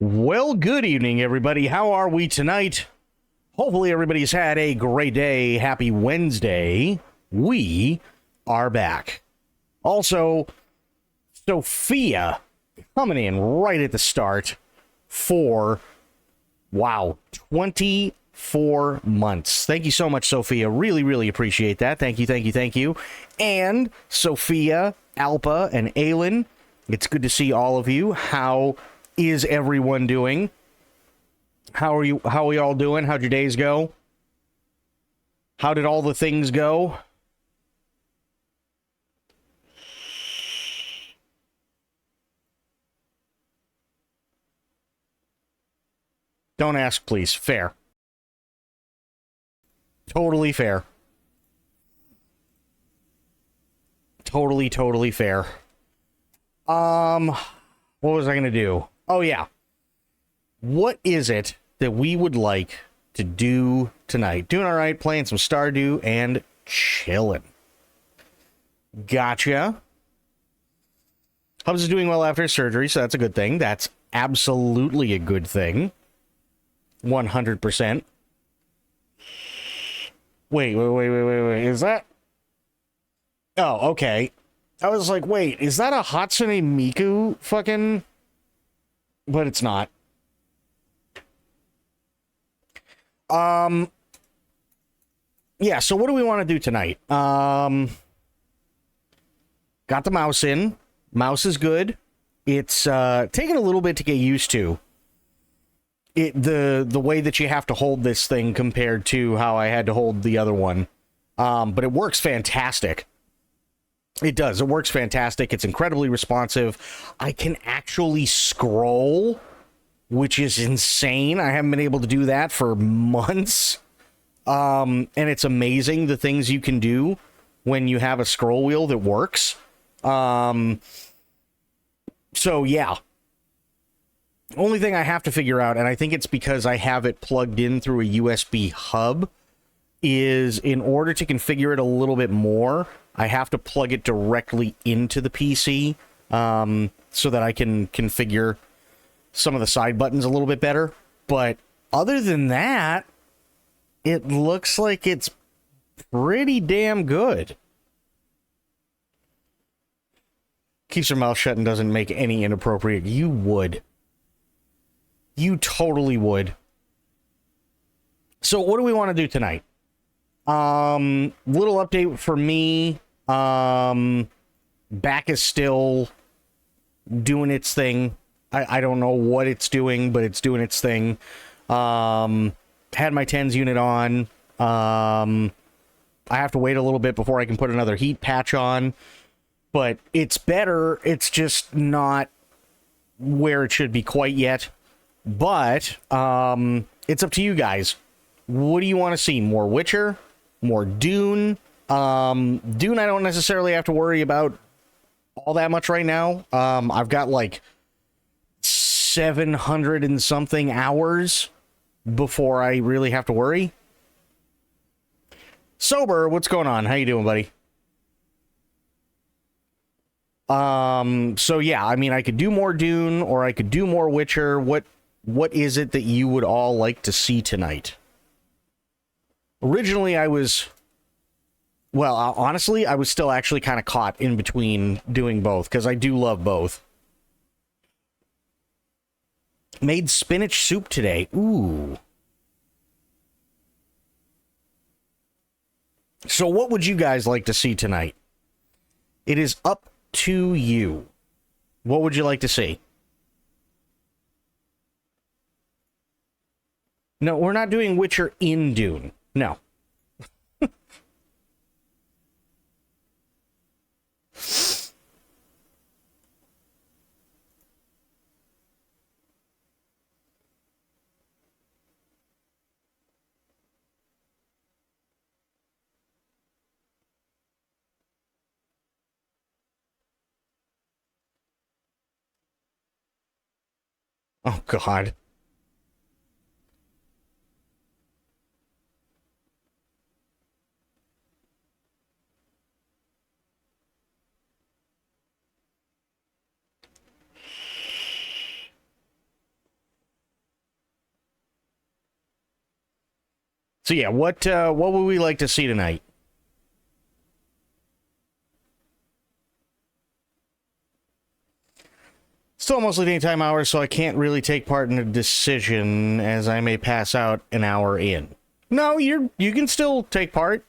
Well, good evening, everybody. How are we tonight? Hopefully, everybody's had a great day. Happy Wednesday. We are back. Also, Sophia coming in right at the start for, wow, 24 months. Thank you so much, Sophia. Really, really appreciate that. Thank you, thank you, thank you. And Sophia, Alpa, and Aylin, it's good to see all of you. How is everyone doing? How are you all doing? How'd your days go? How did all the things go? Don't ask, please. Fair. Totally fair. Totally fair. What was I gonna do? Oh, yeah. What is it that we would like to do tonight? Doing all right, playing some Stardew and chilling. Gotcha. Hubs is doing well after surgery, so that's a good thing. That's absolutely a good thing. 100%. Wait. Is that... Oh, okay. I was like, wait, is that a Hatsune Miku fucking... But it's not. Yeah, so what do we want to do tonight? Got the mouse in. Mouse is good. It's taking a little bit to get used to. The way that you have to hold this thing compared to how I had to hold the other one. But it works fantastic. It does. It works fantastic. It's incredibly responsive. I can actually scroll, which is insane. I haven't been able to do that for months. And it's amazing the things you can do when you have a scroll wheel that works. So yeah. Only thing I have to figure out, and I think it's because I have it plugged in through a USB hub, is in order to configure it a little bit more, I have to plug it directly into the PC, so that I can configure some of the side buttons a little bit better. But other than that, it looks like it's pretty damn good. Keeps your mouth shut and doesn't make any inappropriate... You would. You totally would. So what do we want to do tonight? Little update for me. Back is still doing its thing. I don't know what it's doing, but it's doing its thing. Had my TENS unit on. I have to wait a little bit before I can put another heat patch on. But it's better. It's just not where it should be quite yet. But it's up to you guys. What do you want to see? More Witcher? More Dune? Dune I don't necessarily have to worry about all that much right now. I've got like 700 and something hours before I really have to worry. Sober, what's going on? How you doing, buddy? So yeah, I mean, I could do more Dune or I could do more Witcher. What is it that you would all like to see tonight? Originally, honestly, I was still actually kind of caught in between doing both, because I do love both. Made spinach soup today. Ooh. So what would you guys like to see tonight? It is up to you. What would you like to see? No, we're not doing Witcher in Dune. No. Oh, God. So yeah, what would we like to see tonight? Still mostly daytime hours, so I can't really take part in a decision, as I may pass out an hour in. No, you can still take part.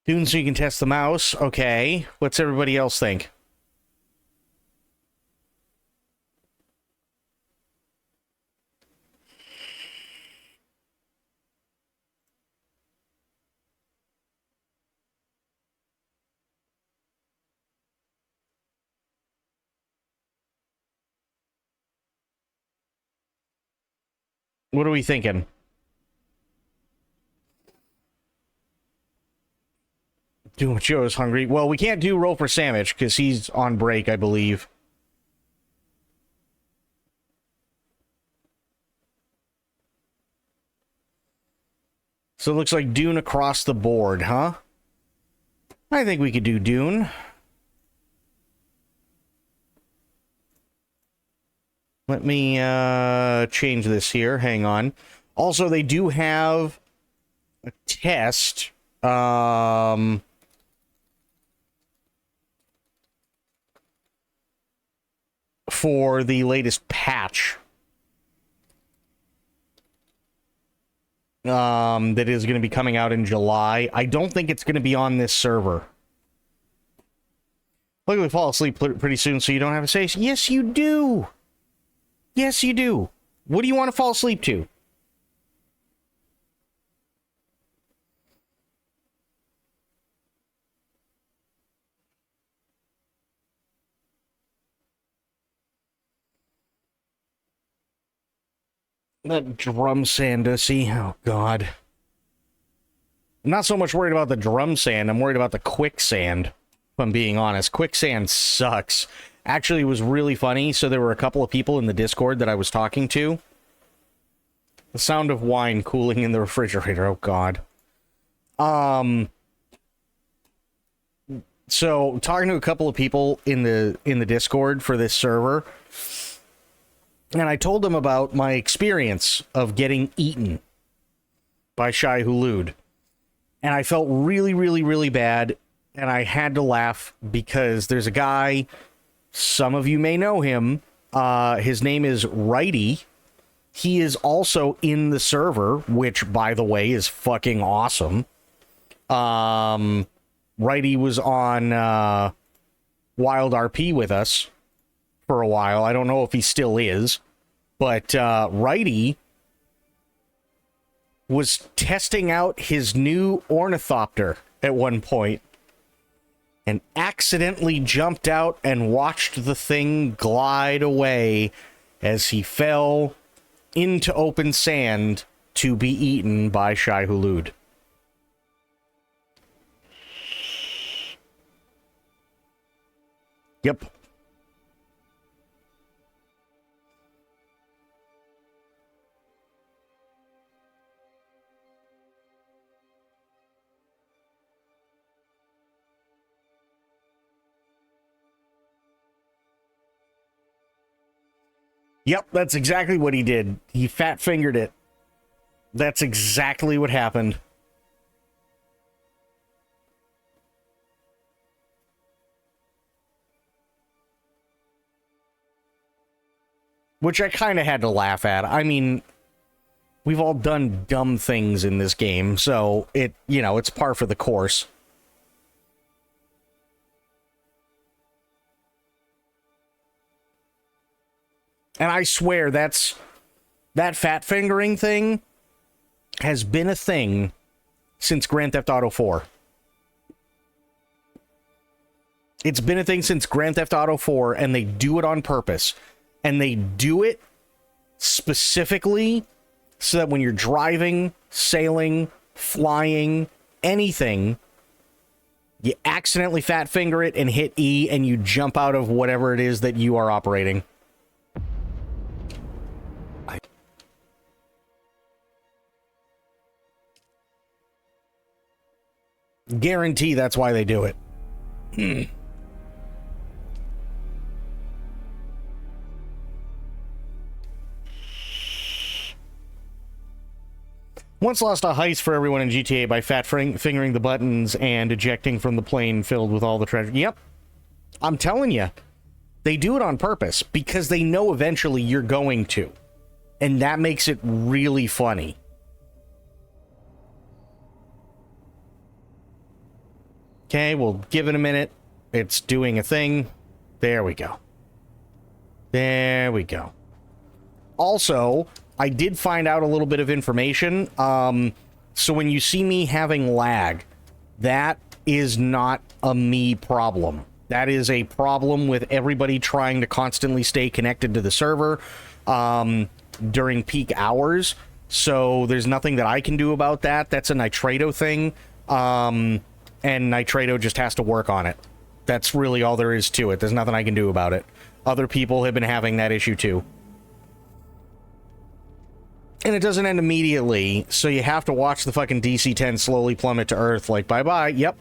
Soon so you can test the mouse. Okay. What's everybody else think? What are we thinking? Doing Joe's hungry. Well, we can't do roll for sandwich because he's on break, I believe. So it looks like Dune across the board, huh? I think we could do Dune. Let me change this here. Hang on. Also, they do have a test. For the latest patch. That is going to be coming out in July. I don't think it's going to be on this server. Luckily, fall asleep pretty soon, so you don't have to say, yes, you do. Yes, you do. What do you want to fall asleep to? That drum sand, oh god. I'm not so much worried about the drum sand, I'm worried about the quicksand, if I'm being honest. Quicksand sucks. Actually, it was really funny, so there were a couple of people in the Discord that I was talking to. The sound of wine cooling in the refrigerator, oh god. So, talking to a couple of people in the Discord for this server, and I told them about my experience of getting eaten by Shai Hulud. And I felt really, really, really bad. And I had to laugh because there's a guy, some of you may know him. His name is Righty. He is also in the server, which, by the way, is fucking awesome. Righty was on Wild RP with us for a while. I don't know if he still is, but Righty was testing out his new ornithopter at one point and accidentally jumped out and watched the thing glide away as he fell into open sand to be eaten by Shai Hulud. Yep. Yep, that's exactly what he did. He fat-fingered it. That's exactly what happened. Which I kind of had to laugh at. I mean, we've all done dumb things in this game, so it's par for the course. And I swear that fat fingering thing has been a thing since Grand Theft Auto 4. It's been a thing since Grand Theft Auto 4, and they do it on purpose. And they do it specifically so that when you're driving, sailing, flying, anything, you accidentally fat finger it and hit E, and you jump out of whatever it is that you are operating. Guarantee that's why they do it. Once lost a heist for everyone in GTA by fingering the buttons and ejecting from the plane filled with all the treasure. Yep. I'm telling you. They do it on purpose because they know eventually you're going to. And that makes it really funny. Okay, we'll give it a minute. It's doing a thing. There we go. There we go. Also, I did find out a little bit of information. So when you see me having lag, that is not a me problem. That is a problem with everybody trying to constantly stay connected to the server during peak hours. So there's nothing that I can do about that. That's a Nitrado thing. And Nitrado just has to work on it. That's really all there is to it. There's nothing I can do about it. Other people have been having that issue too. And it doesn't end immediately, so you have to watch the fucking DC-10 slowly plummet to Earth, like, bye-bye, yep.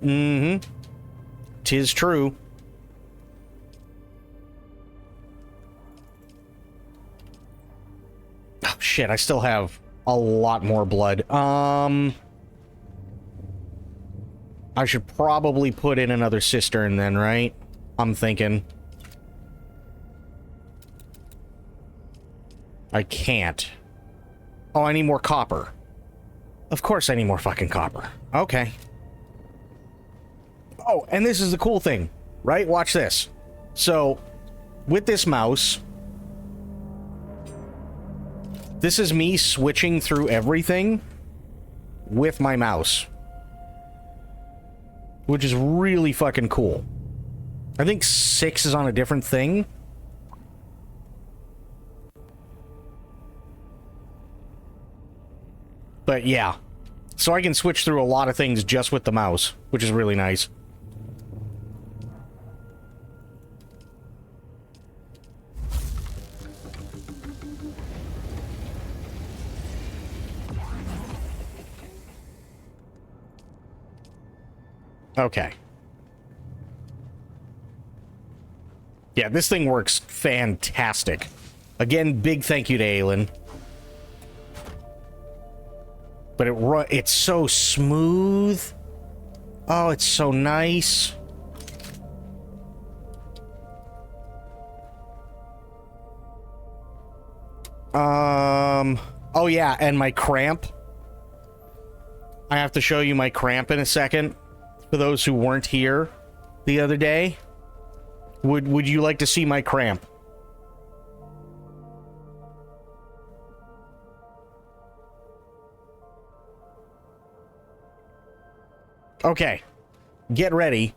Mm-hmm. 'Tis true. Oh, shit, I still have a lot more blood. I should probably put in another cistern then, right? I'm thinking. I can't. Oh, I need more copper. Of course I need more fucking copper. Okay. Oh, and this is the cool thing, right? Watch this. So, with this mouse, this is me switching through everything with my mouse. Which is really fucking cool. I think 6 is on a different thing. But yeah, so I can switch through a lot of things just with the mouse, which is really nice. Okay. Yeah, this thing works fantastic. Again, big thank you to Aelin. But it's so smooth. Oh, it's so nice. Oh yeah, and my cramp. I have to show you my cramp in a second. For those who weren't here the other day. Would you like to see my cramp? Okay, get ready.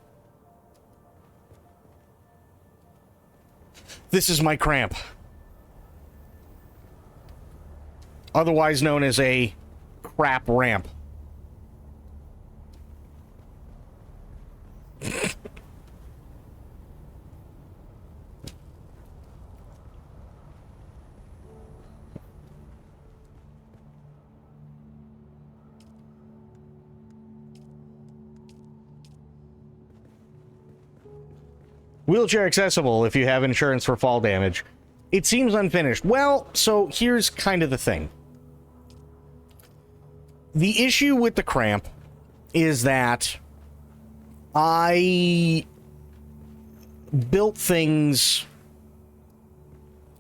This is my cramp. Otherwise known as a crap ramp. Wheelchair accessible if you have insurance for fall damage. It seems unfinished. Well, so here's kind of the thing. The issue with the cramp is that I built things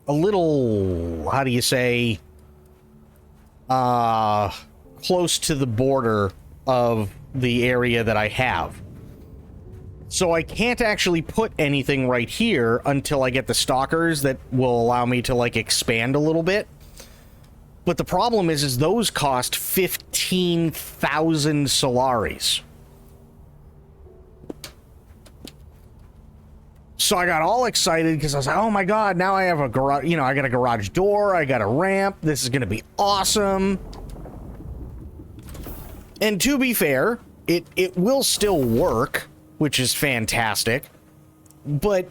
a little, how do you say, close to the border of the area that I have. So I can't actually put anything right here until I get the stalkers that will allow me to, like, expand a little bit. But the problem is those cost 15,000 Solaris. So I got all excited because I was like, oh my god, now I have a garage, you know, I got a garage door, I got a ramp, this is going to be awesome. And to be fair, it will still work, which is fantastic, but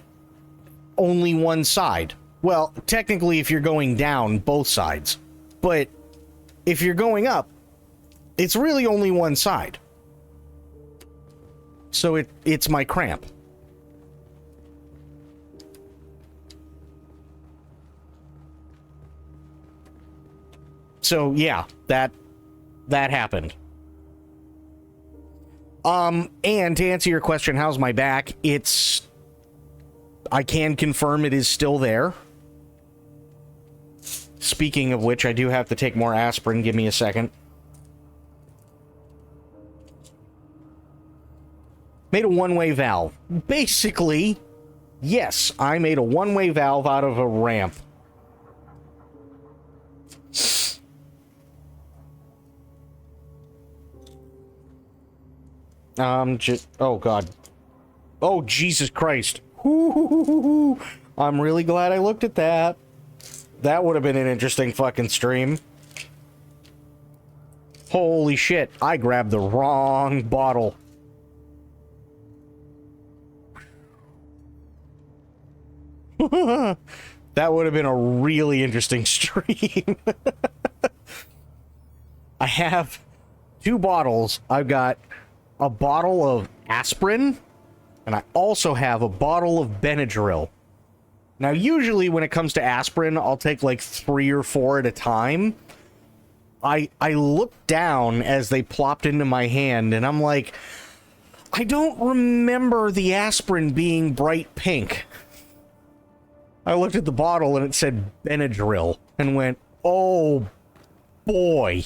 only one side. Well, technically, if you're going down, both sides. But if you're going up, It's really only one side. So it's my cramp. So yeah, that happened. And to answer your question, how's my back? I can confirm it is still there. Speaking of which, I do have to take more aspirin. Give me a second. Made a one-way valve. Basically, yes, I made a one-way valve out of a ramp. Oh god. Oh, Jesus Christ. Ooh, I'm really glad I looked at that. That would have been an interesting fucking stream. Holy shit, I grabbed the wrong bottle. That would have been a really interesting stream. I have 2 bottles. I've got a bottle of aspirin, and I also have a bottle of Benadryl. Now, usually when it comes to aspirin, I'll take like 3 or 4 at a time. I looked down as they plopped into my hand, and I'm like, I don't remember the aspirin being bright pink. I looked at the bottle and it said Benadryl and went, oh boy.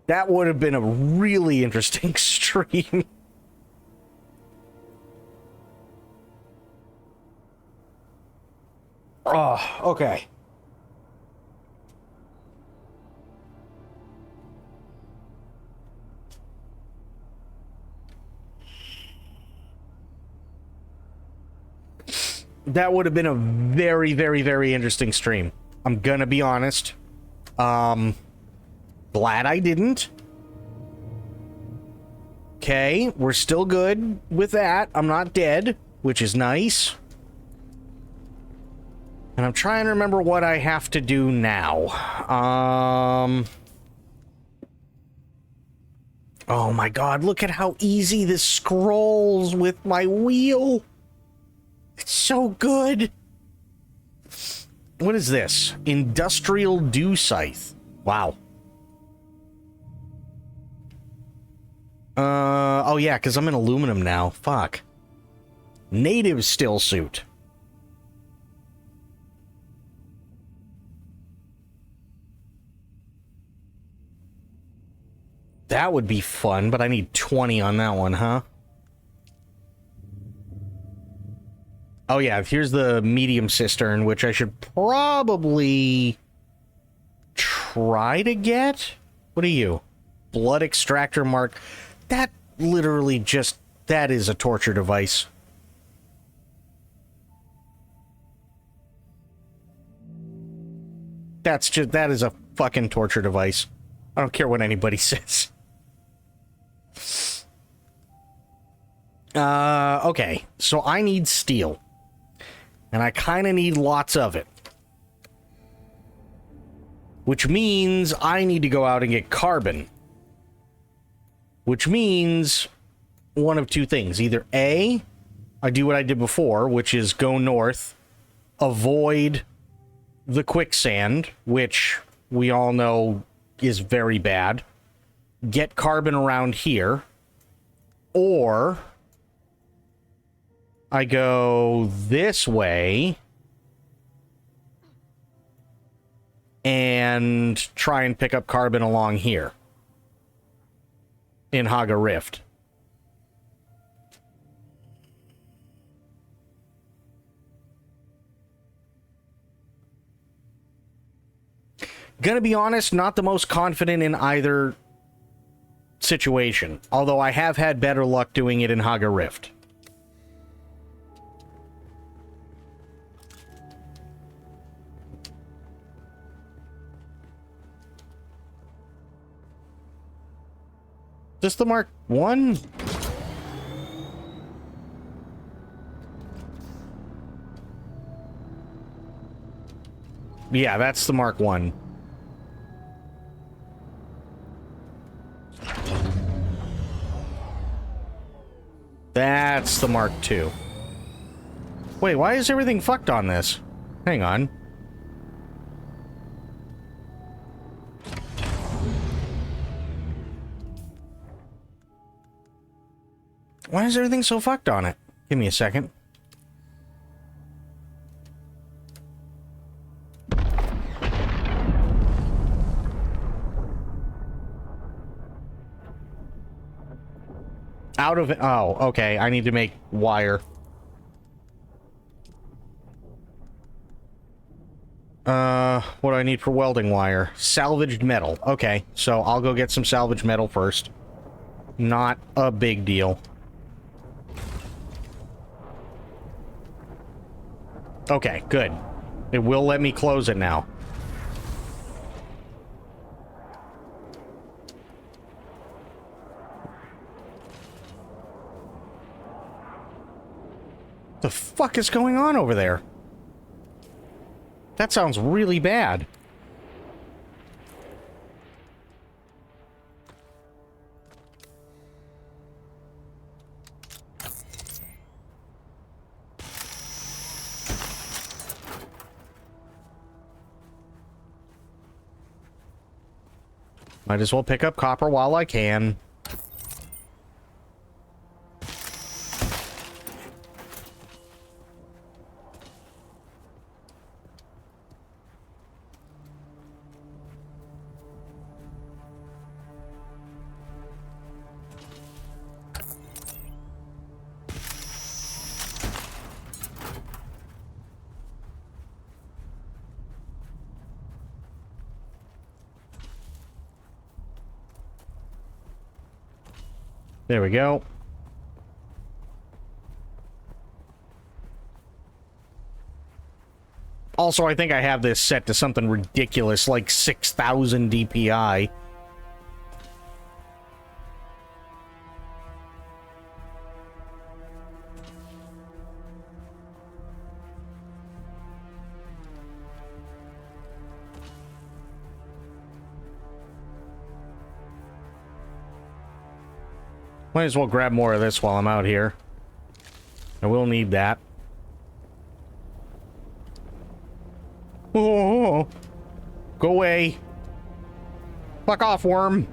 That would have been a really interesting stream. Oh, okay. That would have been a very, very, very interesting stream. I'm gonna be honest. Glad I didn't. Okay, we're still good with that. I'm not dead, which is nice. And I'm trying to remember what I have to do now. Oh my god, look at how easy this scrolls with my wheel. It's so good. What is this? Industrial Dew Scythe. Wow. Oh yeah, because I'm in aluminum now. Fuck. Native still suit. That would be fun, but I need 20 on that one, huh? Oh yeah, here's the medium cistern, which I should probably try to get. What are you? Blood extractor mark. That literally just, that is a torture device. That's just, that is a fucking torture device. I don't care what anybody says. Okay, so I need steel. And I kind of need lots of it. Which means I need to go out and get carbon. Which means one of two things. Either A, I do what I did before, which is go north, avoid the quicksand, which we all know is very bad, get carbon around here, or I go this way and try and pick up carbon along here in Haga Rift. Gonna be honest, not the most confident in either situation, although I have had better luck doing it in Haga Rift. Is this the Mark 1? Yeah, that's the Mark 1. That's the Mark II. Wait, why is everything fucked on this? Hang on. Why is everything so fucked on it? Give me a second. Out of it. Oh, okay. I need to make wire. What do I need for welding wire? Salvaged metal. Okay, so I'll go get some salvaged metal first. Not a big deal. Okay, good. It will let me close it now. The fuck is going on over there? That sounds really bad. Might as well pick up copper while I can. There we go. Also, I think I have this set to something ridiculous, like 6,000 DPI. Might as well grab more of this while I'm out here. I will need that. Oh, go away. Fuck off, worm.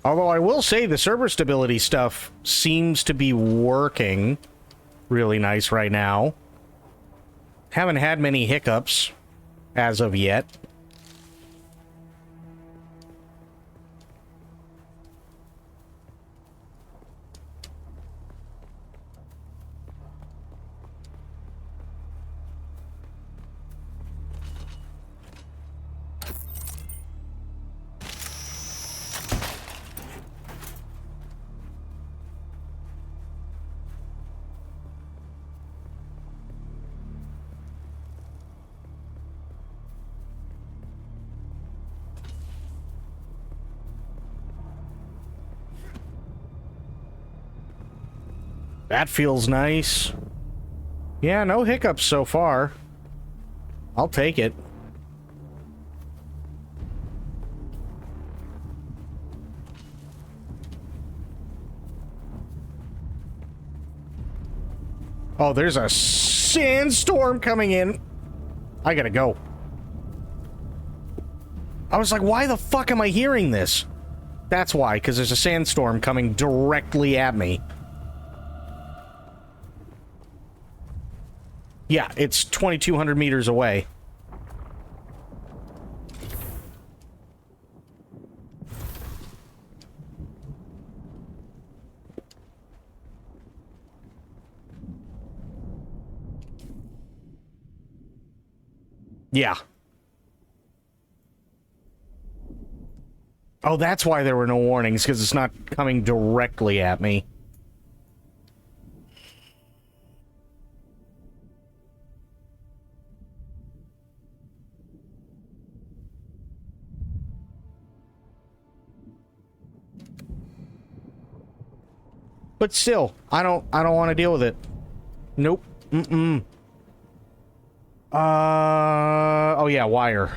Although I will say the server stability stuff seems to be working really nice right now. Haven't had many hiccups as of yet. That feels nice. Yeah, no hiccups so far. I'll take it. Oh, there's a sandstorm coming in. I gotta go. I was like, why the fuck am I hearing this? That's why, because there's a sandstorm coming directly at me. Yeah, it's 2,200 meters away. Yeah. Oh, that's why there were no warnings, because it's not coming directly at me. But still, I don't want to deal with it. Nope. Oh yeah, wire.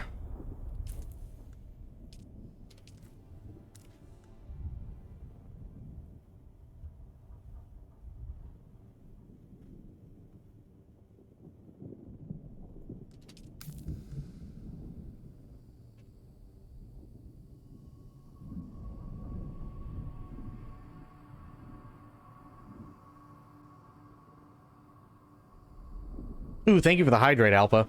Ooh, thank you for the hydrate, Alpha.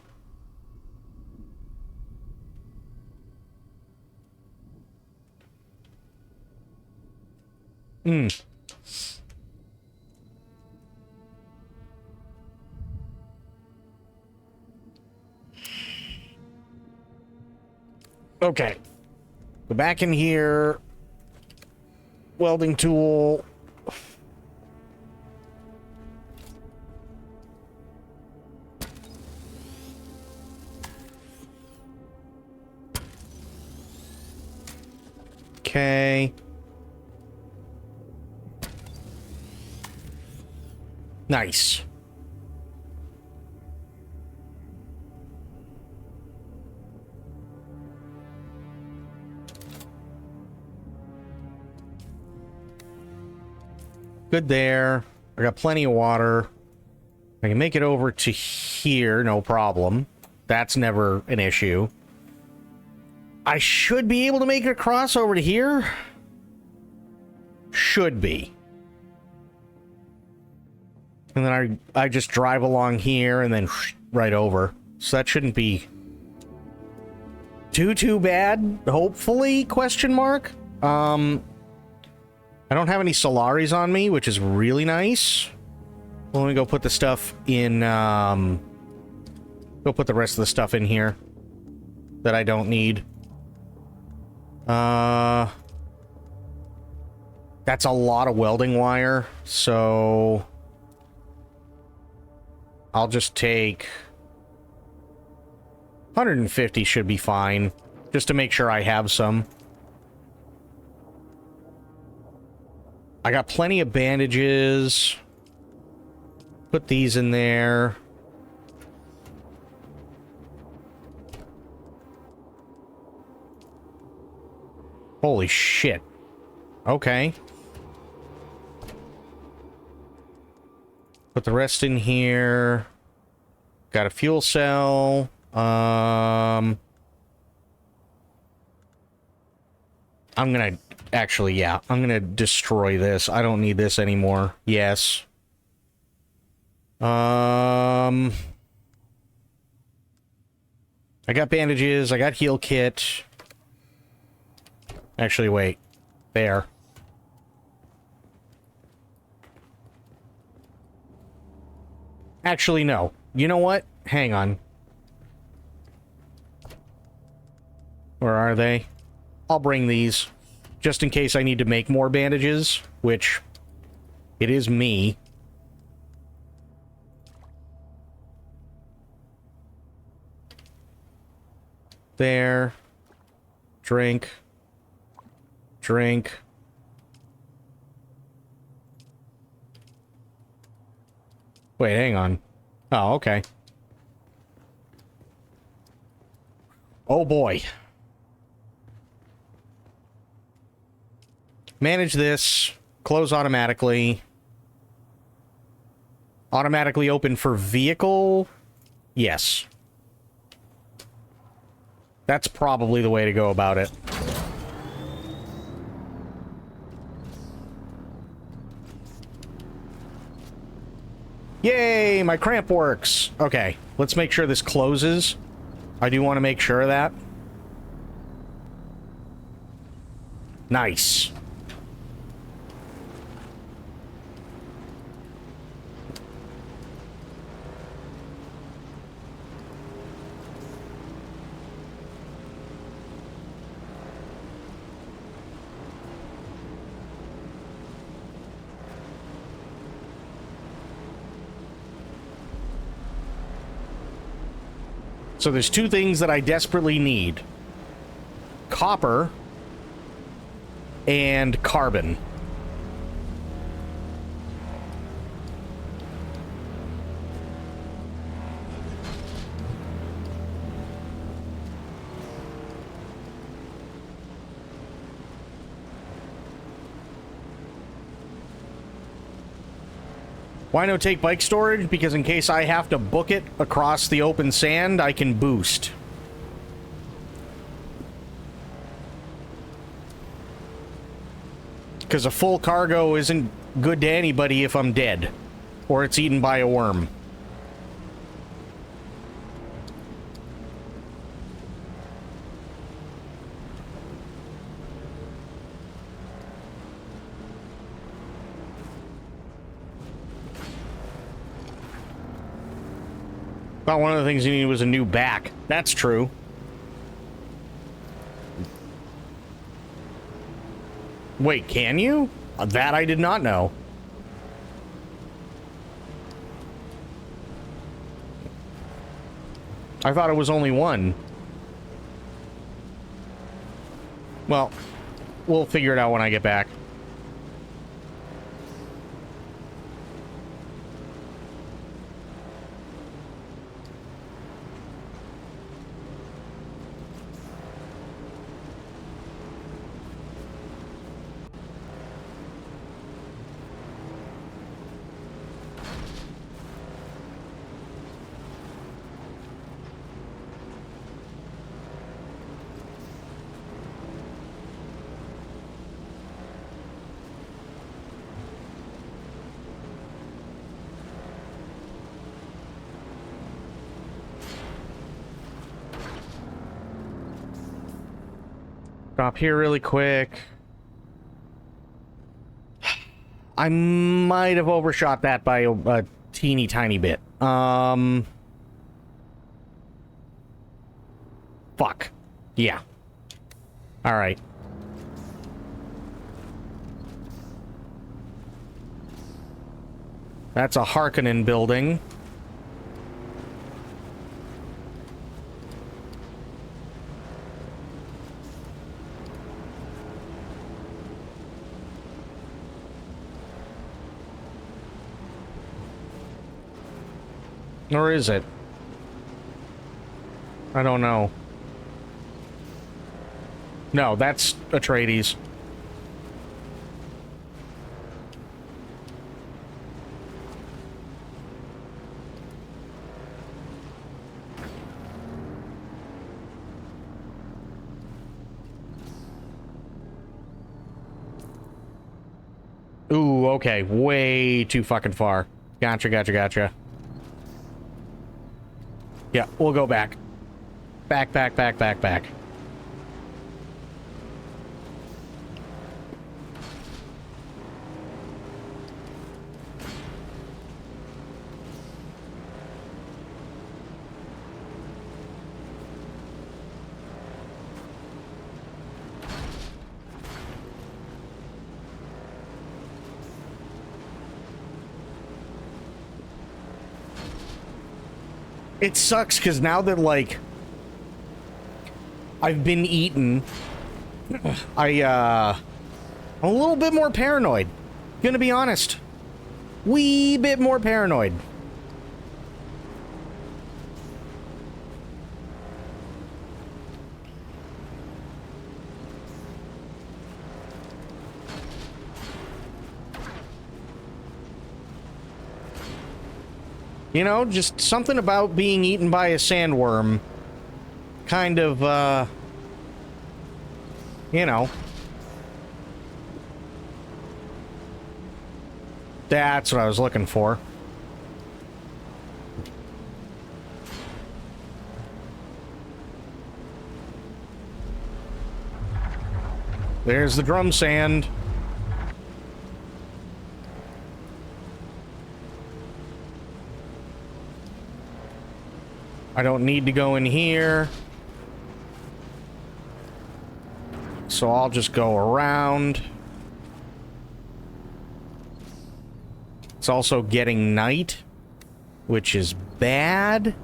Okay. Go back in here. Welding tool. Okay. Nice. Good there. I got plenty of water. I can make it over to here, no problem. That's never an issue. I should be able to make it across over to here. Should be. And then I just drive along here and then right over. So that shouldn't be too bad, hopefully, question mark. I don't have any Solaris on me, which is really nice. Well, let me go put the stuff in, go put the rest of the stuff in here that I don't need. That's a lot of welding wire, so I'll just take 150 should be fine, just to make sure I have some. I got plenty of bandages. Put these in there. Holy shit. Okay. Put the rest in here. Got a fuel cell. I'm gonna... Actually, yeah. I'm gonna destroy this. I don't need this anymore. Yes. I got bandages. I got heal kit. Actually, wait. There. Actually, no. You know what? Hang on. Where are they? I'll bring these. Just in case I need to make more bandages, which it is me. There. Drink. Drink. Wait, hang on. Oh, okay. Oh boy. Manage this. Close automatically. Automatically open for vehicle? Yes. That's probably the way to go about it. Yay, my cramp works. Okay, let's make sure this closes. I do want to make sure of that. Nice. So there's two things that I desperately need. Copper and carbon. Why no take bike storage? Because in case I have to book it across the open sand, I can boost. Because a full cargo isn't good to anybody if I'm dead. Or it's eaten by a worm. Thought one of the things you needed was a new back. That's true. Wait, can you? That I did not know. I thought it was only one. Well, we'll figure it out when I get back. Stop here really quick. I might have overshot that by a teeny tiny bit. Fuck. Yeah. Alright. That's a Harkonnen building. Or is it? I don't know. No, that's Atreides. Ooh, okay. Way too fucking far. Gotcha, gotcha, gotcha. Yeah, we'll go back. Back, back, back, back, back. It sucks because now that, like, I've been eaten, I'm a little bit more paranoid. Gonna be honest. Wee bit more paranoid. You know, just something about being eaten by a sandworm. Kind of, you know. That's what I was looking for. There's the drum sand. I don't need to go in here. So I'll just go around. It's also getting night, which is bad.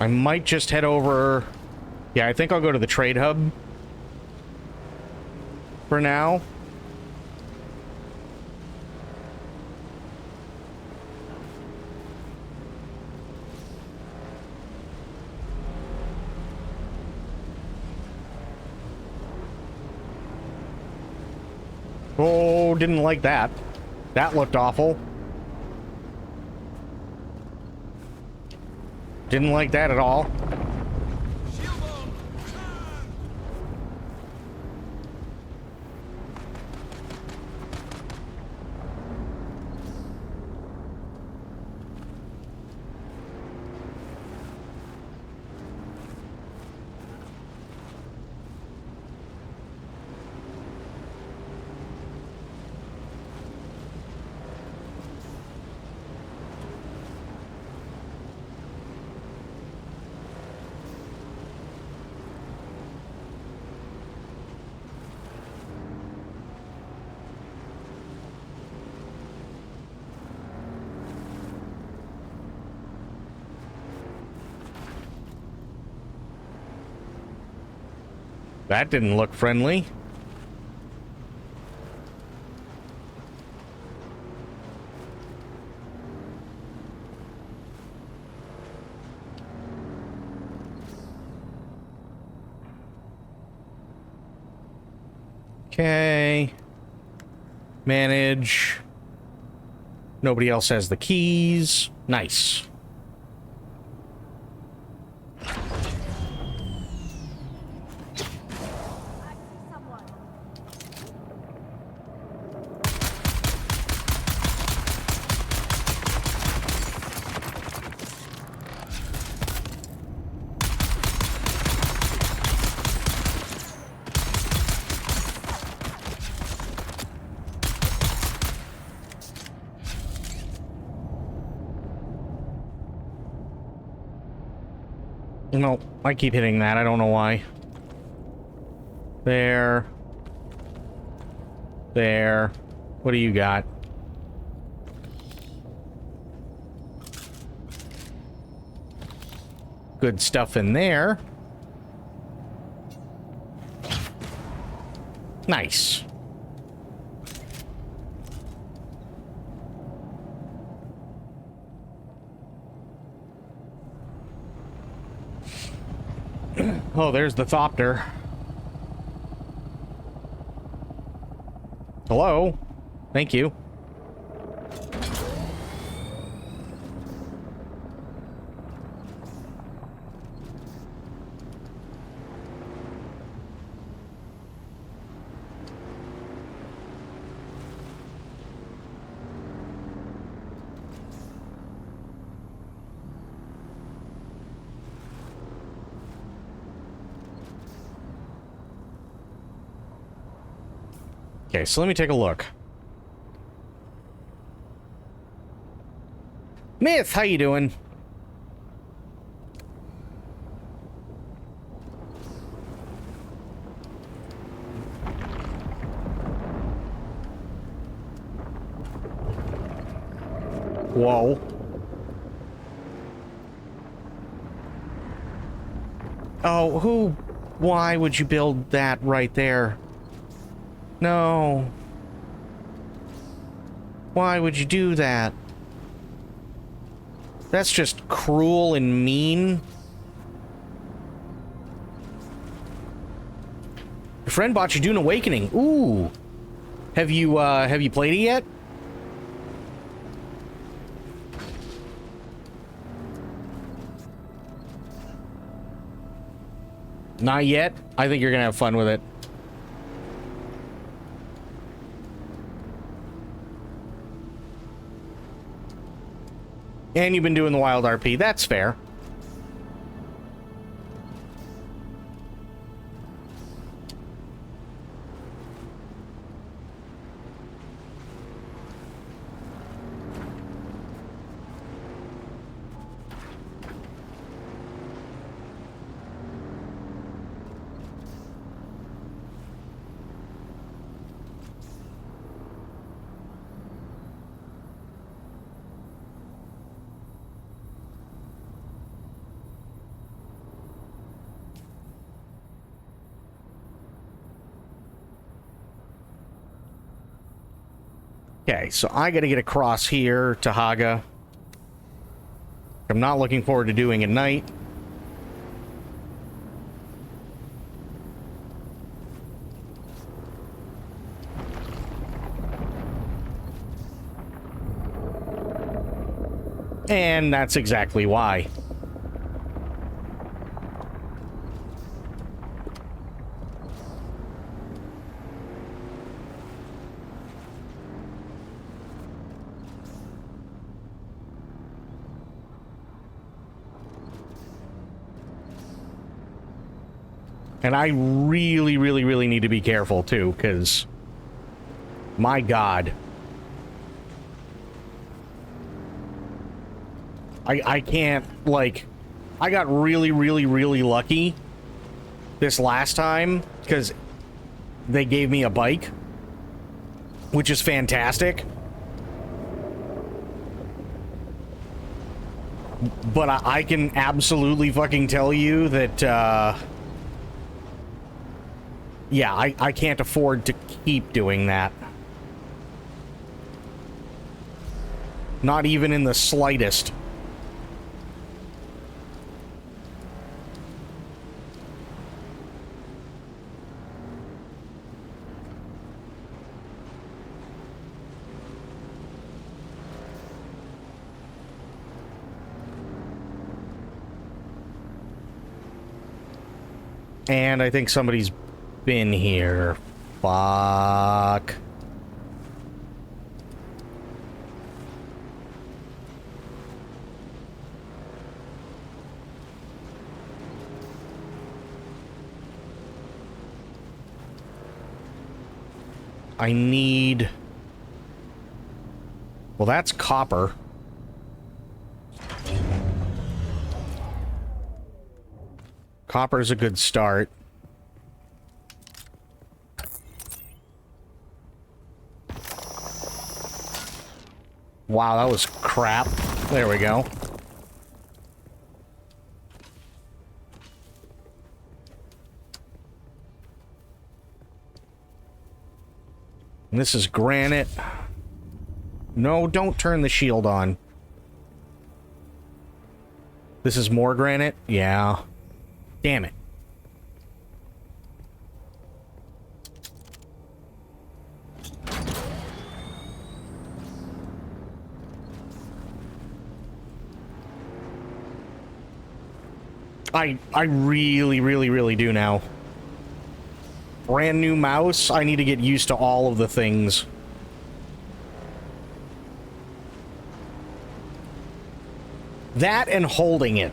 I might just head over... Yeah, I think I'll go to the trade hub for now. Oh, didn't like that. That looked awful. Didn't like that at all. That didn't look friendly. Okay. Manage. Nobody else has the keys. Nice. No, I keep hitting that. I don't know why. There. There. What do you got? Good stuff in there. Nice. Oh, there's the Thopter. Hello? Thank you. Okay, so let me take a look. Myth, how you doing? Whoa. Oh, who... Why would you build that right there? No. Why would you do that? That's just cruel and mean. Your friend bought you Dune Awakening. Ooh. Have you played it yet? Not yet? I think you're gonna have fun with it. And you've been doing the Wild RP. That's fair. Okay, so I gotta get across here to Haga. I'm not looking forward to doing at night. And that's exactly why. And I really, really, really need to be careful, too, because... my God. I can't, like... I got really, really, really lucky this last time, because they gave me a bike, which is fantastic. But I can absolutely fucking tell you that, yeah, I can't afford to keep doing that. Not even in the slightest. And I think somebody's been here. Fuck. I need... well, that's copper. Copper's a good start. Wow, that was crap. There we go. And this is granite. No, don't turn the shield on. This is more granite? Yeah. Damn it. I really, really, really do now. Brand new mouse, I need to get used to all of the things. That and holding it.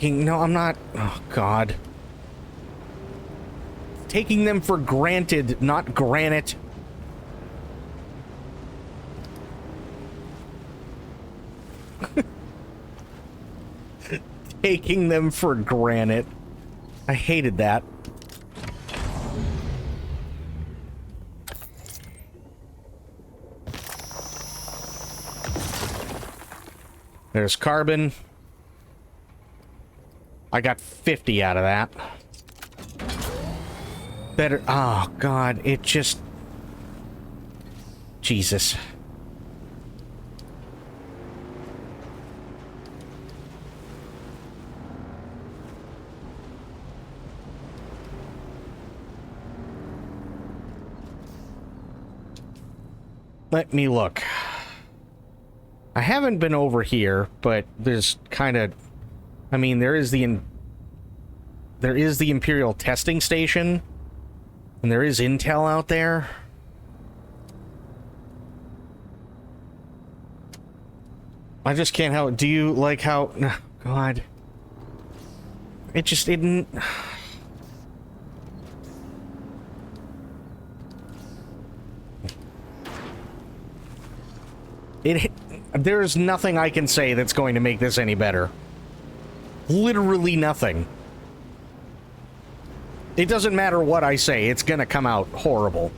No, I'm not. Oh, God. Taking them for granted, not granite. Taking them for granted. I hated that. There's carbon. I got 50 out of that. Better. Oh, God. It just... Jesus. Let me look. I haven't been over here, but there's kind of... I mean, there is the Imperial testing station, and there is intel out there. I just can't help. Do you like how? Oh, God, it just didn't. There's nothing I can say that's going to make this any better. Literally nothing. It doesn't matter what I say, it's gonna come out horrible.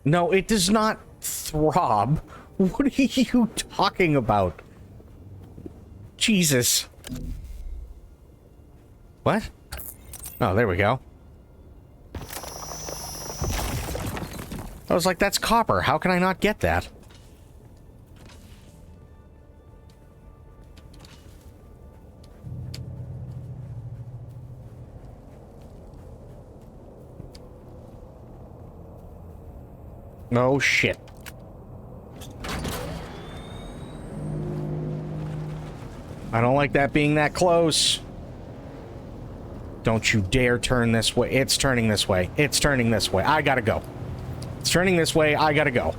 No, it does not throb. What are you talking about? Jesus. What? Oh, there we go. I was like, that's copper. How can I not get that? Oh, shit. I don't like that being that close. Don't you dare turn this way. It's turning this way. It's turning this way. I gotta go. It's turning this way. I gotta go.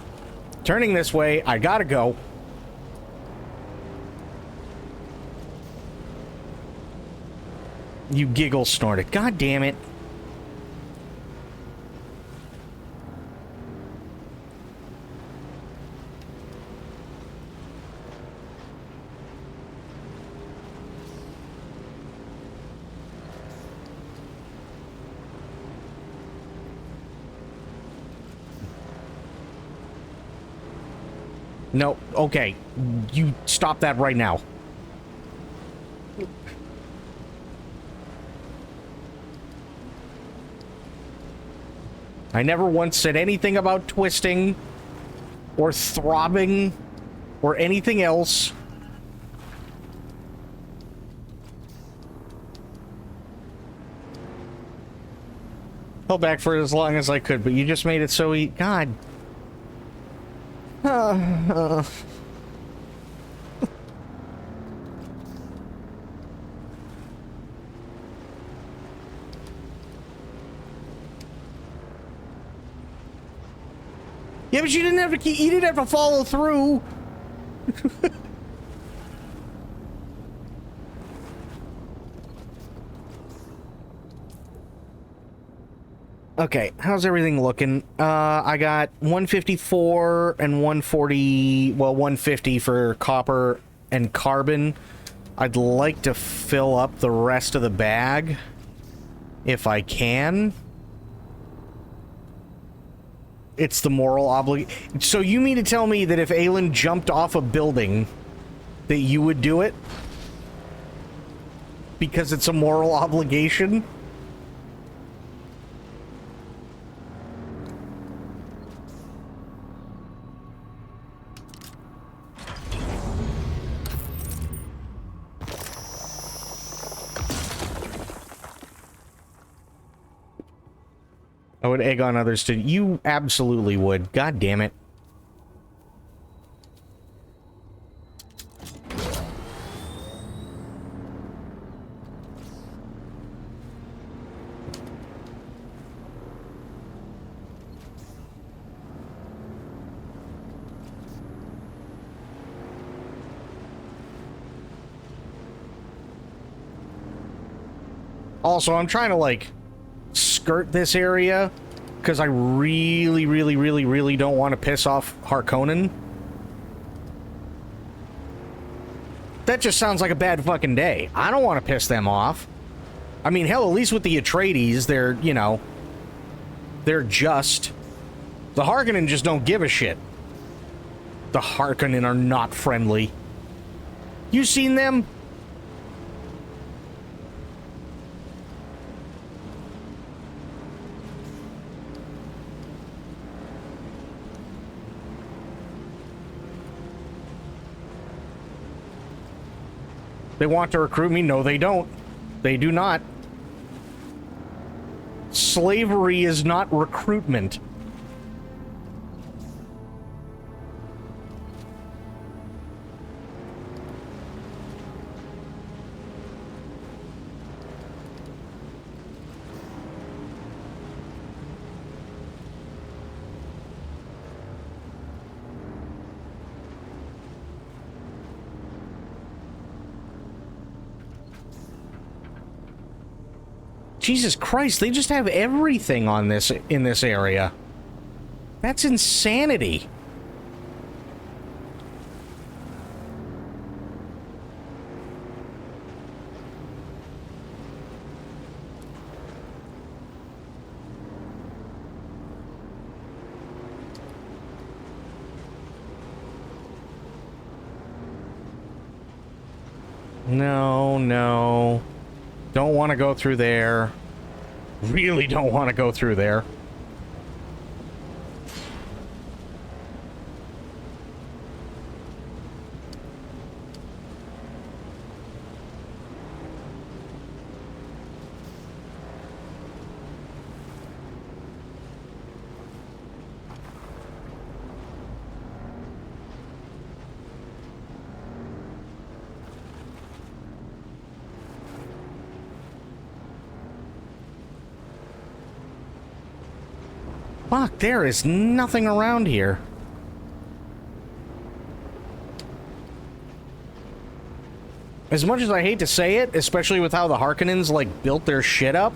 Turning this way. I gotta go. You giggle snorted. God damn it. No, okay. You stop that right now. I never once said anything about twisting or throbbing or anything else. Held back for as long as I could, but you just made it so God. Yeah, but you didn't have to follow through. Okay, how's everything looking? I got 154 and 140, well, 150 for copper and carbon. I'd like to fill up the rest of the bag, if I can. It's the moral obligation. So you mean to tell me that if Aelin jumped off a building, that you would do it? Because it's a moral obligation? I would egg on others to... You absolutely would. God damn it. Also, I'm trying to, like, skirt this area because I really, really, really, really don't want to piss off Harkonnen. That just sounds like a bad fucking day. I don't want to piss them off. I mean, hell, at least with the Atreides, they're, you know, they're just. The Harkonnen just don't give a shit. The Harkonnen are not friendly. You seen them? They want to recruit me? No, they don't. They do not. Slavery is not recruitment. Jesus Christ, they just have everything on this in this area. That's insanity. No, no. Don't want to go through there. Really don't want to go through there. Fuck, there is nothing around here. As much as I hate to say it, especially with how the Harkonnens, like, built their shit up,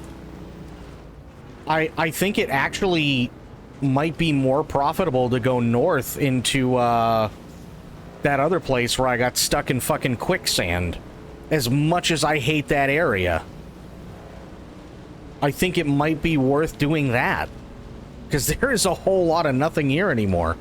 I think it actually might be more profitable to go north into, that other place where I got stuck in fucking quicksand. As much as I hate that area. I think it might be worth doing that. Because there is a whole lot of nothing here anymore.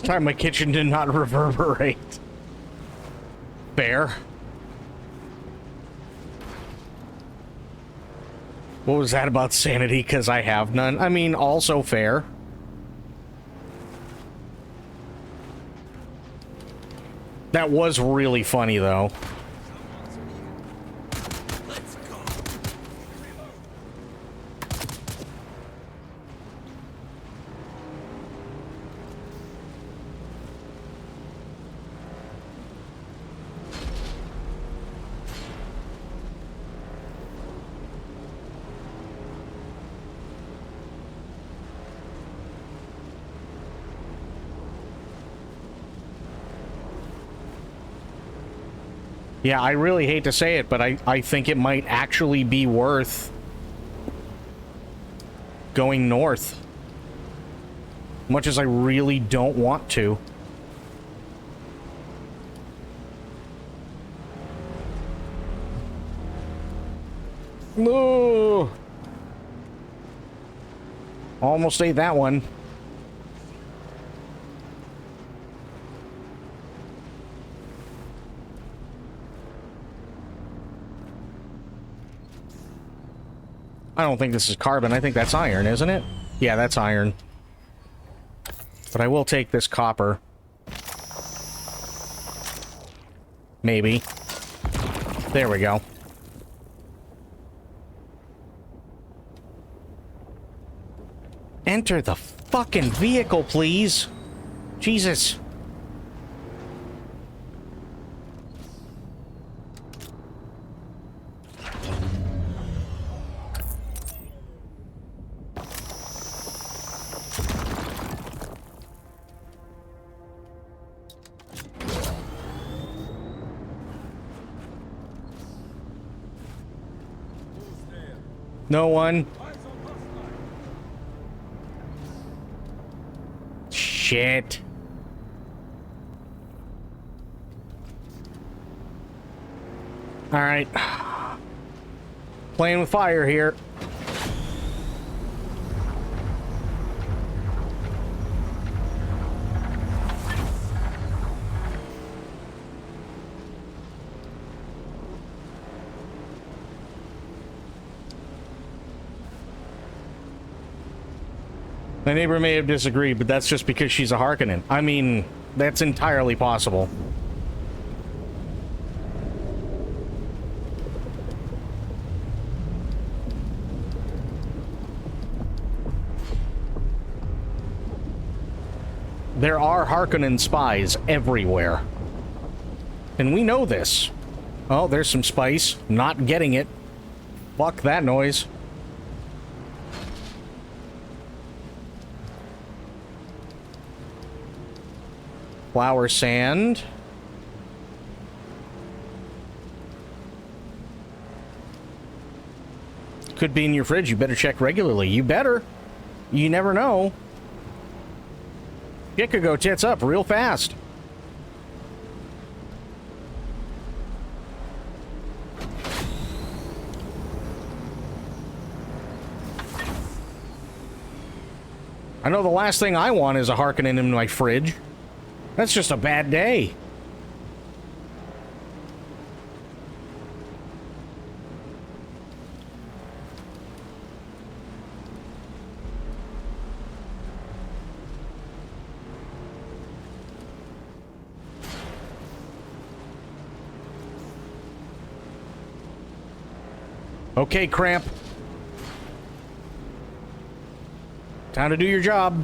Time my kitchen did not reverberate. Fair. What was that about sanity? Because I have none. I mean, also fair. That was really funny, though. Yeah, I really hate to say it, but I think it might actually be worth going north. Much as I really don't want to. No. Almost ate that one. I don't think this is carbon. I think that's iron, isn't it? Yeah, that's iron. But I will take this copper. Maybe. There we go. Enter the fucking vehicle, please. Jesus. No one. Shit. All right. Playing with fire here. My neighbor may have disagreed, but that's just because she's a Harkonnen. I mean, that's entirely possible. There are Harkonnen spies everywhere. And we know this. Oh, there's some spice. Not getting it. Fuck that noise. Flower sand. Could be in your fridge. You better check regularly. You better. You never know. It could go tits up real fast. I know the last thing I want is a Harkonnen in my fridge. That's just a bad day. Okay, Cramp. Time to do your job.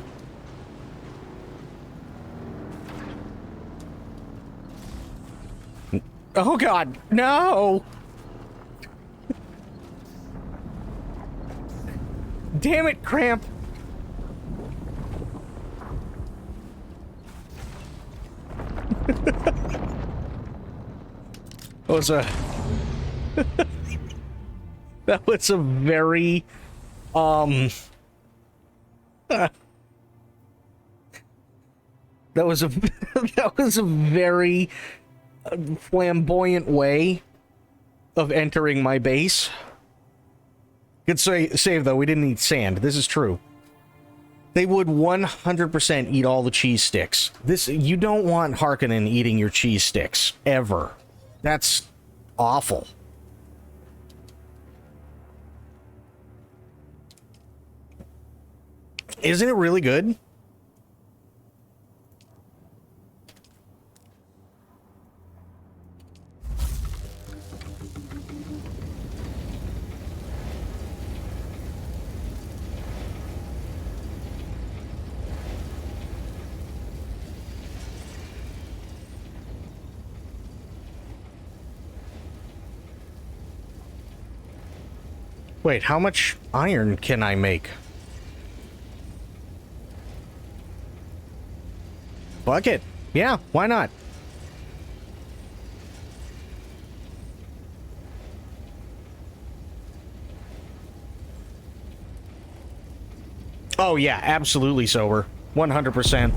Oh, God. No! Damn it, Cramp. That was a... that was a very... That was a that was a very flamboyant way of entering my base. Good save though. We didn't eat sand. This is true. They would 100% eat all the cheese sticks. You don't want Harkonnen eating your cheese sticks ever. That's awful. Isn't it really good? Wait, how much iron can I make? Fuck it. Yeah, why not? Oh yeah, absolutely sober. 100%.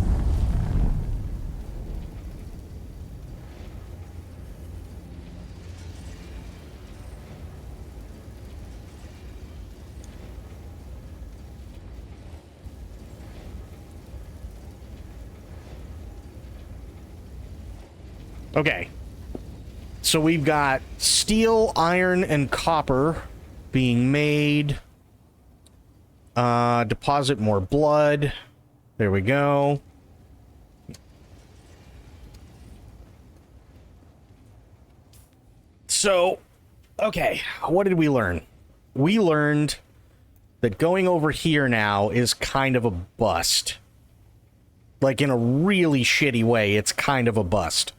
Okay. So we've got steel, iron, and copper being made. Deposit more blood. There we go. So, okay, what did we learn? We learned that going over here now is kind of a bust. Like, in a really shitty way, it's kind of a bust.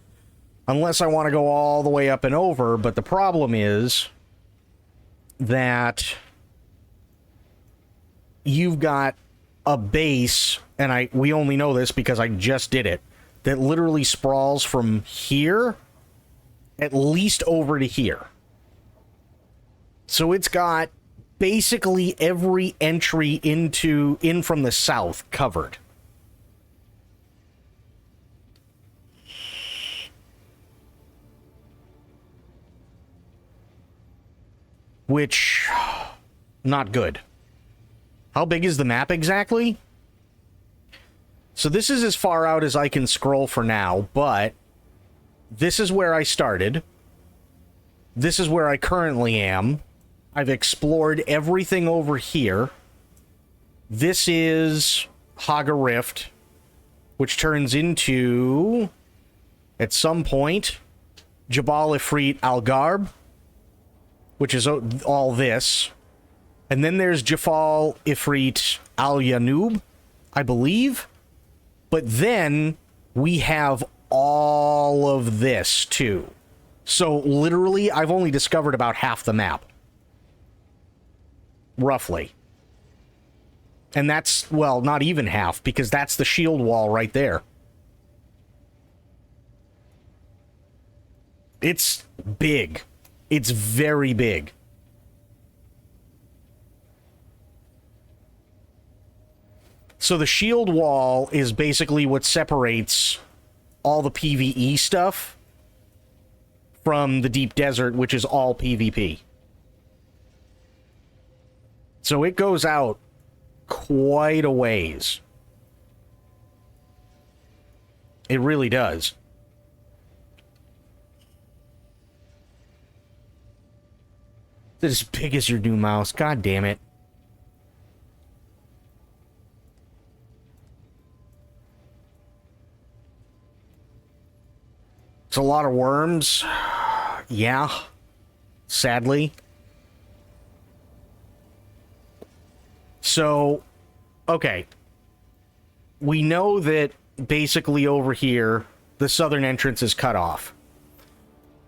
Unless I want to go all the way up and over, but the problem is that you've got a base, and we only know this because I just did it, that literally sprawls from here at least over to here. So it's got basically every entry in from the south covered. Which, not good. How big is the map exactly? So this is as far out as I can scroll for now, but this is where I started. This is where I currently am. I've explored everything over here. This is Haga Rift, which turns into, at some point, Jabal Ifrit Al Garb, which is all this. And then there's Jafal Ifrit Al Yanub, I believe. But then we have all of this, too. So, literally, I've only discovered about half the map. Roughly. And that's, well, not even half, because that's the shield wall right there. It's big. It's very big. So the shield wall is basically what separates all the PvE stuff from the deep desert, which is all PvP. So it goes out quite a ways. It really does. It's as big as your new mouse. God damn it. It's a lot of worms. Yeah. Sadly. So, okay. We know that basically over here, the southern entrance is cut off.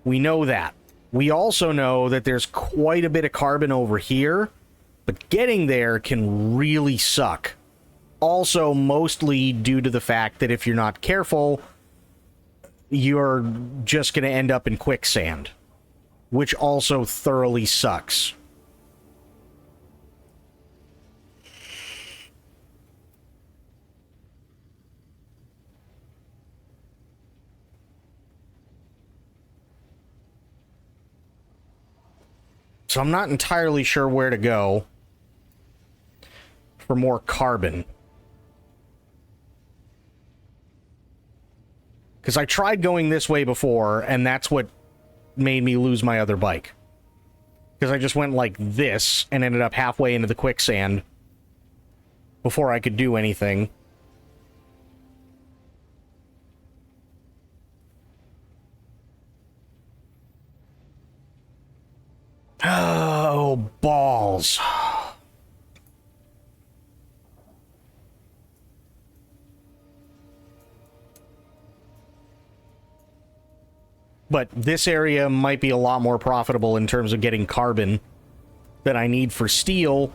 We know that. We also know that there's quite a bit of carbon over here, but getting there can really suck. Also, mostly due to the fact that if you're not careful, you're just going to end up in quicksand, which also thoroughly sucks. So I'm not entirely sure where to go for more carbon. Because I tried going this way before, and that's what made me lose my other bike. Because I just went like this and ended up halfway into the quicksand before I could do anything. Oh, balls. But this area might be a lot more profitable in terms of getting carbon than I need for steel,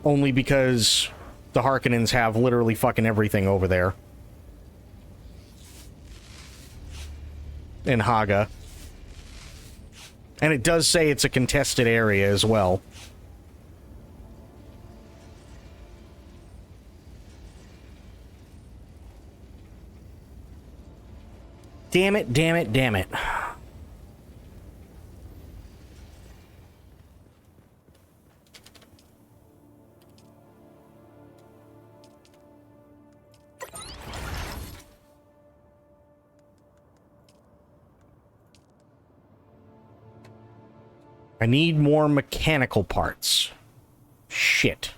only because the Harkonnens have literally fucking everything over there. In Haga. And it does say it's a contested area as well. Damn it, damn it, damn it. I need more mechanical parts. Shit.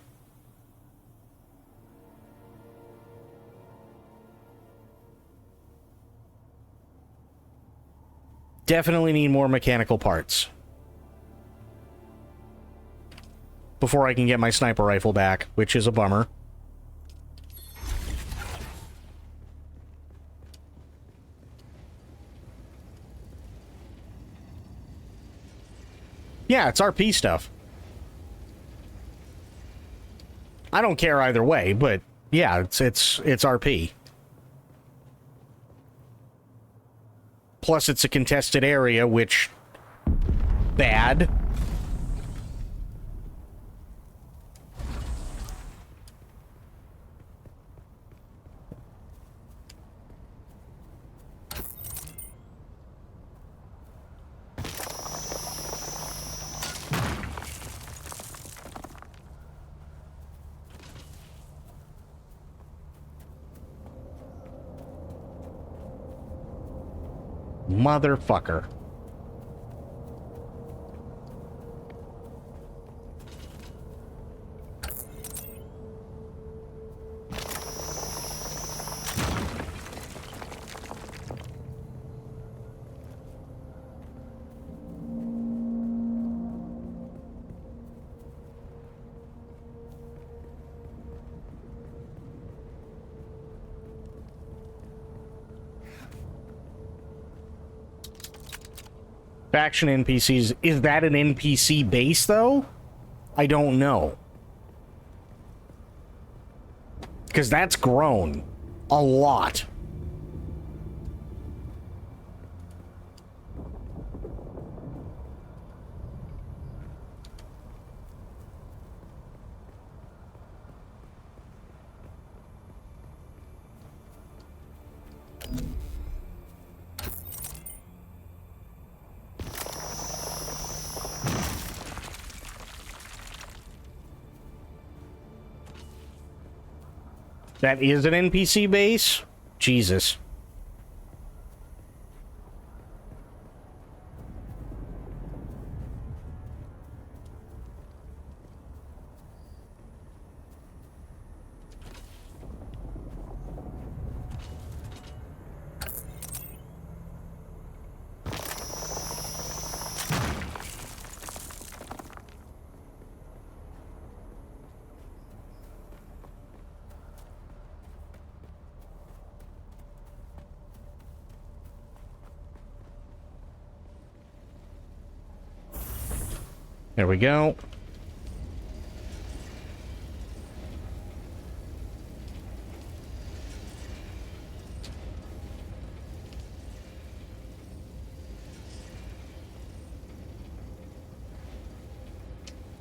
Definitely need more mechanical parts before I can get my sniper rifle back, which is a bummer. Yeah, it's RP stuff. I don't care either way, but yeah, it's RP. Plus, it's a contested area, which... bad. Motherfucker. Faction NPCs. Is that an NPC base, though? I don't know. Because that's grown a lot. That is an NPC base? Jesus. There we go.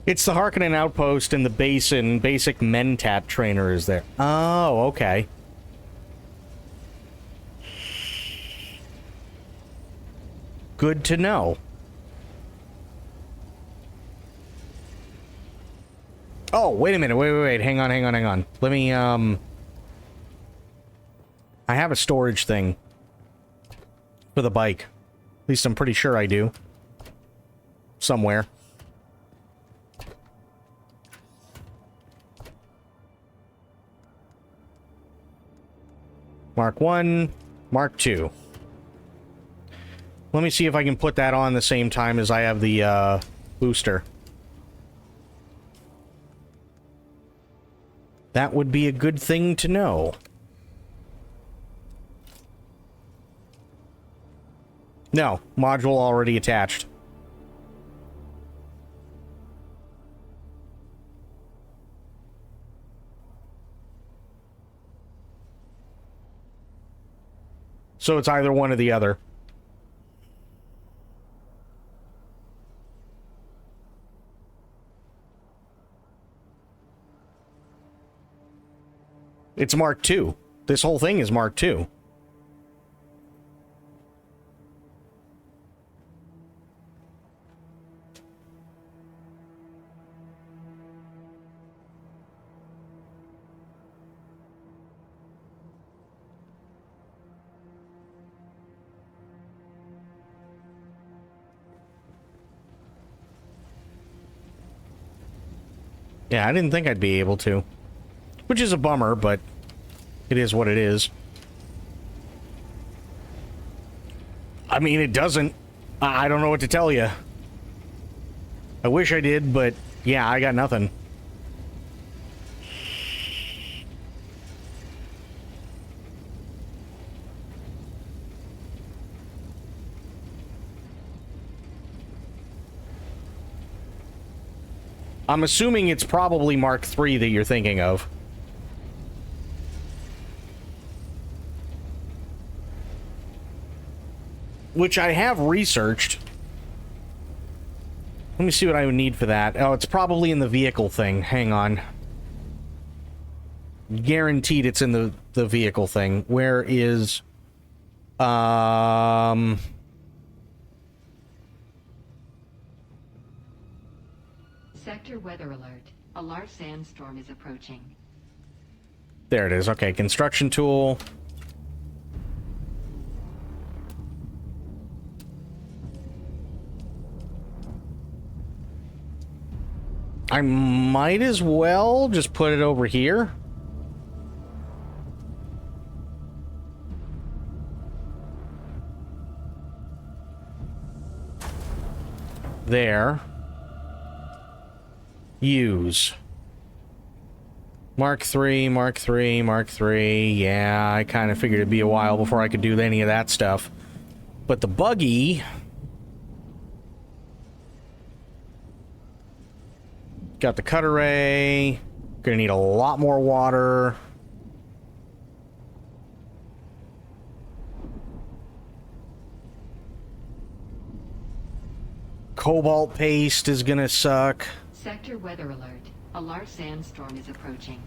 It's the Harkonnen outpost in the basin. Basic Mentat trainer is there. Oh, okay. Good to know. Oh, wait a minute. Wait. Hang on. Let me, I have a storage thing for the bike. At least I'm pretty sure I do. Somewhere. Mark 1, Mark 2. Let me see if I can put that on the same time as I have the, booster. That would be a good thing to know. No, module already attached. So it's either one or the other. It's Mark II. This whole thing is Mark II. Yeah, I didn't think I'd be able to. Which is a bummer, but it is what it is. I mean, it doesn't. I don't know what to tell you. I wish I did, but yeah, I got nothing. I'm assuming it's probably Mark III that you're thinking of. Which I have researched. Let me see what I would need for that. Oh, it's probably in the vehicle thing. Hang on. Guaranteed it's in the vehicle thing. Where is... Sector weather alert. A large sandstorm is approaching. There it is. Okay, construction tool. I might as well just put it over here. There. Use. Mark III, Mark III, Mark III. Yeah, I kind of figured it'd be a while before I could do any of that stuff. But the buggy... Got the cut array. Gonna need a lot more water. Cobalt paste is gonna suck. Sector weather alert. A large sandstorm is approaching.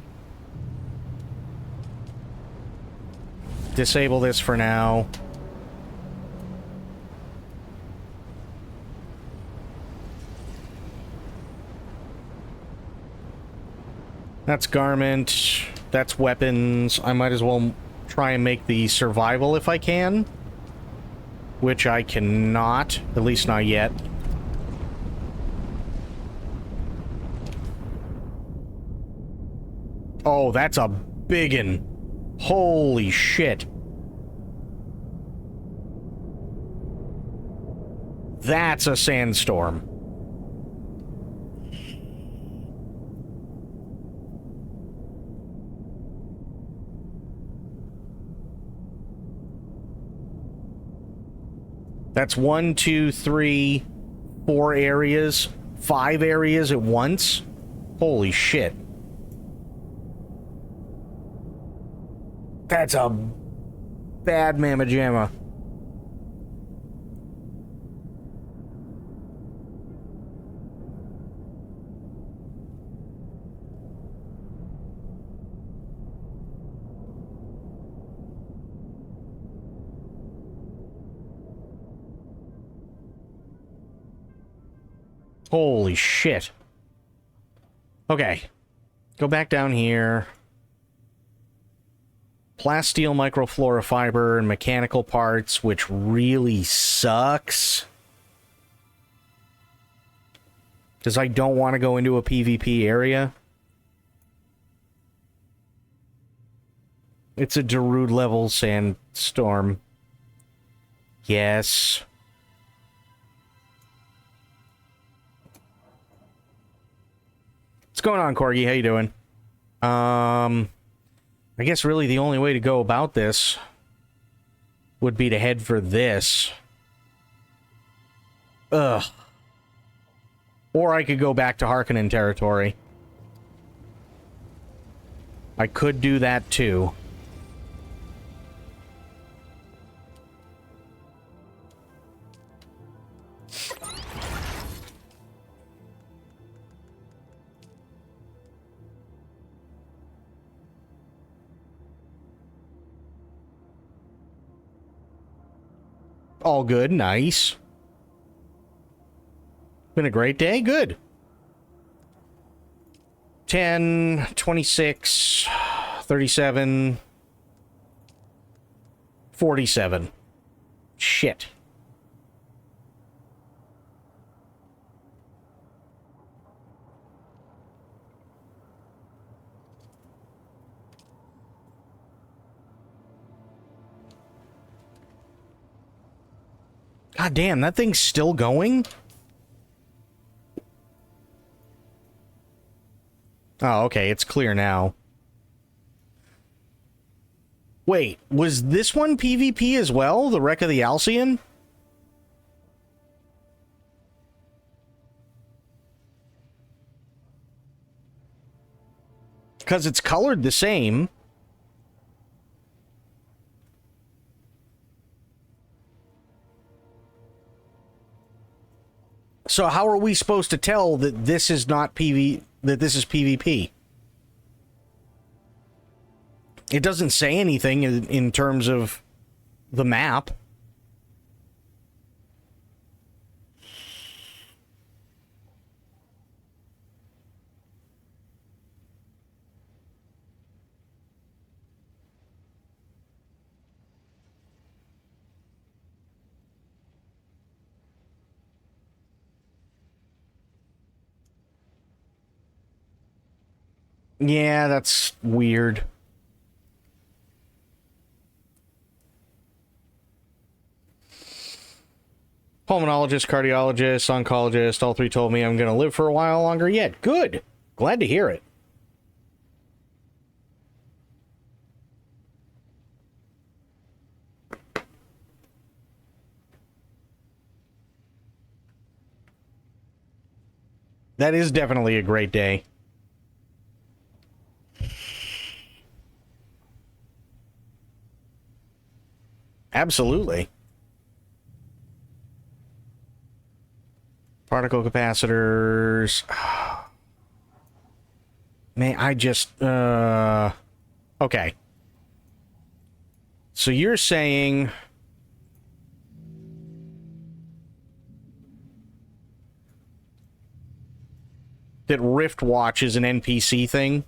Disable this for now. That's garment. That's weapons. I might as well try and make the survival if I can. Which I cannot. At least not yet. Oh, that's a biggin'. Holy shit. That's a sandstorm. That's 1, 2, 3, 4 areas. 5 areas at once. Holy shit. That's a bad mamma jamma. Holy shit. Okay. Go back down here. Plasteel microfluorofiber and mechanical parts, which really sucks. Because I don't want to go into a PvP area. It's a Darude level sandstorm. Yes. What's going on, Corgi? How you doing? I guess really the only way to go about this would be to head for this. Ugh. Or I could go back to Harkonnen territory. I could do that too. All good, nice. Been a great day, good. 10, 26, 37, 47. Shit. God damn, that thing's still going? Oh, okay, it's clear now. Wait, was this one PvP as well? The Wreck of the Alcyon? Because it's colored the same. So how are we supposed to tell that this is not that this is PvP? It doesn't say anything in terms of the map. Yeah, that's weird. Pulmonologist, cardiologist, oncologist, all three told me I'm going to live for a while longer yet. Good. Glad to hear it. That is definitely a great day. Absolutely. Particle capacitors. Man, I just... Okay. So you're saying... that Rift Watch is an NPC thing?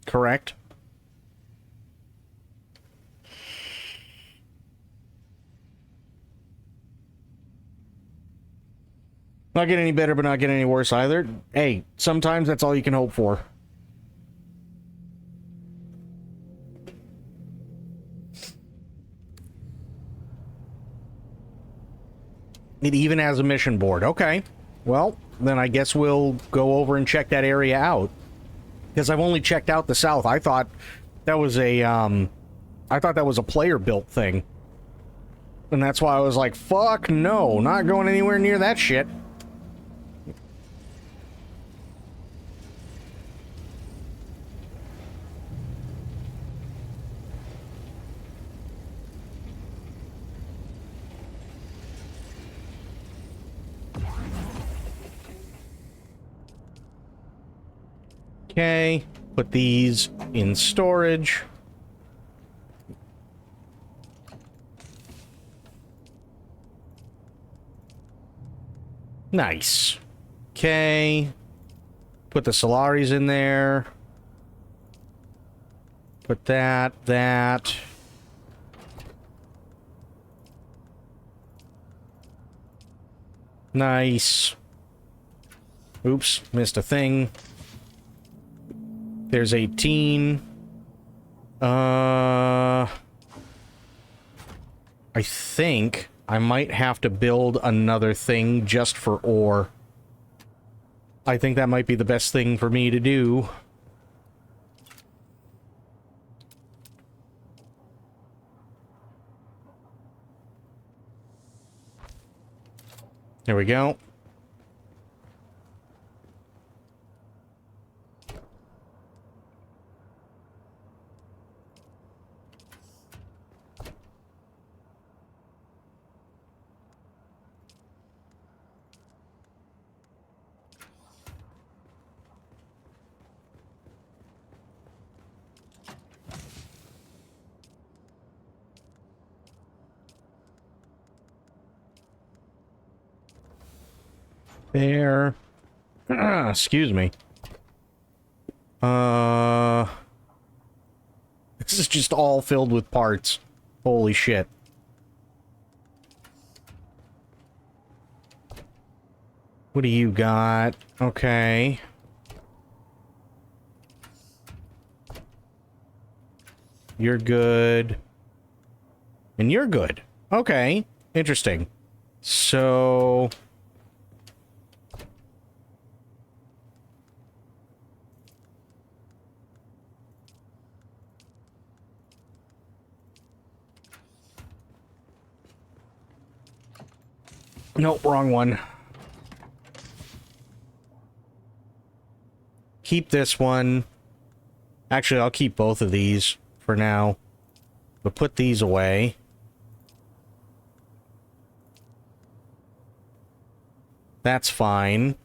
Correct? Not getting any better, but not getting any worse either. Hey, sometimes that's all you can hope for. It even has a mission board. Okay. Well, then I guess we'll go over and check that area out. Because I've only checked out the south. I thought that was a player-built thing. And that's why I was like, fuck no, not going anywhere near that shit. Okay, put these in storage. Nice. Okay. Put the Solaris in there. Put that. Nice. Oops, missed a thing. There's 18. I think I might have to build another thing just for ore. I think that might be the best thing for me to do. There we go. There. Excuse me. This is just all filled with parts. Holy shit. What do you got? Okay. You're good. And you're good. Okay. Interesting. So... Nope, wrong one. Keep this one. Actually, I'll keep both of these for now. But put these away. That's fine.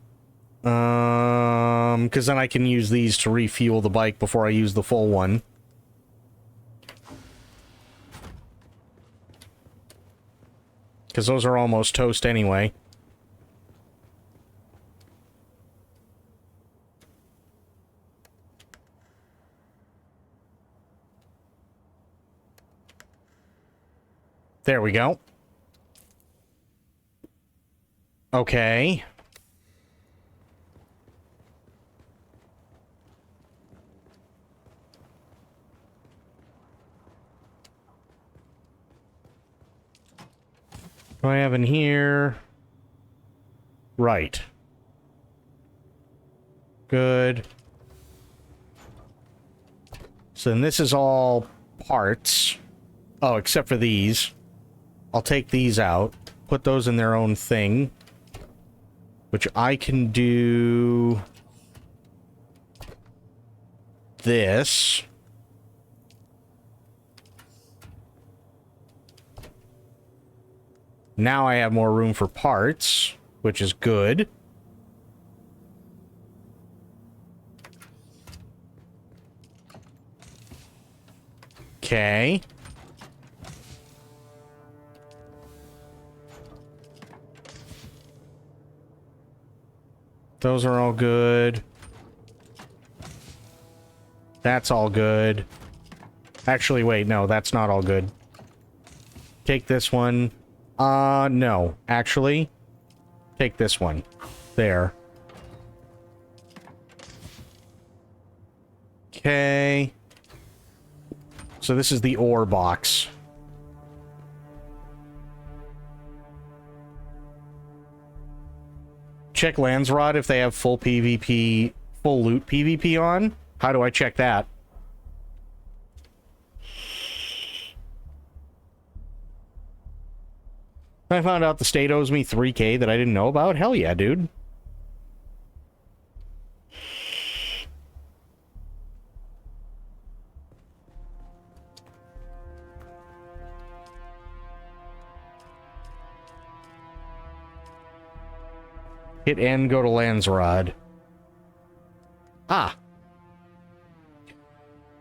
Because then I can use these to refuel the bike before I use the full one. Because those are almost toast anyway. There we go. Okay. What do I have in here? Right. Good. So then this is all parts. Oh, except for these. I'll take these out. Put those in their own thing. which I can do this. Now I have more room for parts, which is good. Okay. Those are all good. That's all good. Actually, wait, no, that's not all good. Take this one. No. Actually, take this one. There. Okay. So this is the ore box. Check Landsrod if they have full PvP, full loot PvP on. How do I check that? I found out the state owes me 3K that I didn't know about. Hell yeah, dude. Hit N, go to Landsrod. Ah.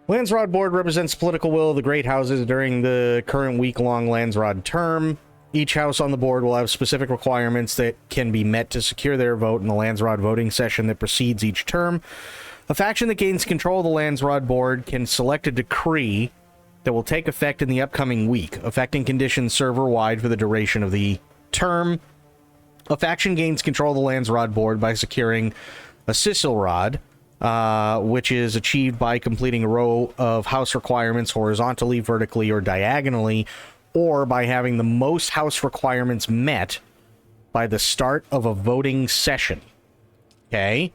Landsrod Board represents political will of the great houses during the current week-long Landsrod term. Each house on the board will have specific requirements that can be met to secure their vote in the Landsrod voting session that precedes each term. A faction that gains control of the Landsrod Board can select a decree that will take effect in the upcoming week, affecting conditions server-wide for the duration of the term. A faction gains control of the Landsrod Board by securing a Sissel Rod, which is achieved by completing a row of house requirements horizontally, vertically, or diagonally, or by having the most house requirements met by the start of a voting session. Okay?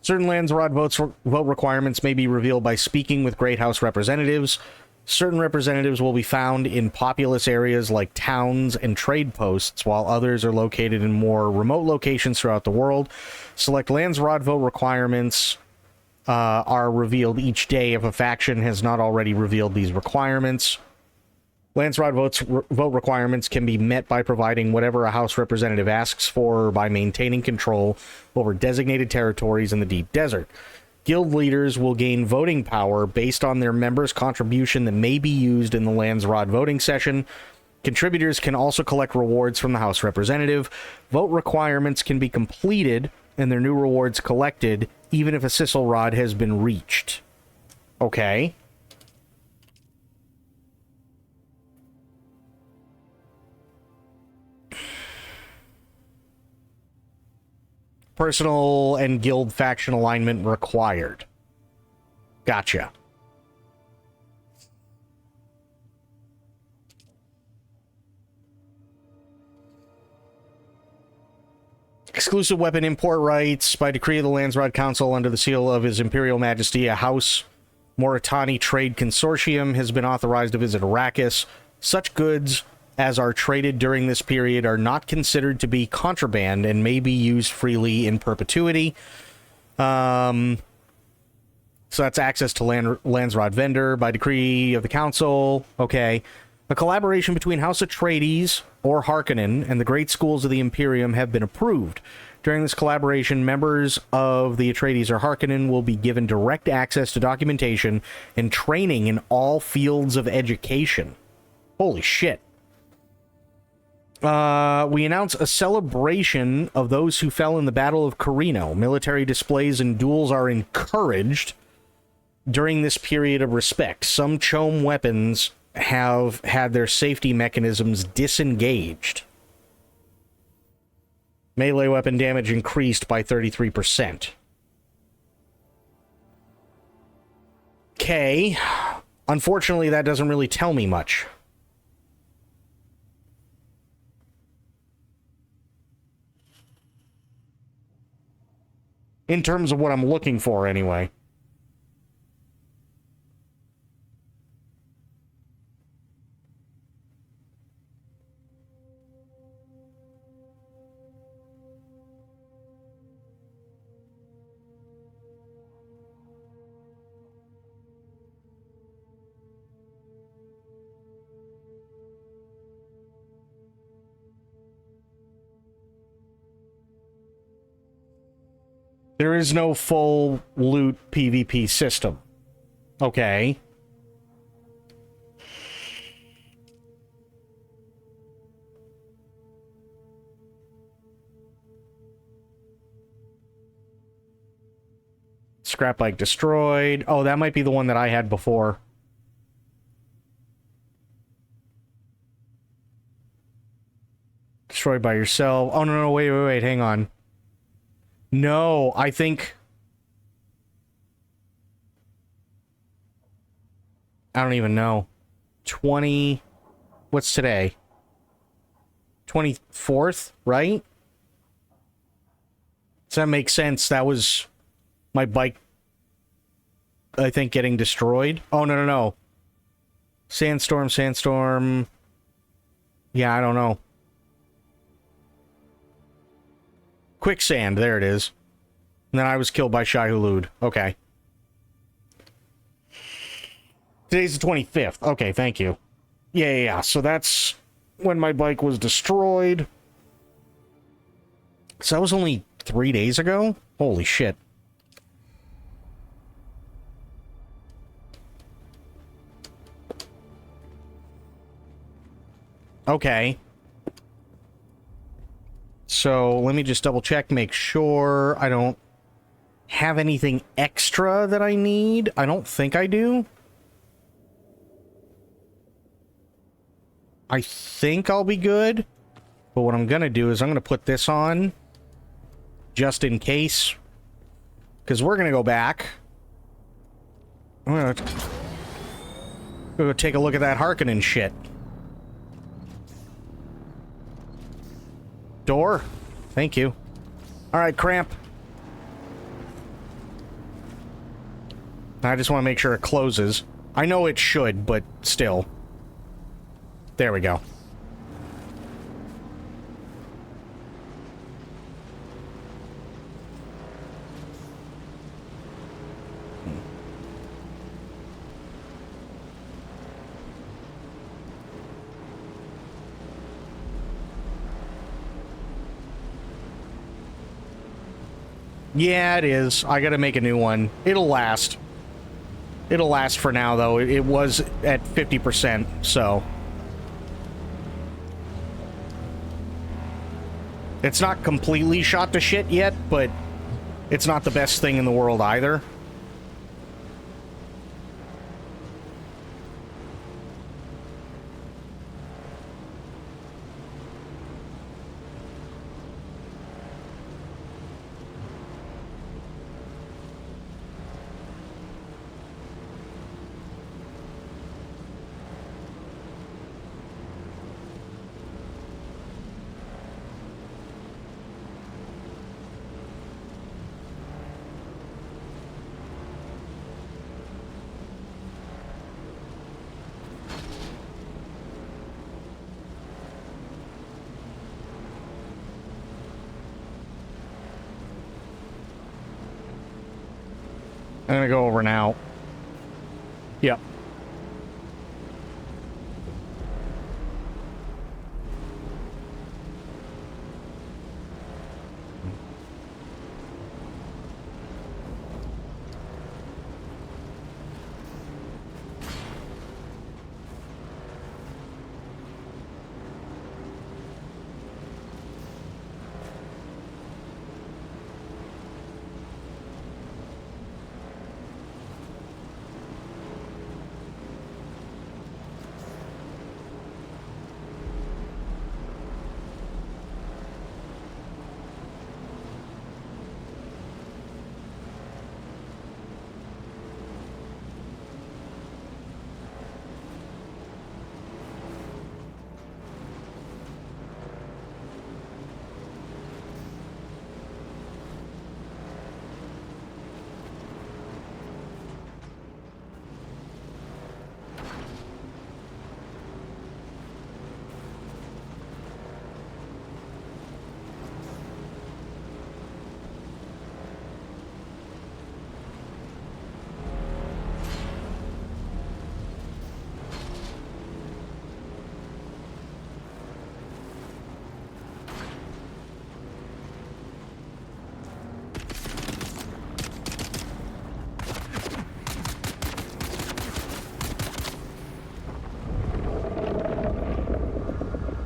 Certain Landsrod vote requirements may be revealed by speaking with Great House representatives. Certain representatives will be found in populous areas like towns and trade posts, while others are located in more remote locations throughout the world. Select Landsrod vote requirements are revealed each day if a faction has not already revealed these requirements. Landsrod vote requirements can be met by providing whatever a House representative asks for or by maintaining control over designated territories in the deep desert. Guild leaders will gain voting power based on their members' contribution that may be used in the Landsrod voting session. Contributors can also collect rewards from the House representative. Vote requirements can be completed and their new rewards collected even if a Sissel Rod has been reached. Okay. Personal and guild faction alignment required. Gotcha. Exclusive weapon import rights. By decree of the Landsrod Council under the seal of His Imperial Majesty, a House Moritani Trade Consortium has been authorized to visit Arrakis. Such goods as are traded during this period are not considered to be contraband and may be used freely in perpetuity. So that's access to Landsrod vendor by decree of the council. Okay. A collaboration between House Atreides or Harkonnen and the great schools of the Imperium have been approved. During this collaboration, members of the Atreides or Harkonnen will be given direct access to documentation and training in all fields of education. Holy shit. We announce a celebration of those who fell in the Battle of Carino. Military displays and duels are encouraged during this period of respect. Some chome weapons have had their safety mechanisms disengaged. Melee weapon damage increased by 33%. Okay. Unfortunately, that doesn't really tell me much. In terms of what I'm looking for, anyway. There is no full loot PvP system. Okay. Scrap bike destroyed. Oh, that might be the one that I had before. Destroyed by yourself. Oh, no, wait, hang on. No, I think... I don't even know. 20... What's today? 24th, right? Does that make sense? That was my bike, I think, getting destroyed. Oh, no. Sandstorm. Yeah, I don't know. Quicksand, there it is. And then I was killed by Shai Hulud. Okay. Today's the 25th. Okay, thank you. Yeah. So that's when my bike was destroyed. So that was only 3 days ago? Holy shit. Okay. So let me just double check, make sure I don't have anything extra that I need. I don't think I do. I think I'll be good. But what I'm going to do is I'm going to put this on just in case. Because we're going to go back. I'm going to go take a look at that Harkonnen shit. Door? Thank you. Alright, Cramp. I just want to make sure it closes. I know it should, but still. There we go. Yeah, it is. I gotta make a new one. It'll last. It'll last for now, though. It was at 50%, so... It's not completely shot to shit yet, but it's not the best thing in the world either. I'm gonna go over now. Yep.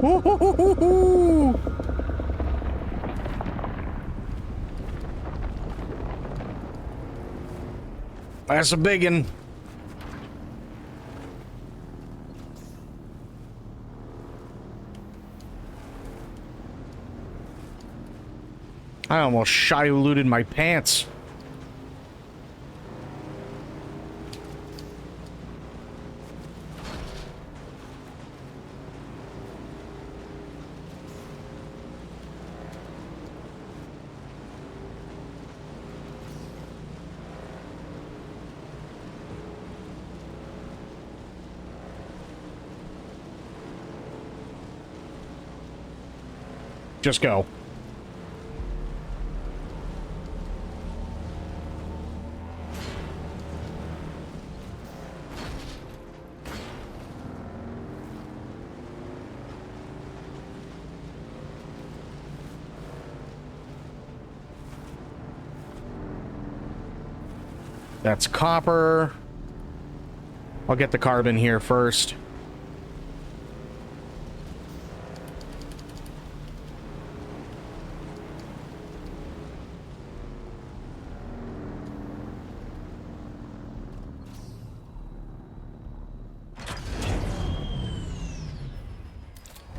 Woo-hoo-hoo-hoo-hoo. That's a big one. I almost shy-looted my pants. Just go. That's copper. I'll get the carbon here first.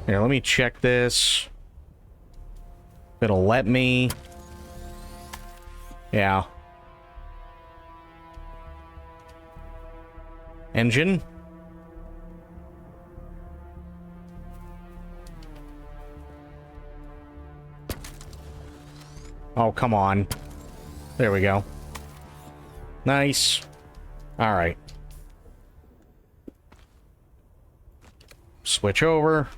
Here, let me check this. It'll let me. Yeah. Engine. Oh, come on. There we go. Nice. All right. Switch over.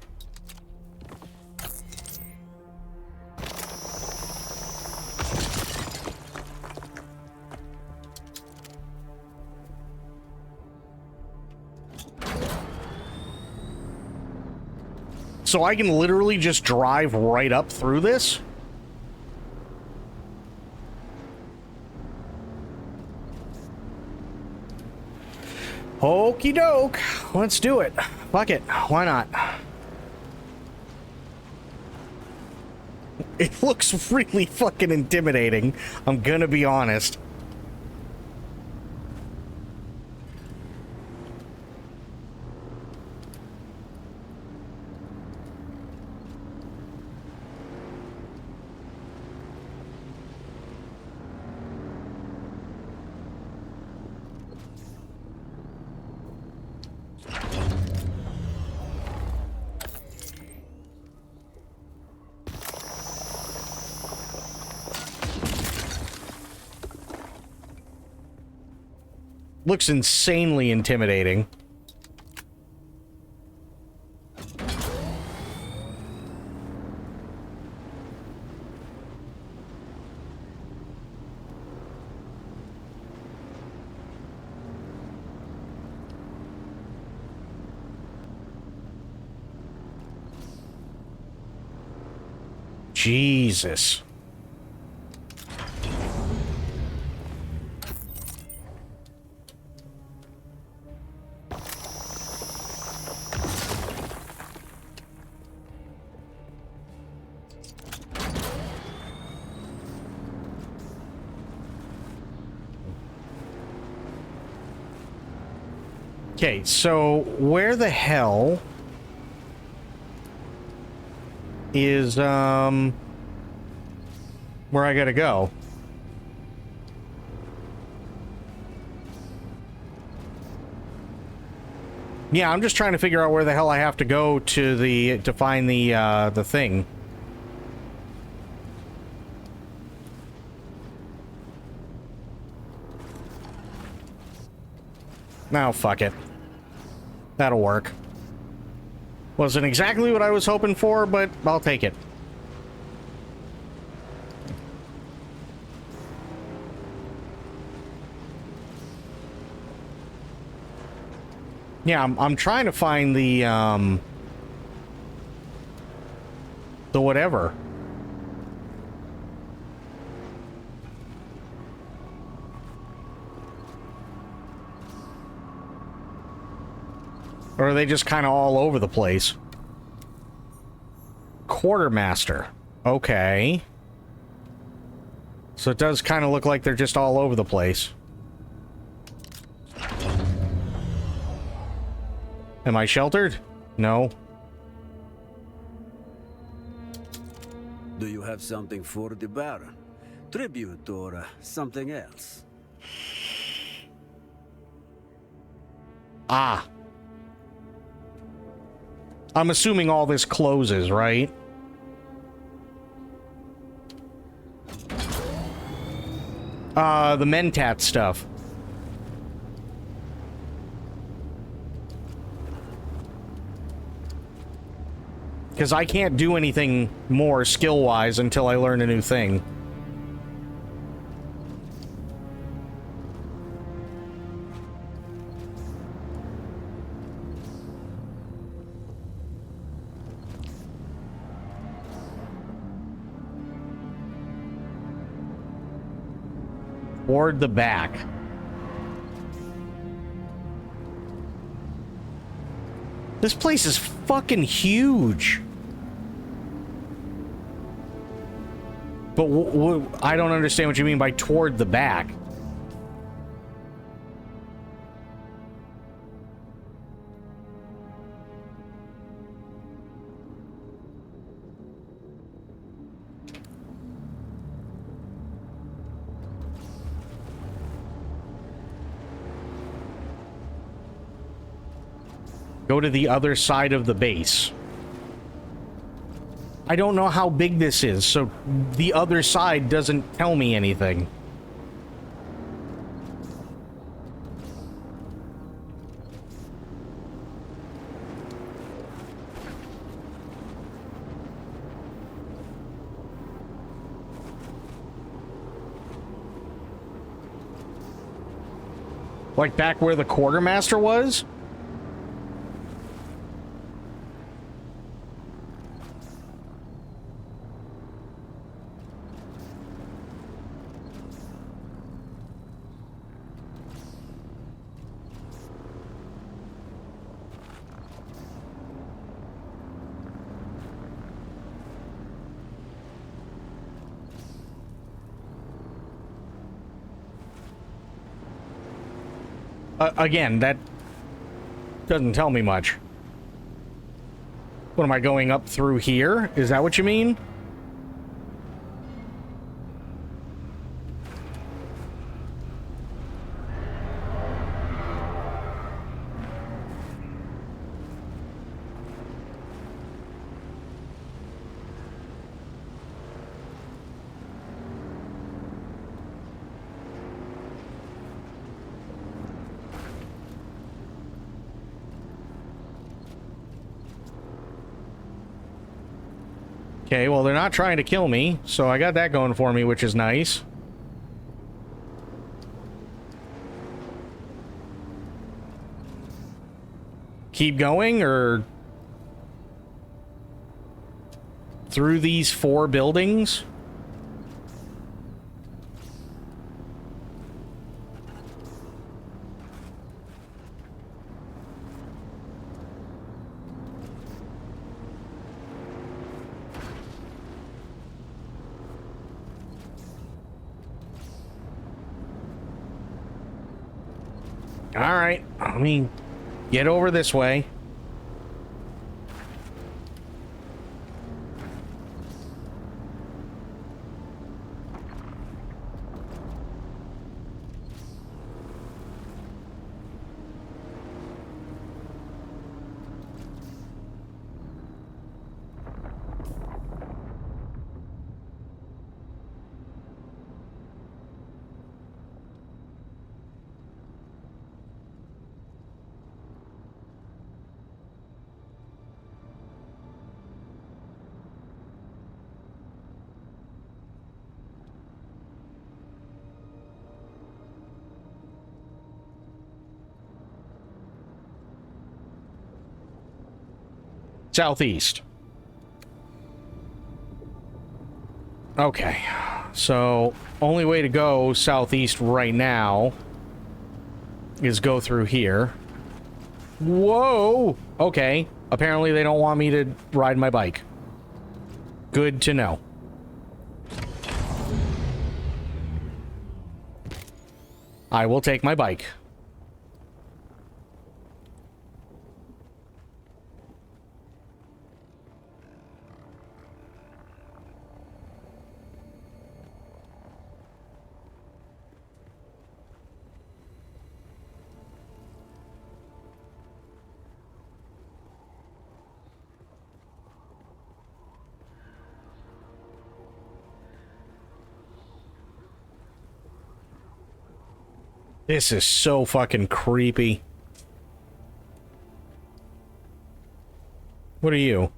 So I can literally just drive right up through this? Okie doke. Let's do it. Fuck it. Why not? It looks really fucking intimidating. I'm gonna be honest. Looks insanely intimidating. Jesus. Okay, so where the hell is, where I gotta go? Yeah, I'm just trying to figure out where the hell I have to go to find the thing. Now, fuck it. That'll work. Wasn't exactly what I was hoping for, but I'll take it. Yeah, I'm trying to find the whatever. Or are they just kind of all over the place? quartermaster. Okay. So it does kind of look like they're just all over the place. Am I sheltered? No. Do you have something for the Baron? Tribute or something else? Ah. I'm assuming all this closes, right? The Mentat stuff. Because I can't do anything more skill-wise until I learn a new thing. Toward the back. This place is fucking huge. But I don't understand what you mean by toward the back. Go to the other side of the base. I don't know how big this is, so the other side doesn't tell me anything. Like back where the quartermaster was? Again, that doesn't tell me much. What am I going up through here? Is that what you mean? Okay, well, they're not trying to kill me, so I got that going for me, which is nice. Keep going, or through these 4 buildings? Alright, let me get over this way. Southeast. Okay, so only way to go southeast right now is go through here. Whoa! Okay, apparently they don't want me to ride my bike. Good to know. I will take my bike. This is so fucking creepy. What are you?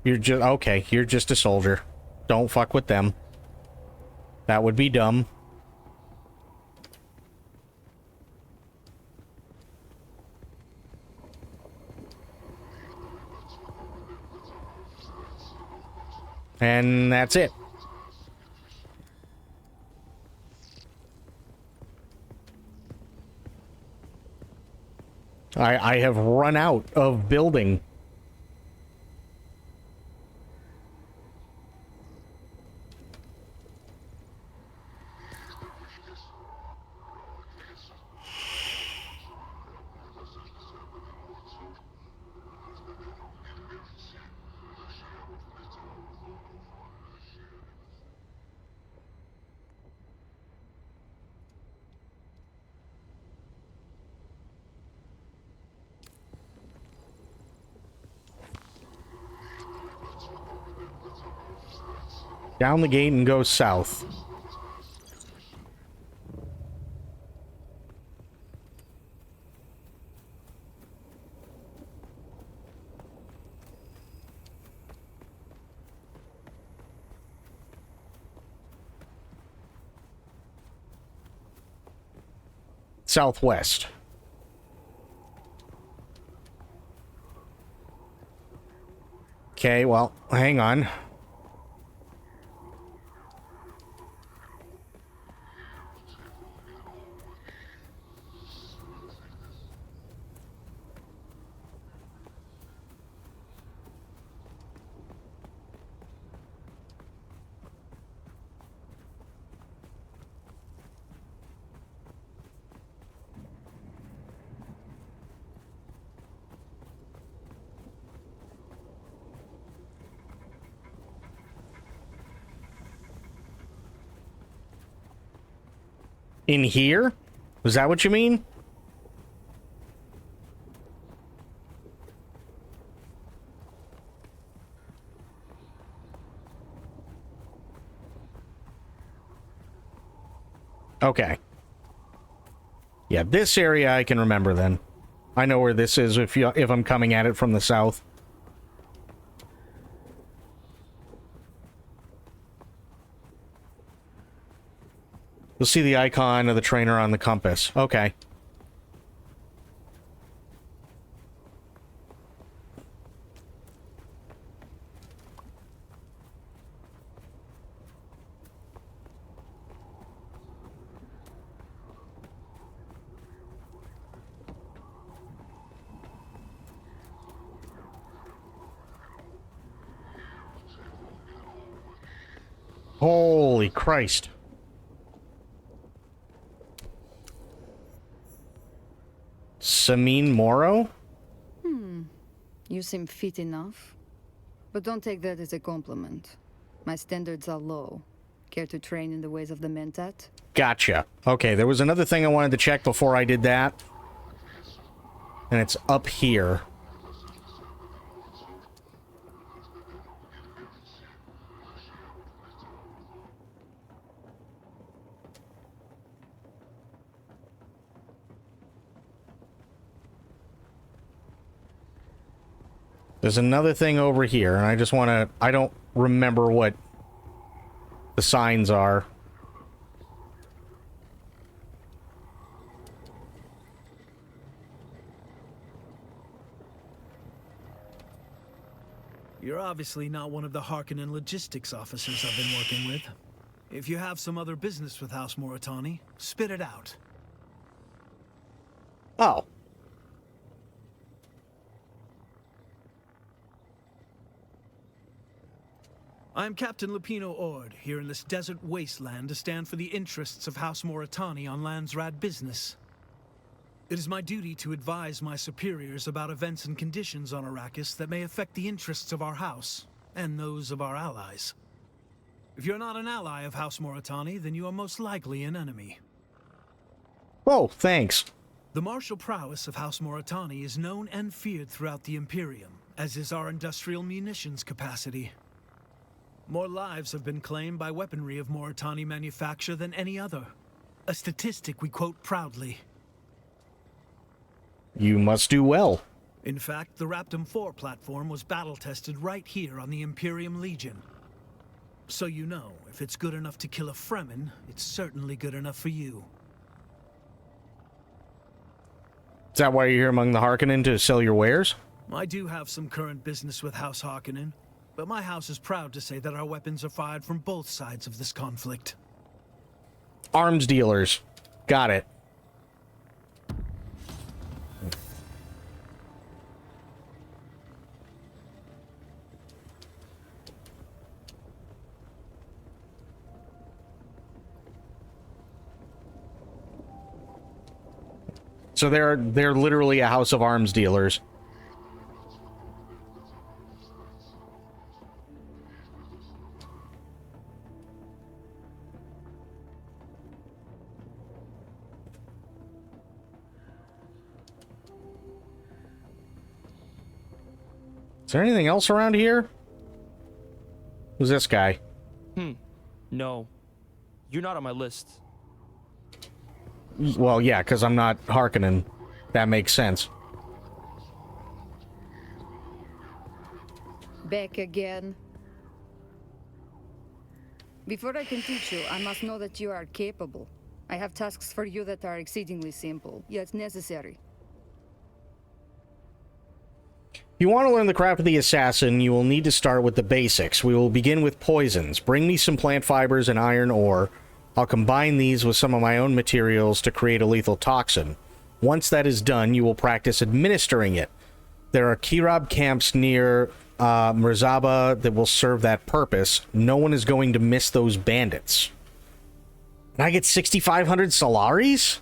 You're just... Okay, you're just a soldier. Don't fuck with them. That would be dumb. And that's it. I have run out of building. Down the gate and go south. Southwest. Okay, well, hang on. In here? Is that what you mean? Okay. Yeah, this area I can remember then. I know where this is if I'm coming at it from the south. You'll see the icon of the trainer on the compass. Okay. Holy Christ. Samin Moro? You seem fit enough. But don't take that as a compliment. My standards are low. Care to train in the ways of the Mentat? Gotcha. Okay, there was another thing I wanted to check before I did that. And it's up here. There's another thing over here, and I just want to... I don't remember what the signs are. You're obviously not one of the Harkonnen logistics officers I've been working with. If you have some other business with House Moritani, spit it out. Oh. I'm Captain Lupino Ord, here in this desert wasteland to stand for the interests of House Moritani on Landsrad business. It is my duty to advise my superiors about events and conditions on Arrakis that may affect the interests of our house, and those of our allies. If you're not an ally of House Moritani, then you are most likely an enemy. Oh, thanks. The martial prowess of House Moritani is known and feared throughout the Imperium, as is our industrial munitions capacity. More lives have been claimed by weaponry of Moritani manufacture than any other. A statistic we quote proudly. You must do well. In fact, the Raptum 4 platform was battle-tested right here on the Imperium Legion. So you know, if it's good enough to kill a Fremen, it's certainly good enough for you. Is that why you're here among the Harkonnen, to sell your wares? I do have some current business with House Harkonnen, but my house is proud to say that our weapons are fired from both sides of this conflict. Arms dealers. Got it. So they're literally a house of arms dealers. Is there anything else around here? Who's this guy? No. You're not on my list. Well, yeah, because I'm not Harkonnen. That makes sense. Back again. Before I can teach you, I must know that you are capable. I have tasks for you that are exceedingly simple, yet necessary. If you want to learn the craft of the assassin, you will need to start with the basics. We will begin with poisons. Bring me some plant fibers and iron ore. I'll combine these with some of my own materials to create a lethal toxin. Once that is done, you will practice administering it. There are Kirab camps near Mirzaba that will serve that purpose. No one is going to miss those bandits. And I get 6,500 Solaris?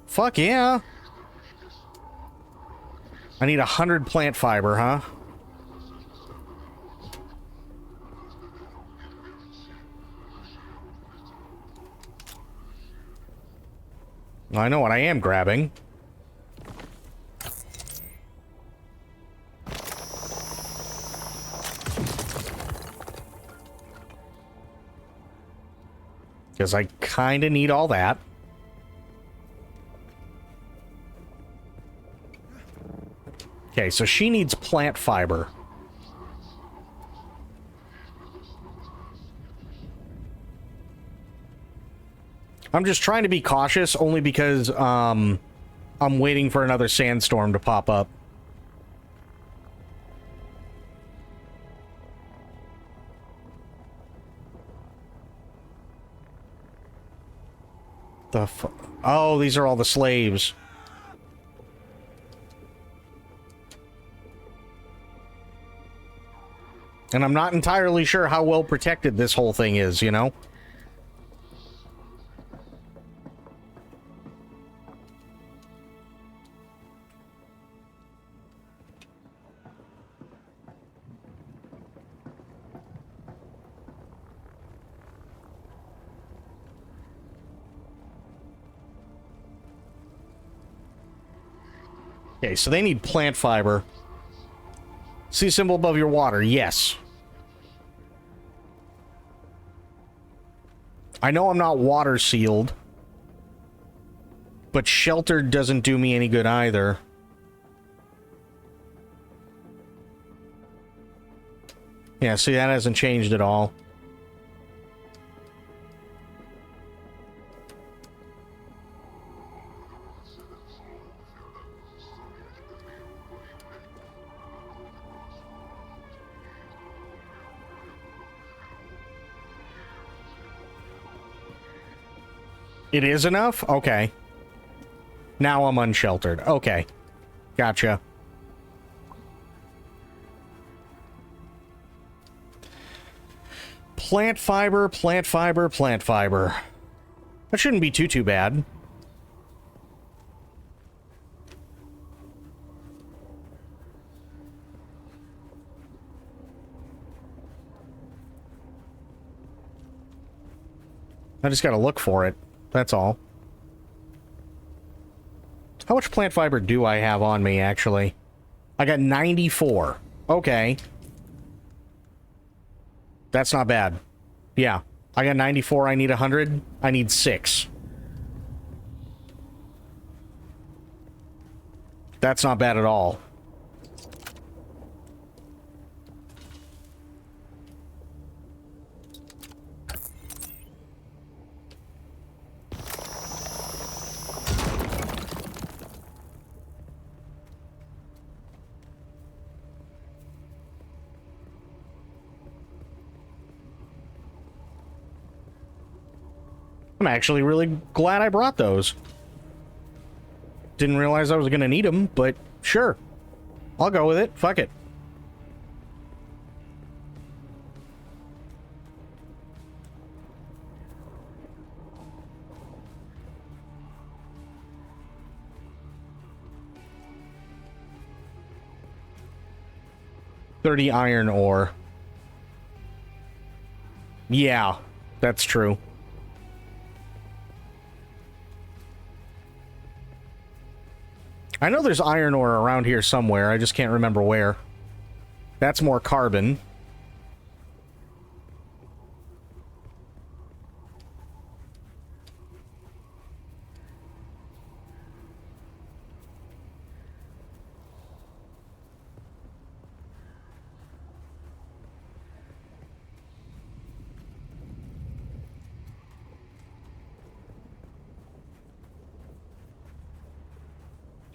Fuck yeah. I need 100 plant fiber, huh? I know what I am grabbing. Because I kind of need all that. Okay, so she needs plant fiber. I'm just trying to be cautious, only because I'm waiting for another sandstorm to pop up. The fu- Oh, these are all the slaves. And I'm not entirely sure how well protected this whole thing is, you know? Okay, so they need plant fiber. See symbol above your water, yes. I know I'm not water sealed, but sheltered doesn't do me any good either. Yeah, see, that hasn't changed at all. It is enough? Okay. Now I'm unsheltered. Okay. Gotcha. Plant fiber, plant fiber, plant fiber. That shouldn't be too bad. I just gotta look for it. That's all. How much plant fiber do I have on me, actually? I got 94. Okay. That's not bad. Yeah. I got 94. I need 100. I need 6. That's not bad at all. I'm actually really glad I brought those. Didn't realize I was going to need them, but sure. I'll go with it. Fuck it. $30 iron ore. Yeah, that's true. I know there's iron ore around here somewhere. I just can't remember where. That's more carbon.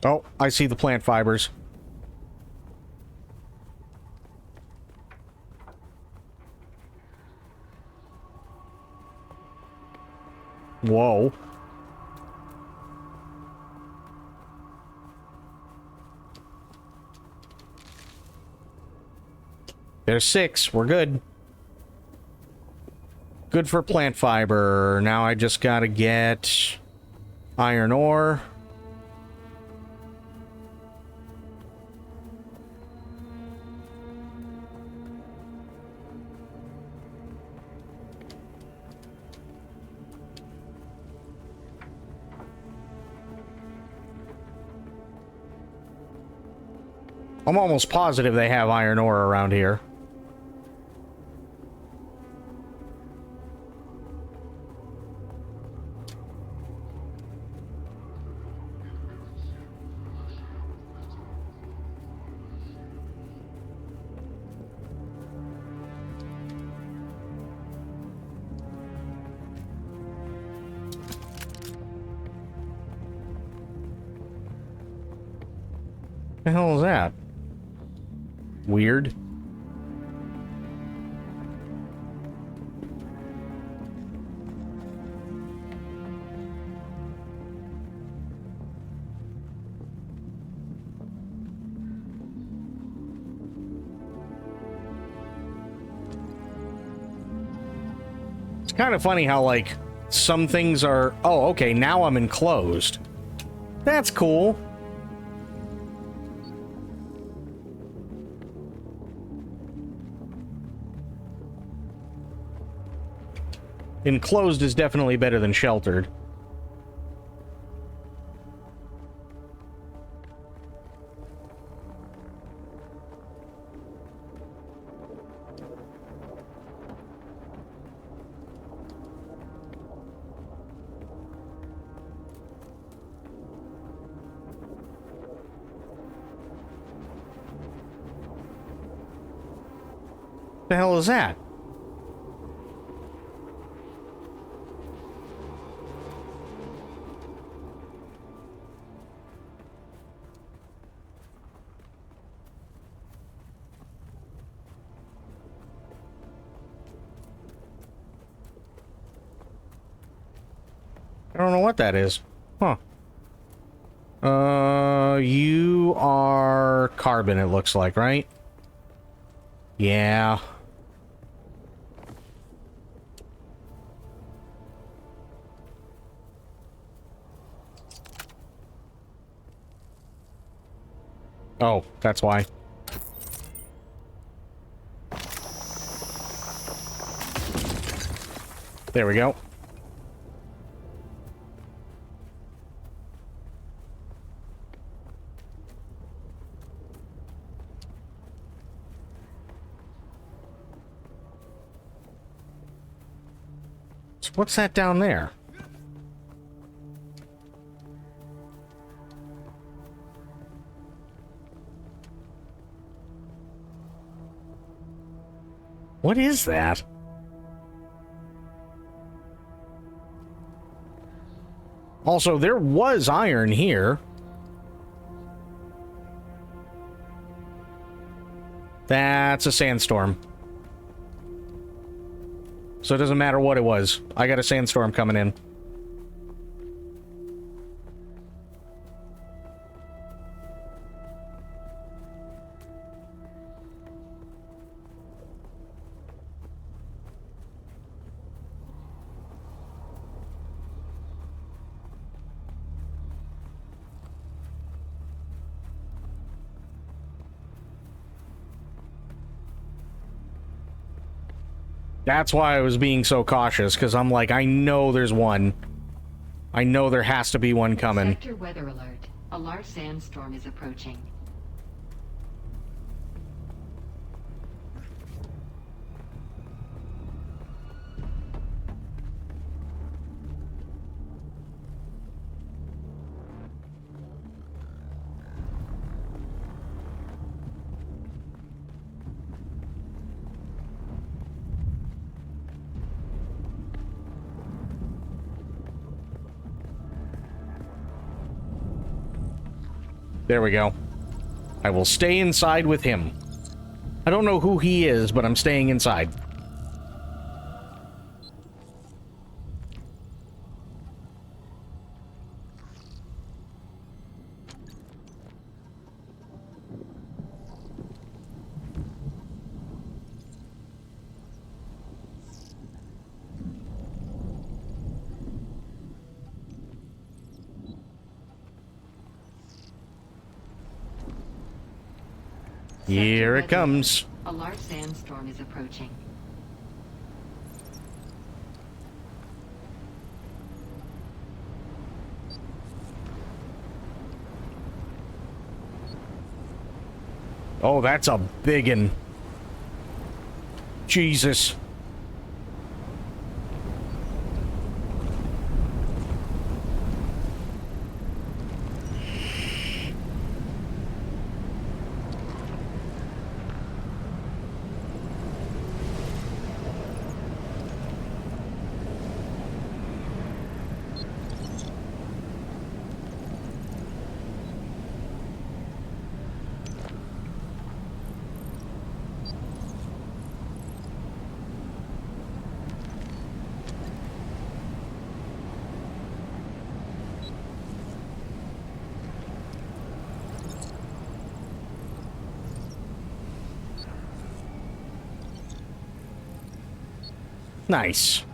Oh, I see the plant fibers. Whoa. There's 6. We're good. Good for plant fiber. Now I just gotta get iron ore. I'm almost positive they have iron ore around here. The hell is that? Weird. It's kind of funny how, like, some things are... Oh, okay, now I'm enclosed. That's cool. Enclosed is definitely better than sheltered. The hell is that? I don't know what that is. Huh. You are carbon, it looks like, right? Yeah. Oh, that's why. There we go. So what's that down there? What is that? Also, there was iron here. That's a sandstorm. So it doesn't matter what it was. I got a sandstorm coming in. That's why I was being so cautious, because I'm like, I know there's one. I know there has to be one coming. Sector weather alert. A large sandstorm is approaching. There we go. I will stay inside with him. I don't know who he is, but I'm staying inside. Here it comes. A large sandstorm is approaching. Oh, that's a biggin. Jesus. Nice.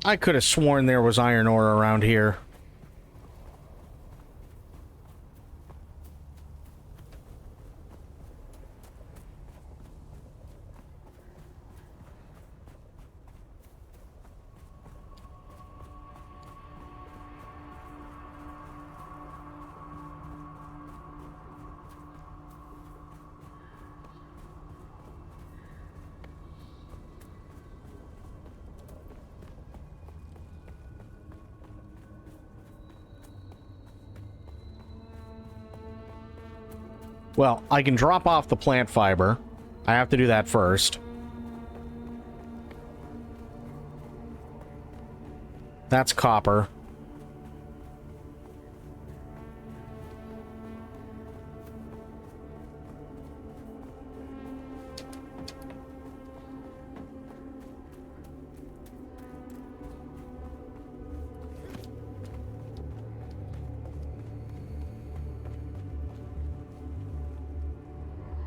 I could have sworn there was iron ore around here. Well, I can drop off the plant fiber. I have to do that first. That's copper.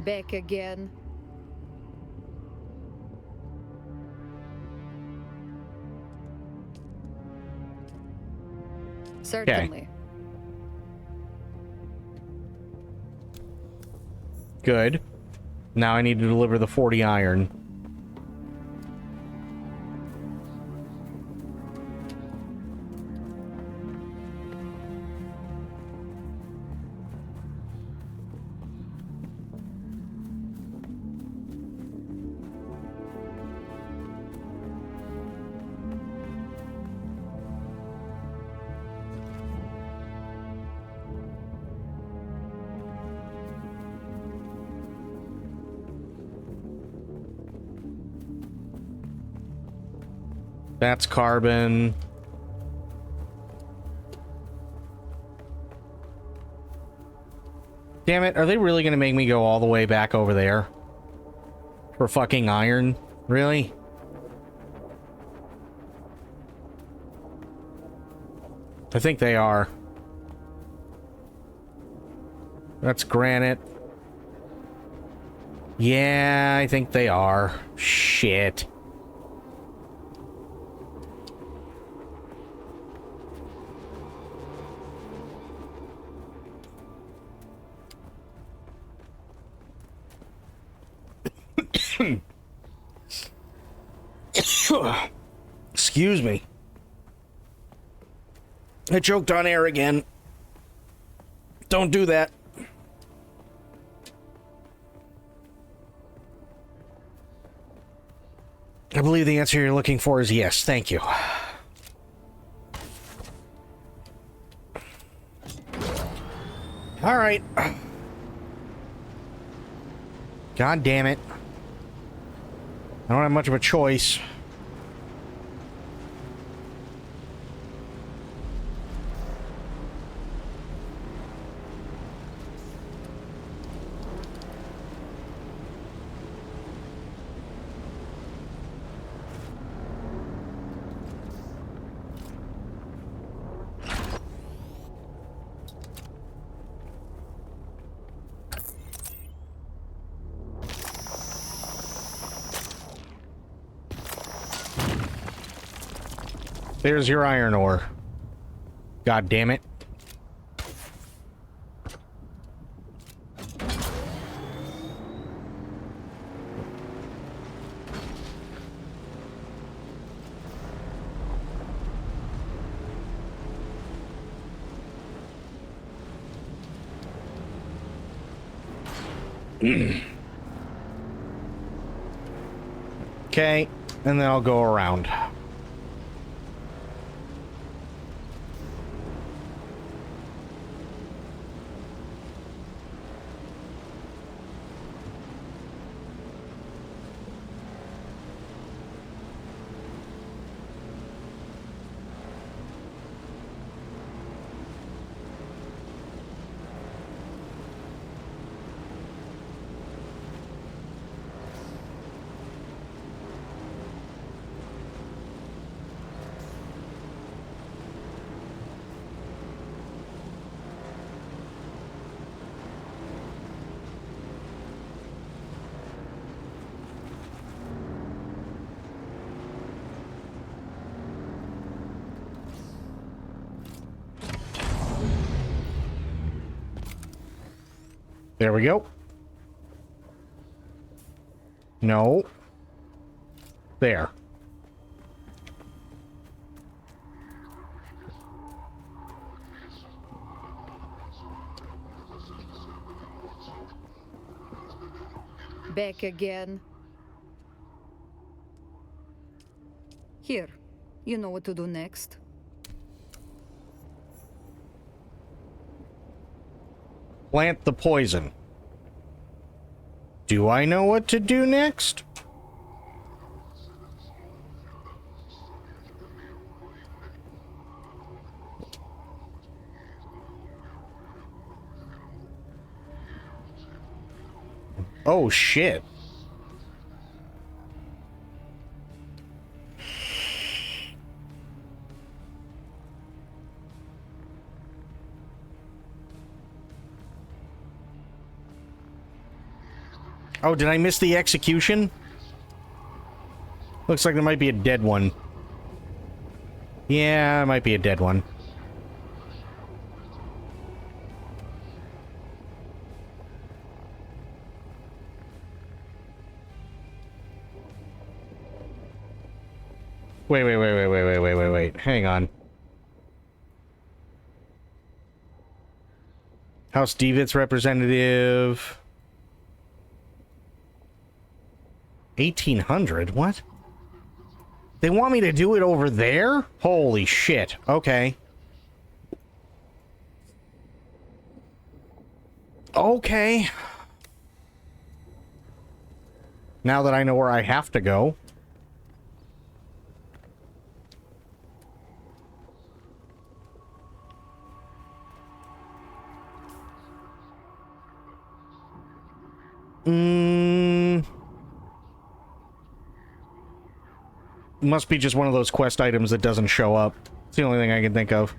Back again. Certainly. Good. Now I need to deliver the 40 iron. That's carbon. Damn it, are they really gonna make me go all the way back over there? For fucking iron? Really? I think they are. That's granite. Yeah, I think they are. Shit. Excuse me. I choked on air again. Don't do that. I believe the answer you're looking for is yes. Thank you. All right. God damn it. I don't have much of a choice. There's your iron ore. God damn it. Okay, and then I'll go around. There we go. No. There. Back again. Here. You know what to do next. Plant the poison. Do I know what to do next? Oh, shit. Oh, did I miss the execution? Looks like there might be a dead one. Yeah, it might be a dead one. Wait. Hang on. House Devitt's representative. 1800? What? They want me to do it over there? Holy shit. Okay. Okay. Now that I know where I have to go. Must be just one of those quest items that doesn't show up. It's the only thing I can think of.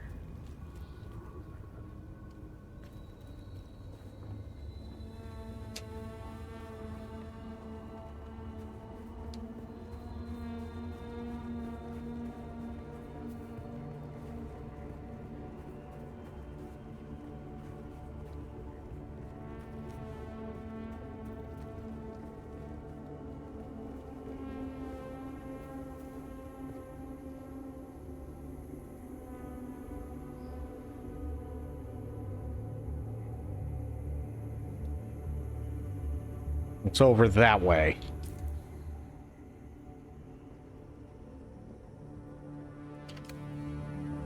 It's over that way.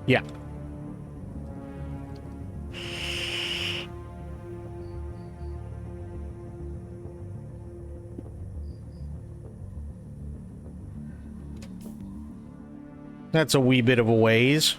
Yeah. That's a wee bit of a ways.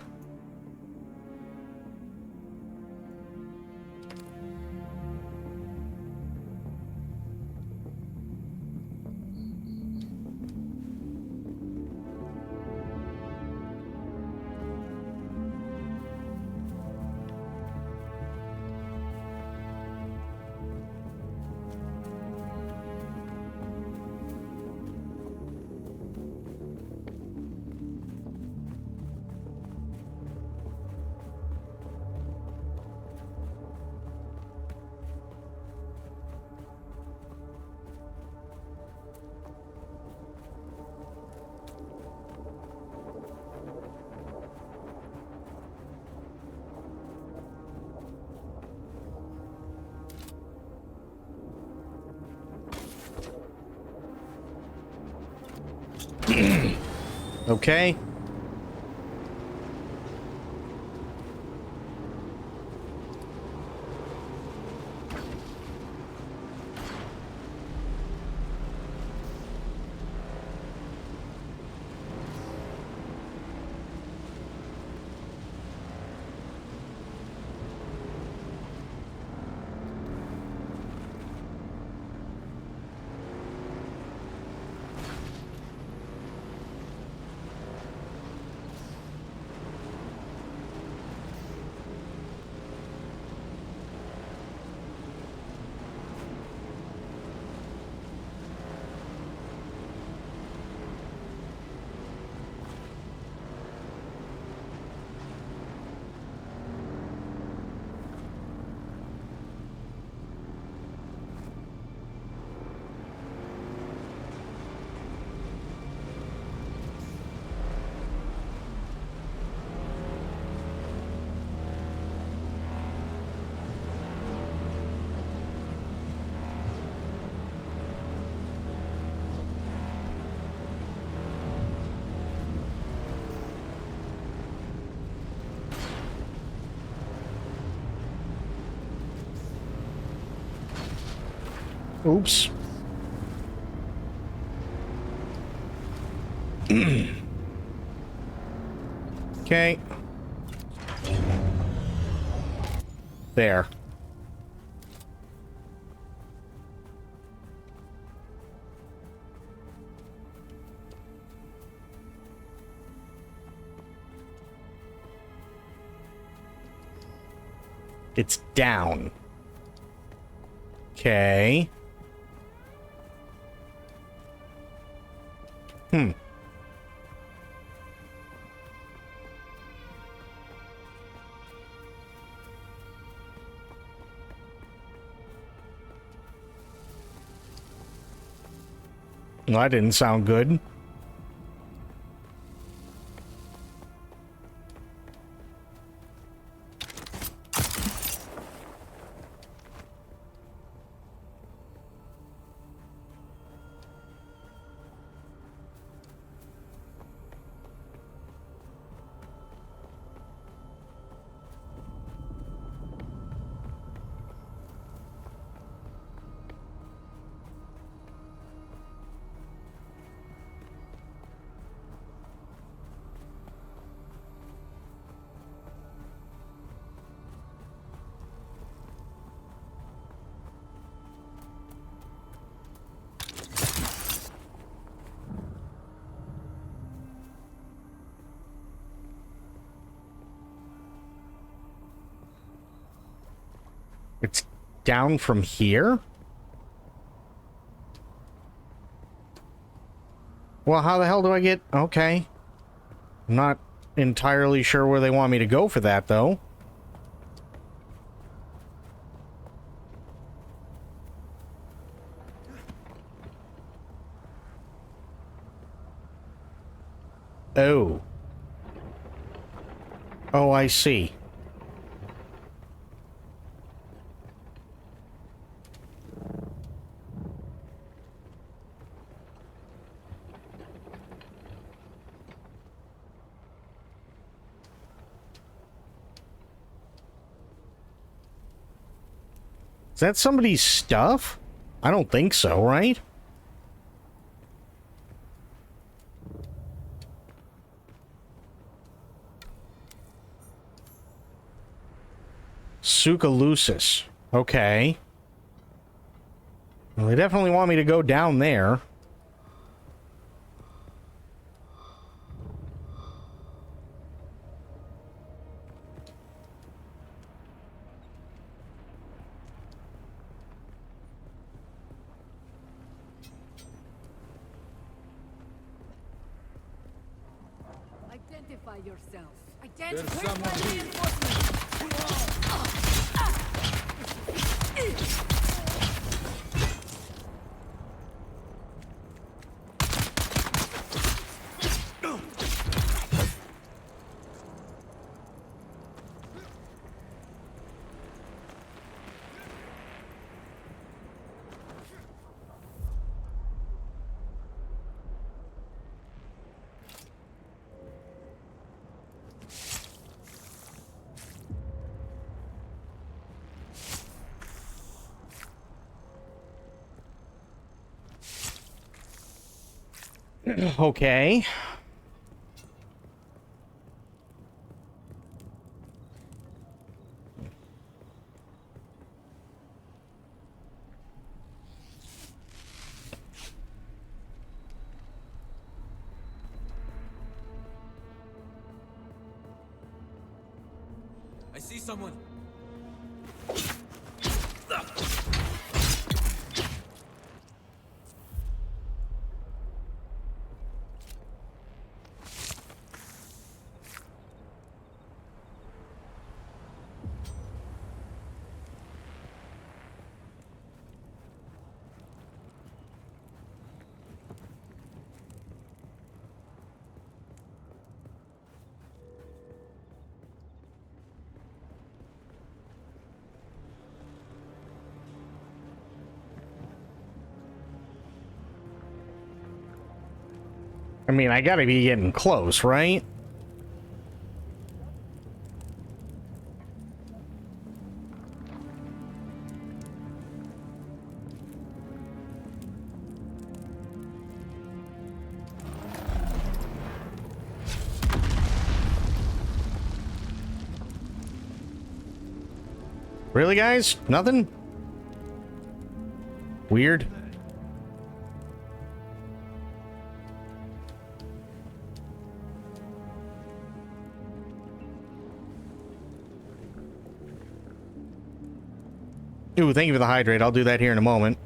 Okay. Oops. Okay. There. It's down. Okay. Hmm. Well, that didn't sound good. It's down from here? Well, how the hell do I get... Okay. I'm not entirely sure where they want me to go for that, though. Oh. Oh, I see. Is that somebody's stuff? I don't think so, right? Sucalucis. Okay. Well, they definitely want me to go down there. Identify yourself. Identify reinforcements. Okay. I see someone. I mean, I gotta be getting close, right? Really, guys? Nothing? Weird. Ooh, thank you for the hydrate. I'll do that here in a moment.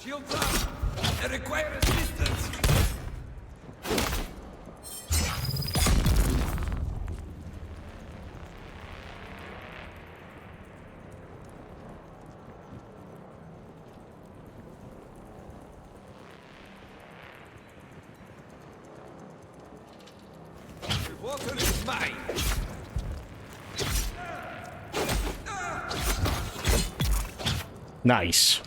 Shields up! I require assistance! The water is mine! Nice.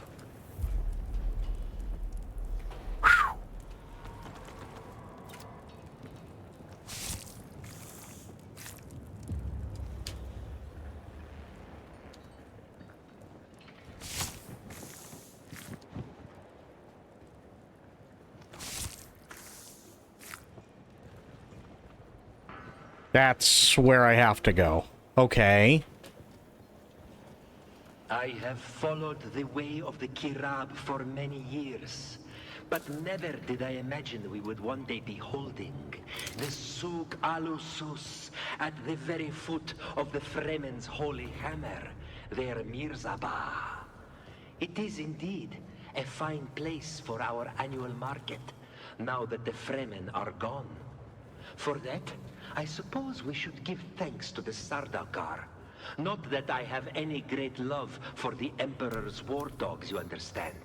That's where I have to go. Okay. I have followed the way of the Kirab for many years, but never did I imagine we would one day be holding the Suk Alusus at the very foot of the Fremen's holy hammer, their Mirzabah. It is indeed a fine place for our annual market, now that the Fremen are gone. For that, I suppose we should give thanks to the Sardaukar. Not that I have any great love for the Emperor's war dogs, you understand.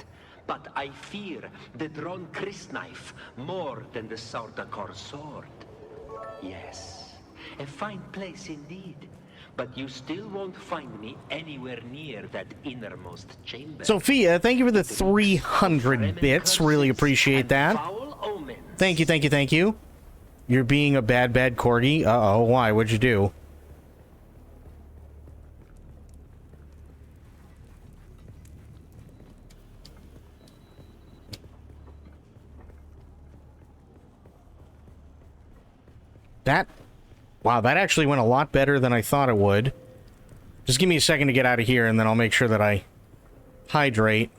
But I fear the drawn crysknife more than the Sardaukar sword. Yes, a fine place indeed. But you still won't find me anywhere near that innermost chamber. Sophia, thank you for the 300 bits. Really appreciate that. Thank you, thank you, thank you. You're being a bad corgi? Uh-oh, why? What'd you do? Wow, that actually went a lot better than I thought it would. Just give me a second to get out of here, and then I'll make sure that I hydrate.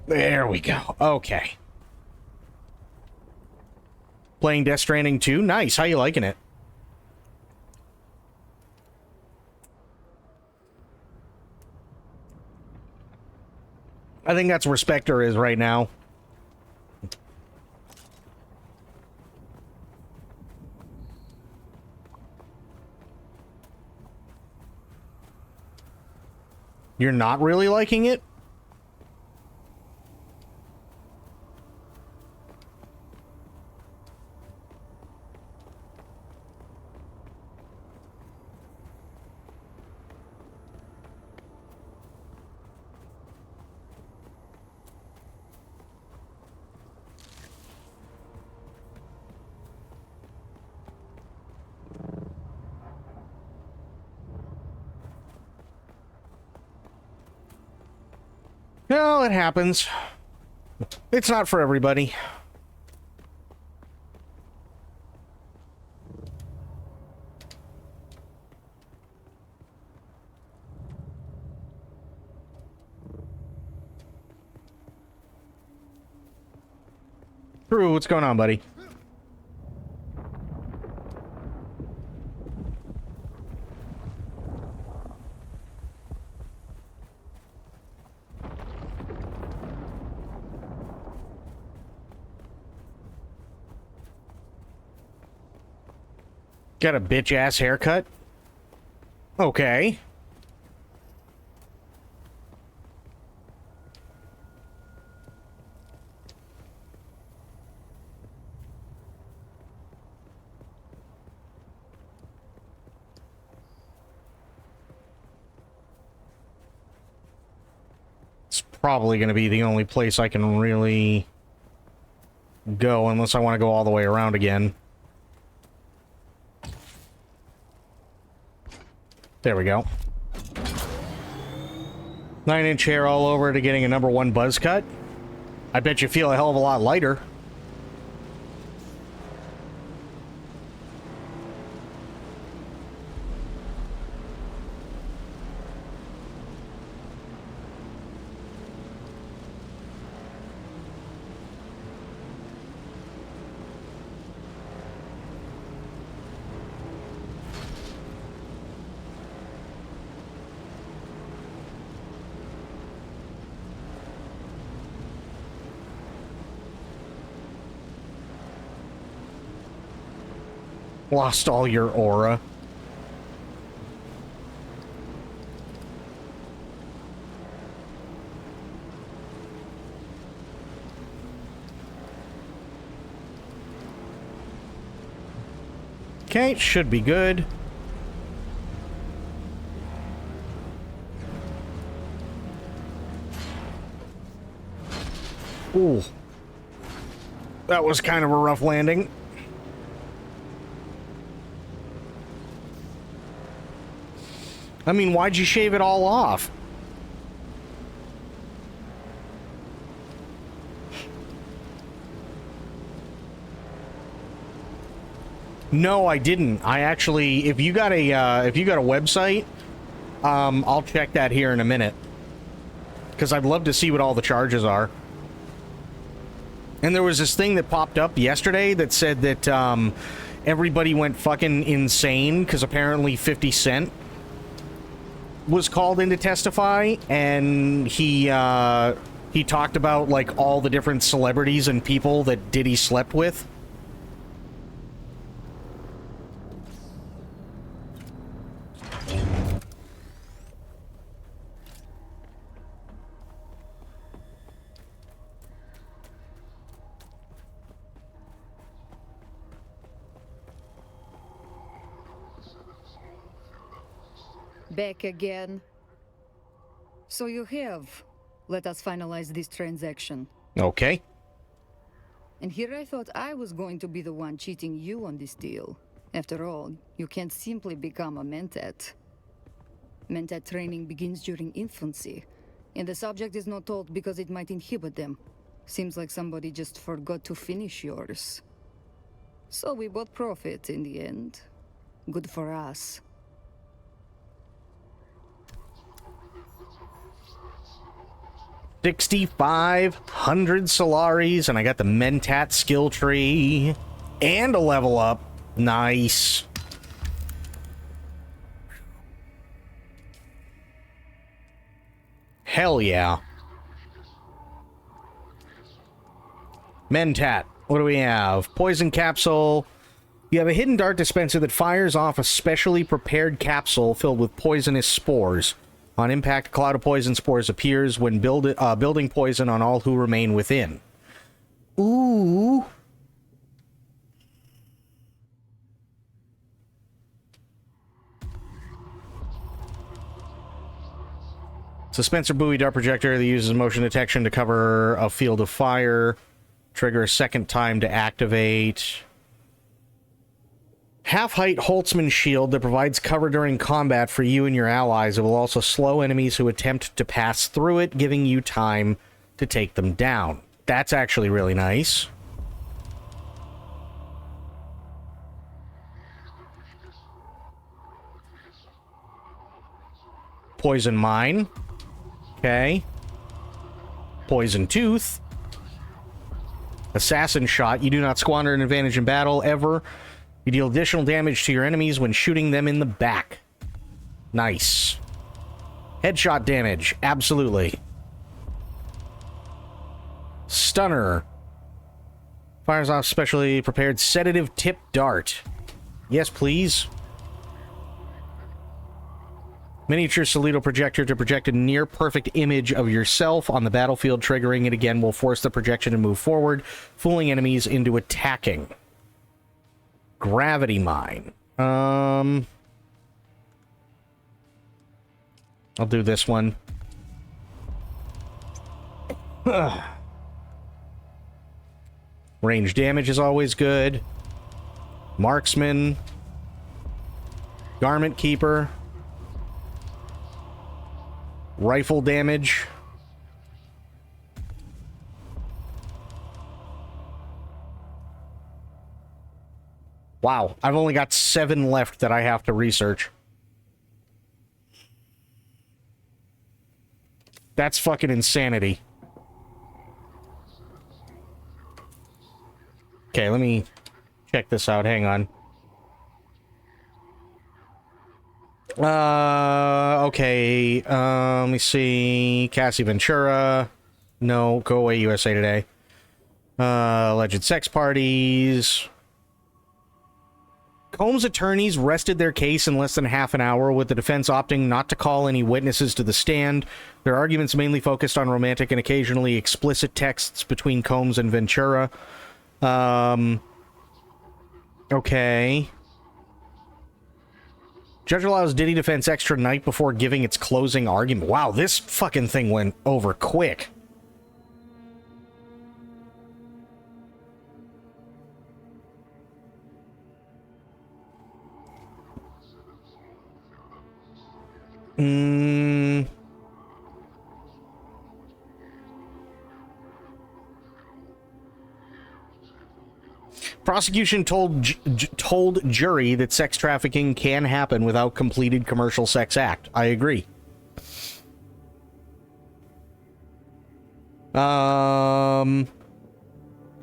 There we go. Okay. Playing Death Stranding 2? Nice. How you liking it? I think that's where Spectre is right now. You're not really liking it? No, it happens. It's not for everybody. Drew, what's going on, buddy? Got a bitch-ass haircut? Okay. It's probably going to be the only place I can really go, unless I want to go all the way around again. There we go. 9-inch hair all over to getting a #1 buzz cut. I bet you feel a hell of a lot lighter. Lost all your aura. Okay, should be good. Ooh. That was kind of a rough landing. I mean, why'd you shave it all off? No, I didn't. I actually, if you got a website, I'll check that here in a minute. Because I'd love to see what all the charges are. And there was this thing that popped up yesterday that said that everybody went fucking insane because apparently 50 Cent was called in to testify, and he talked about like all the different celebrities and people that Diddy slept with. Back again. So you have. Let us finalize this transaction. Okay. And here I thought I was going to be the one cheating you on this deal. After all, you can't simply become a Mentat. Mentat training begins during infancy, and the subject is not told because it might inhibit them. Seems like somebody just forgot to finish yours. So we both profit in the end. Good for us. 6,500 Solaris, and I got the Mentat skill tree and a level up. Nice. Hell yeah. Mentat. What do we have? Poison capsule. You have a hidden dart dispenser that fires off a specially prepared capsule filled with poisonous spores. On impact, a cloud of poison spores appears when building poison on all who remain within. Ooh. Dispenser buoy dart projector that uses motion detection to cover a field of fire. Trigger a second time to activate. Half-height Holtzman shield that provides cover during combat for you and your allies. It will also slow enemies who attempt to pass through it, giving you time to take them down. That's actually really nice. Poison Mine. Okay. Poison Tooth. Assassin Shot. You do not squander an advantage in battle, ever. You deal additional damage to your enemies when shooting them in the back. Nice. Headshot damage. Absolutely. Stunner. Fires off specially prepared sedative tip dart. Yes, please. Miniature Solido projector to project a near-perfect image of yourself on the battlefield. Triggering it again will force the projection to move forward, fooling enemies into attacking. Gravity Mine. I'll do this one. Range damage is always good. Marksman. Garment Keeper. Rifle damage. Wow, I've only got 7 left that I have to research. That's fucking insanity. Okay, let me check this out. Hang on. Okay. Let me see. Cassie Ventura. No, go away, USA Today. Alleged sex parties. Combs' attorneys rested their case in less than half an hour, with the defense opting not to call any witnesses to the stand. Their arguments mainly focused on romantic and occasionally explicit texts between Combs and Ventura. Okay. Judge allows Diddy defense extra night before giving its closing argument. Wow, this fucking thing went over quick. Prosecution told jury that sex trafficking can happen without completed commercial sex act. I agree.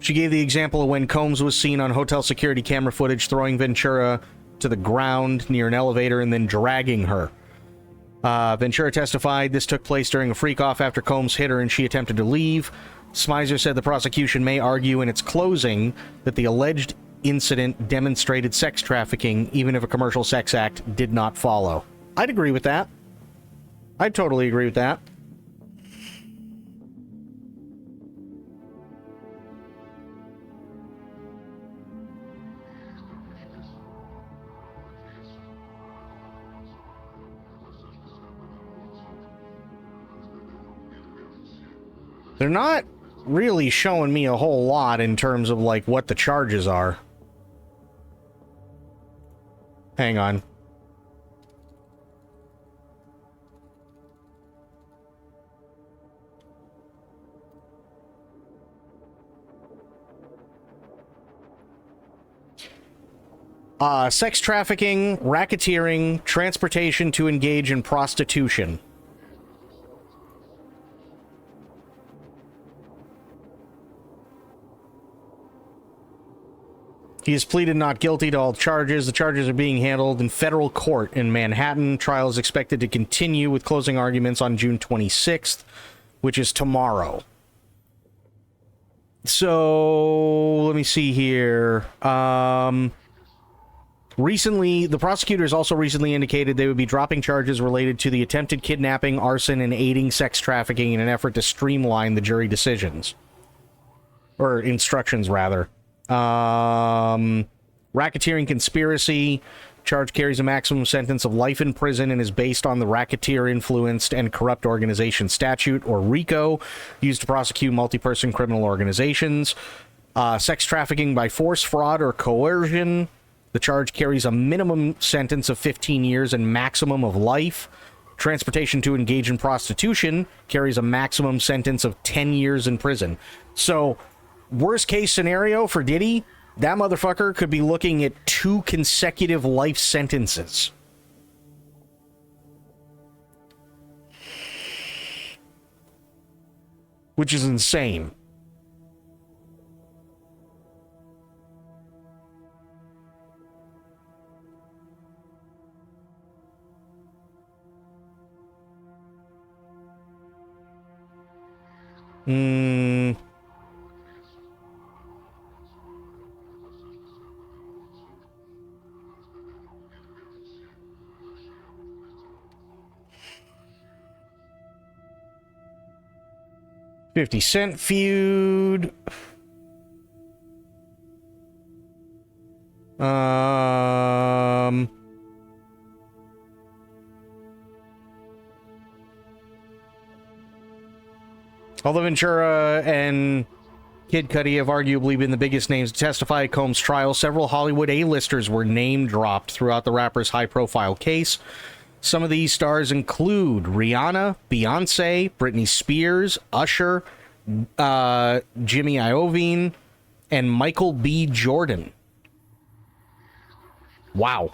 She gave the example of when Combs was seen on hotel security camera footage throwing Ventura to the ground near an elevator and then dragging her. Ventura testified this took place during a freak-off after Combs hit her and she attempted to leave. Smizer said the prosecution may argue in its closing that the alleged incident demonstrated sex trafficking, even if a commercial sex act did not follow. I'd agree with that. I'd totally agree with that. They're not really showing me a whole lot in terms of, like, what the charges are. Hang on. Sex trafficking, racketeering, transportation to engage in prostitution. He has pleaded not guilty to all charges. The charges are being handled in federal court in Manhattan. Trial is expected to continue with closing arguments on June 26th, which is tomorrow. So, let me see here. Recently, the prosecutors also recently indicated they would be dropping charges related to the attempted kidnapping, arson, and aiding sex trafficking in an effort to streamline the jury decisions. Or instructions, rather. Racketeering conspiracy charge carries a maximum sentence of life in prison and is based on the Racketeer Influenced and Corrupt Organization Statute, or RICO, used to prosecute multi-person criminal organizations. Sex trafficking by force, fraud, or coercion. The charge carries a minimum sentence of 15 years and maximum of life. Transportation to engage in prostitution carries a maximum sentence of 10 years in prison. So, worst case scenario for Diddy, that motherfucker could be looking at 2 consecutive life sentences. Which is insane. Hmm. $50 feud. Although Ventura and Kid Cudi have arguably been the biggest names to testify at Combs' trial, several Hollywood A-listers were name-dropped throughout the rapper's high-profile case. Some of these stars include Rihanna, Beyonce, Britney Spears, Usher, Jimmy Iovine, and Michael B. Jordan. Wow.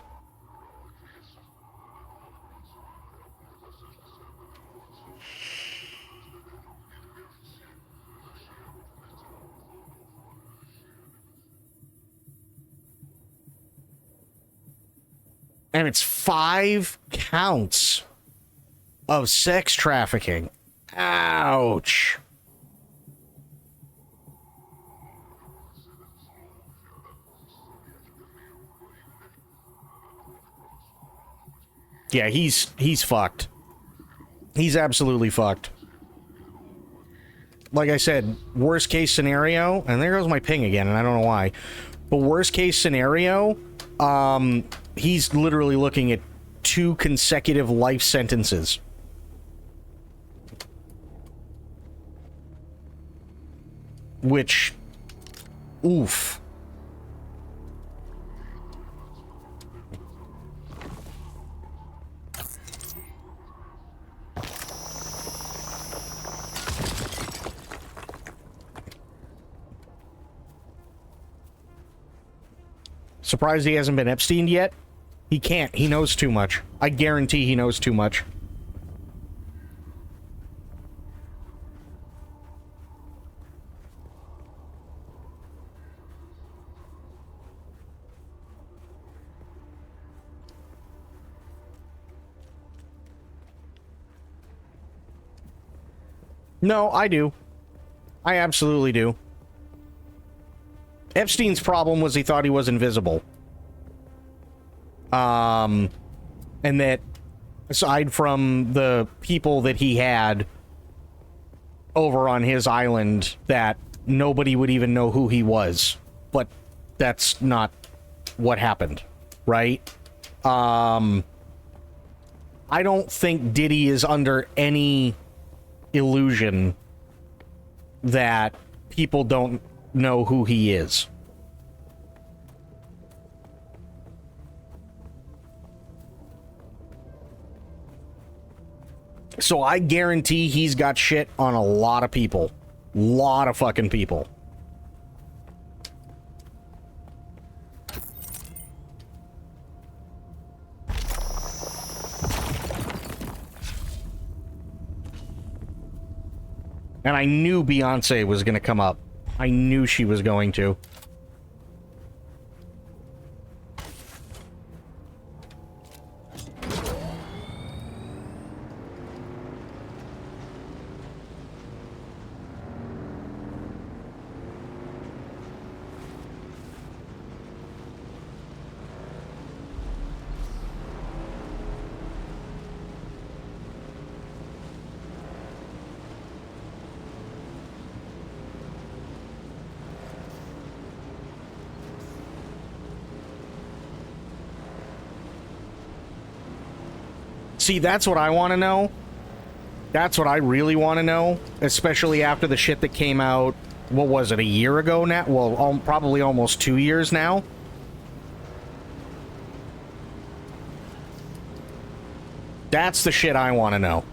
And it's 5 counts of sex trafficking. Ouch. Yeah, he's fucked. He's absolutely fucked. Like I said, worst case scenario, and there goes my ping again, and I don't know why. But worst case scenario, he's literally looking at 2 consecutive life sentences. Which, oof. Surprised he hasn't been Epsteined yet? He can't. He knows too much. I guarantee he knows too much. No, I do. I absolutely do. Epstein's problem was he thought he was invisible. And that, aside from the people that he had over on his island, that nobody would even know who he was. But that's not what happened, right? I don't think Diddy is under any illusion that people don't know who he is. So I guarantee he's got shit on a lot of people. Lot of fucking people. And I knew Beyonce was going to come up. I knew she was going to. See, that's what I want to know. That's what I really want to know, especially after the shit that came out, what was it, a year ago now? Well, probably almost 2 years now. That's the shit I want to know.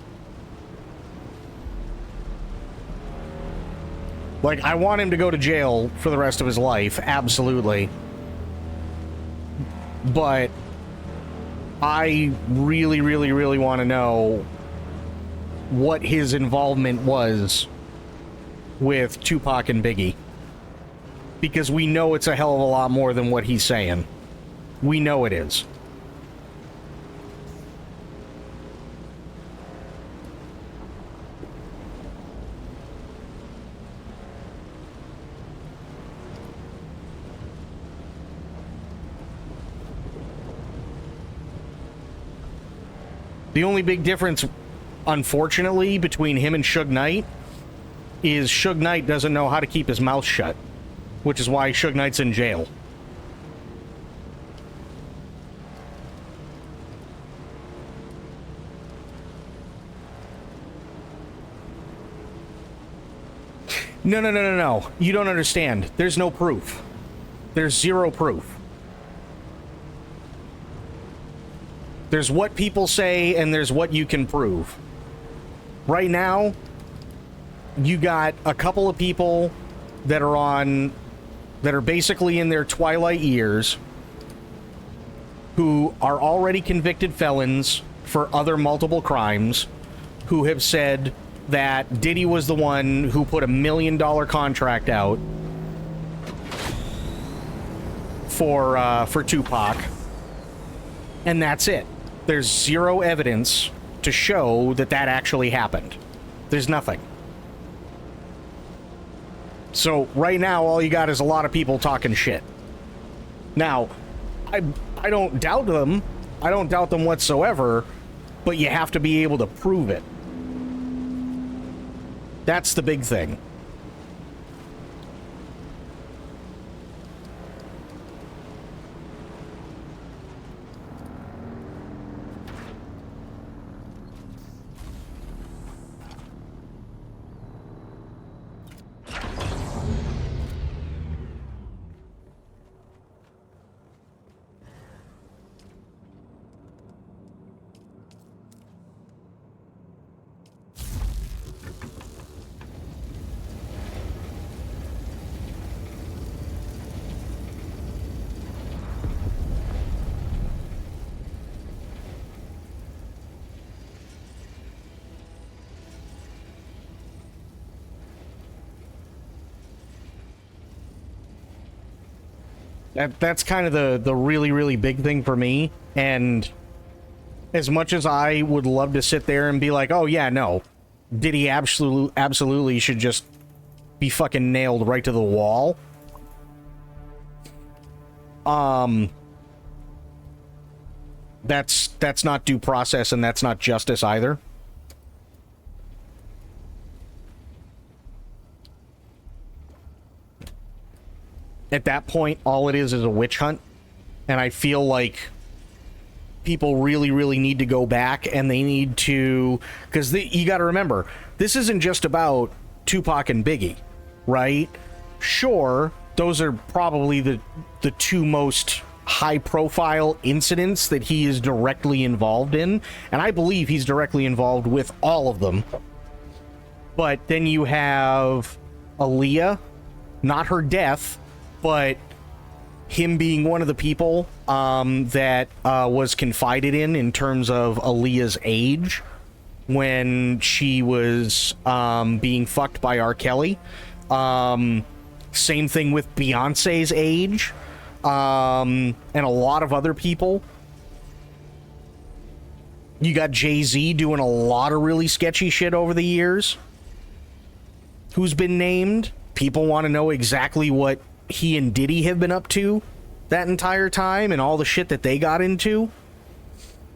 Like, I want him to go to jail for the rest of his life, absolutely. But I really, really, really want to know what his involvement was with Tupac and Biggie. Because we know it's a hell of a lot more than what he's saying. We know it is. The only big difference, unfortunately, between him and Suge Knight is Suge Knight doesn't know how to keep his mouth shut, which is why Suge Knight's in jail. No. You don't understand. There's no proof. There's zero proof. There's what people say, and there's what you can prove. Right now, you got a couple of people that are basically in their twilight years, who are already convicted felons for other multiple crimes, who have said that Diddy was the one who put $1 million contract out for Tupac, and that's it. There's zero evidence to show that that actually happened. There's nothing. So right now, all you got is a lot of people talking shit. Now, I don't doubt them. I don't doubt them whatsoever, but you have to be able to prove it. That's the big thing. That's kind of the really, really big thing for me. And as much as I would love to sit there and be like, oh yeah, no, Diddy absolutely should just be fucking nailed right to the wall. That's not due process, and that's not justice either. At that point, all it is a witch hunt. And I feel like people really, really need to go back, and they need to... Because you got to remember, this isn't just about Tupac and Biggie, right? Sure, those are probably the two most high-profile incidents that he is directly involved in. And I believe he's directly involved with all of them. But then you have Aaliyah, not her death, but him being one of the people that was confided in terms of Aaliyah's age when she was being fucked by R. Kelly. Same thing with Beyonce's age, and a lot of other people. You got Jay-Z doing a lot of really sketchy shit over the years. Who's been named? People want to know exactly what he and Diddy have been up to that entire time and all the shit that they got into.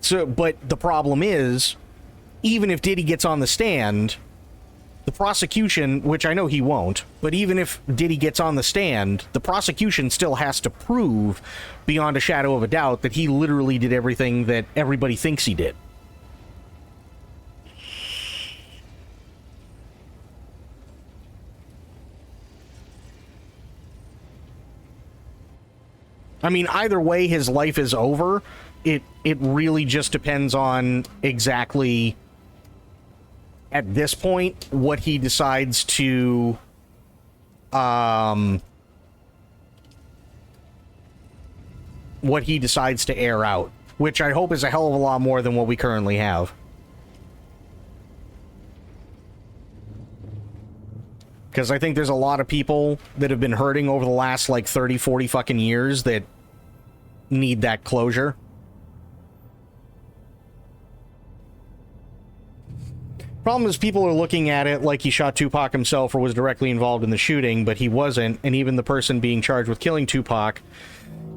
So, but the problem is, even if Diddy gets on the stand, the prosecution, which I know he won't, but even if Diddy gets on the stand, the prosecution still has to prove beyond a shadow of a doubt that he literally did everything that everybody thinks he did. I mean, either way, his life is over. It really just depends on exactly, at this point, what he decides to air out, which I hope is a hell of a lot more than what we currently have. Because I think there's a lot of people that have been hurting over the last, like, 30, 40 fucking years that need that closure. Problem is, people are looking at it like he shot Tupac himself or was directly involved in the shooting, but he wasn't, and even the person being charged with killing Tupac,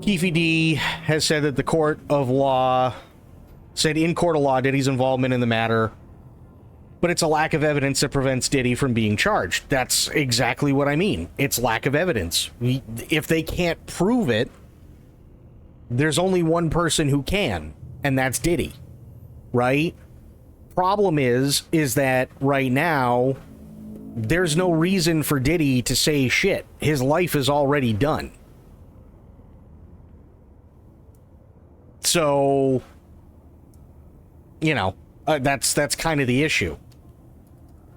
Keefe D, has said that in court of law, Diddy's involvement in the matter, but it's a lack of evidence that prevents Diddy from being charged. That's exactly what I mean. It's lack of evidence. If they can't prove it, there's only one person who can, and that's Diddy, right? Problem is that right now, there's no reason for Diddy to say shit. His life is already done. So, you know, that's kind of the issue.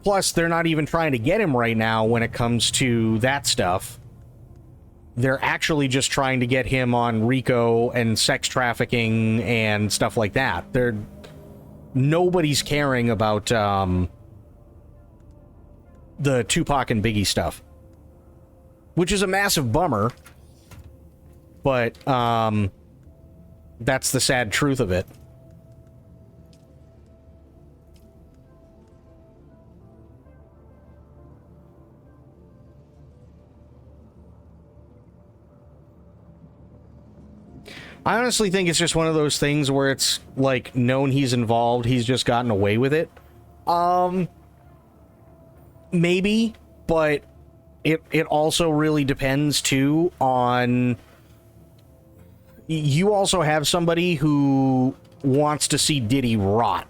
Plus, they're not even trying to get him right now when it comes to that stuff. They're actually just trying to get him on RICO and sex trafficking and stuff like that. Nobody's caring about the Tupac and Biggie stuff, which is a massive bummer, but that's the sad truth of it. I honestly think it's just one of those things where it's, like, known he's involved, he's just gotten away with it. Maybe, but it also really depends, too, on... You also have somebody who wants to see Diddy rot.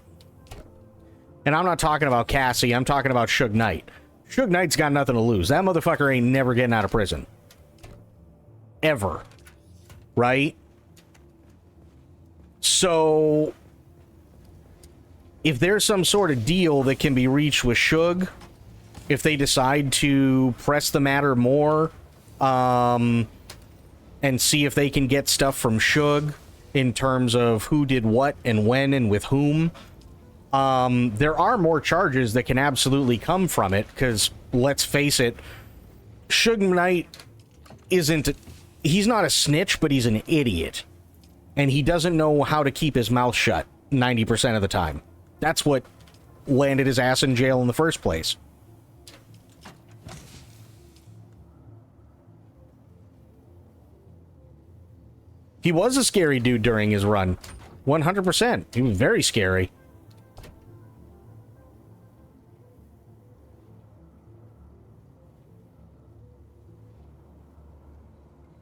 And I'm not talking about Cassie, I'm talking about Suge Knight. Suge Knight's got nothing to lose. That motherfucker ain't never getting out of prison. Ever. Right? So, if there's some sort of deal that can be reached with Suge, if they decide to press the matter more, and see if they can get stuff from Suge in terms of who did what and when and with whom, there are more charges that can absolutely come from it, because, let's face it, Suge Knight isn't... He's not a snitch, but he's an idiot. And he doesn't know how to keep his mouth shut 90% of the time. That's what landed his ass in jail in the first place. He was a scary dude during his run. 100%. He was very scary.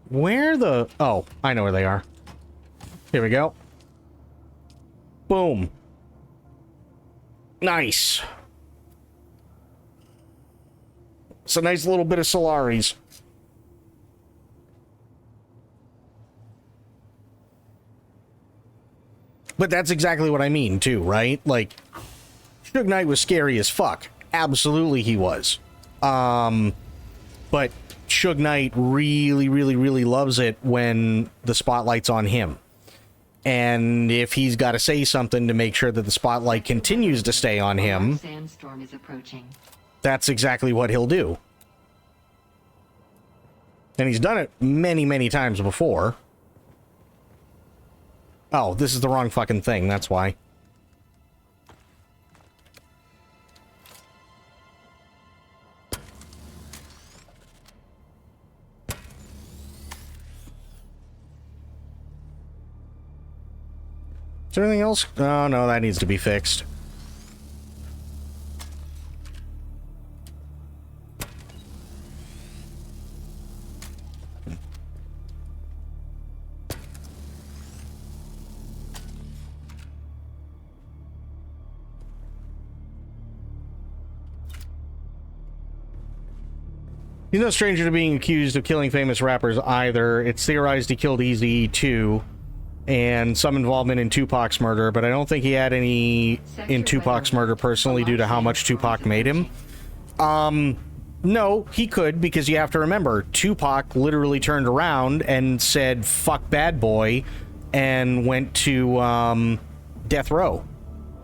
Where the... Oh, I know where they are. Here we go. Boom. Nice. It's a nice little bit of Solaris. But that's exactly what I mean, too, right? Like, Suge Knight was scary as fuck. Absolutely he was. But Suge Knight really, really, really loves it when the spotlight's on him. And if he's got to say something to make sure that the spotlight continues to stay on him, Sandstorm is approaching. That's exactly what he'll do. And he's done it many, many times before. Oh, this is the wrong fucking thing, that's why. Is there anything else? Oh, no, that needs to be fixed. He's no stranger to being accused of killing famous rappers either. It's theorized he killed Eazy too, and some involvement in Tupac's murder, but I don't think he had any in Tupac's murder personally due to how much Tupac made him. No, he could, because you have to remember, Tupac literally turned around and said, "Fuck Bad Boy," and went to death row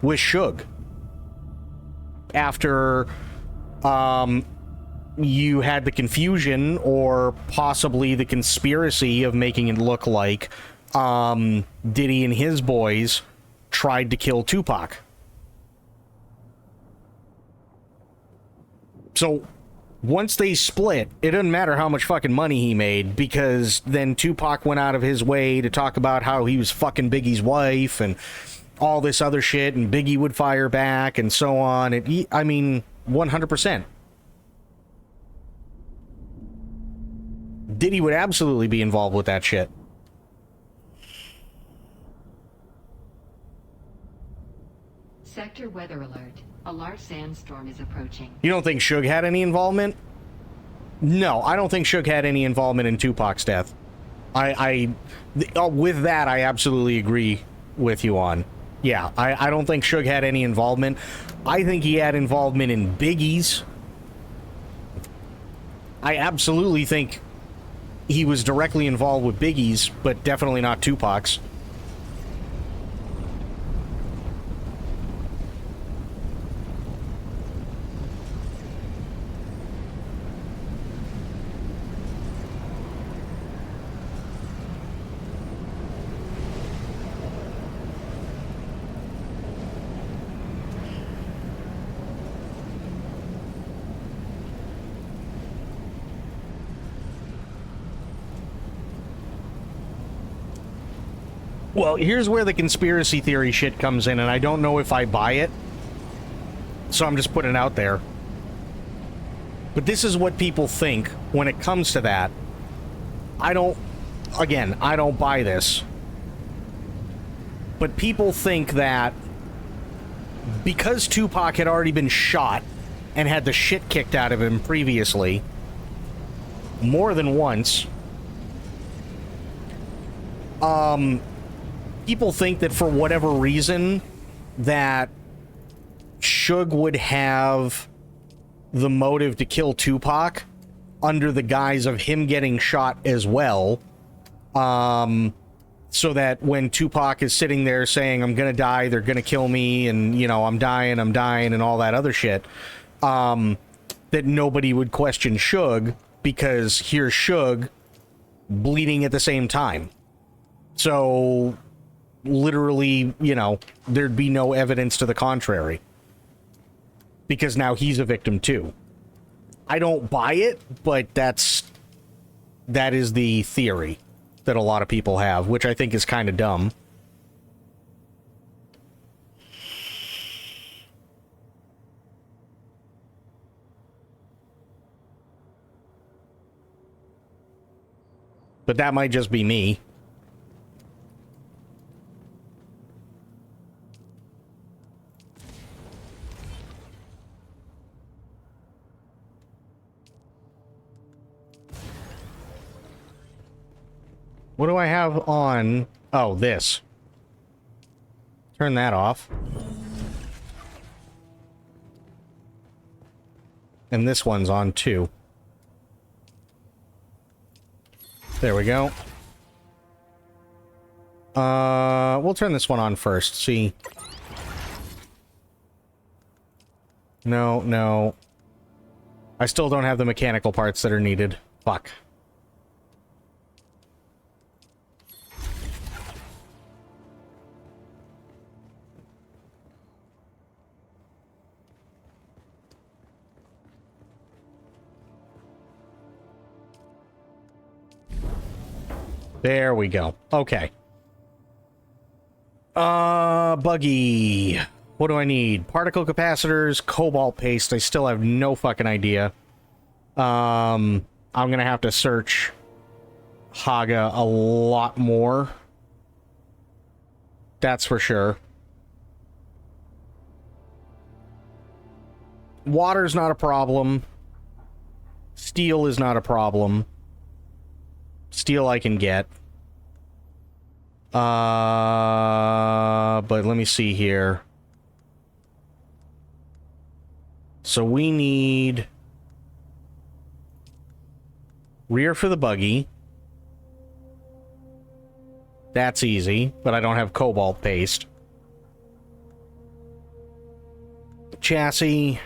with Suge. After you had the confusion, or possibly the conspiracy of making it look like Diddy and his boys tried to kill Tupac. So, once they split, it doesn't matter how much fucking money he made, because then Tupac went out of his way to talk about how he was fucking Biggie's wife and all this other shit, and Biggie would fire back and so on. And I mean, 100%. Diddy would absolutely be involved with that shit. Sector weather alert. A large sandstorm is approaching. You don't think Suge had any involvement? No, I don't think Suge had any involvement in Tupac's death. With that, I absolutely agree with you on. Yeah, I don't think Suge had any involvement. I think he had involvement in Biggie's. I absolutely think he was directly involved with Biggie's, but definitely not Tupac's. Well, here's where the conspiracy theory shit comes in, and I don't know if I buy it. So I'm just putting it out there. But this is what people think when it comes to that. I don't buy this. But people think that because Tupac had already been shot and had the shit kicked out of him previously, more than once, people think that for whatever reason that Suge would have the motive to kill Tupac under the guise of him getting shot as well, so that when Tupac is sitting there saying, I'm gonna die, they're gonna kill me, and, you know, I'm dying, and all that other shit, that nobody would question Suge, because here's Suge bleeding at the same time. So, literally, you know, there'd be no evidence to the contrary. Because now he's a victim too. I don't buy it, but that is the theory that a lot of people have, which I think is kind of dumb. But that might just be me. What do I have on? Oh, this. Turn that off. And this one's on too. There we go. We'll turn this one on first. See. No, no. I still don't have the mechanical parts that are needed. Fuck. There we go. Okay. Buggy. What do I need? Particle capacitors, cobalt paste. I still have no fucking idea. I'm gonna have to search Haga a lot more. That's for sure. Water's not a problem. Steel is not a problem. Steel I can get. But let me see here. So we need rear for the buggy. That's easy, but I don't have cobalt paste. Chassis,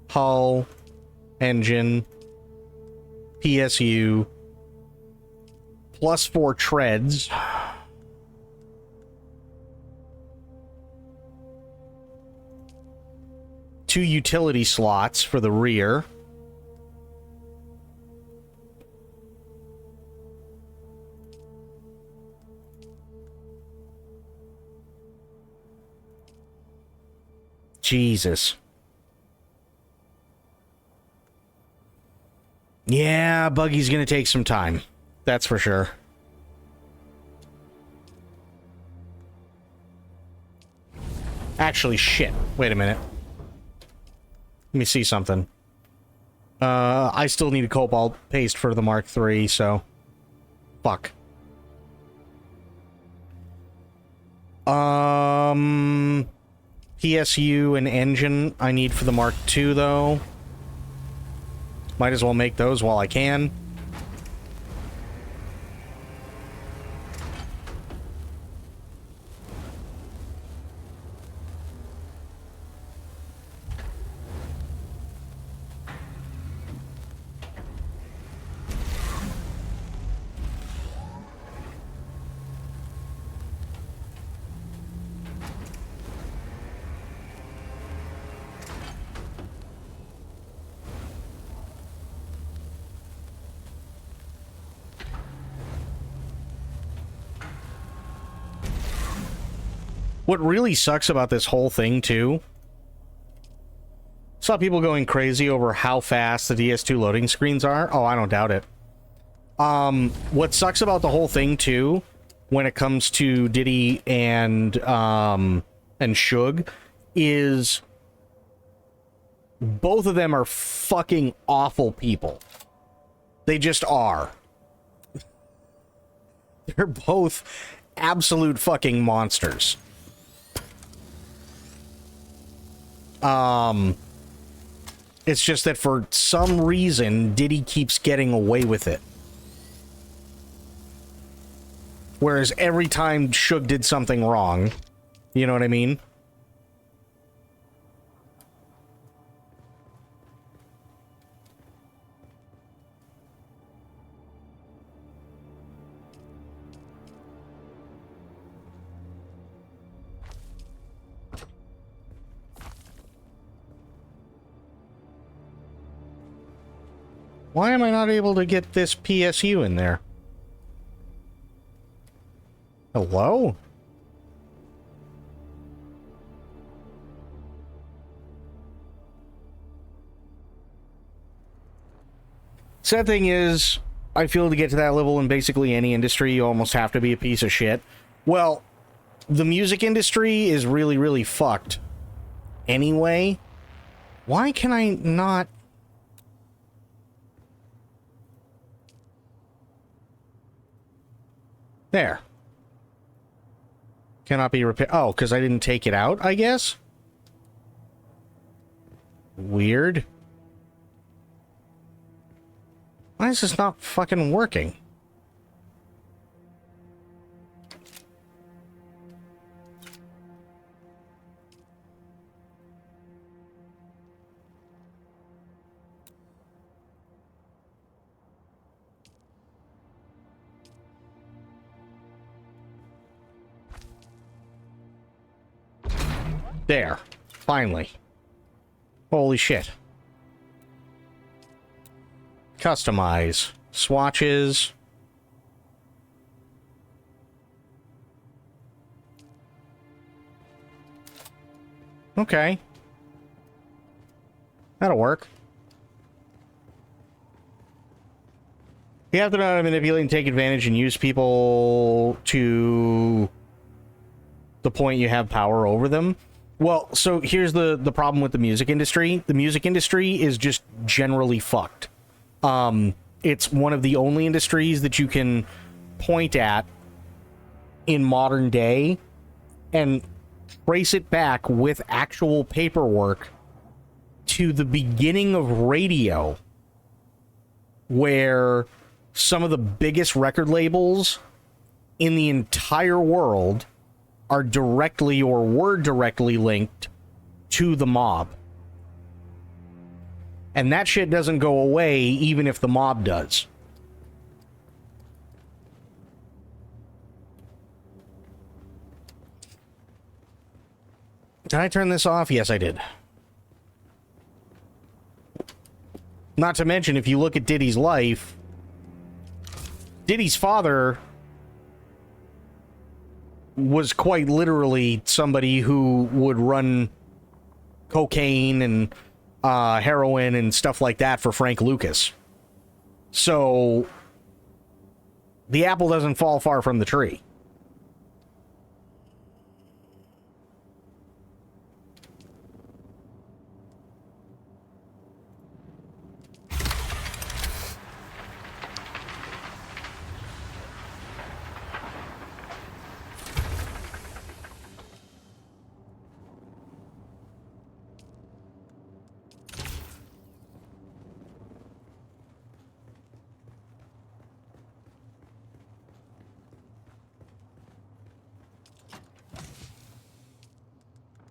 hull, engine, PSU, +4 treads. Two utility slots for the rear. Jesus. Yeah, buggy's gonna take some time. That's for sure. Actually, shit. Wait a minute. Let me see something. I still need a cobalt paste for the Mark III, so... Fuck. PSU and engine I need for the Mark II, though. Might as well make those while I can. What really sucks about this whole thing, too, saw people going crazy over how fast the DS2 loading screens are. Oh, I don't doubt it. What sucks about the whole thing, too, when it comes to Diddy and Suge, is both of them are fucking awful people. They just are. They're both absolute fucking monsters. It's just that for some reason, Diddy keeps getting away with it. Whereas every time Suge did something wrong, you know what I mean? Why am I not able to get this PSU in there? Hello? Sad thing is, I feel to get to that level in basically any industry, you almost have to be a piece of shit. Well, the music industry is really, really fucked. Anyway, why can I not... There. Cannot be repaired. Oh, because I didn't take it out, I guess? Weird. Why is this not fucking working? There. Finally. Holy shit. Customize. Swatches. Okay. That'll work. You have to know how to manipulate and take advantage and use people to the point you have power over them. Well, so here's the problem with the music industry. The music industry is just generally fucked. It's one of the only industries that you can point at in modern day and trace it back with actual paperwork to the beginning of radio, where some of the biggest record labels in the entire world are directly or were directly linked to the mob. And that shit doesn't go away even if the mob does. Did I turn this off? Yes, I did. Not to mention, if you look at Diddy's life, Diddy's father was quite literally somebody who would run cocaine and heroin and stuff like that for Frank Lucas. So the apple doesn't fall far from the tree.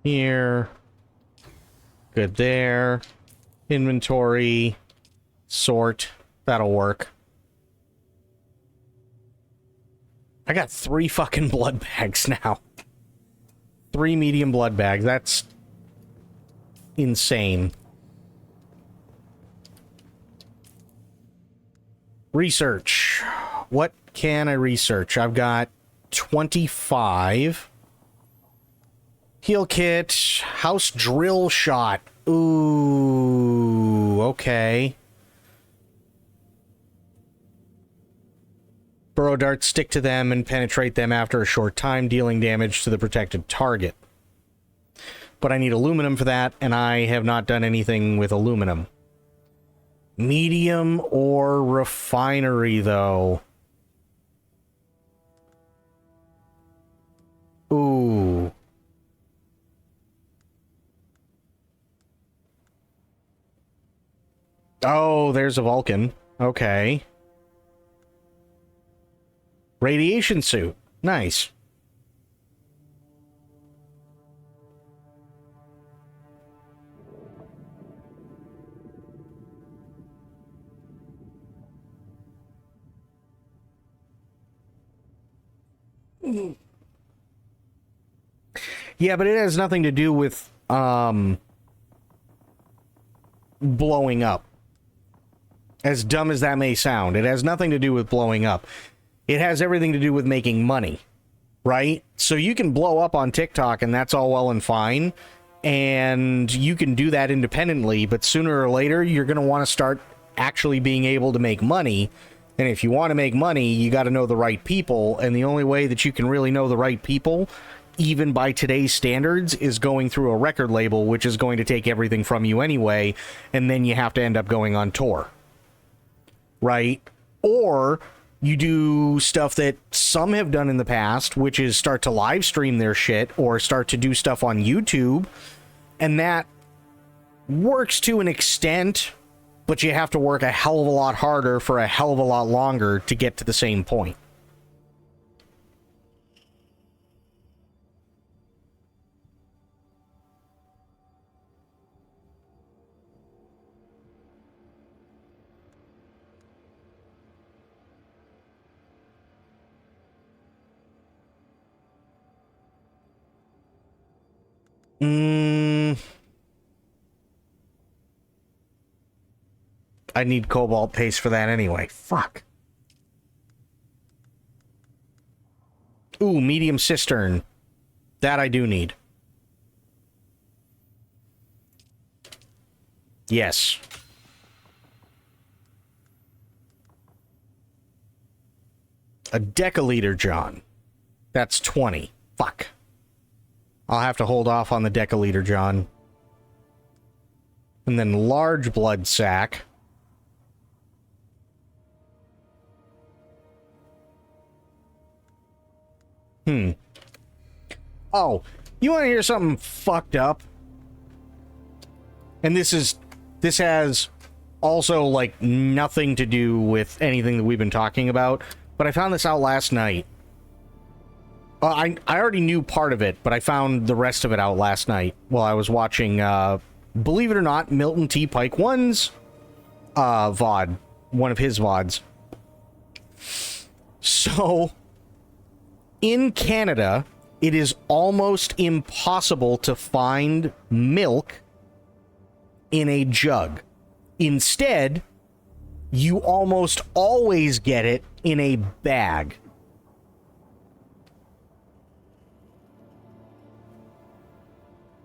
Here. Good there. Inventory. Sort. That'll work. I got 3 fucking blood bags now. 3 medium blood bags. That's insane. Research. What can I research? I've got 25. Heal kit, house drill shot. Ooh, okay. Burrow darts stick to them and penetrate them after a short time, dealing damage to the protected target. But I need aluminum for that, and I have not done anything with aluminum. Medium or refinery, though. Ooh. Oh, there's a Vulcan. Okay. Radiation suit. Nice. Yeah, but it has nothing to do with blowing up. As dumb as that may sound, it has nothing to do with blowing up. It has everything to do with making money, right? So you can blow up on TikTok and that's all well and fine, and you can do that independently, but sooner or later you're going to want to start actually being able to make money. And if you want to make money, you got to know the right people, and the only way that you can really know the right people, even by today's standards, is going through a record label, which is going to take everything from you anyway, and then you have to end up going on tour. Right? Or you do stuff that some have done in the past, which is start to live stream their shit or start to do stuff on YouTube, and that works to an extent, but you have to work a hell of a lot harder for a hell of a lot longer to get to the same point. I need cobalt paste for that anyway. Fuck. Ooh, medium cistern. That I do need. Yes. A deciliter, John. That's 20. Fuck. I'll have to hold off on the deciliter, John. And then large blood sac. Oh, you want to hear something fucked up? And this has also, like, nothing to do with anything that we've been talking about, but I found this out last night. I already knew part of it, but I found the rest of it out last night while I was watching, believe it or not, Milton T. Pike 1's VOD, one of his VODs. So, in Canada, it is almost impossible to find milk in a jug. Instead, you almost always get it in a bag.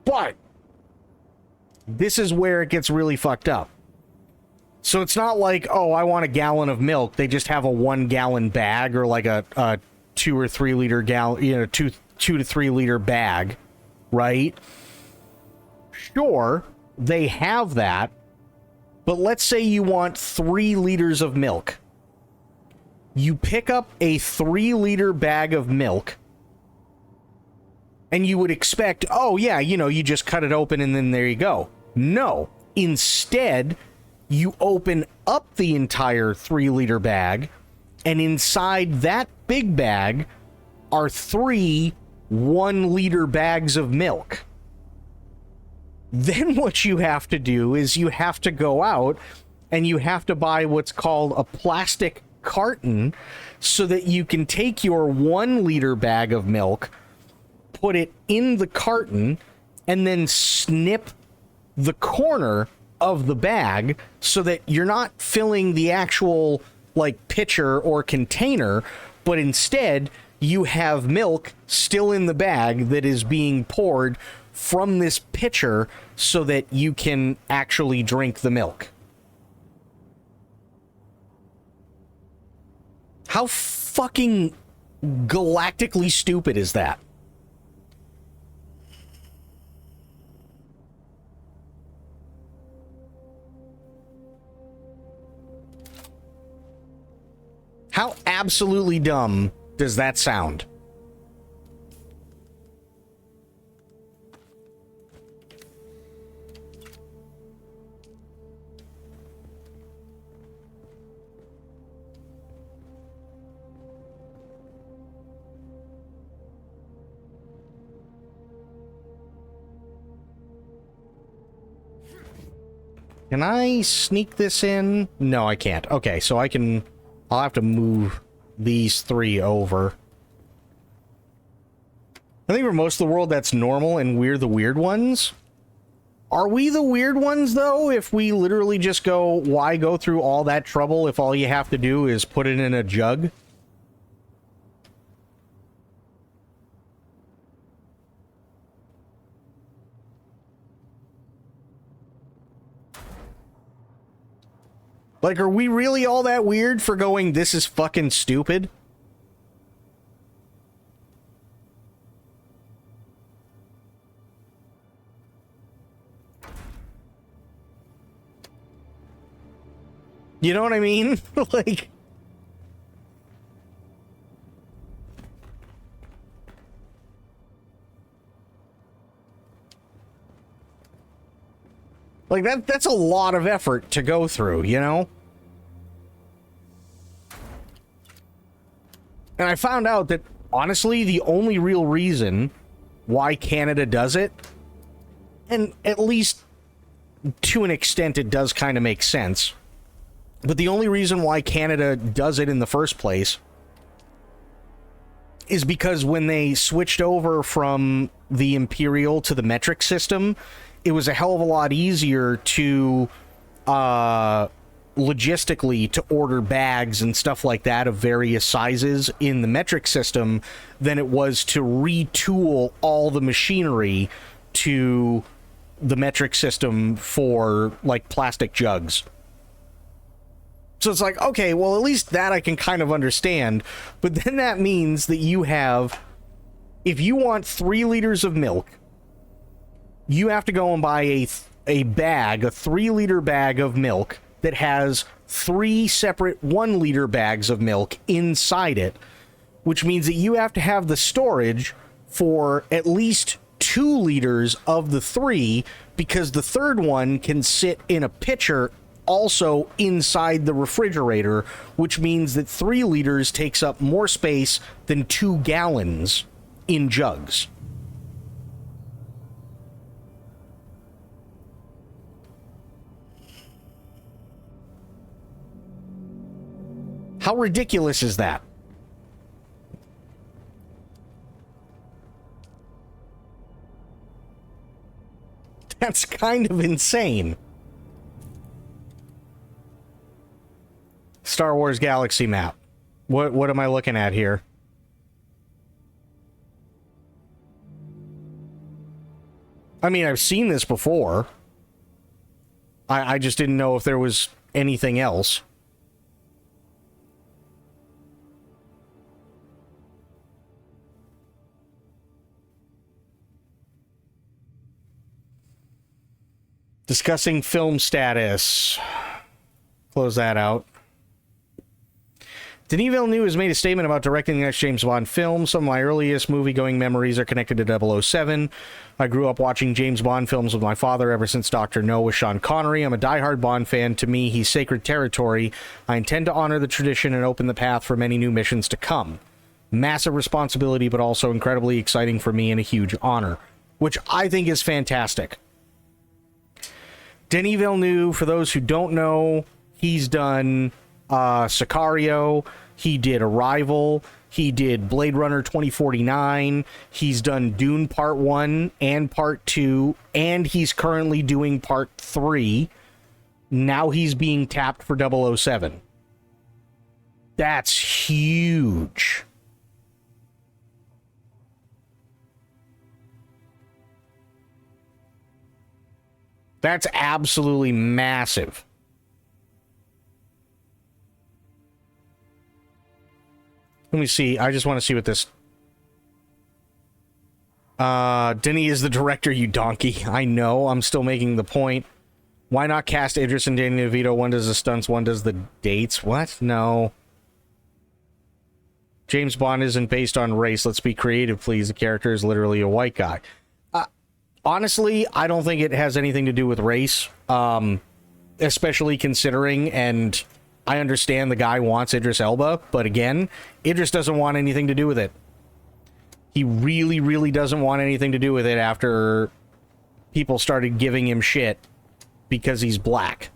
But this is where it gets really fucked up. So it's not like, oh, I want a gallon of milk. They just have a 1 gallon bag, or like a 2 or 3 liter gallon, you know, 2 to 3 liter bag, right? Sure, they have that, but let's say you want 3 liters of milk. You pick up a 3 liter bag of milk, and you would expect, oh yeah, you know, you just cut it open and then there you go. No. Instead, you open up the entire 3 liter bag, and inside that big bag are 3 1-liter bags of milk. Then what you have to do is you have to go out and you have to buy what's called a plastic carton so that you can take your 1-liter bag of milk, put it in the carton, and then snip the corner of the bag so that you're not filling the actual, like, pitcher or container, but instead you have milk still in the bag that is being poured from this pitcher so that you can actually drink the milk. How fucking galactically stupid is that? How absolutely dumb does that sound? Can I sneak this in? No, I can't. Okay, so I'll have to move these three over. I think for most of the world that's normal and we're the weird ones. Are we the weird ones, though, if we literally just go, why go through all that trouble if all you have to do is put it in a jug? Like, are we really all that weird for going, this is fucking stupid? You know what I mean? Like... Like, that's a lot of effort to go through, you know? And I found out that, honestly, the only real reason why Canada does it, and at least to an extent it does kind of make sense, but the only reason why Canada does it in the first place is because when they switched over from the imperial to the metric system, it was a hell of a lot easier to logistically to order bags and stuff like that of various sizes in the metric system than it was to retool all the machinery to the metric system for like plastic jugs. So it's like, okay, well, at least that I can kind of understand. But then that means that you have, if you want 3 liters of milk, you have to go and buy a bag, a 3-liter bag of milk that has 3 separate 1-liter bags of milk inside it, which means that you have to have the storage for at least 2 liters of the 3, because the third one can sit in a pitcher also inside the refrigerator, which means that 3 liters takes up more space than 2 gallons in jugs. How ridiculous is that? That's kind of insane. Star Wars Galaxy map. What am I looking at here? I mean, I've seen this before. I just didn't know if there was anything else. Discussing film status. Close that out. Denis Villeneuve has made a statement about directing the next James Bond film. Some of my earliest movie-going memories are connected to 007. I grew up watching James Bond films with my father ever since Dr. No with Sean Connery. I'm a diehard Bond fan. To me, he's sacred territory. I intend to honor the tradition and open the path for many new missions to come. Massive responsibility, but also incredibly exciting for me and a huge honor, which I think is fantastic. Denis Villeneuve, for those who don't know, he's done Sicario, he did Arrival, he did Blade Runner 2049, he's done Dune Part 1 and Part 2, and he's currently doing Part 3. Now he's being tapped for 007. That's huge. That's absolutely massive. Let me see. I just want to see what this... Denny is the director, you donkey. I know. I'm still making the point. Why not cast Idris and Danny DeVito? One does the stunts, one does the dates. What? No. James Bond isn't based on race. Let's be creative, please. The character is literally a white guy. Honestly, I don't think it has anything to do with race. Especially considering, and I understand the guy wants Idris Elba, but again, Idris doesn't want anything to do with it. He really, really doesn't want anything to do with it after people started giving him shit because he's black.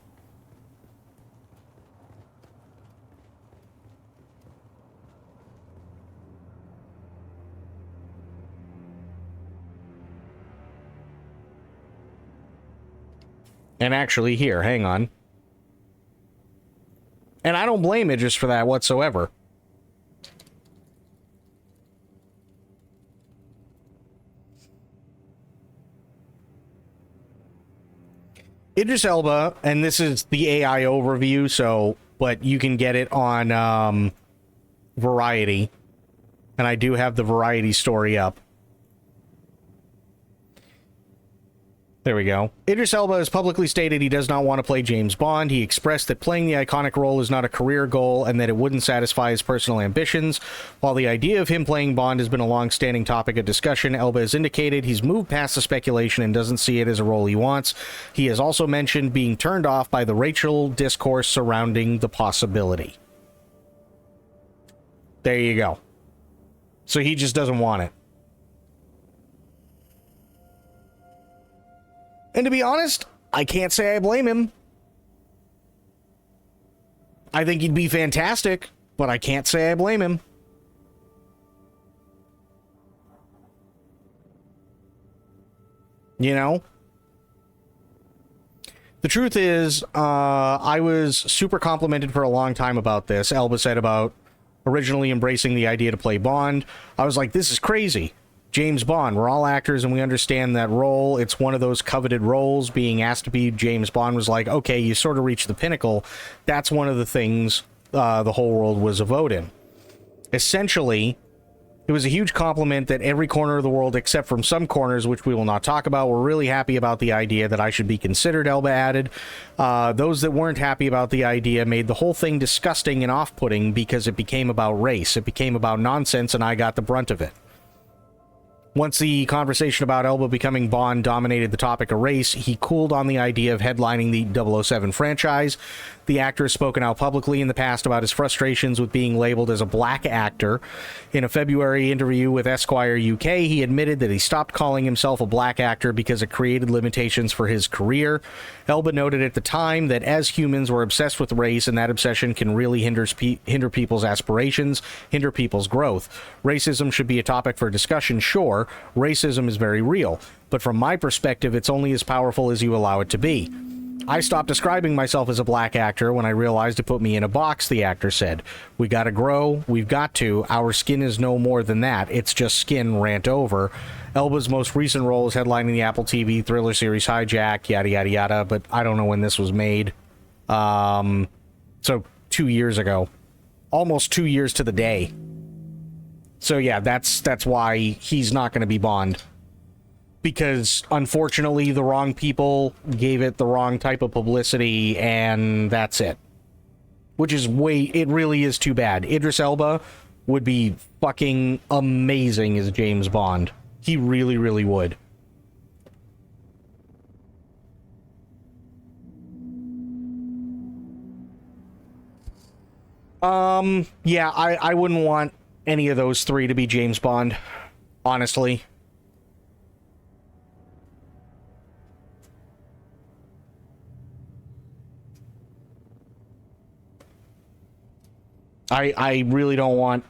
And actually, here, hang on. And I don't blame Idris for that whatsoever. Idris Elba, and this is the AI overview, so, but you can get it on Variety. And I do have the Variety story up. There we go. Idris Elba has publicly stated he does not want to play James Bond. He expressed that playing the iconic role is not a career goal and that it wouldn't satisfy his personal ambitions. While the idea of him playing Bond has been a long-standing topic of discussion, Elba has indicated he's moved past the speculation and doesn't see it as a role he wants. He has also mentioned being turned off by the racial discourse surrounding the possibility. There you go. So he just doesn't want it. And to be honest, I can't say I blame him. I think he'd be fantastic, but I can't say I blame him. You know? The truth is, I was super complimented for a long time about this. Elba said about originally embracing the idea to play Bond. I was like, this is crazy. James Bond, we're all actors and we understand that role. It's one of those coveted roles. Being asked to be James Bond was like, okay, you sort of reached the pinnacle. That's one of the things the whole world was a vote in. Essentially, it was a huge compliment that every corner of the world, except from some corners, which we will not talk about, were really happy about the idea that I should be considered, Elba added. Those that weren't happy about the idea made the whole thing disgusting and off-putting because it became about race. It became about nonsense, and I got the brunt of it. Once the conversation about Elba becoming Bond dominated the topic of race, he cooled on the idea of headlining the 007 franchise. The actor has spoken out publicly in the past about his frustrations with being labeled as a black actor. In a February interview with Esquire UK, he admitted that he stopped calling himself a black actor because it created limitations for his career. Elba noted at the time that as humans, we're obsessed with race, and that obsession can really hinder people's aspirations, hinder people's growth. Racism should be a topic for discussion, sure. Racism is very real, but from my perspective, it's only as powerful as you allow it to be. I stopped describing myself as a black actor when I realized it put me in a box, the actor said. We gotta grow, we've got to. Our skin is no more than that. It's just skin, rant over. Elba's most recent role is headlining the Apple TV thriller series Hijack, yada yada yada, but I don't know when this was made. So 2 years ago. Almost 2 years to the day. So yeah, that's why he's not going to be Bond. Because, unfortunately, the wrong people gave it the wrong type of publicity, and that's it. Which is it really is too bad. Idris Elba would be fucking amazing as James Bond. He really, really would. Yeah, I wouldn't want any of those three to be James Bond, honestly. I really don't want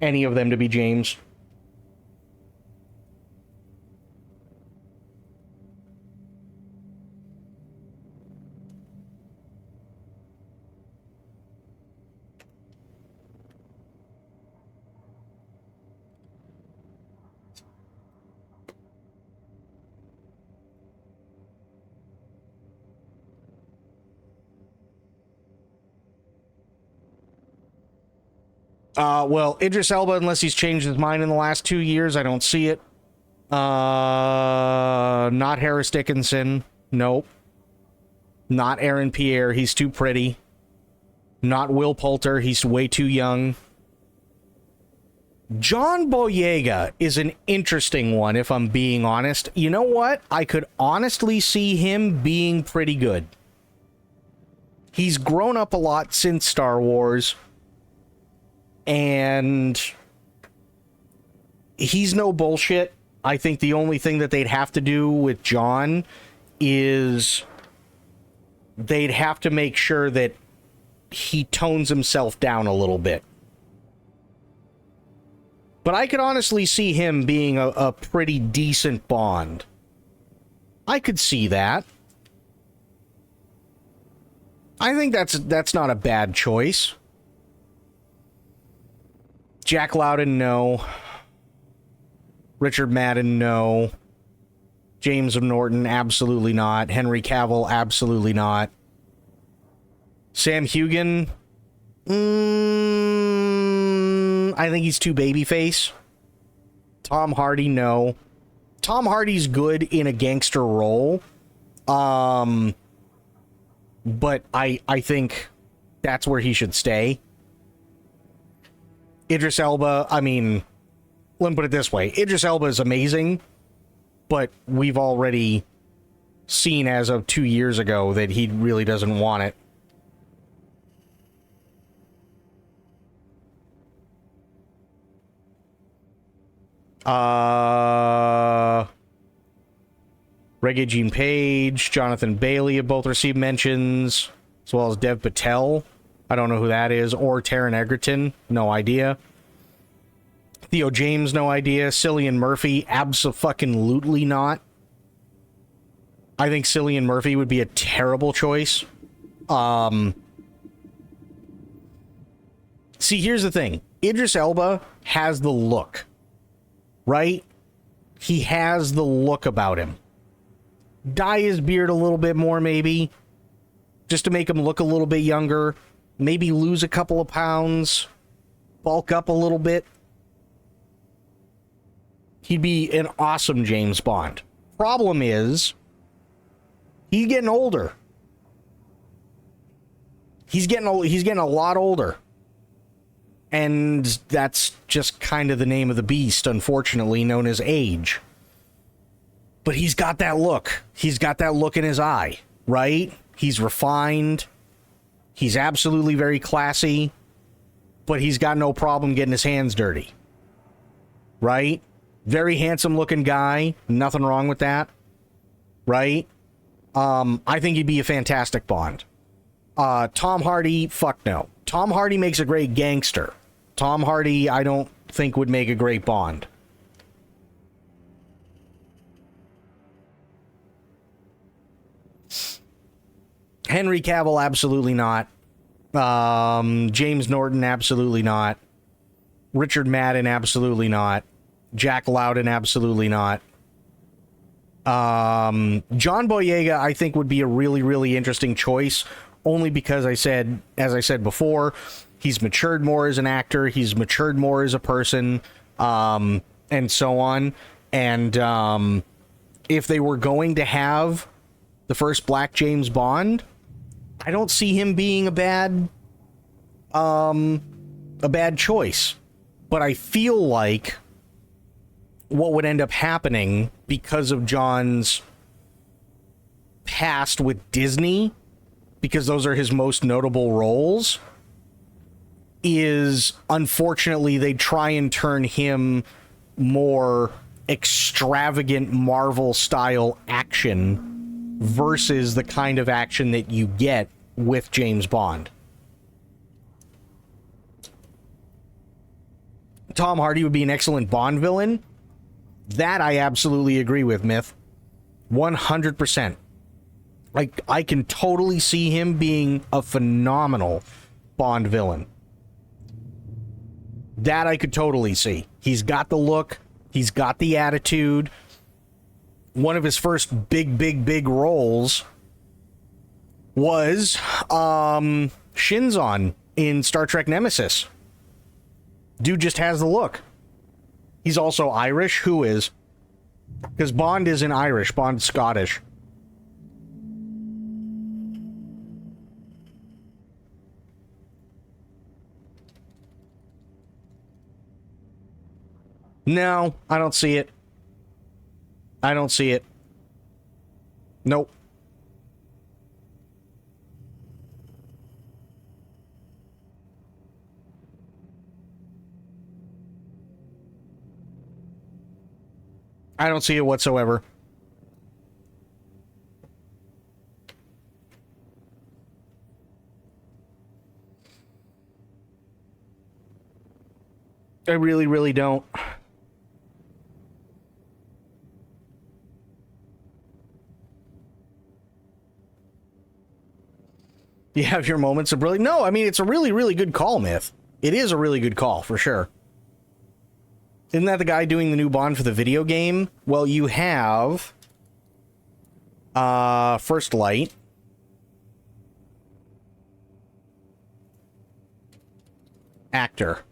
any of them to be James. Well, Idris Elba, unless he's changed his mind in the last 2 years, I don't see it. Not Harris Dickinson. Nope. Not Aaron Pierre. He's too pretty. Not Will Poulter. He's way too young. John Boyega is an interesting one, if I'm being honest. You know what? I could honestly see him being pretty good. He's grown up a lot since Star Wars. And he's no bullshit. I think the only thing that they'd have to do with John is they'd have to make sure that he tones himself down a little bit. But I could honestly see him being a pretty decent Bond. I could see that. I think that's not a bad choice. Jack Lowden, no. Richard Madden, no. James Norton, absolutely not. Henry Cavill, absolutely not. Sam Hugan, I think he's too babyface. Tom Hardy, no. Tom Hardy's good in a gangster role. But I think that's where he should stay. Idris Elba, I mean, let me put it this way. Idris Elba is amazing, but we've already seen as of 2 years ago that he really doesn't want it. Reggie-Jean Page, Jonathan Bailey have both received mentions, as well as Dev Patel. I don't know who that is. Or Taron Egerton. No idea. Theo James, no idea. Cillian Murphy, abso-fucking-lutely not. I think Cillian Murphy would be a terrible choice. See, here's the thing. Idris Elba has the look. Right? He has the look about him. Dye his beard a little bit more, maybe. Just to make him look a little bit younger. Maybe lose a couple of pounds. Bulk up a little bit. He'd be an awesome James Bond. Problem is, he's getting older. He's getting a lot older. And that's just kind of the name of the beast, unfortunately, known as age. But he's got that look. He's got that look in his eye, right? He's refined. He's absolutely very classy. But he's got no problem getting his hands dirty. Right? Very handsome looking guy. Nothing wrong with that. Right? I think he'd be a fantastic Bond. Tom Hardy, fuck no. Tom Hardy makes a great gangster. Tom Hardy, I don't think would make a great Bond. Henry Cavill, absolutely not. James Norton, absolutely not. Richard Madden, absolutely not. Jack Lowden, absolutely not. John Boyega, I think, would be a really, really interesting choice. Only because as I said before, he's matured more as an actor, he's matured more as a person, and so on. And if they were going to have the first Black James Bond, I don't see him being a bad choice. But I feel like what would end up happening because of John's past with Disney, because those are his most notable roles, is unfortunately they try and turn him more extravagant Marvel style action versus the kind of action that you get with James Bond. Tom Hardy would be an excellent Bond villain. That I absolutely agree with, Myth. 100%. Like, I can totally see him being a phenomenal Bond villain. That I could totally see. He's got the look. He's got the attitude. One of his first big roles was Shinzon in Star Trek Nemesis. Dude just has the look. He's also Irish. Who is? Because Bond isn't Irish. Bond's Scottish. No, I don't see it. I don't see it. Nope. I don't see it whatsoever. I really, really don't. You have your moments of brilliance. No, I mean, it's a really, really good call, Myth. It is a really good call, for sure. Isn't that the guy doing the new Bond for the video game? Well, you have... First Light. Actor.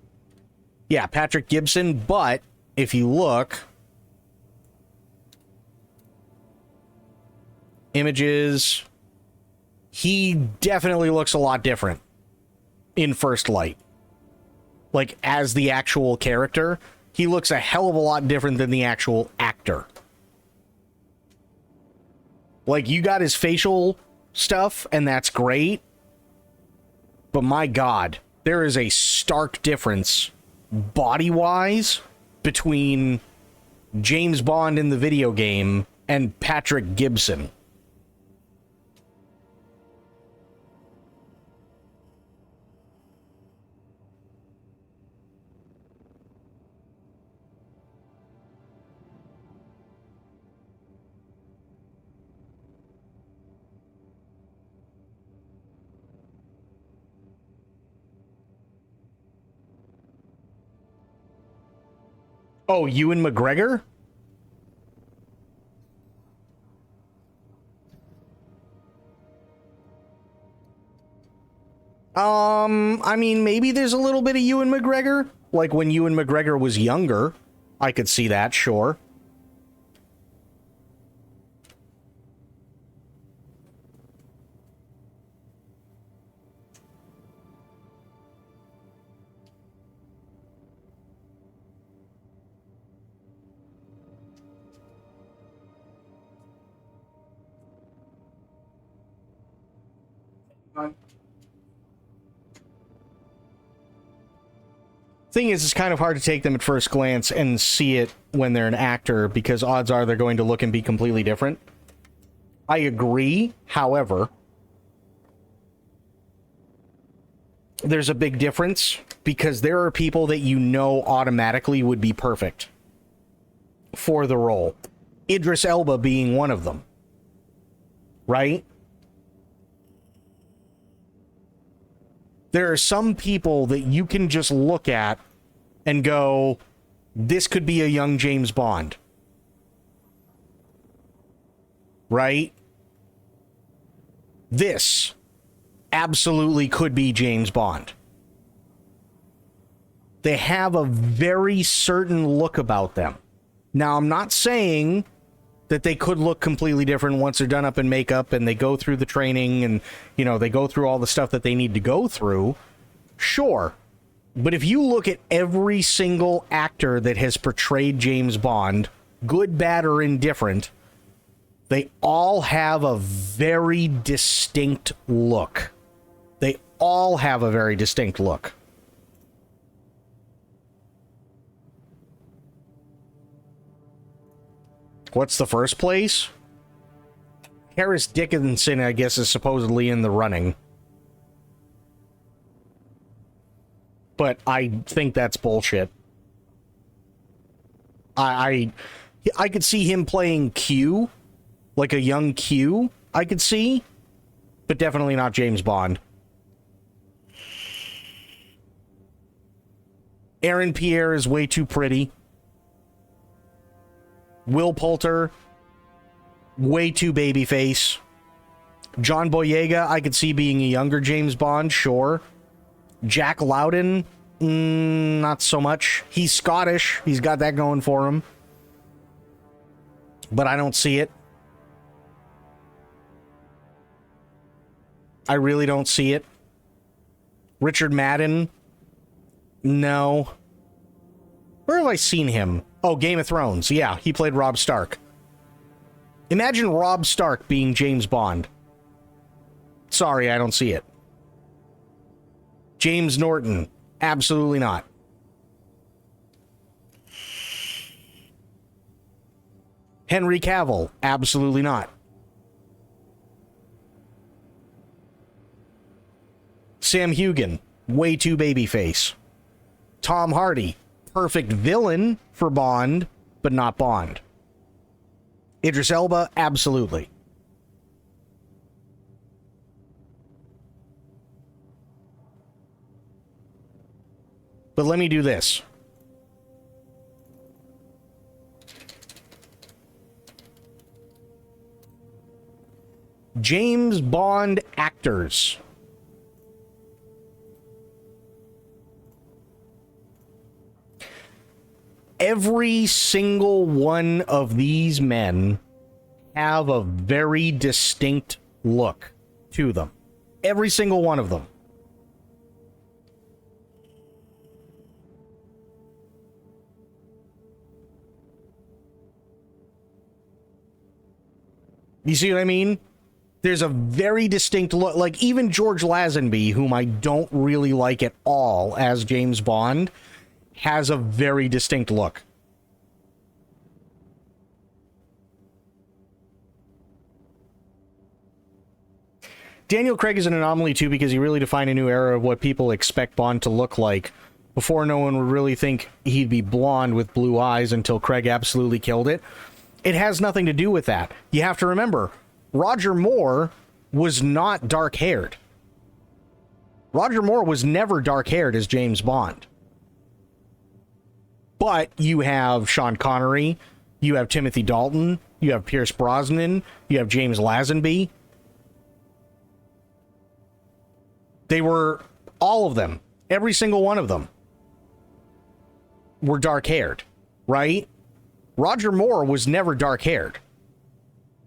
Yeah, Patrick Gibson, but if you look... Images... He definitely looks a lot different in First Light. Like, as the actual character, he looks a hell of a lot different than the actual actor. Like, you got his facial stuff, and that's great. But my God, there is a stark difference, body-wise, between James Bond in the video game and Patrick Gibson. Oh, Ewan McGregor? I mean, maybe there's a little bit of Ewan McGregor. Like when Ewan McGregor was younger. I could see that, sure. Thing is, it's kind of hard to take them at first glance and see it when they're an actor, because odds are they're going to look and be completely different. I agree, however, there's a big difference, because there are people that you know automatically would be perfect for the role. Idris Elba being one of them. Right? There are some people that you can just look at and go, this could be a young James Bond. Right? This absolutely could be James Bond. They have a very certain look about them. Now, I'm not saying that they could look completely different once they're done up in makeup and they go through the training and, you know, they go through all the stuff that they need to go through. Sure. But if you look at every single actor that has portrayed James Bond, good, bad, or indifferent, they all have a very distinct look. They all have a very distinct look. What's the first place? Harris Dickinson, I guess, is supposedly in the running. But I think that's bullshit. I could see him playing Q, like a young Q, I could see, but definitely not James Bond. Aaron Pierre is way too pretty. Will Poulter, way too babyface. John Boyega, I could see being a younger James Bond, sure. Jack Lowden, Not so much. He's Scottish. He's got that going for him. But I don't see it. I really don't see it. Richard Madden? No. Where have I seen him? Oh, Game of Thrones. Yeah, he played Robb Stark. Imagine Robb Stark being James Bond. Sorry, I don't see it. James Norton? Absolutely not. Henry Cavill? Absolutely not. Sam Hugan? Way too babyface. Tom Hardy? Perfect villain for Bond, but not Bond. Idris Elba? Absolutely. But let me do this. James Bond actors. Every single one of these men have a very distinct look to them. Every single one of them. You see what I mean? There's a very distinct look. Like, even George Lazenby, whom I don't really like at all as James Bond, has a very distinct look. Daniel Craig is an anomaly, too, because he really defined a new era of what people expect Bond to look like. Before, no one would really think he'd be blonde with blue eyes until Craig absolutely killed it. It has nothing to do with that. You have to remember, Roger Moore was not dark-haired. Roger Moore was never dark-haired as James Bond. But you have Sean Connery, you have Timothy Dalton, you have Pierce Brosnan, you have James Lazenby. They were, all of them, every single one of them, were dark-haired, right? Roger Moore was never dark-haired.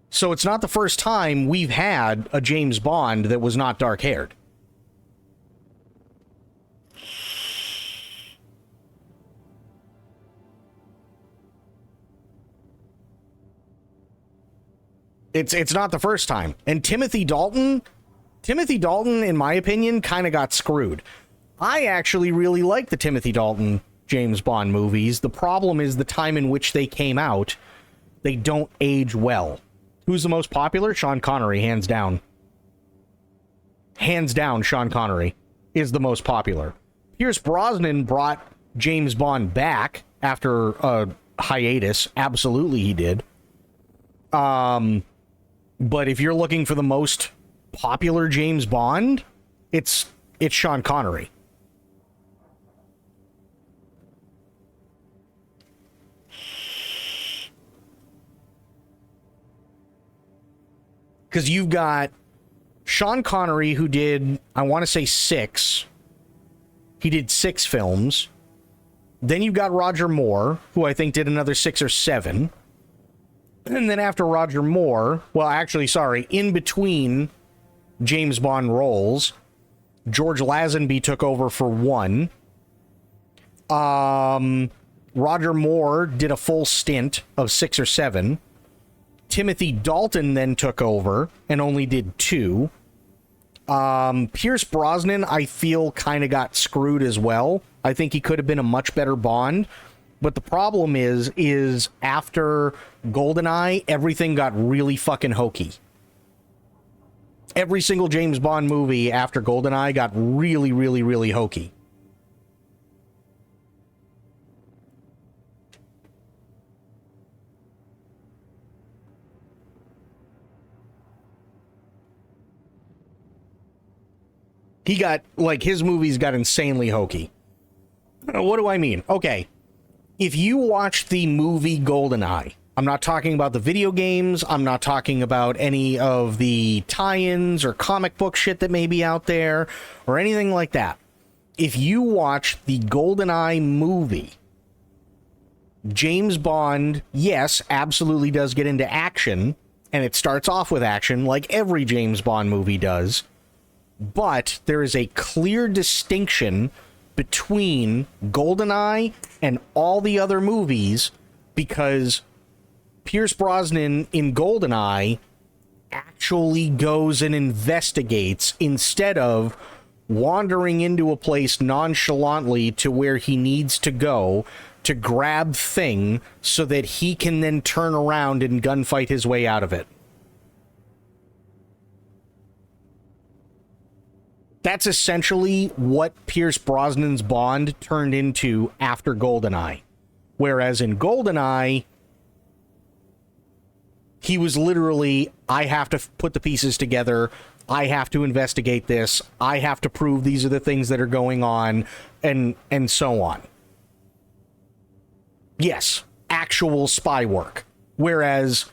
So it's not the first time we've had a James Bond that was not dark-haired. It's not the first time. And Timothy Dalton, in my opinion, kind of got screwed. I actually really like the Timothy Dalton James Bond movies. The problem is the time in which they came out. They don't age well. Who's the most popular? Sean Connery, hands down. Hands down, Sean Connery is the most popular. Pierce Brosnan brought James Bond back after a hiatus. Absolutely he did. But if you're looking for the most popular James Bond, it's Sean Connery. Because you've got Sean Connery, who did, I want to say 6. He did 6 films. Then you've got Roger Moore, who I think did another 6 or 7. And then after Roger Moore, well, actually, sorry, in between James Bond roles, George Lazenby took over for 1. Roger Moore did a full stint of 6 or 7. Timothy Dalton then took over and only did 2. Pierce Brosnan, I feel, kind of got screwed as well. I think he could have been a much better Bond. But the problem is after GoldenEye, everything got really fucking hokey. Every single James Bond movie after GoldenEye got really, really, really hokey. He got, like, his movies got insanely hokey. What do I mean? Okay. If you watch the movie GoldenEye, I'm not talking about the video games, I'm not talking about any of the tie-ins or comic book shit that may be out there, or anything like that. if you watch the GoldenEye movie, James Bond, yes, absolutely does get into action, and it starts off with action like every James Bond movie does, but there is a clear distinction between GoldenEye and all the other movies, because Pierce Brosnan in GoldenEye actually goes and investigates instead of wandering into a place nonchalantly to where he needs to go to grab thing so that he can then turn around and gunfight his way out of it. That's essentially what Pierce Brosnan's Bond turned into after GoldenEye. Whereas in GoldenEye, he was literally, I have to put the pieces together, I have to investigate this, I have to prove these are the things that are going on, and so on. Yes, actual spy work. Whereas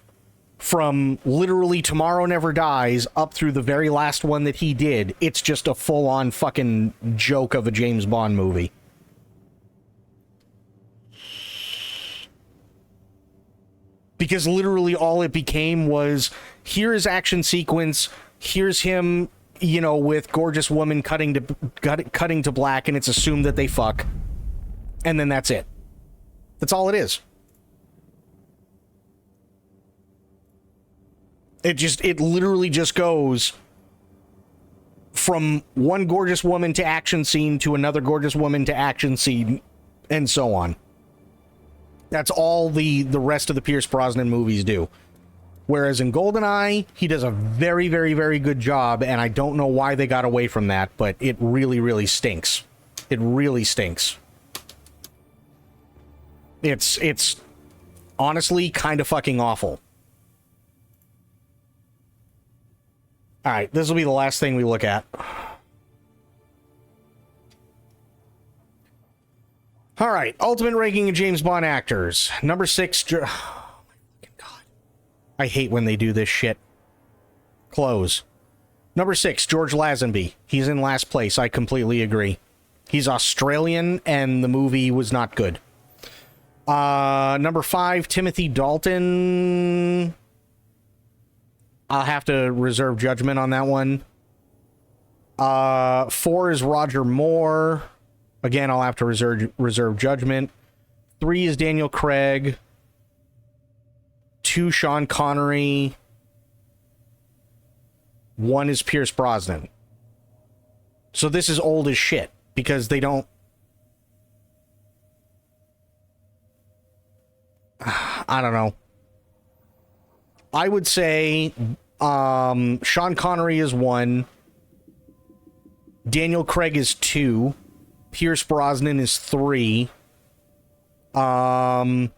from literally Tomorrow Never Dies up through the very last one that he did, it's just a full-on fucking joke of a James Bond movie. Because literally all it became was, here's action sequence, here's him, you know, with gorgeous woman cutting to black, and it's assumed that they fuck. And then that's it. That's all it is. It literally just goes from one gorgeous woman to action scene to another gorgeous woman to action scene, and so on. That's all the rest of the Pierce Brosnan movies do. Whereas in GoldenEye, he does a very, very, very good job, and I don't know why they got away from that, but it really, really stinks. It really stinks. It's honestly kind of fucking awful. Alright, this will be the last thing we look at. Alright, ultimate ranking of James Bond actors. Number 6... Oh my fucking god. I hate when they do this shit. Close. Number 6, George Lazenby. He's in last place, I completely agree. He's Australian, and the movie was not good. Number 5, Timothy Dalton... I'll have to reserve judgment on that one. 4 is Roger Moore. Again, I'll have to reserve judgment. 3 is Daniel Craig. 2, Sean Connery. 1 is Pierce Brosnan. So this is old as shit, because they don't... I don't know. I would say Sean Connery is 1, Daniel Craig is 2, Pierce Brosnan is 3. The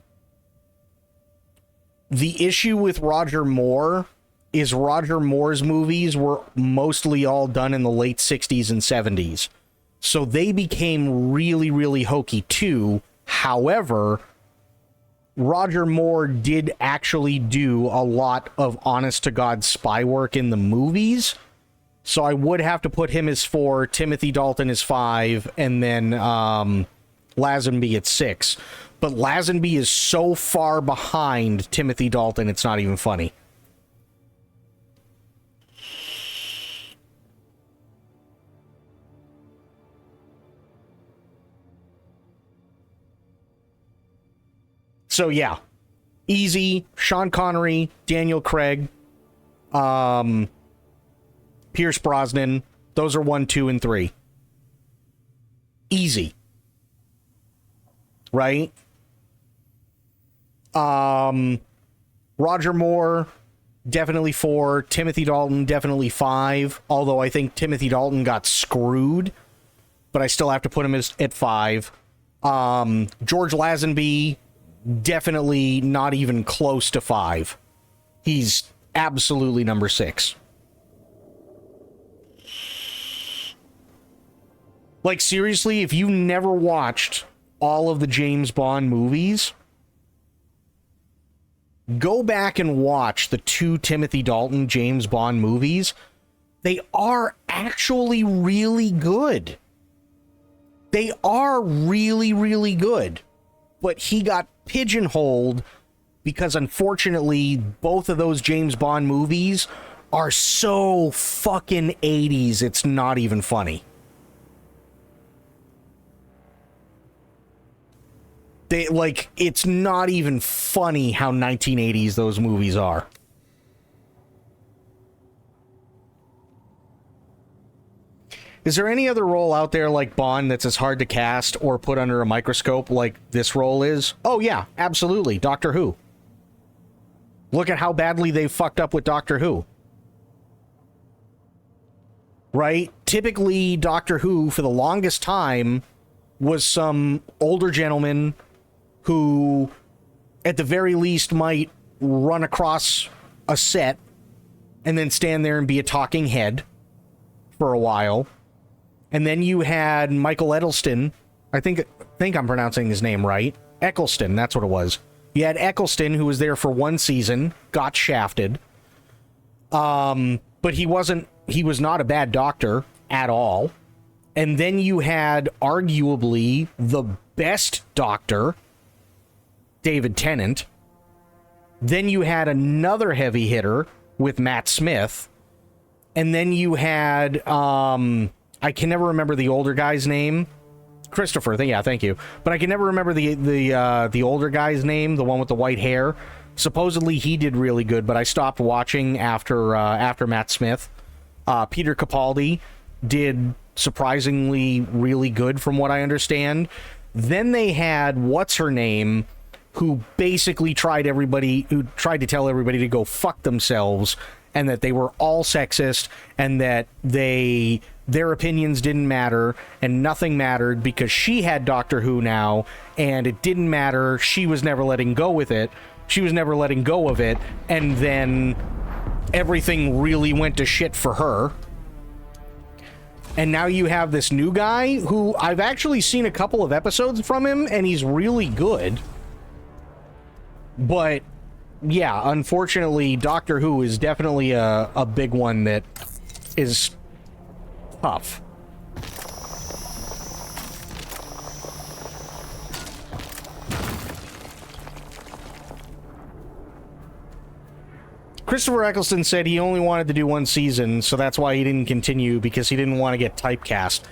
issue with Roger Moore is Roger Moore's movies were mostly all done in the late 60s and 70s. So they became really, really hokey too. However, Roger Moore did actually do a lot of honest-to-God spy work in the movies, so I would have to put him as 4, Timothy Dalton as 5, and then Lazenby at 6. But Lazenby is so far behind Timothy Dalton, it's not even funny. So yeah, easy. Sean Connery, Daniel Craig, Pierce Brosnan. Those are 1, 2, and 3. Easy. Right? Roger Moore, definitely 4. Timothy Dalton, definitely 5. Although I think Timothy Dalton got screwed, but I still have to put him at 5. George Lazenby, definitely not even close to 5. He's absolutely number 6. Like, seriously, if you never watched all of the James Bond movies, go back and watch the 2 Timothy Dalton James Bond movies. They are actually really good. They are really, really good. But he got pigeonholed because, unfortunately, both of those James Bond movies are so fucking 80s, it's not even funny. It's not even funny how 1980s those movies are. Is there any other role out there like Bond that's as hard to cast or put under a microscope like this role is? Oh yeah, absolutely. Doctor Who. Look at how badly they fucked up with Doctor Who. Right? Typically, Doctor Who, for the longest time, was some older gentleman who, at the very least, might run across a set and then stand there and be a talking head for a while. And then you had Michael Eccleston. I think I'm pronouncing his name right. Eccleston, that's what it was. You had Eccleston, who was there for one season, got shafted. But he was not a bad doctor at all. And then you had arguably the best doctor, David Tennant. Then you had another heavy hitter with Matt Smith. And then you had, I can never remember the older guy's name. Christopher, yeah, thank you. But I can never remember the older guy's name, the one with the white hair. Supposedly he did really good, but I stopped watching after Matt Smith. Peter Capaldi did surprisingly really good from what I understand. Then they had what's-her-name, who basically tried to tell everybody to go fuck themselves, and that they were all sexist, and that their opinions didn't matter, and nothing mattered because she had Doctor Who now, and it didn't matter. She was never letting go with it. She was never letting go of it, and then everything really went to shit for her. And now you have this new guy who I've actually seen a couple of episodes from him, and he's really good. But yeah, unfortunately, Doctor Who is definitely a big one that is tough. Christopher Eccleston said he only wanted to do one season, so that's why he didn't continue, because he didn't want to get typecast.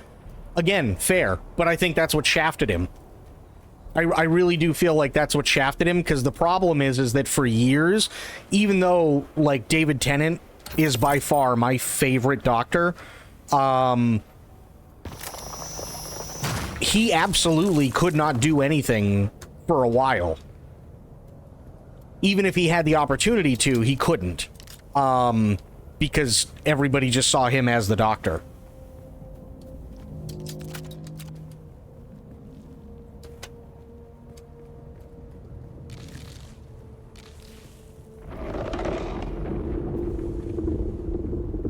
Again, fair, but I think that's what shafted him. I really do feel like that's what shafted him, because the problem is that for years, even though, like, David Tennant is by far my favorite Doctor, he absolutely could not do anything for a while. Even if he had the opportunity to, he couldn't. Because everybody just saw him as the Doctor.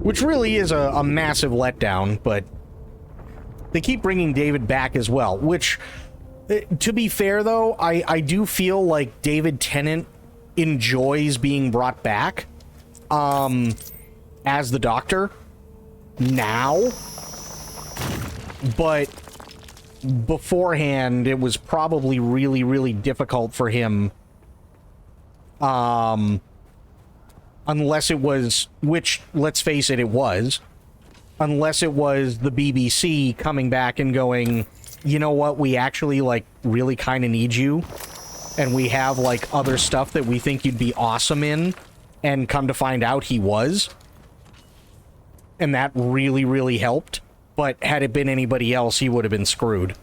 Which really is a massive letdown, but they keep bringing David back as well. Which, to be fair, though, I do feel like David Tennant enjoys being brought back as the Doctor now, but beforehand it was probably really, really difficult for him, unless it was, which, let's face it, it was, unless it was the BBC coming back and going, you know what, we actually, like, really kind of need you, and we have, like, other stuff that we think you'd be awesome in, and come to find out he was. And that really, really helped. But had it been anybody else, he would have been screwed.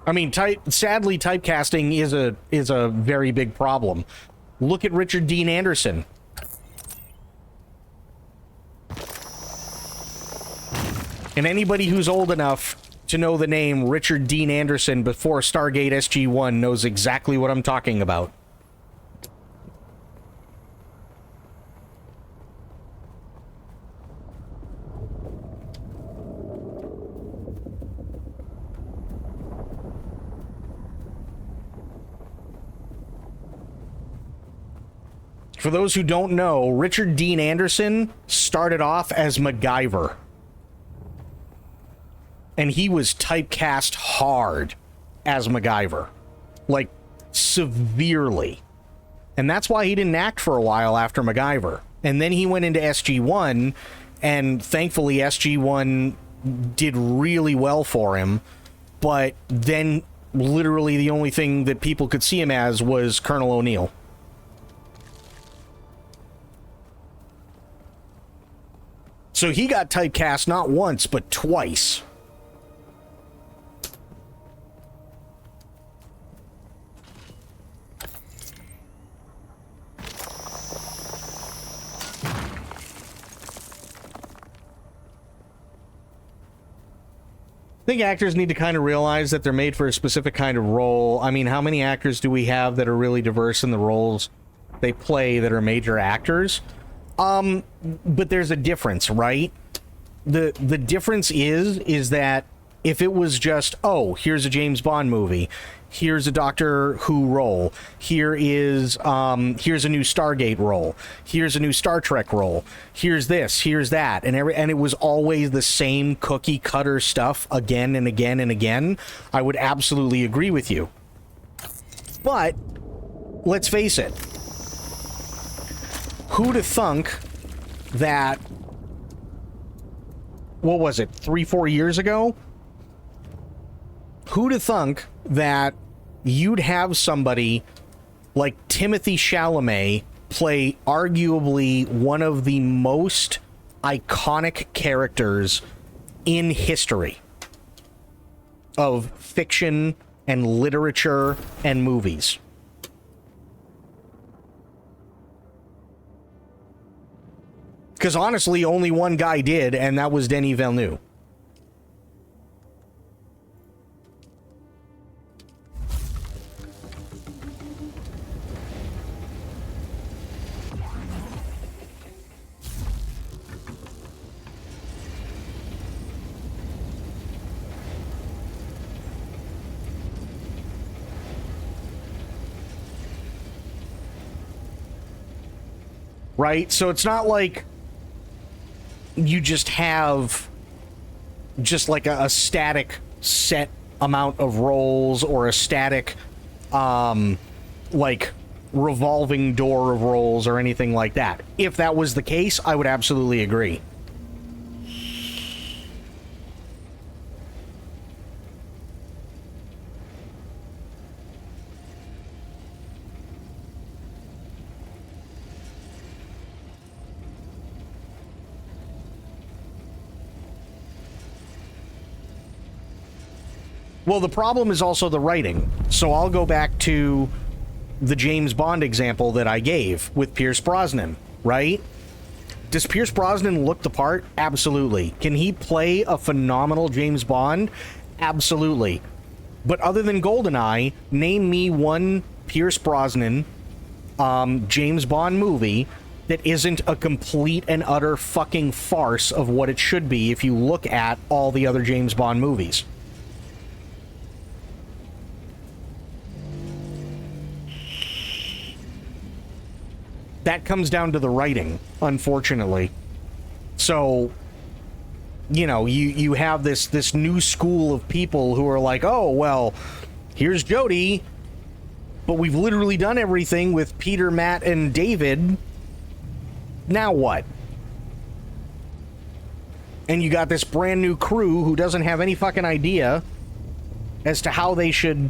I mean, sadly, typecasting is a very big problem. Look at Richard Dean Anderson. And anybody who's old enough to know the name Richard Dean Anderson before Stargate SG-1 knows exactly what I'm talking about. For those who don't know, Richard Dean Anderson started off as MacGyver. And he was typecast hard as MacGyver. Like, severely. And that's why he didn't act for a while after MacGyver. And then he went into SG-1, and thankfully SG-1 did really well for him. But then, literally, the only thing that people could see him as was Colonel O'Neill. So he got typecast not once, but twice. I think actors need to kind of realize that they're made for a specific kind of role. I mean, how many actors do we have that are really diverse in the roles they play that are major actors? But there's a difference, right? The difference is that if it was just, oh, here's a James Bond movie, here's a Doctor Who role, here's a new Stargate role, here's a new Star Trek role, here's this, here's that, and it was always the same cookie cutter stuff again and again and again, I would absolutely agree with you. But let's face it, who'd have thunk that, what was it, 3-4 years ago? Who'd have thunk that you'd have somebody like Timothy Chalamet play arguably one of the most iconic characters in history of fiction and literature and movies? Because honestly, only one guy did, and that was Denis Villeneuve. Right? So it's not like you just have just like a static set amount of roles or a static like revolving door of roles or anything like that. If that was the case, I would absolutely agree. Well, the problem is also the writing. So I'll go back to the James Bond example that I gave with Pierce Brosnan, right? Does Pierce Brosnan look the part? Absolutely. Can he play a phenomenal James Bond? Absolutely. But other than GoldenEye, name me one Pierce Brosnan James Bond movie that isn't a complete and utter fucking farce of what it should be if you look at all the other James Bond movies. That comes down to the writing, unfortunately. So, you know, you have this new school of people who are like, oh, well, here's Jodie, but we've literally done everything with Peter, Matt, and David. Now what? And you got this brand new crew who doesn't have any fucking idea as to how they should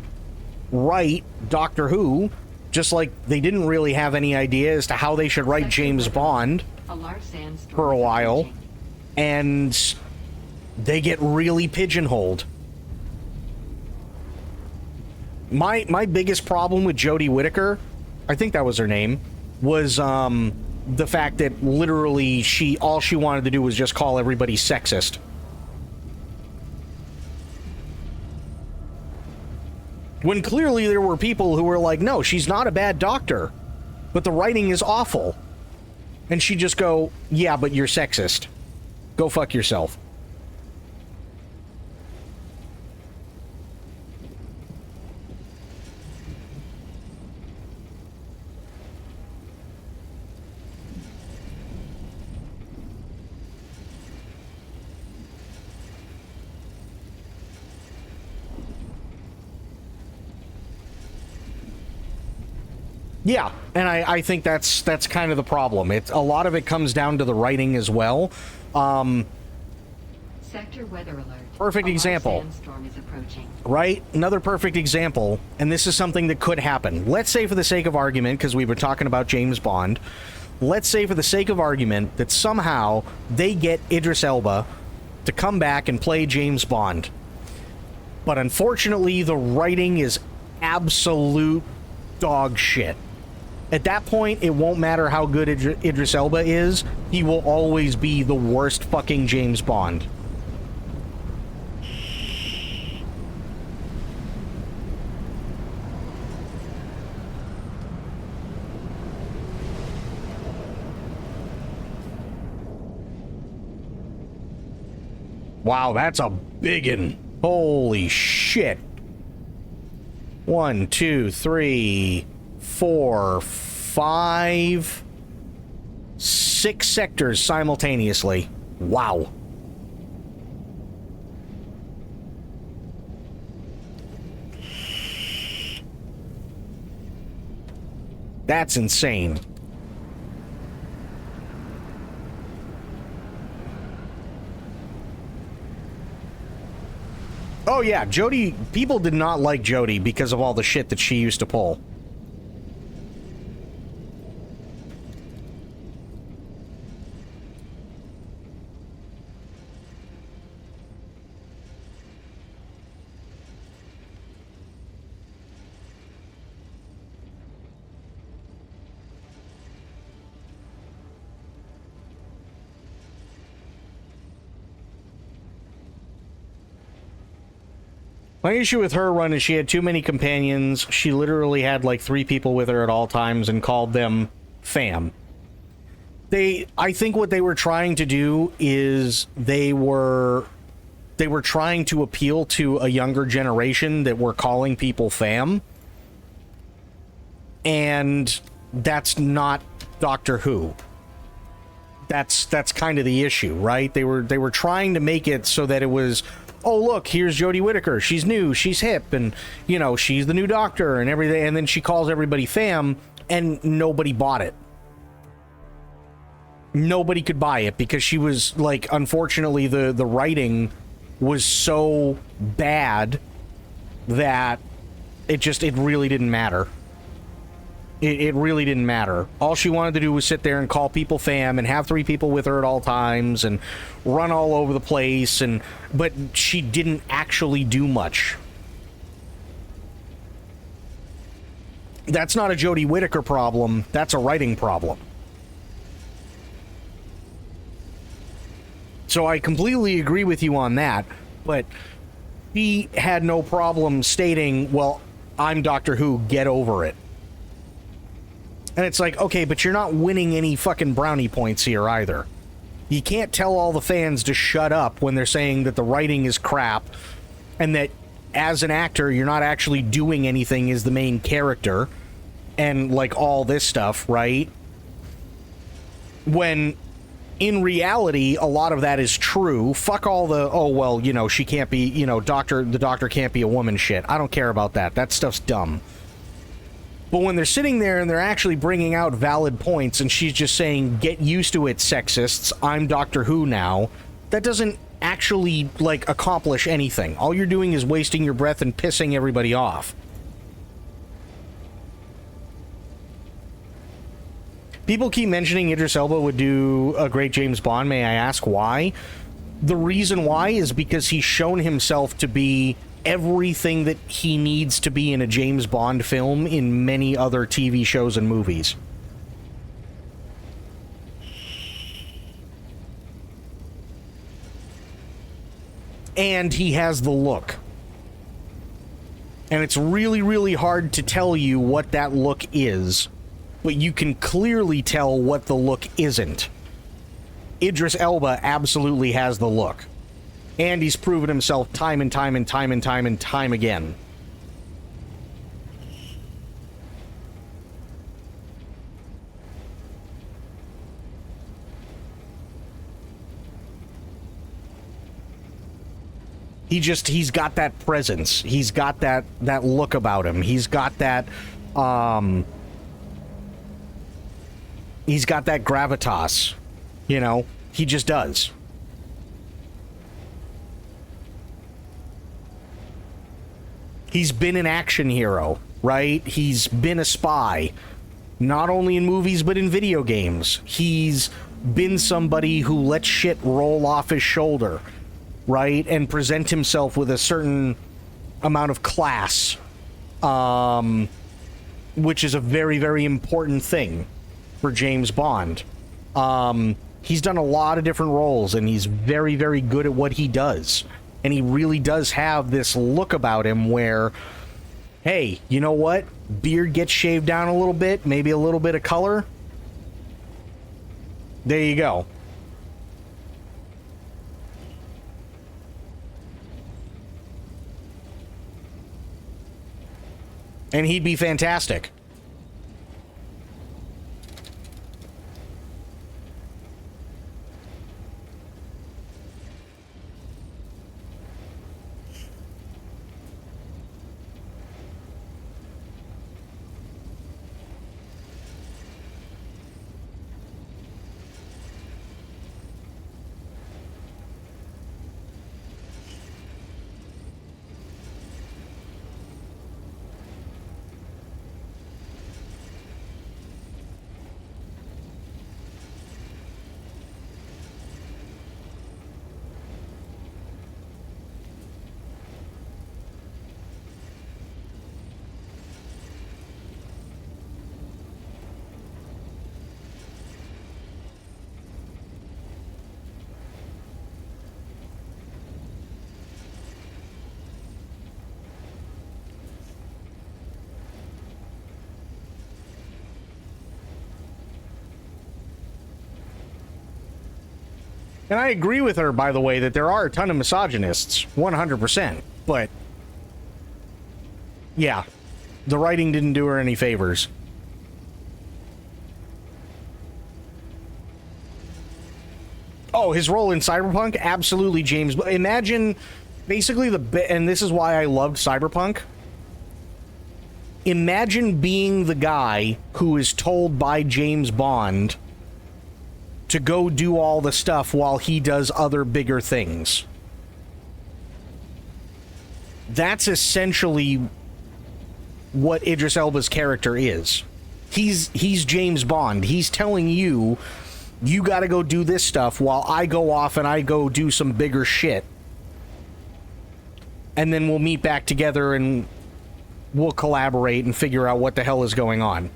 write Doctor Who. Just like they didn't really have any idea as to how they should write James Bond for a while. And they get really pigeonholed. My biggest problem with Jodie Whittaker, I think that was her name, was the fact that literally all she wanted to do was just call everybody sexist. When clearly there were people who were like, no, she's not a bad doctor, but the writing is awful. And she'd just go, yeah, but you're sexist. Go fuck yourself. Yeah, and I think that's kind of the problem. A lot of it comes down to the writing as well. Sector weather alert. Perfect A example. sandstorm is approaching. Right? Another perfect example, and this is something that could happen. Let's say for the sake of argument, because we were talking about James Bond, let's say for the sake of argument that somehow they get Idris Elba to come back and play James Bond. But unfortunately, the writing is absolute dog shit. At that point, it won't matter how good Idris Elba is, he will always be the worst fucking James Bond. Wow, that's a biggin'. Holy shit. 1, 2, 3, 4, 5, 6 sectors simultaneously. Wow. That's insane. Oh yeah, Jodie, people did not like Jodie because of all the shit that she used to pull. My issue with her run is she had too many companions. She literally had like 3 people with her at all times and called them fam. I think what they were trying to do is they were trying to appeal to a younger generation that were calling people fam. And that's not Doctor Who. That's kind of the issue, right? They were trying to make it so that it was, oh, look, here's Jodie Whittaker. She's new, she's hip, and, you know, she's the new Doctor and everything. And then she calls everybody fam, and nobody bought it. Nobody could buy it because she was, like, unfortunately, the writing was so bad that it really didn't matter. It really didn't matter. All she wanted to do was sit there and call people fam and have 3 people with her at all times and run all over the place, but she didn't actually do much. That's not a Jodie Whittaker problem. That's a writing problem. So I completely agree with you on that, but he had no problem stating, well, I'm Doctor Who, get over it. And it's like, okay, but you're not winning any fucking brownie points here either. You can't tell all the fans to shut up when they're saying that the writing is crap and that as an actor, you're not actually doing anything as the main character and like all this stuff, right? When in reality, a lot of that is true. Fuck all the, oh, well, you know, she can't be, you know, the doctor can't be a woman shit. I don't care about that. That stuff's dumb. But when they're sitting there and they're actually bringing out valid points and she's just saying, get used to it, sexists, I'm Doctor Who now, that doesn't actually, like, accomplish anything. All you're doing is wasting your breath and pissing everybody off. People keep mentioning Idris Elba would do a great James Bond. May I ask why? The reason why is because he's shown himself to be everything that he needs to be in a James Bond film in many other TV shows and movies. And he has the look. And it's really, really hard to tell you what that look is, but you can clearly tell what the look isn't. Idris Elba absolutely has the look. And he's proven himself time and time and time and time and time again. He's got that presence. He's got that look about him. He's got that, He's got that gravitas. You know, he just does. He's been an action hero, right? He's been a spy, not only in movies, but in video games. He's been somebody who lets shit roll off his shoulder, right? And present himself with a certain amount of class, which is a very, very important thing for James Bond. He's done a lot of different roles, and he's very, very good at what he does. And he really does have this look about him where, hey, you know what? Beard gets shaved down a little bit, maybe a little bit of color. There you go. And he'd be fantastic. And I agree with her, by the way, that there are a ton of misogynists, 100%. But, yeah, the writing didn't do her any favors. Oh, his role in Cyberpunk? Absolutely, James. Imagine, basically, and this is why I loved Cyberpunk. Imagine being the guy who is told by James Bond to go do all the stuff while he does other bigger things. That's essentially what Idris Elba's character is. He's James Bond. He's telling you, you gotta go do this stuff while I go off and I go do some bigger shit. And then we'll meet back together and we'll collaborate and figure out what the hell is going on.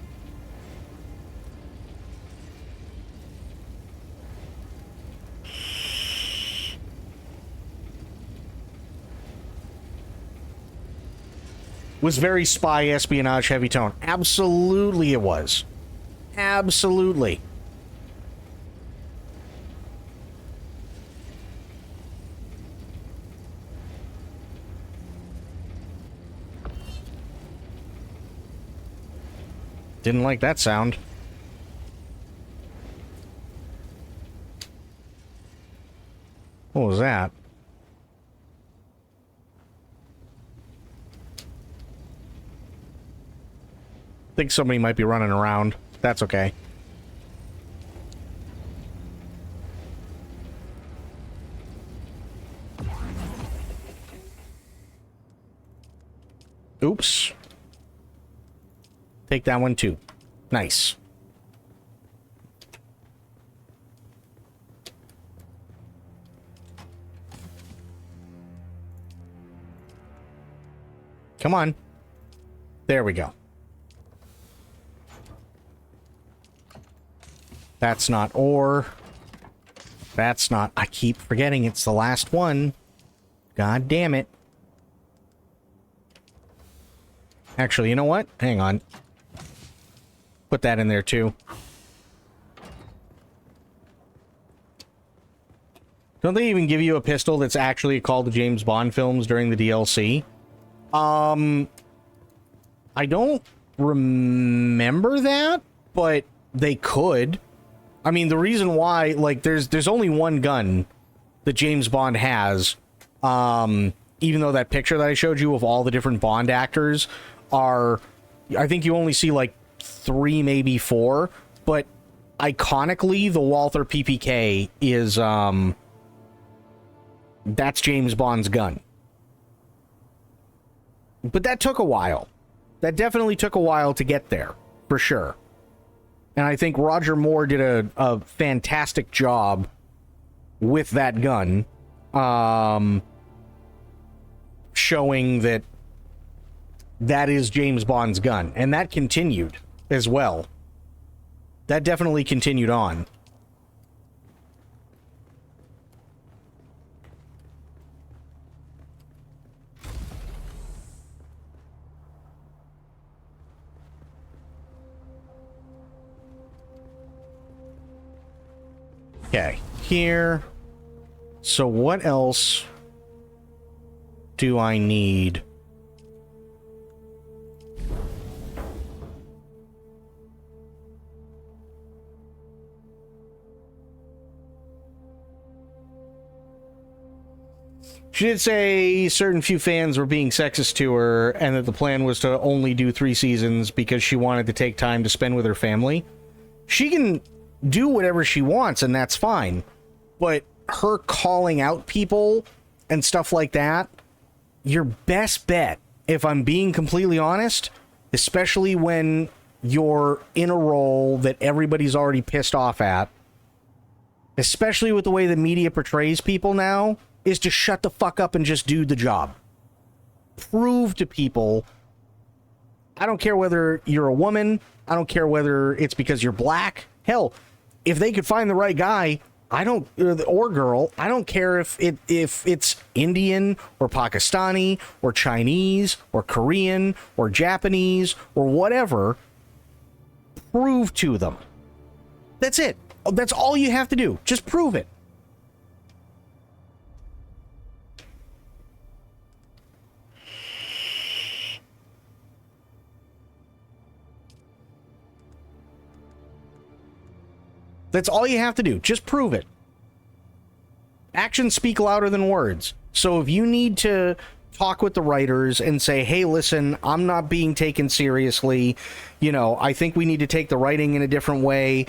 Was very spy, espionage, heavy tone. Absolutely it was. Absolutely. Didn't like that sound. What was that? I think somebody might be running around. That's okay. Oops. Take that one too. Nice. Come on. There we go. That's not ore. That's not... I keep forgetting it's the last one. God damn it. Actually, you know what? Hang on. Put that in there too. Don't they even give you a pistol that's actually called the James Bond films during the DLC? I don't remember that, but they could. I mean, the reason why, like, there's only one gun that James Bond has. Even though that picture that I showed you of all the different Bond actors are, I think you only see like 3, maybe 4, but iconically, the Walther PPK is, that's James Bond's gun. But that took a while. That definitely took a while to get there, for sure. And I think Roger Moore did a fantastic job with that gun, showing that that is James Bond's gun. And that continued as well. That definitely continued on. Okay, here. So what else do I need? She did say certain few fans were being sexist to her and that the plan was to only do 3 seasons because she wanted to take time to spend with her family. She can do whatever she wants, and that's fine. But her calling out people and stuff like that, your best bet, if I'm being completely honest, especially when you're in a role that everybody's already pissed off at, especially with the way the media portrays people now, is to shut the fuck up and just do the job. Prove to people, I don't care whether you're a woman, I don't care whether it's because you're black, hell, if they could find the right guy, or girl, I don't care if it's Indian or Pakistani or Chinese or Korean or Japanese or whatever. Prove to them. That's it. That's all you have to do. Just prove it. That's all you have to do. Just prove it. Actions speak louder than words. So if you need to talk with the writers and say, hey, listen, I'm not being taken seriously. You know, I think we need to take the writing in a different way.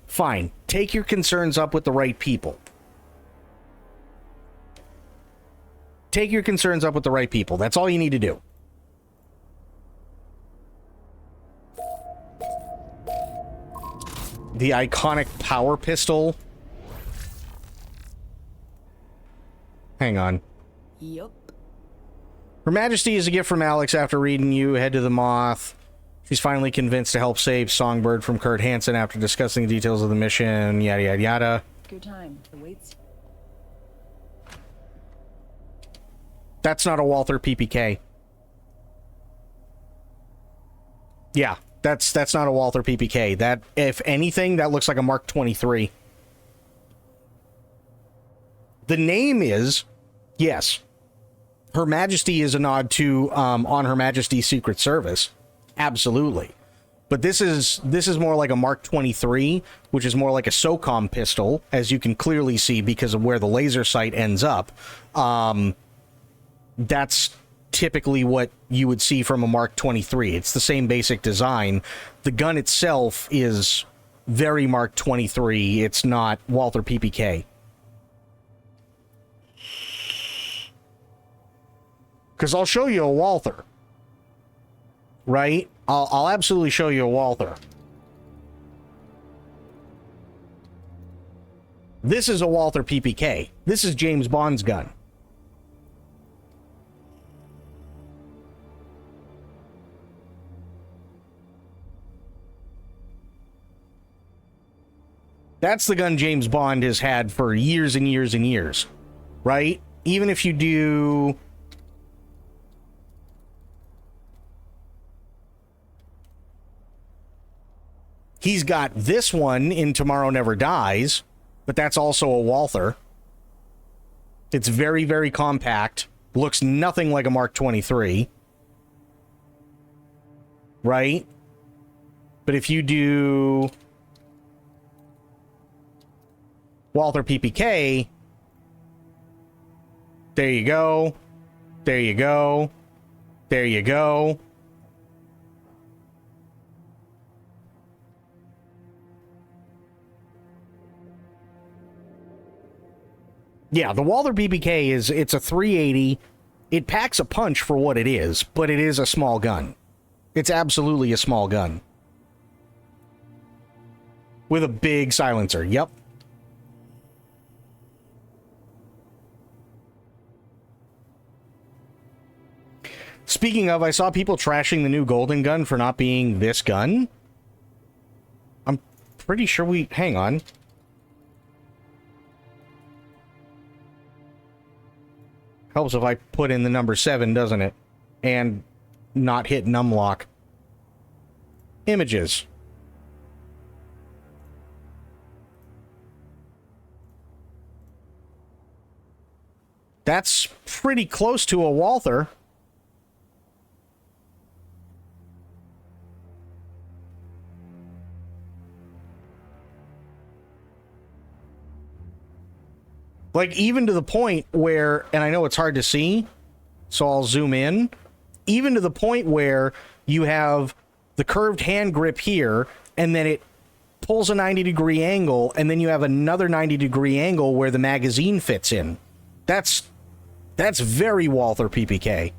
Fine. Take your concerns up with the right people. Take your concerns up with the right people. That's all you need to do. The iconic power pistol. Hang on. Yup. Her Majesty is a gift from Alex after reading you. Head to the Moth. She's finally convinced to help save Songbird from Kurt Hansen after discussing the details of the mission. Yada, yada, yada. Your time awaits. That's not a Walther PPK. Yeah. That's not a Walther PPK. That, if anything, that looks like a Mark 23. The name is, yes, Her Majesty is a nod to On Her Majesty's Secret Service. Absolutely. But this is more like a Mark 23, which is more like a SOCOM pistol, as you can clearly see because of where the laser sight ends up. That's typically what you would see from a Mark 23. It's the same basic design. The gun itself is very Mark 23. It's not Walther PPK. Because I'll show you a Walther. Right? I'll absolutely show you a Walther. This is a Walther PPK. This is James Bond's gun. That's the gun James Bond has had for years and years and years, right? Even if you do... He's got this one in Tomorrow Never Dies, but that's also a Walther. It's very, very compact. Looks nothing like a Mark 23. Right? But if you do... Walther PPK, there you go, there you go, there you go. Yeah, the Walther PPK it's a 380. It packs a punch for what it is, but it is a small gun. It's absolutely a small gun. With a big silencer, yep. Speaking of, I saw people trashing the new Golden Gun for not being this gun. I'm pretty sure hang on. Helps if I put in the number 7, doesn't it? And not hit numlock. Images. That's pretty close to a Walther. Like, even to the point where, and I know it's hard to see, so I'll zoom in, even to the point where you have the curved hand grip here, and then it pulls a 90-degree angle, and then you have another 90-degree angle where the magazine fits in. That's very Walther PPK.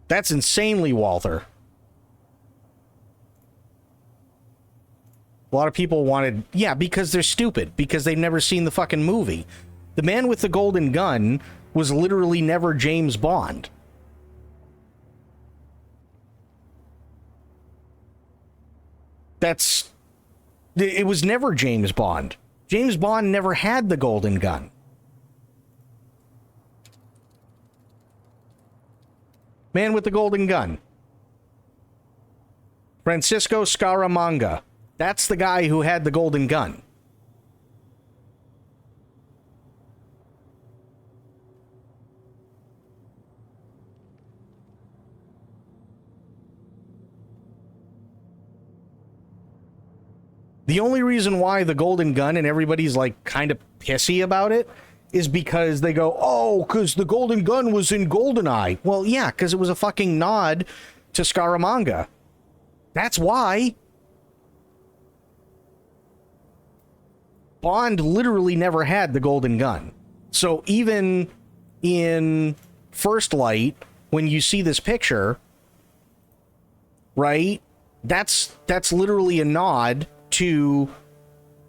That's insanely Walther. A lot of people wanted... Yeah, because they're stupid. Because they've never seen the fucking movie. The man with the golden gun was literally never James Bond. It was never James Bond. James Bond never had the golden gun. Man with the golden gun. Francisco Scaramanga. That's the guy who had the golden gun. The only reason why the golden gun and everybody's like kind of pissy about it is because they go, oh, because the golden gun was in GoldenEye. Well, yeah, because it was a fucking nod to Scaramanga. That's why. Bond literally never had the golden gun. So even in First Light, when you see this picture, right, that's literally a nod to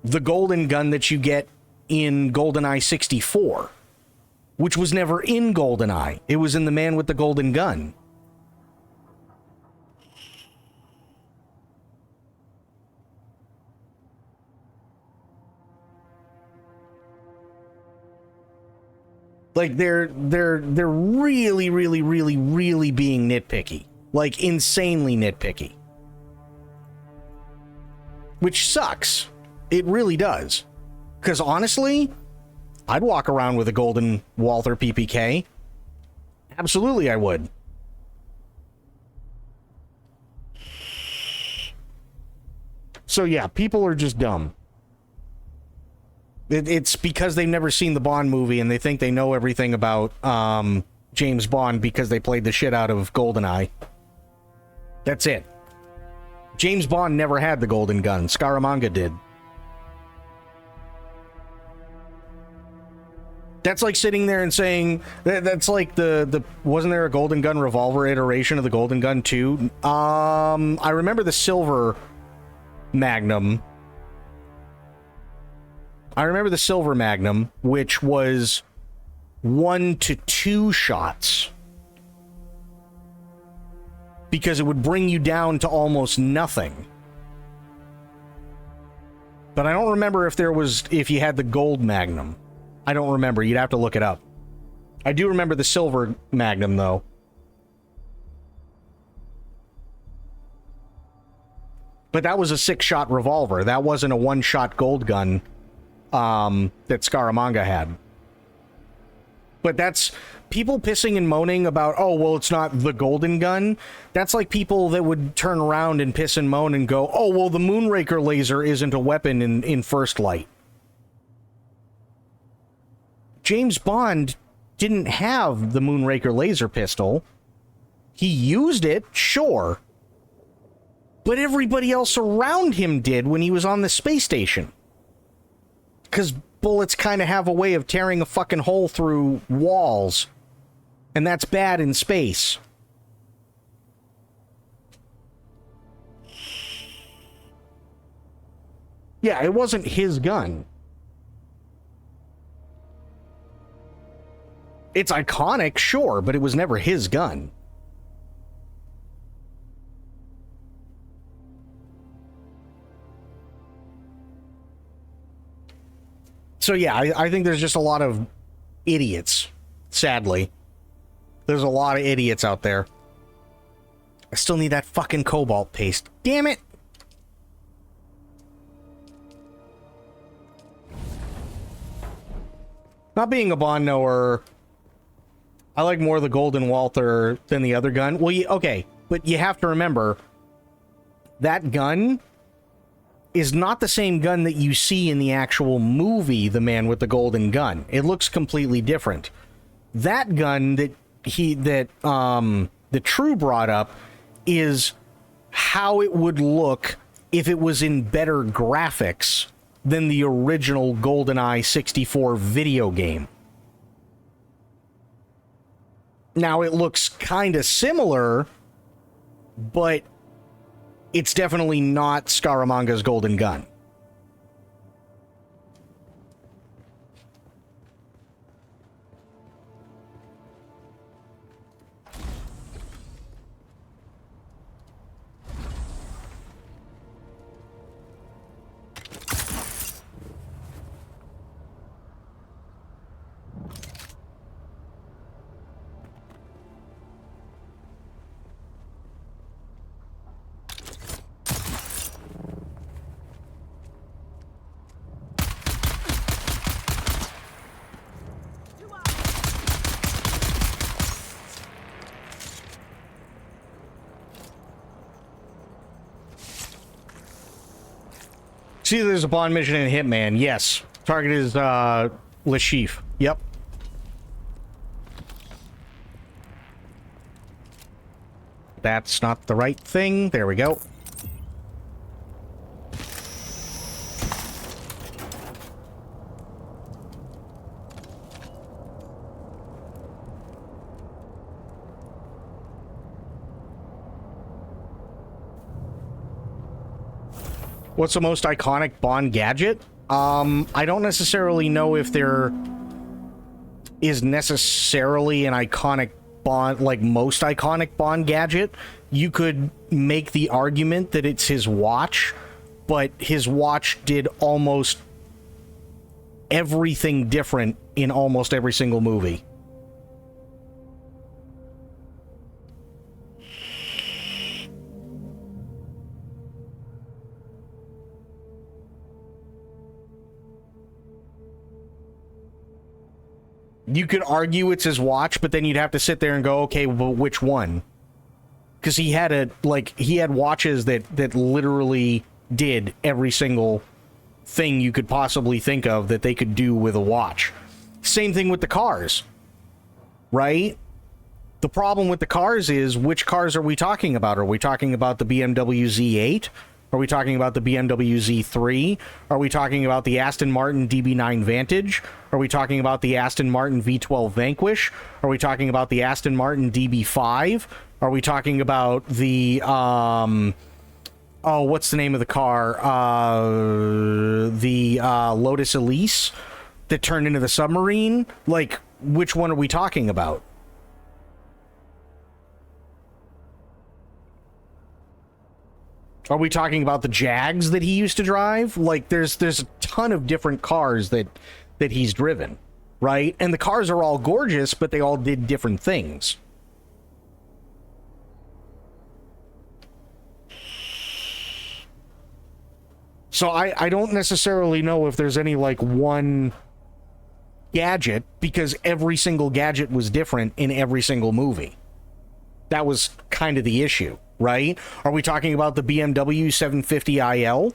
the golden gun that you get in GoldenEye 64, which was never in GoldenEye. It was in The Man with the Golden Gun. Like, they're really, really, really, really being nitpicky. Like, insanely nitpicky. Which sucks. It really does. Because honestly, I'd walk around with a golden Walther PPK. Absolutely, I would. So yeah, people are just dumb. It's because they've never seen the Bond movie and they think they know everything about James Bond because they played the shit out of GoldenEye. That's it. James Bond never had the golden gun. Scaramanga did. That's like sitting there and saying that's like the wasn't there a golden gun revolver iteration of the golden gun too? I remember the silver Magnum. I remember the silver Magnum, which was 1 to 2 shots. Because it would bring you down to almost nothing. But I don't remember if you had the gold Magnum. I don't remember. You'd have to look it up. I do remember the silver Magnum, though. But that was a 6-shot revolver. That wasn't a 1-shot gold gun that Scaramanga had. But that's people pissing and moaning about, oh, well, it's not the golden gun. That's like people that would turn around and piss and moan and go, oh, well, the Moonraker laser isn't a weapon in First Light. James Bond didn't have the Moonraker laser pistol. He used it, sure. but everybody else around him did when he was on the space station. Because bullets kind of have a way of tearing a fucking hole through walls. And that's bad in space. Yeah, it wasn't his gun. It's iconic, sure, but it was never his gun. So yeah, I think there's just a lot of idiots, sadly. There's a lot of idiots out there. I still need that fucking cobalt paste. Damn it! Not being a Bond knower, I like more the Golden Walther than the other gun. Well, okay, but you have to remember, that gun is not the same gun that you see in the actual movie, The Man with the Golden Gun. It looks completely different. That gun that True brought up is how it would look if it was in better graphics than the original GoldenEye 64 video game. Now, it looks kind of similar, but it's definitely not Scaramanga's Golden Gun. See, there's a Bond mission in Hitman. Yes. Target is, Le Chiffre. Yep. That's not the right thing. There we go. What's the most iconic Bond gadget? I don't necessarily know if there is necessarily an iconic Bond, like most iconic Bond gadget. You could make the argument that it's his watch, but his watch did almost everything different in almost every single movie. You could argue it's his watch, but then you'd have to sit there and go, okay, well, which one? Because he had watches that literally did every single thing you could possibly think of that they could do with a watch. Same thing with the cars, right? The problem with the cars is, which cars are we talking about? Are we talking about the BMW Z8? Are we talking about the BMW Z3? Are we talking about the Aston Martin DB9 Vantage? Are we talking about the Aston Martin V12 Vanquish? Are we talking about the Aston Martin DB5? Are we talking about the, what's the name of the car? The Lotus Elise that turned into the submarine? Like, which one are we talking about? Are we talking about the Jags that he used to drive? Like, there's a ton of different cars that he's driven, right? And the cars are all gorgeous, but they all did different things. So I don't necessarily know if there's any, like, one gadget, because every single gadget was different in every single movie. That was kind of the issue, right? Are we talking about the BMW 750IL?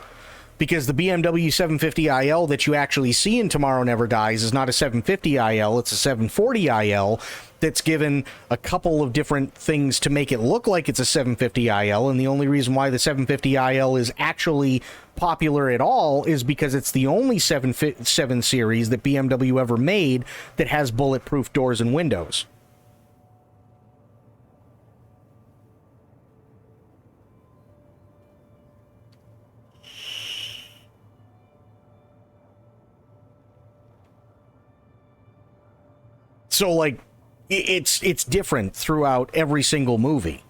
because the BMW 750IL that you actually see in Tomorrow Never Dies is not a 750IL, it's a 740IL that's given a couple of different things to make it look like it's a 750IL, and the only reason why the 750IL is actually popular at all is because it's the only 7 Series that BMW ever made that has bulletproof doors and windows. So, like, it's different throughout every single movie.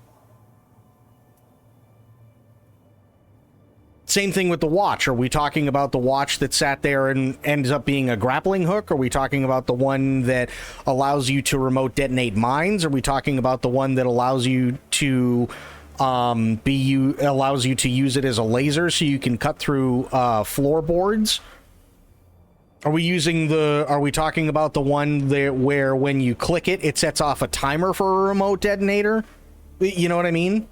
Same thing with the watch. Are we talking about the watch that sat there and ends up being a grappling hook? Are we talking about the one that allows you to remote detonate mines? Are we talking about the one that allows you to allows you to use it as a laser so you can cut through floorboards? Are we talking about the one that where when you click it, it sets off a timer for a remote detonator? You know what I mean?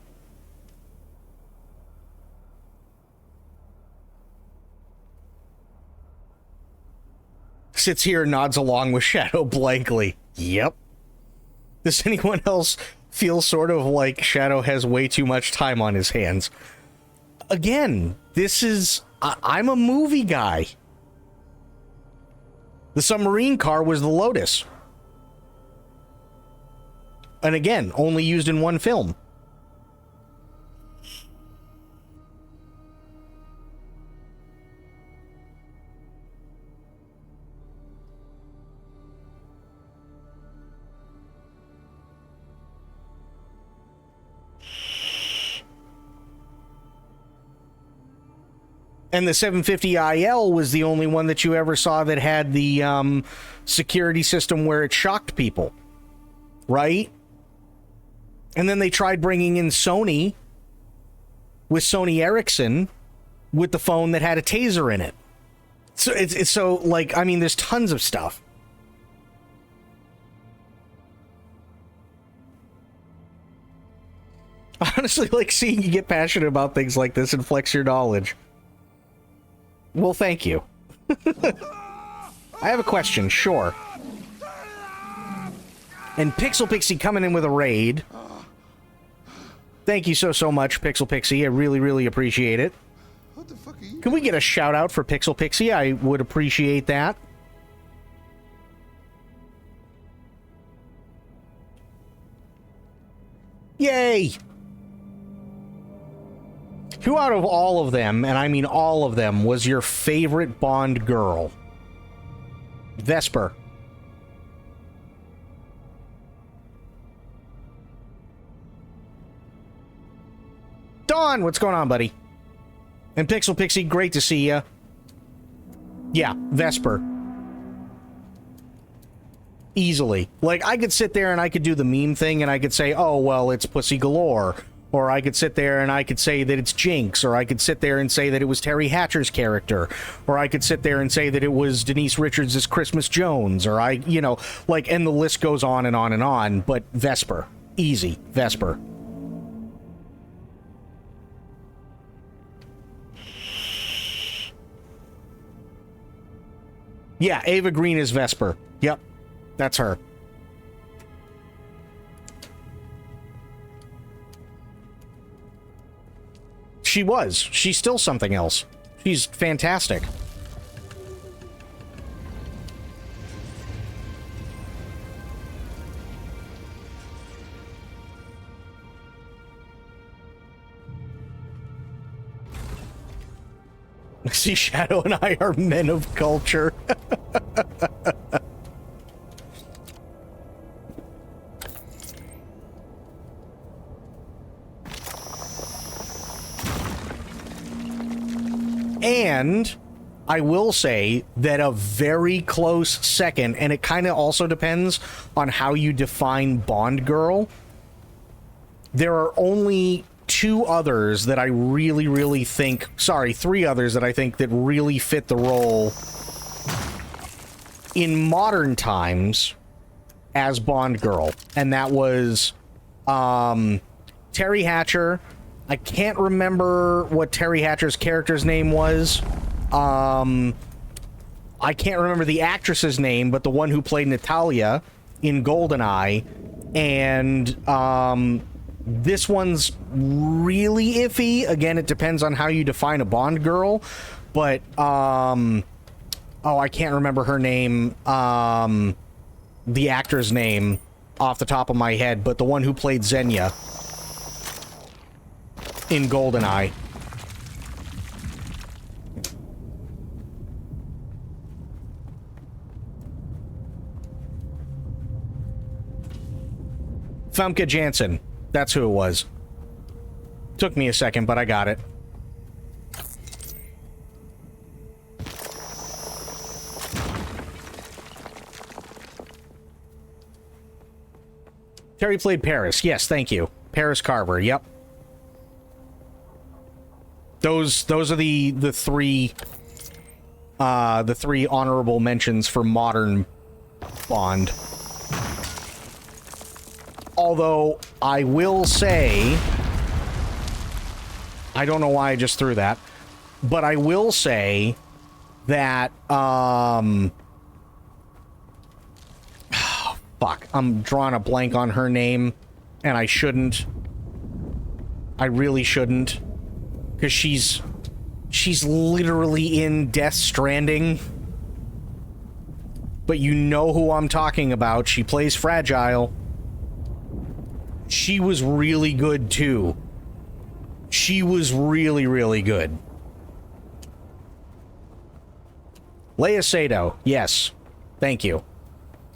Sits here, nods along with Shadow blankly. Yep. Does anyone else feel sort of like Shadow has way too much time on his hands? Again, I'm a movie guy. The submarine car was the Lotus. And again, only used in one film. And the 750IL was the only one that you ever saw that had the security system where it shocked people, right? And then they tried bringing in Sony with Sony Ericsson with the phone that had a taser in it. So it's so, like, I mean, there's tons of stuff. I honestly like seeing you get passionate about things like this and flex your knowledge. Well, thank you. I have a question, sure. And Pixel Pixie coming in with a raid. Thank you so much, Pixel Pixie. I really, really appreciate it. What the fuck are you? Can we get a shout out for Pixel Pixie? I would appreciate that. Yay! Who out of all of them, and I mean all of them, was your favorite Bond girl? Vesper. Dawn, what's going on, buddy? And Pixel Pixie, great to see ya. Yeah, Vesper. Easily. Like, I could sit there and I could do the meme thing and I could say, oh, well, it's Pussy Galore. Or I could sit there and I could say that it's Jinx, or I could sit there and say that it was Terry Hatcher's character, or I could sit there and say that it was Denise Richards' Christmas Jones, or and the list goes on and on and on, but Vesper. Easy. Vesper. Yeah, Ava Green is Vesper. Yep, that's her. She was. She's still something else. She's fantastic. See, Shadow and I are men of culture. And I will say that a very close second, and it kind of also depends on how you define Bond girl. There are only two others that I really, really think, three others that I think that really fit the role in modern times as Bond girl. And that was Terry Hatcher I can't remember what Terry Hatcher's character's name was. I can't remember the actress's name, but the one who played Natalia in GoldenEye. And this one's really iffy. Again, it depends on how you define a Bond girl. But, oh, I can't remember her name, the actor's name off the top of my head, but the one who played Xenia in GoldenEye. Famke Janssen. That's who it was. Took me a second, but I got it. Terry played Paris. Yes, thank you. Paris Carver. Yep. Those are the three honorable mentions for modern Bond. Although I will say, I don't know why I just threw that, but I will say that fuck, I'm drawing a blank on her name, and I shouldn't. I really shouldn't, because she's literally in Death Stranding. But you know who I'm talking about. She plays Fragile. She was really good too. She was really, really good. Leia Sado, yes, thank you.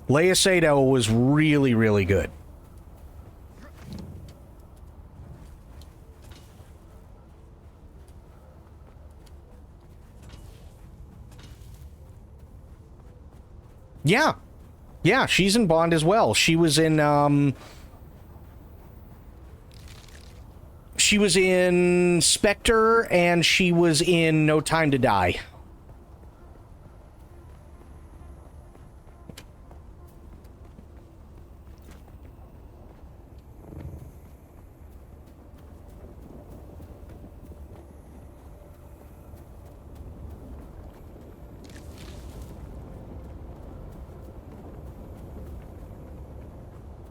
Leia Sado was really, really good. Yeah. Yeah, she's in Bond as well. She was in Spectre, and she was in No Time to Die.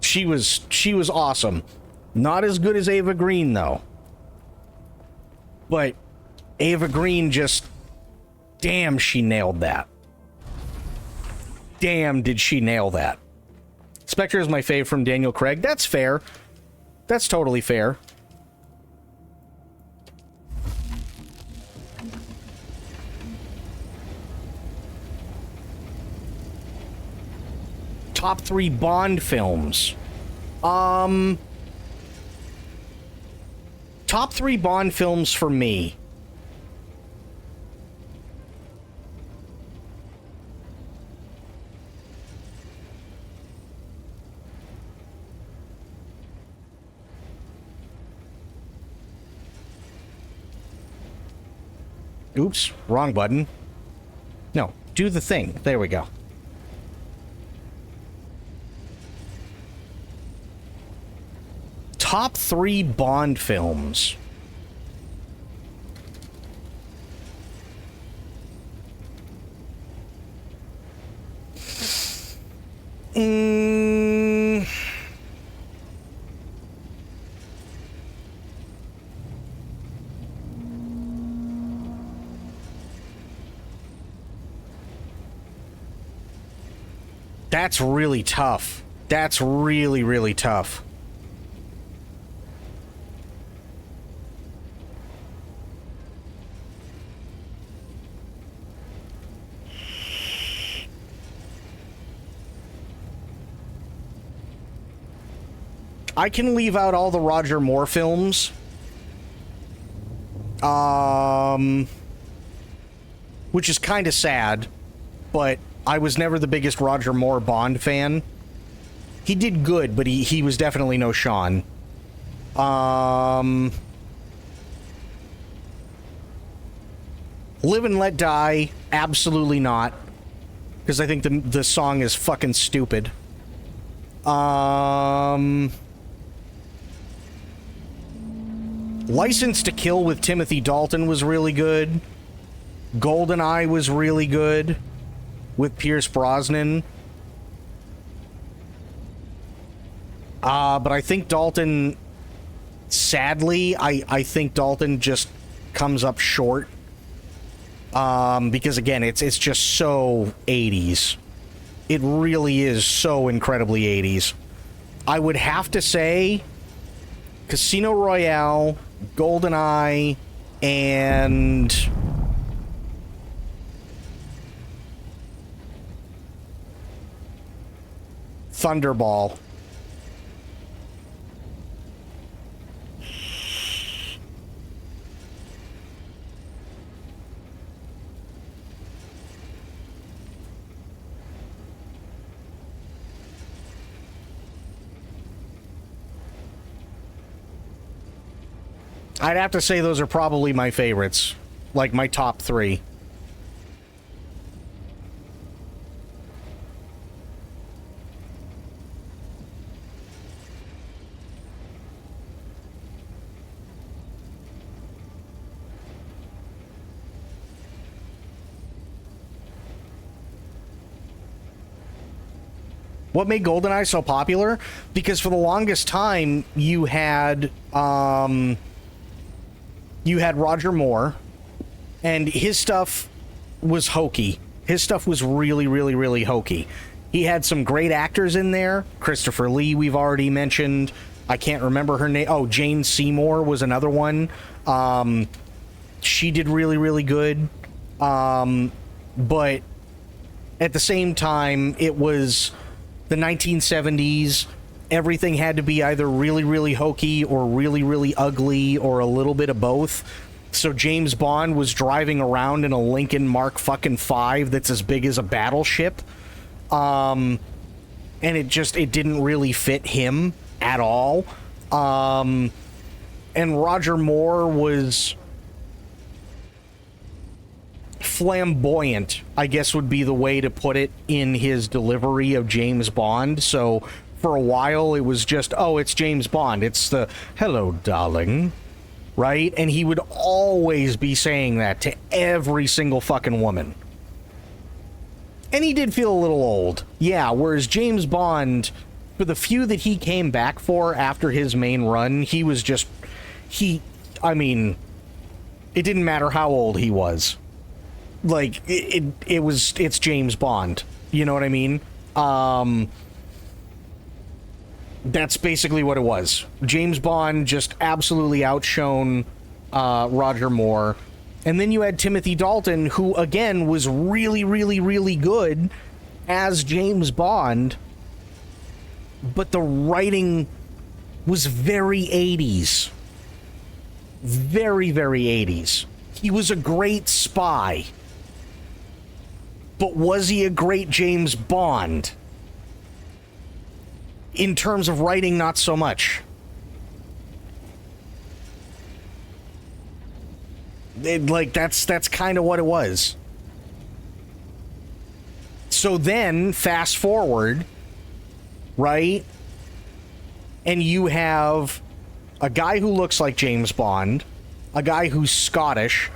She was awesome. Not as good as Ava Green, though. But Ava Green just... Damn, she nailed that. Damn, did she nail that. Spectre is my fave from Daniel Craig. That's fair. That's totally fair. Top 3 Bond films. Top 3 Bond films for me. Oops, wrong button. No, do the thing. There we go. Top 3 Bond films. That's really tough. That's really, really tough. I can leave out all the Roger Moore films. Which is kind of sad, but I was never the biggest Roger Moore Bond fan. He did good, but he was definitely no Sean. Live and Let Die, absolutely not. Because I think the song is fucking stupid. License to Kill with Timothy Dalton was really good. GoldenEye was really good with Pierce Brosnan. But I think Dalton, sadly, I think Dalton just comes up short. Because again, it's just so 80s. It really is so incredibly 80s. I would have to say Casino Royale, GoldenEye, and Thunderball. I'd have to say those are probably my favorites. Like, my top 3. What made GoldenEye so popular? Because for the longest time, you had Roger Moore, and his stuff was hokey. His stuff was really, really, really hokey. He had some great actors in there. Christopher Lee, we've already mentioned. I can't remember her name. Oh, Jane Seymour was another one. She did really, really good. But at the same time, it was the 1970s. Everything had to be either really, really hokey or really, really ugly or a little bit of both. So James Bond was driving around in a Lincoln Mark fucking 5 that's as big as a battleship. And it didn't really fit him at all. And Roger Moore was flamboyant, I guess would be the way to put it, in his delivery of James Bond. So for a while it was just, oh, it's James Bond, it's the hello darling, right? And he would always be saying that to every single fucking woman. And he did feel a little old, yeah, whereas James Bond, for the few that he came back for after his main run, he was just, I mean, it didn't matter how old he was. Like, it's James Bond. You know what I mean? That's basically what it was. James Bond just absolutely outshone Roger Moore. And then you had Timothy Dalton, who, again, was really, really, really good as James Bond. But the writing was very 80s. Very, very 80s. He was a great spy. But was he a great James Bond? In terms of writing, not so much. That's kind of what it was. So then, fast forward, right? And you have a guy who looks like James Bond, a guy who's Scottish,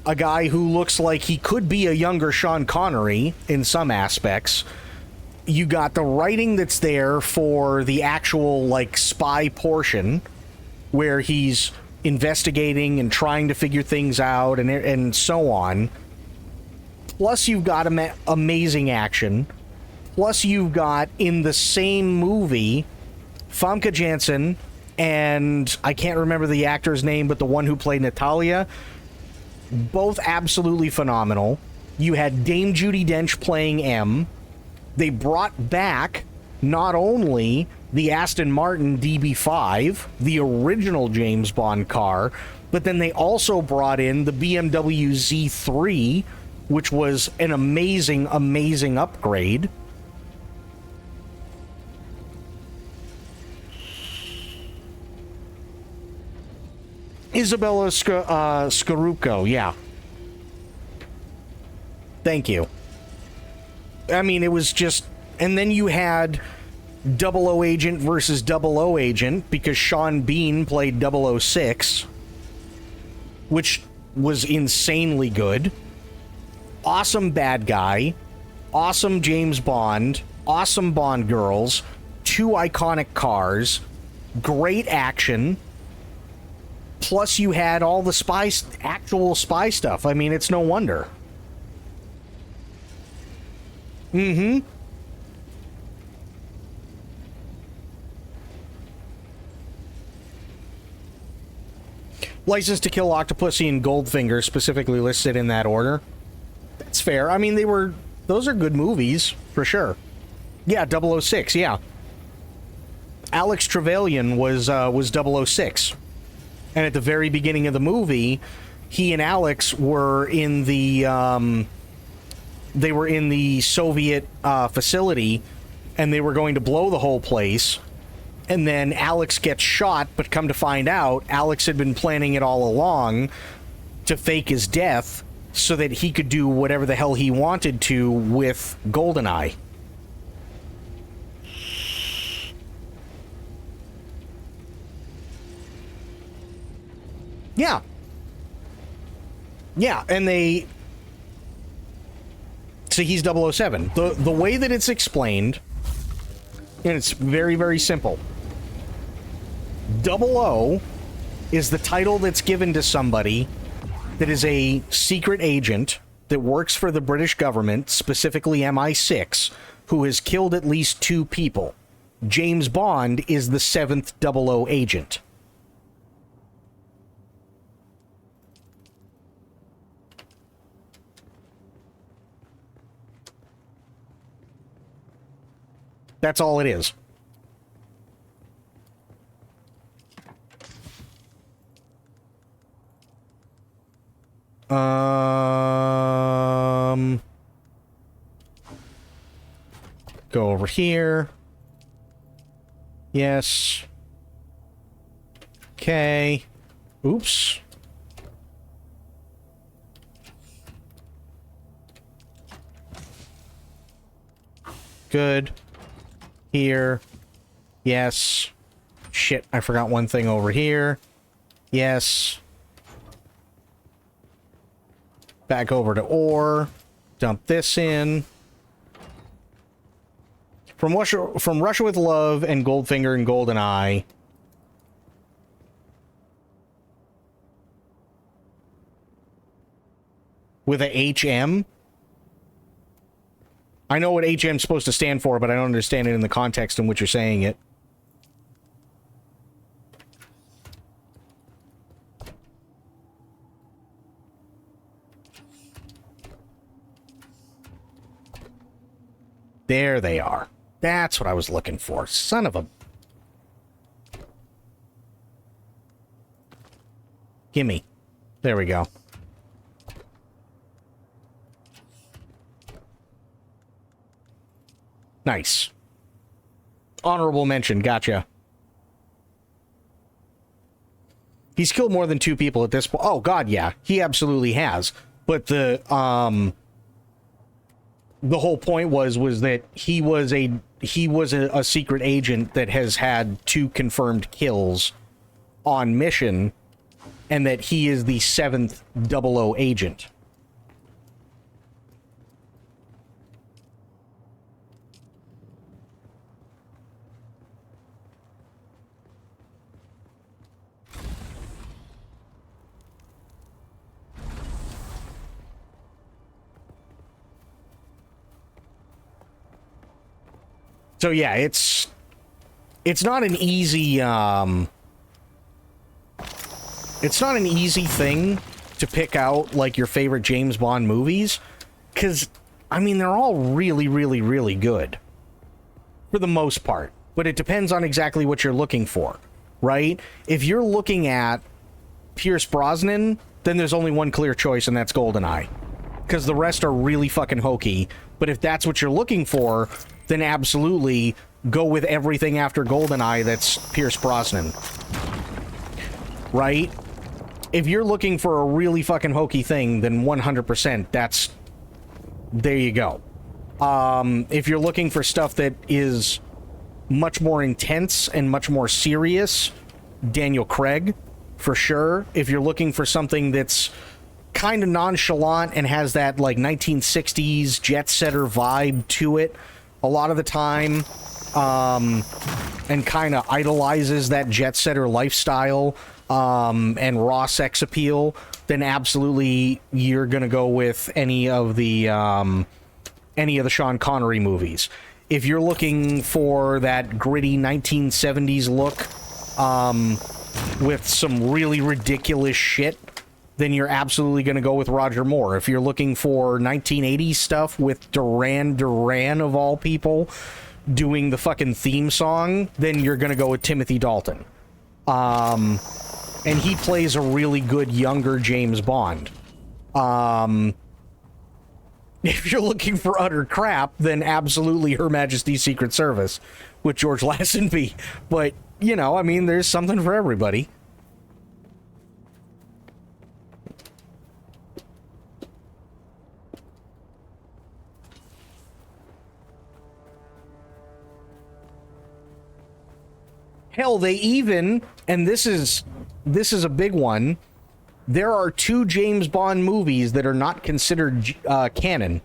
a guy who looks like he could be a younger Sean Connery in some aspects. You got the writing that's there for the actual, like, spy portion, where he's investigating and trying to figure things out and so on. Plus, you've got amazing action. Plus, you've got, in the same movie, Famke Janssen and I can't remember the actor's name, but the one who played Natalia, both absolutely phenomenal. You had Dame Judi Dench playing M. They brought back not only the Aston Martin DB5, the original James Bond car, but then they also brought in the BMW Z3, which was an amazing, amazing upgrade. Isabella Scorupco, yeah. Thank you. I mean, it was just... And then you had 00 Agent versus 00 Agent, because Sean Bean played 006. which was insanely good. Awesome bad guy. Awesome James Bond. Awesome Bond girls. 2 iconic cars. Great action. Plus you had all the actual spy stuff. I mean, it's no wonder. Mm-hmm. License to Kill Octopussy and Goldfinger specifically listed in that order. That's fair. I mean, those are good movies, for sure. Yeah, 006, yeah. Alex Trevelyan was 006. And at the very beginning of the movie, he and Alex were in the Soviet facility, and they were going to blow the whole place. And then Alex gets shot, but come to find out, Alex had been planning it all along to fake his death so that he could do whatever the hell he wanted to with GoldenEye. Yeah. Yeah, and so he's 007. The way that it's explained, and it's very, very simple. 00 is the title that's given to somebody that is a secret agent that works for the British government, specifically MI6, who has killed at least 2 people. James Bond is the 7th 00 agent. That's all it is. Go over here. Yes. Okay. Oops. Good. Here. Yes. Shit, I forgot one thing over here. Yes. Back over to ore. Dump this in. From Russia with Love and Goldfinger and GoldenEye. With a HM? I know what HM's supposed to stand for, but I don't understand it in the context in which you're saying it. There they are. That's what I was looking for. Son of a... Gimme. There we go. Nice. Honorable mention. Gotcha. He's killed more than 2 people at this point. Oh, God, yeah. He absolutely has. But the whole point was that he was a secret agent that has had 2 confirmed kills on mission, and that he is the 7th 00 agent. So yeah, it's not an easy thing to pick out like your favorite James Bond movies, because I mean they're all really, really, really good for the most part, but it depends on exactly what you're looking for, right? If you're looking at Pierce Brosnan, then there's only one clear choice, and that's GoldenEye, because the rest are really fucking hokey. But if that's what you're looking for, then absolutely go with everything after GoldenEye that's Pierce Brosnan. Right? If you're looking for a really fucking hokey thing, then 100% that's... There you go. If you're looking for stuff that is much more intense and much more serious, Daniel Craig. for sure. If you're looking for something that's kind of nonchalant and has that like 1960s jet setter vibe to it a lot of the time, and kind of idolizes that jet setter lifestyle and raw sex appeal, then absolutely you're gonna go with any of the Sean Connery movies. If you're looking for that gritty 1970s look with some really ridiculous shit, then you're absolutely going to go with Roger Moore. If you're looking for 1980s stuff with Duran Duran, of all people, doing the fucking theme song, then you're going to go with Timothy Dalton. And he plays a really good younger James Bond. If you're looking for utter crap, then absolutely Her Majesty's Secret Service with George Lazenby. But, you know, I mean, there's something for everybody. Hell, they even, and this is a big one, there are 2 James Bond movies that are not considered canon.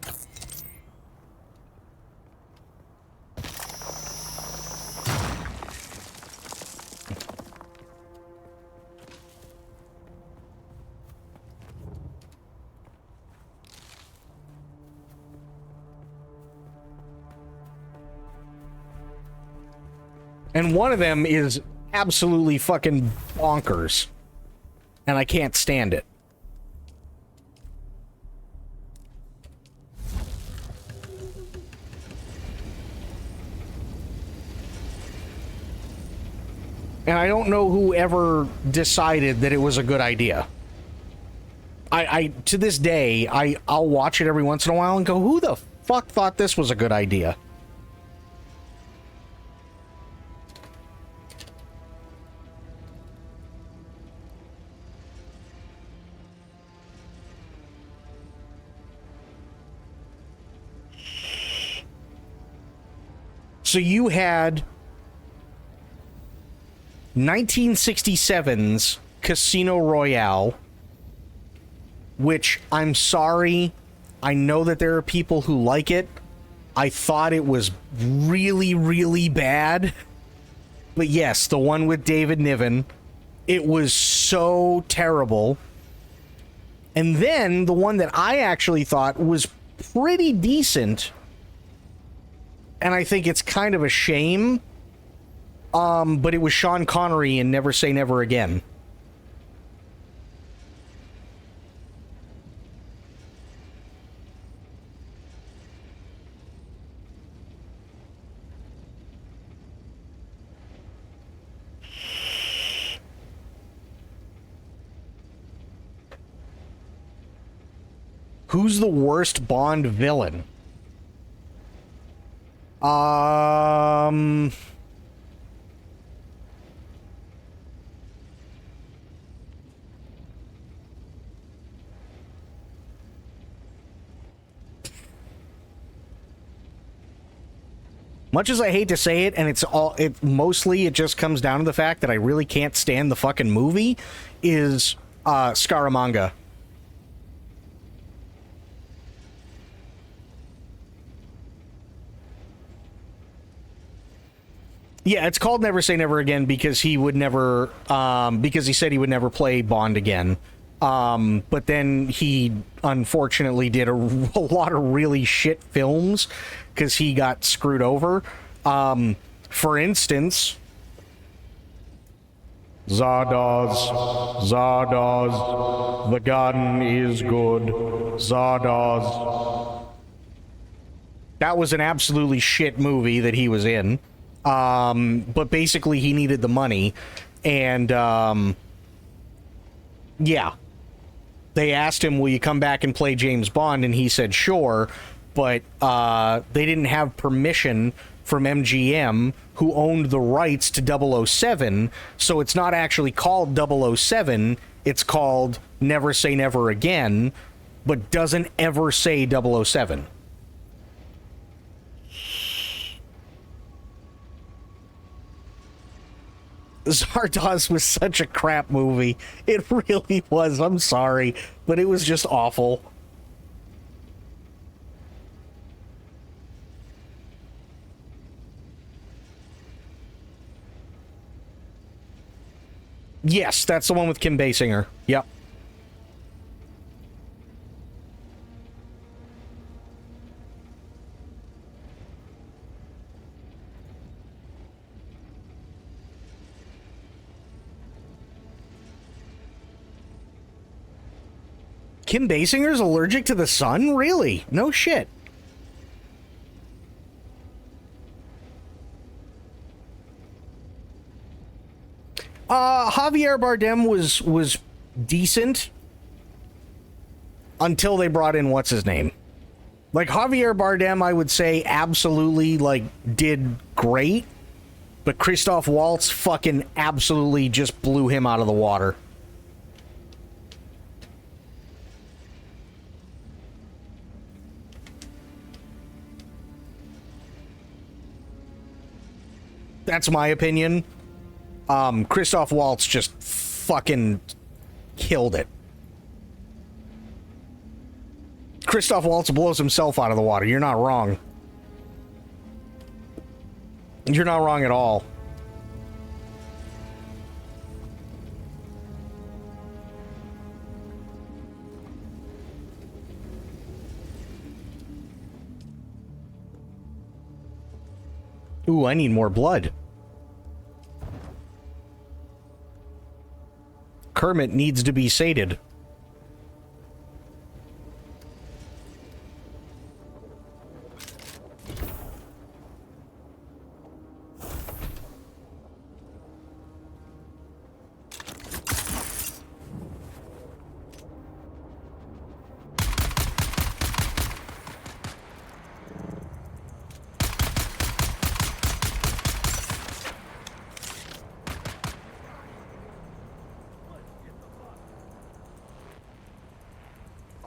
And one of them is absolutely fucking bonkers. And I can't stand it. And I don't know who ever decided that it was a good idea. I to this day, I'll watch it every once in a while and go, who the fuck thought this was a good idea? So you had 1967's Casino Royale, which, I'm sorry, I know that there are people who like it. I thought it was really, really bad. But yes, the one with David Niven, it was so terrible. And then the one that I actually thought was pretty decent, and I think it's kind of a shame, but it was Sean Connery in Never Say Never Again. Who's the worst Bond villain? Much as I hate to say it, and it just comes down to the fact that I really can't stand the fucking movie, is Scaramanga. Yeah, it's called Never Say Never Again because he would never, because he said he would never play Bond again. But then he unfortunately did a lot of really shit films because he got screwed over. For instance, Zardoz, the garden is good, Zardoz. That was an absolutely shit movie that he was in. But basically he needed the money, and yeah, they asked him, will you come back and play James Bond, and he said sure, but they didn't have permission from MGM, who owned the rights to 007, so it's not actually called 007, it's called Never Say Never Again, but doesn't ever say 007. Zardoz was such a crap movie. It really was. I'm sorry, but it was just awful. Yes, that's the one with Kim Basinger. Yep. Kim Basinger's allergic to the sun? Really? No shit. Javier Bardem was decent until they brought in what's his name. Like Javier Bardem, I would say absolutely like did great, but Christoph Waltz fucking absolutely just blew him out of the water. That's my opinion. Christoph Waltz just fucking killed it. Christoph Waltz blows himself out of the water. You're not wrong. You're not wrong at all. Ooh, I need more blood. Kermit needs to be sated.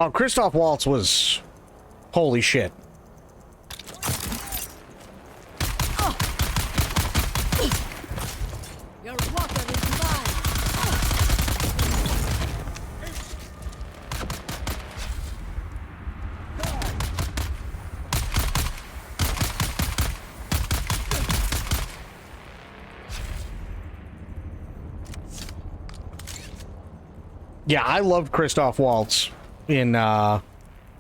Oh, Christoph Waltz was... Holy shit. Your water is mine. Yeah, I loved Christoph Waltz in the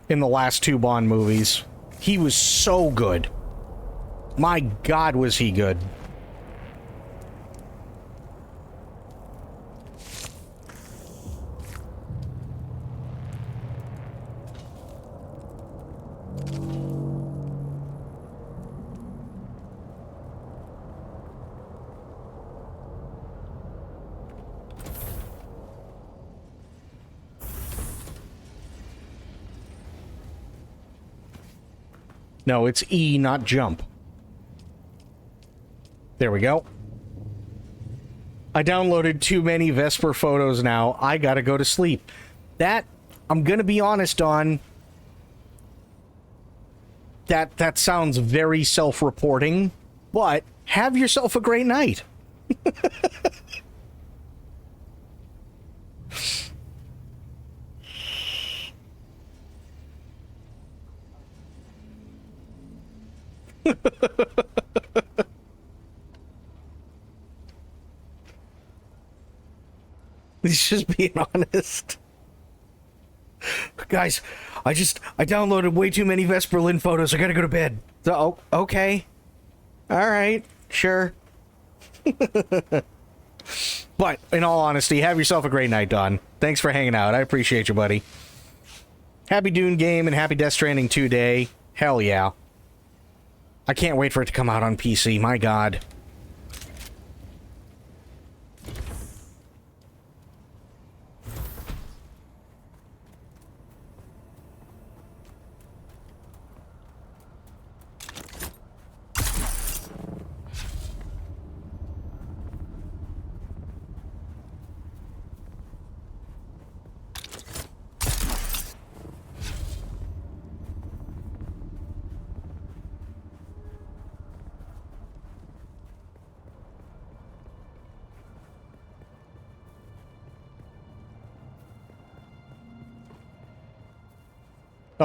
last two Bond movies. He was so good. My God, was he good. No, it's E, not jump. There we go. I downloaded too many Vesper photos now. I gotta go to sleep. That, I'm gonna be honest on. That sounds very self-reporting, but have yourself a great night. He's just being honest. Guys, I downloaded way too many Vesperlin photos. I gotta go to bed. So, oh, okay. Alright, sure. But, in all honesty, have yourself a great night, Don. Thanks for hanging out. I appreciate you, buddy. Happy Dune game and happy Death Stranding 2 day. Hell yeah. I can't wait for it to come out on PC. My God.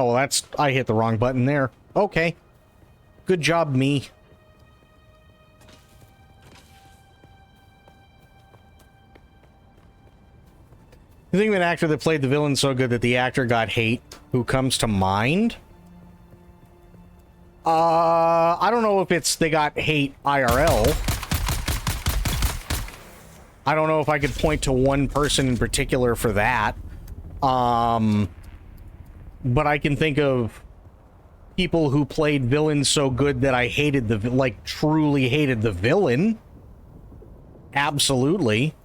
Oh, that's... I hit the wrong button there. Okay. Good job, me. You think of an actor that played the villain so good that the actor got hate? Who comes to mind? I don't know if it's they got hate IRL. I don't know if I could point to one person in particular for that. But I can think of people who played villains so good that I hated the, like, truly hated the villain. Absolutely.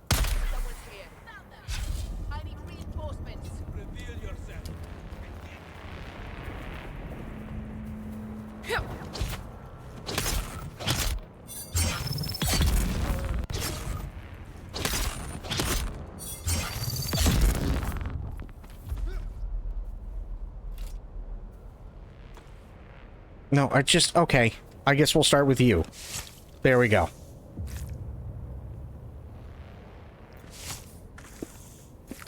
No, I just... Okay. I guess we'll start with you. There we go.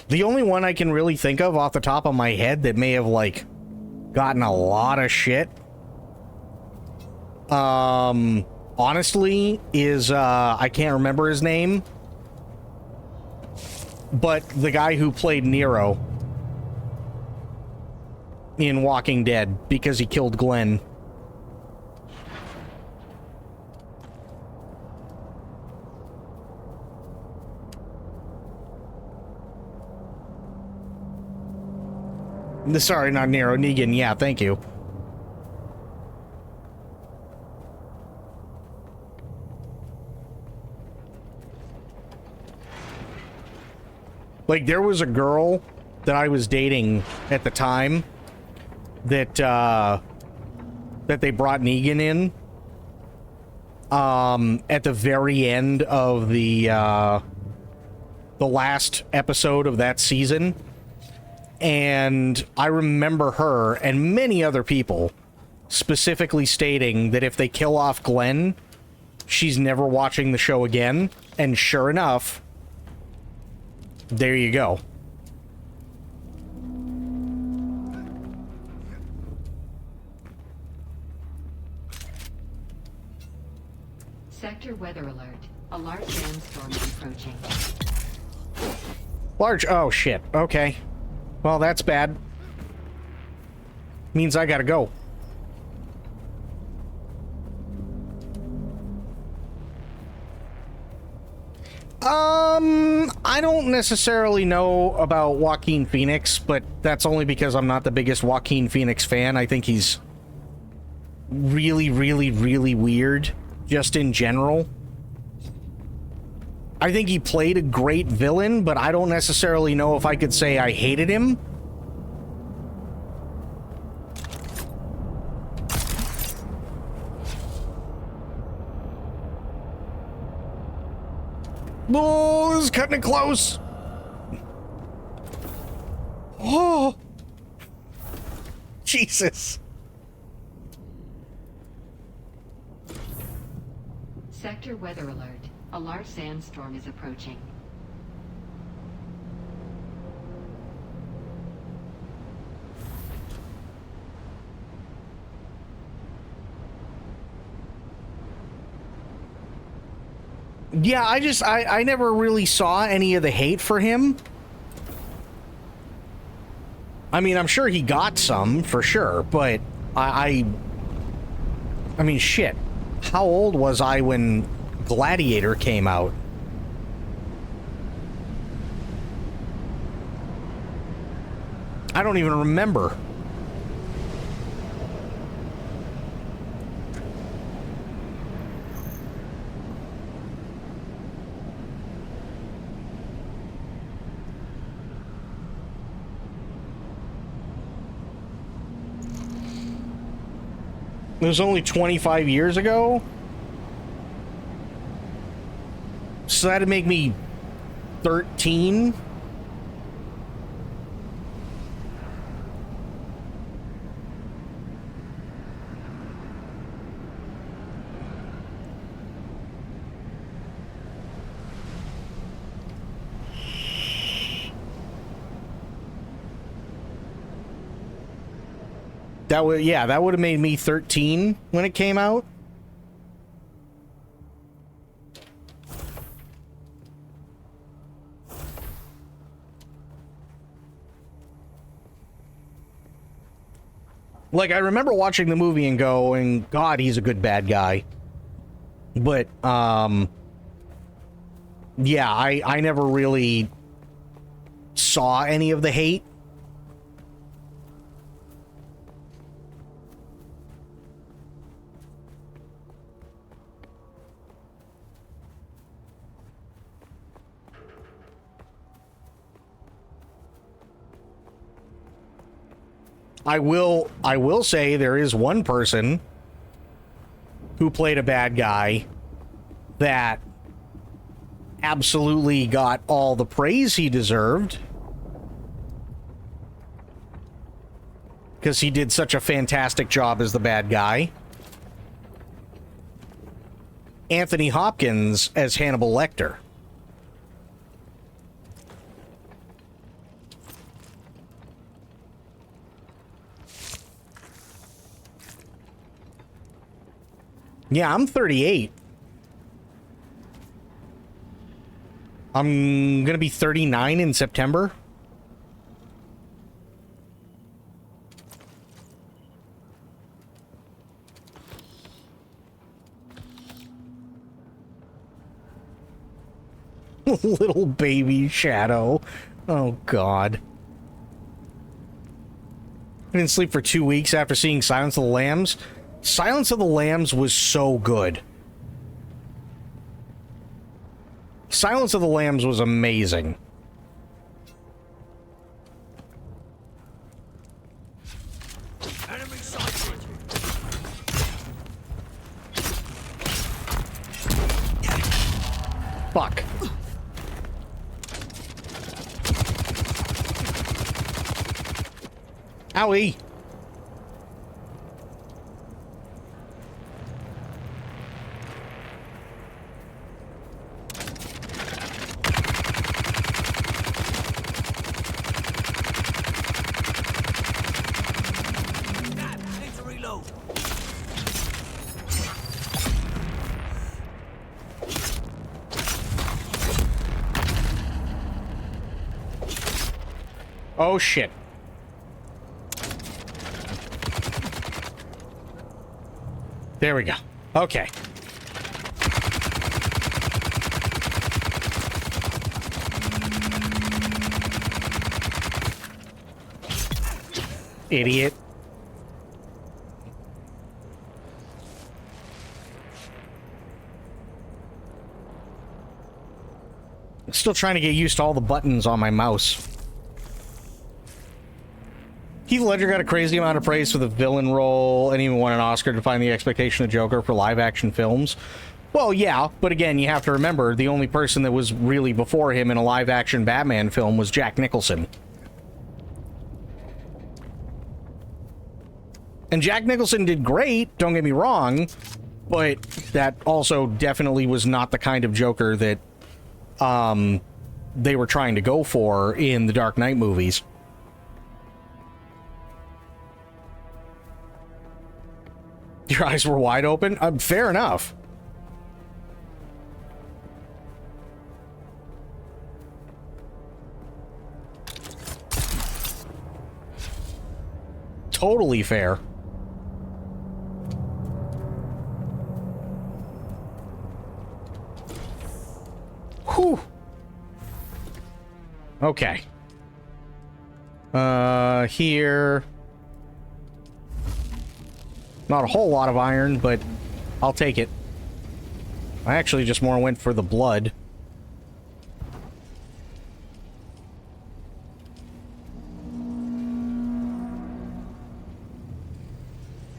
The only one I can really think of off the top of my head that may have, like, gotten a lot of shit, honestly, is, I can't remember his name, but the guy who played Nero in Walking Dead because he killed Glenn. Sorry, not Nero, Negan. Yeah, thank you. Like, there was a girl that I was dating at the time that, that they brought Negan in. At the very end of the last episode of that season. And I remember her and many other people specifically stating that if they kill off Glenn, she's never watching the show again. And sure enough, there you go. Sector weather alert. A large sandstorm is approaching. Large... Oh, shit. Okay. Well, that's bad. Means I gotta go. I don't necessarily know about Joaquin Phoenix, but that's only because I'm not the biggest Joaquin Phoenix fan. I think he's really, really, really weird, just in general. I think he played a great villain, but I don't necessarily know if I could say I hated him. Oh, this is cutting it close. Oh, Jesus. Sector weather alert. A large sandstorm is approaching. Yeah, I never really saw any of the hate for him. I mean, I'm sure he got some, for sure, but I mean, shit. How old was I when Gladiator came out? I don't even remember. It was only 25 years ago? So that'd make me 13? That would, yeah, that would have made me 13 when it came out. Like, I remember watching the movie and going, God, he's a good bad guy. But, yeah, I never really saw any of the hate. I will say there is one person who played a bad guy that absolutely got all the praise he deserved because he did such a fantastic job as the bad guy. Anthony Hopkins as Hannibal Lecter. Yeah, I'm 38. I'm gonna be 39 in September. Little baby Shadow. Oh, God. I didn't sleep for 2 weeks after seeing Silence of the Lambs. Silence of the Lambs was so good. Silence of the Lambs was amazing. Enemy sighted. Fuck. Owie. Need to reload. Oh, shit. There we go. Okay. Idiot. Still trying to get used to all the buttons on my mouse. Heath Ledger got a crazy amount of praise for the villain role and even won an Oscar to Define the Expectation of Joker for live-action films. Well, yeah, but again, you have to remember, the only person that was really before him in a live-action Batman film was Jack Nicholson. And Jack Nicholson did great, don't get me wrong, but that also definitely was not the kind of Joker that they were trying to go for in the Dark Knight movies. Your eyes were wide open? Fair enough. Totally fair. Whew. Okay. Here. Not a whole lot of iron, but I'll take it. I actually just more went for the blood.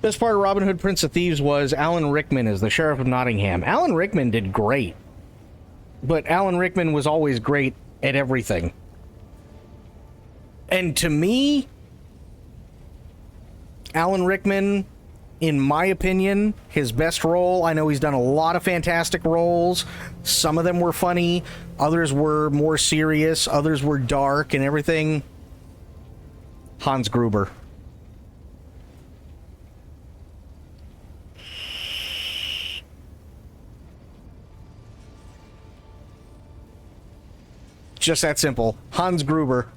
Best part of Robin Hood Prince of Thieves was Alan Rickman as the Sheriff of Nottingham. Alan Rickman did great. But Alan Rickman was always great at everything. And to me, Alan Rickman, in my opinion, his best role, I know he's done a lot of fantastic roles. Some of them were funny. Others were more serious. Others were dark and everything. Hans Gruber. Just that simple. Hans Gruber.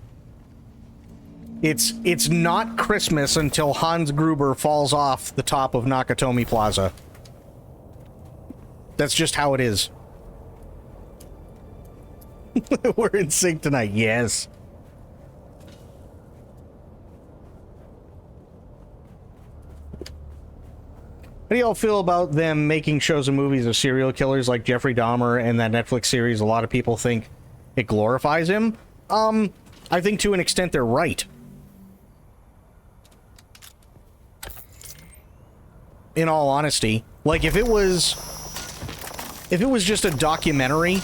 It's not Christmas until Hans Gruber falls off the top of Nakatomi Plaza. That's just how it is. We're in sync tonight, yes. How do y'all feel about them making shows and movies of serial killers like Jeffrey Dahmer and that Netflix series? A lot of people think it glorifies him. I think to an extent they're right. In all honesty, like if it was just a documentary,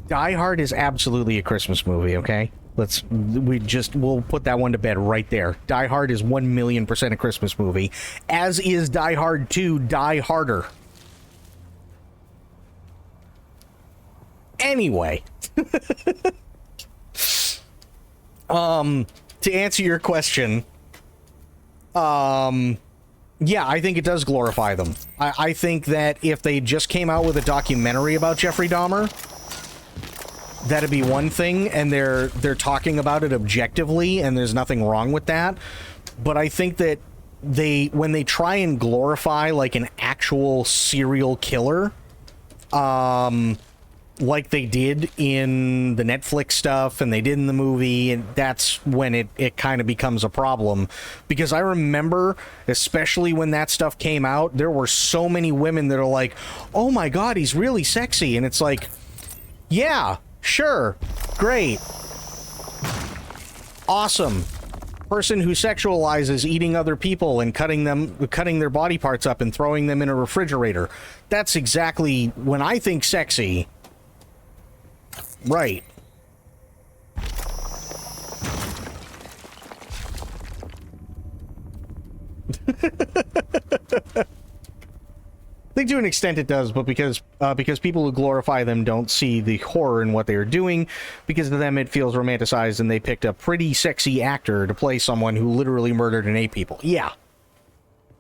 Die Hard is absolutely a Christmas movie, okay? We'll put that one to bed right there. Die Hard is 1,000,000% a Christmas movie, as is Die Hard 2, Die Harder. Anyway, to answer your question, yeah, I think it does glorify them. I think that if they just came out with a documentary about Jeffrey Dahmer, that'd be one thing, and they're talking about it objectively, and there's nothing wrong with that. But I think that when they try and glorify like an actual serial killer, like they did in the Netflix stuff and they did in the movie, and that's when it kind of becomes a problem. Because I remember, especially when that stuff came out, there were so many women that are like, oh my god, he's really sexy. And it's like, yeah, sure, great, awesome. Person who sexualizes eating other people and cutting their body parts up and throwing them in a refrigerator. That's exactly when I think sexy. Right. I think to an extent it does, but because people who glorify them don't see the horror in what they are doing, because to them it feels romanticized, and they picked a pretty sexy actor to play someone who literally murdered and ate people. Yeah.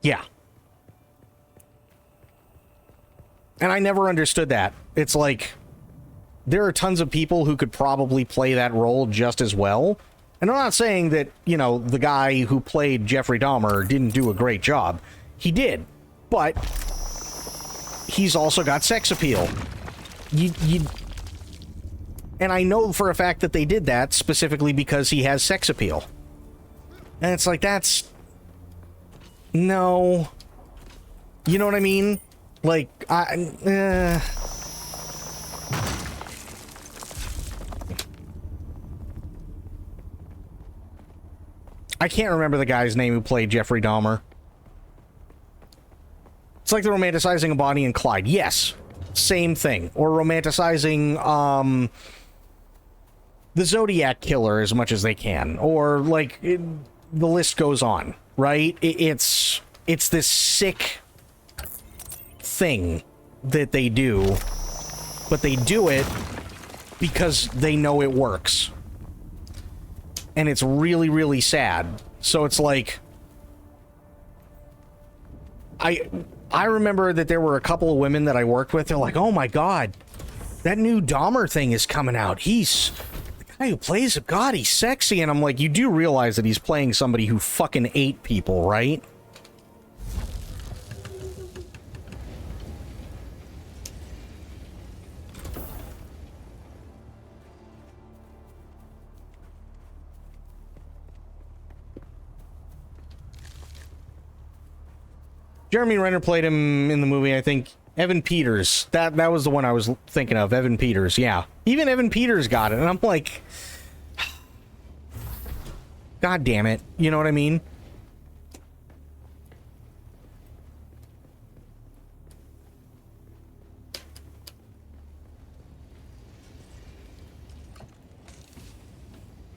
Yeah. And I never understood that. It's like, there are tons of people who could probably play that role just as well. And I'm not saying that, you know, the guy who played Jeffrey Dahmer didn't do a great job. He did. But he's also got sex appeal. And I know for a fact that they did that specifically because he has sex appeal. And it's like, that's... No. You know what I mean? Like, I can't remember the guy's name who played Jeffrey Dahmer. It's like they're romanticizing a Bonnie and Clyde. Yes, same thing. Or romanticizing the Zodiac Killer as much as they can. Or, like, the list goes on, right? It's this sick thing that they do, but they do it because they know it works. And it's really, really sad. So it's like, I remember that there were a couple of women that I worked with. They're like, oh my god, that new Dahmer thing is coming out. He's the guy who plays it. God, he's sexy. And I'm like, you do realize that he's playing somebody who fucking ate people, right? Jeremy Renner played him in the movie, I think. Evan Peters. That was the one I was thinking of. Evan Peters, yeah. Even Evan Peters got it, and I'm like, God damn it. You know what I mean?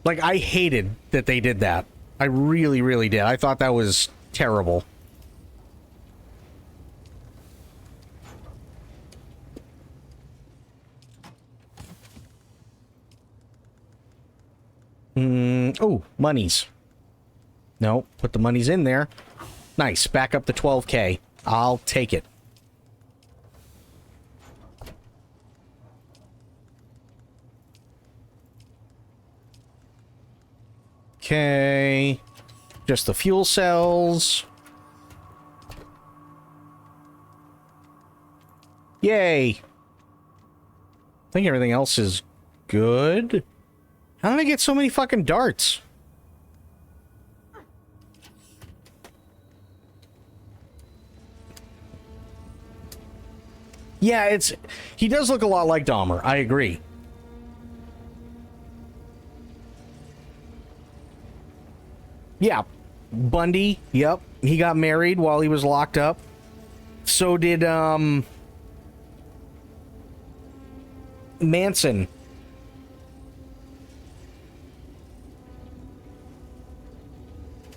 Like, I hated that they did that. I really, really did. I thought that was terrible. Oh, monies. No, put the monies in there. Nice. Back up to 12K. I'll take it. Okay. Just the fuel cells. Yay. I think everything else is good. How did I get so many fucking darts? Yeah, he does look a lot like Dahmer. I agree. Yeah. Bundy, yep. He got married while he was locked up. So did, Manson.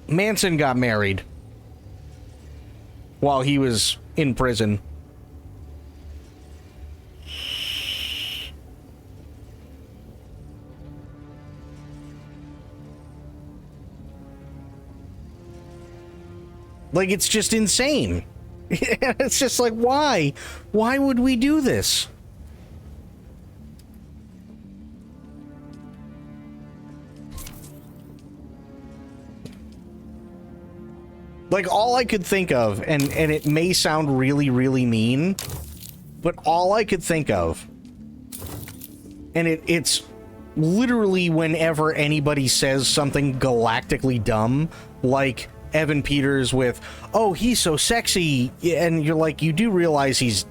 Manson got married while he was in prison. Like, it's just insane. It's just like, why? Why would we do this? Like, all I could think of, and it may sound really, really mean, but all I could think of, and it's literally whenever anybody says something galactically dumb, like Evan Peters with, oh, he's so sexy, and you're like, you do realize he's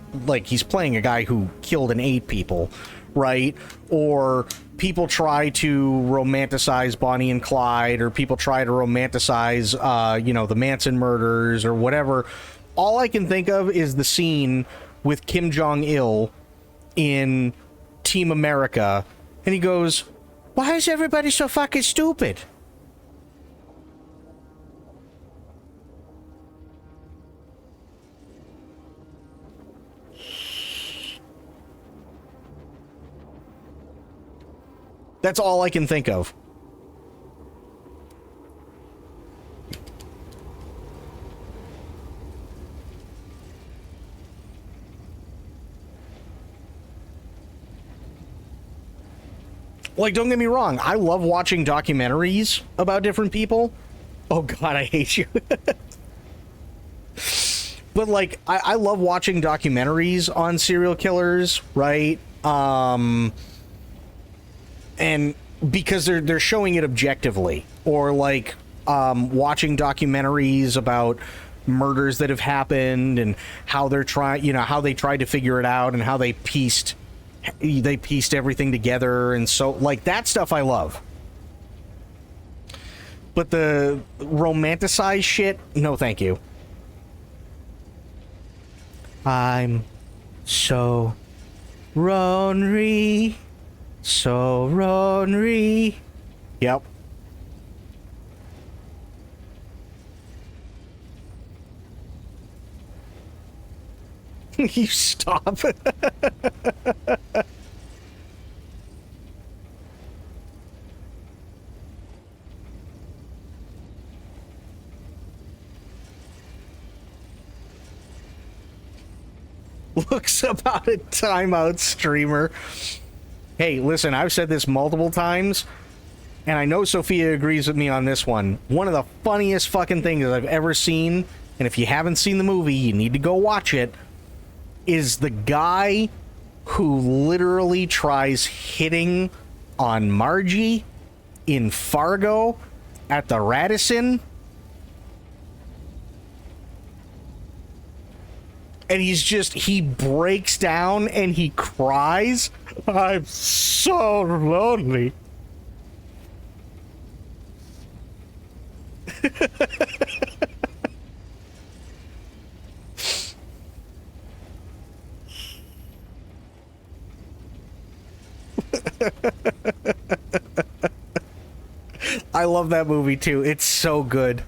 playing a guy who killed and ate people, right? Or people try to romanticize Bonnie and Clyde, or people try to romanticize, the Manson murders or whatever. All I can think of is the scene with Kim Jong-il in Team America, and he goes, why is everybody so fucking stupid? That's all I can think of. Like, don't get me wrong, I love watching documentaries about different people. Oh god, I hate you. But, like, I love watching documentaries on serial killers, right? And because they're showing it objectively, or like watching documentaries about murders that have happened and how they're how they tried to figure it out and how they pieced everything together, and so like that stuff I love. But the romanticized shit, no thank you. I'm so lonely. So lonely. Yep. You stop. Looks about a timeout streamer. Hey, listen, I've said this multiple times, and I know Sophia agrees with me on this one. One of the funniest fucking things I've ever seen, and if you haven't seen the movie, you need to go watch it, is the guy who literally tries hitting on Margie in Fargo at the Radisson. And he breaks down and he cries. I'm so lonely. I love that movie too. It's so good.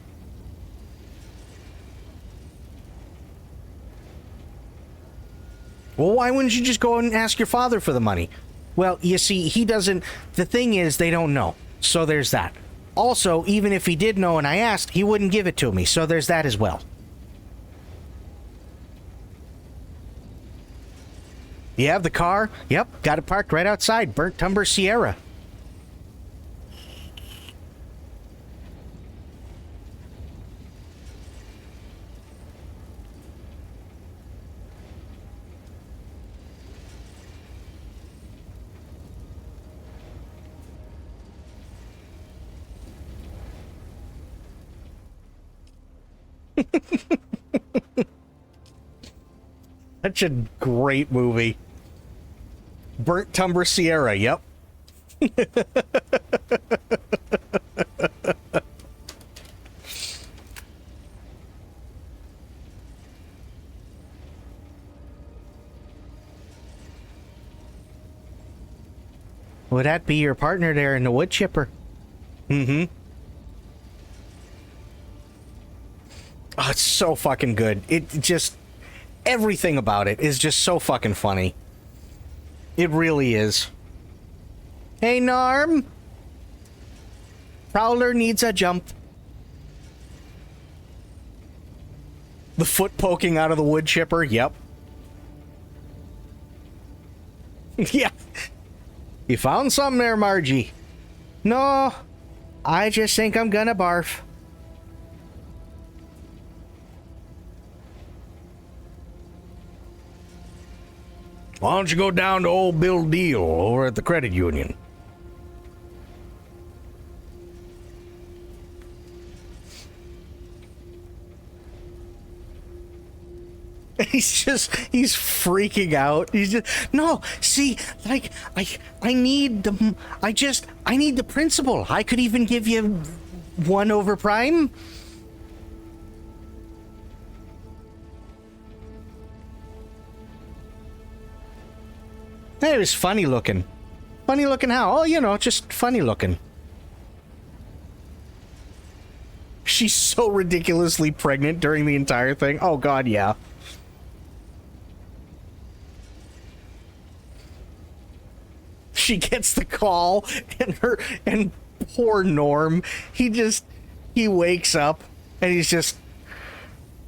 Well, why wouldn't you just go and ask your father for the money? Well, you see, he doesn't... The thing is, they don't know. So there's that. Also, even if he did know and I asked, he wouldn't give it to me. So there's that as well. You have the car? Yep, got it parked right outside. Burnt Timber Sierra. Such a great movie. Burnt Timber Sierra, yep. Would that be your partner there in the wood chipper? Mm-hmm. Oh, it's so fucking good. It just... Everything about it is just so fucking funny. It really is. Hey, Norm! Prowler needs a jump. The foot poking out of the wood chipper, yep. Yeah. You found something there, Margie. No, I just think I'm gonna barf. Why don't you go down to old Bill Deal over at the credit union? He's freaking out. He's just, no, see, like, I need the principal. I could even give you 1 over prime. It was funny looking. Funny looking how? Oh, you know, just funny looking. She's so ridiculously pregnant during the entire thing. Oh, God, yeah. She gets the call, and poor Norm, he wakes up, and he's just,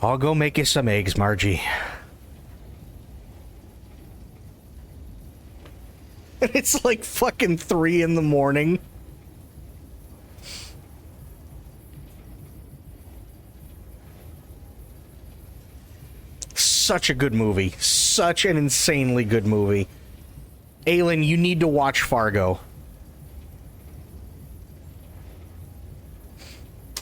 I'll go make you some eggs, Margie. And it's like fucking 3 in the morning. Such a good movie. Such an insanely good movie. Aylin, you need to watch Fargo.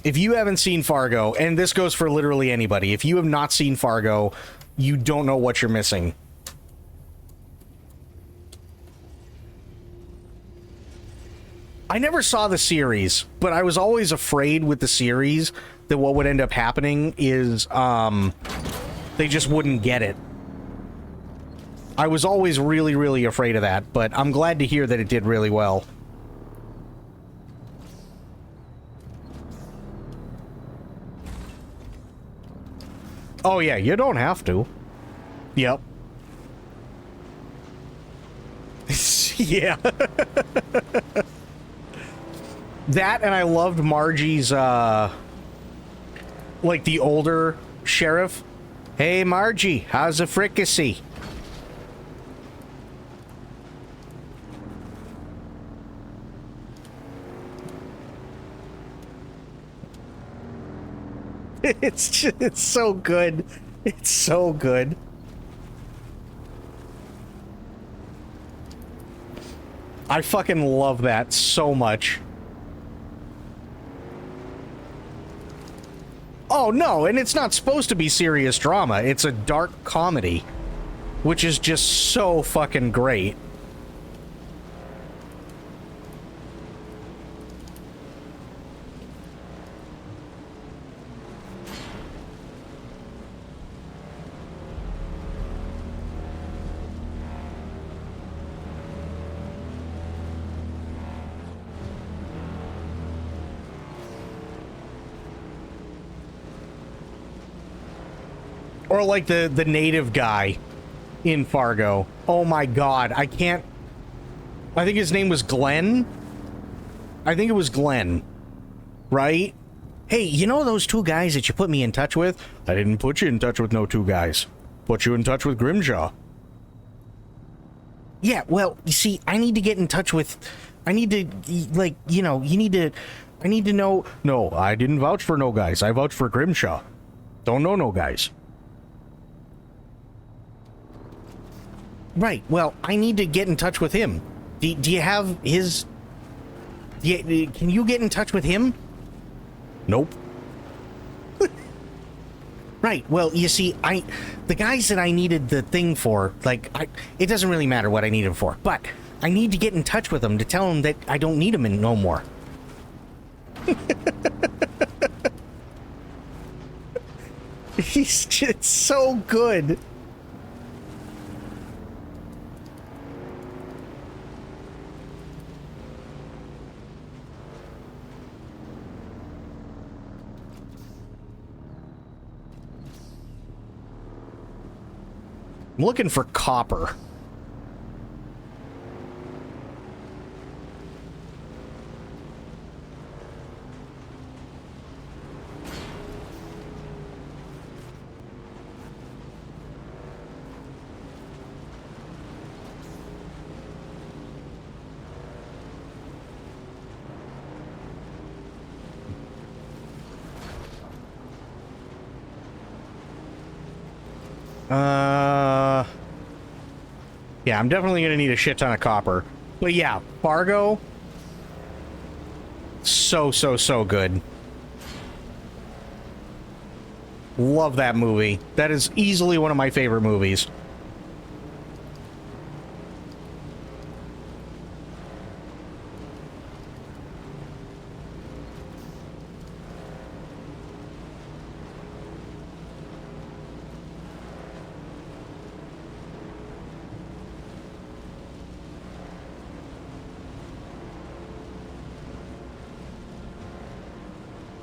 If you haven't seen Fargo, and this goes for literally anybody, if you have not seen Fargo, you don't know what you're missing. I never saw the series, but I was always afraid with the series that what would end up happening is, they just wouldn't get it. I was always really, really afraid of that, but I'm glad to hear that it did really well. Oh yeah, you don't have to. Yep. Yeah. That, and I loved Margie's, like, the older sheriff. Hey, Margie, how's the fricassee? It's so good. It's so good. I fucking love that so much. Oh, no, and it's not supposed to be serious drama. It's a dark comedy, which is just so fucking great. Or like the native guy in Fargo. Oh my God, I can't... I think his name was Glenn? I think it was Glenn. Right? Hey, you know those 2 guys that you put me in touch with? I didn't put you in touch with no 2 guys. Put you in touch with Grimshaw. Yeah, well, you see, I need to get in touch with... I need to, like, you know, you need to... I need to know... No, I didn't vouch for no guys. I vouched for Grimshaw. Don't know no guys. Right, well, I need to get in touch with him. Do you have his... Can you get in touch with him? Nope. Right. Well, you see, the guys that I needed the thing for, like, it doesn't really matter what I need him for, but I need to get in touch with them to tell them that I don't need them no more. He's just so good. I'm looking for copper. Yeah, I'm definitely gonna need a shit ton of copper. But yeah, Fargo, so good. Love that movie. That is easily one of my favorite movies.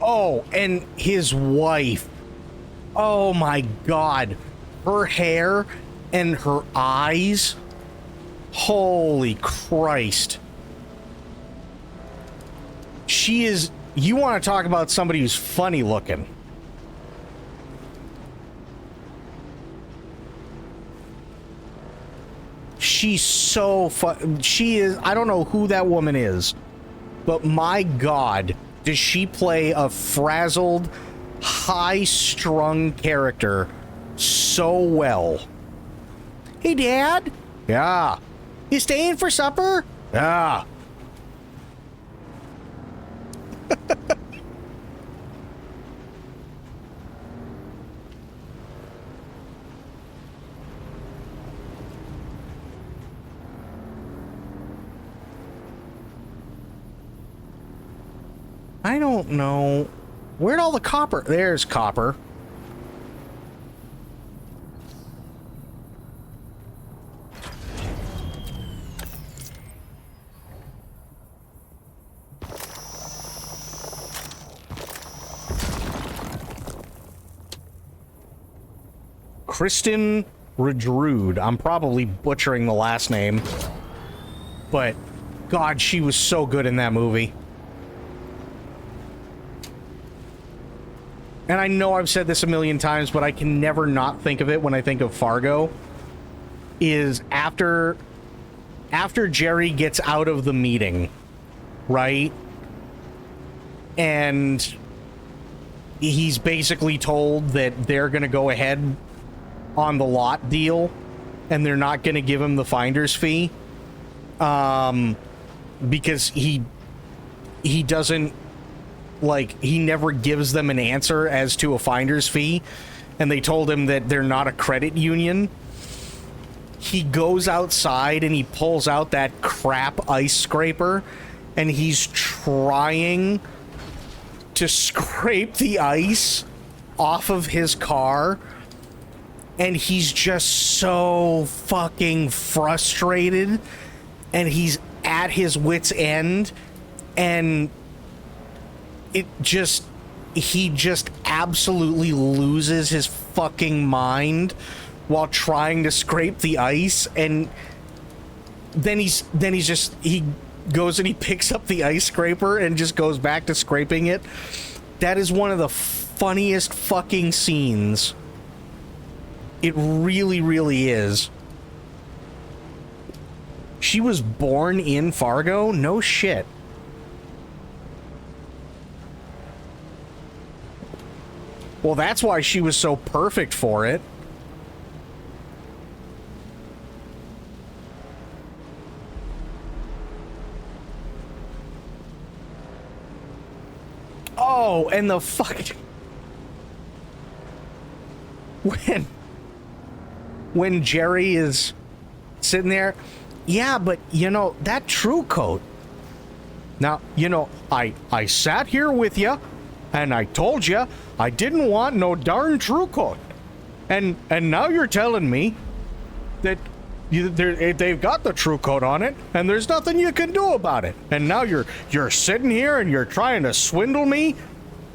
Oh, and his wife. Oh my God. Her hair and her eyes. Holy Christ. She is... You want to talk about somebody who's funny looking. She's so fun. She is... I don't know who that woman is, but my God... Does she play a frazzled, high-strung character so well? Hey, Dad? Yeah. You staying for supper? Yeah. I don't know. Where'd all the copper... There's copper. Kristen Redrude. I'm probably butchering the last name. But, God, she was so good in that movie. And I know I've said this a million times, but I can never not think of it when I think of Fargo. Is after Jerry gets out of the meeting, right? And he's basically told that they're going to go ahead on the lot deal, and they're not going to give him the finder's fee. Because he doesn't... Like, he never gives them an answer as to a finder's fee, and they told him that they're not a credit union. He goes outside and he pulls out that crap ice scraper, and he's trying to scrape the ice off of his car, and he's just so fucking frustrated, and he's at his wit's end, and he just absolutely loses his fucking mind while trying to scrape the ice, and then he goes and he picks up the ice scraper and just goes back to scraping it. That is one of the funniest fucking scenes. It really, really is. She was born in Fargo? No shit. Well, that's why she was so perfect for it. Oh, and the fuck... when Jerry is sitting there, yeah, but you know that true coat. Now, you know, I sat here with you, and I told you I didn't want no darn true coat, and now you're telling me that they've got the true coat on it, and there's nothing you can do about it. And now you're sitting here and you're trying to swindle me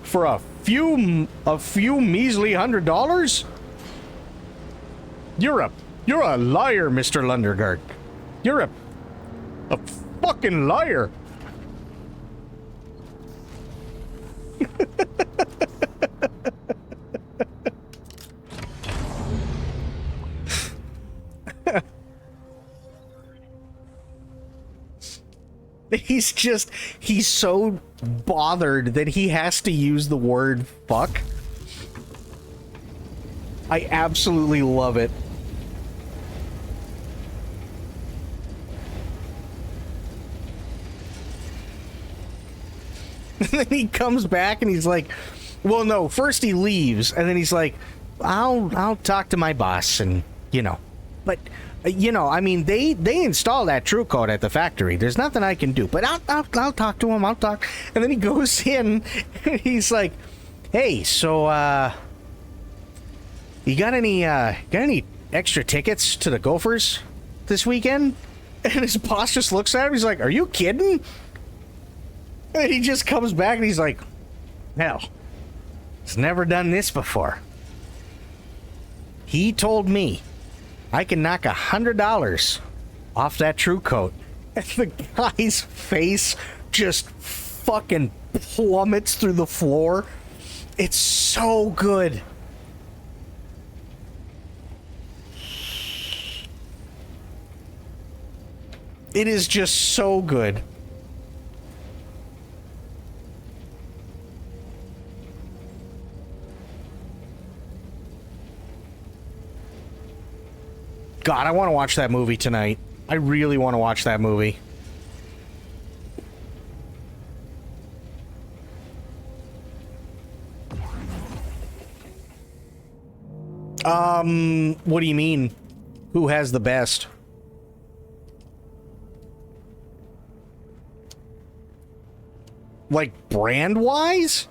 for a few measly $100. You're a liar, Mr. Lundergaard. You're a fucking liar. He's so bothered that he has to use the word fuck. I absolutely love it. And then he comes back and he's like, well, no, first he leaves and then he's like, I'll talk to my boss and, you know, but you know, I mean, they install that true coat at the factory. There's nothing I can do, but I'll talk to him. I'll talk. And then he goes in and he's like, hey, so, you got any extra tickets to the Gophers this weekend? And his boss just looks at him. He's like, are you kidding? And he just comes back and he's like, hell, he's never done this before. He told me I can knock $100 off that true coat. And the guy's face just fucking plummets through the floor. It's so good. It is just so good. God, I want to watch that movie tonight. I really want to watch that movie. What do you mean? Who has the best? Like, brand-wise?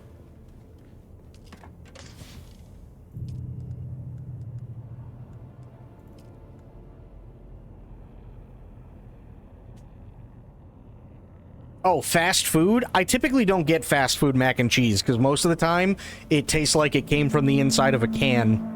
Oh, fast food? I typically don't get fast food mac and cheese, because most of the time, it tastes like it came from the inside of a can.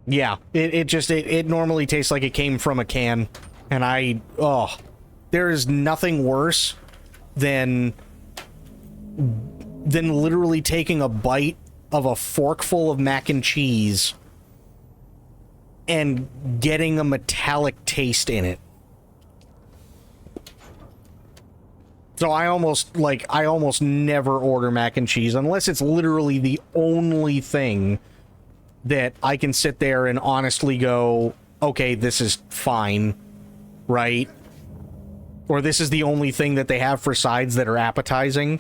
Yeah, it normally tastes like it came from a can. And there is nothing worse than literally taking a bite of a forkful of mac and cheese and getting a metallic taste in it. So I almost never order mac and cheese unless it's literally the only thing that I can sit there and honestly go, okay, this is fine, right? Or this is the only thing that they have for sides that are appetizing.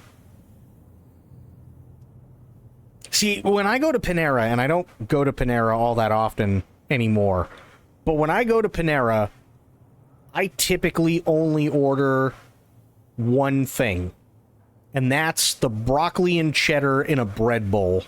See, when I go to Panera, and I don't go to Panera all that often anymore, but when I go to Panera, I typically only order one thing, and that's the broccoli and cheddar in a bread bowl.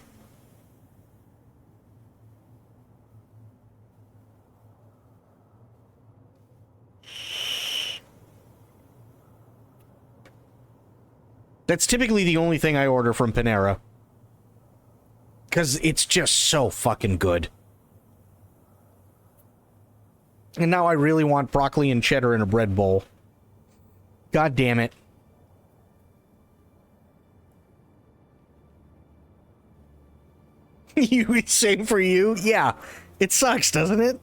That's typically the only thing I order from Panera. Because it's just so fucking good. And now I really want broccoli and cheddar in a bread bowl. God damn it. Same for you? Yeah. It sucks, doesn't it?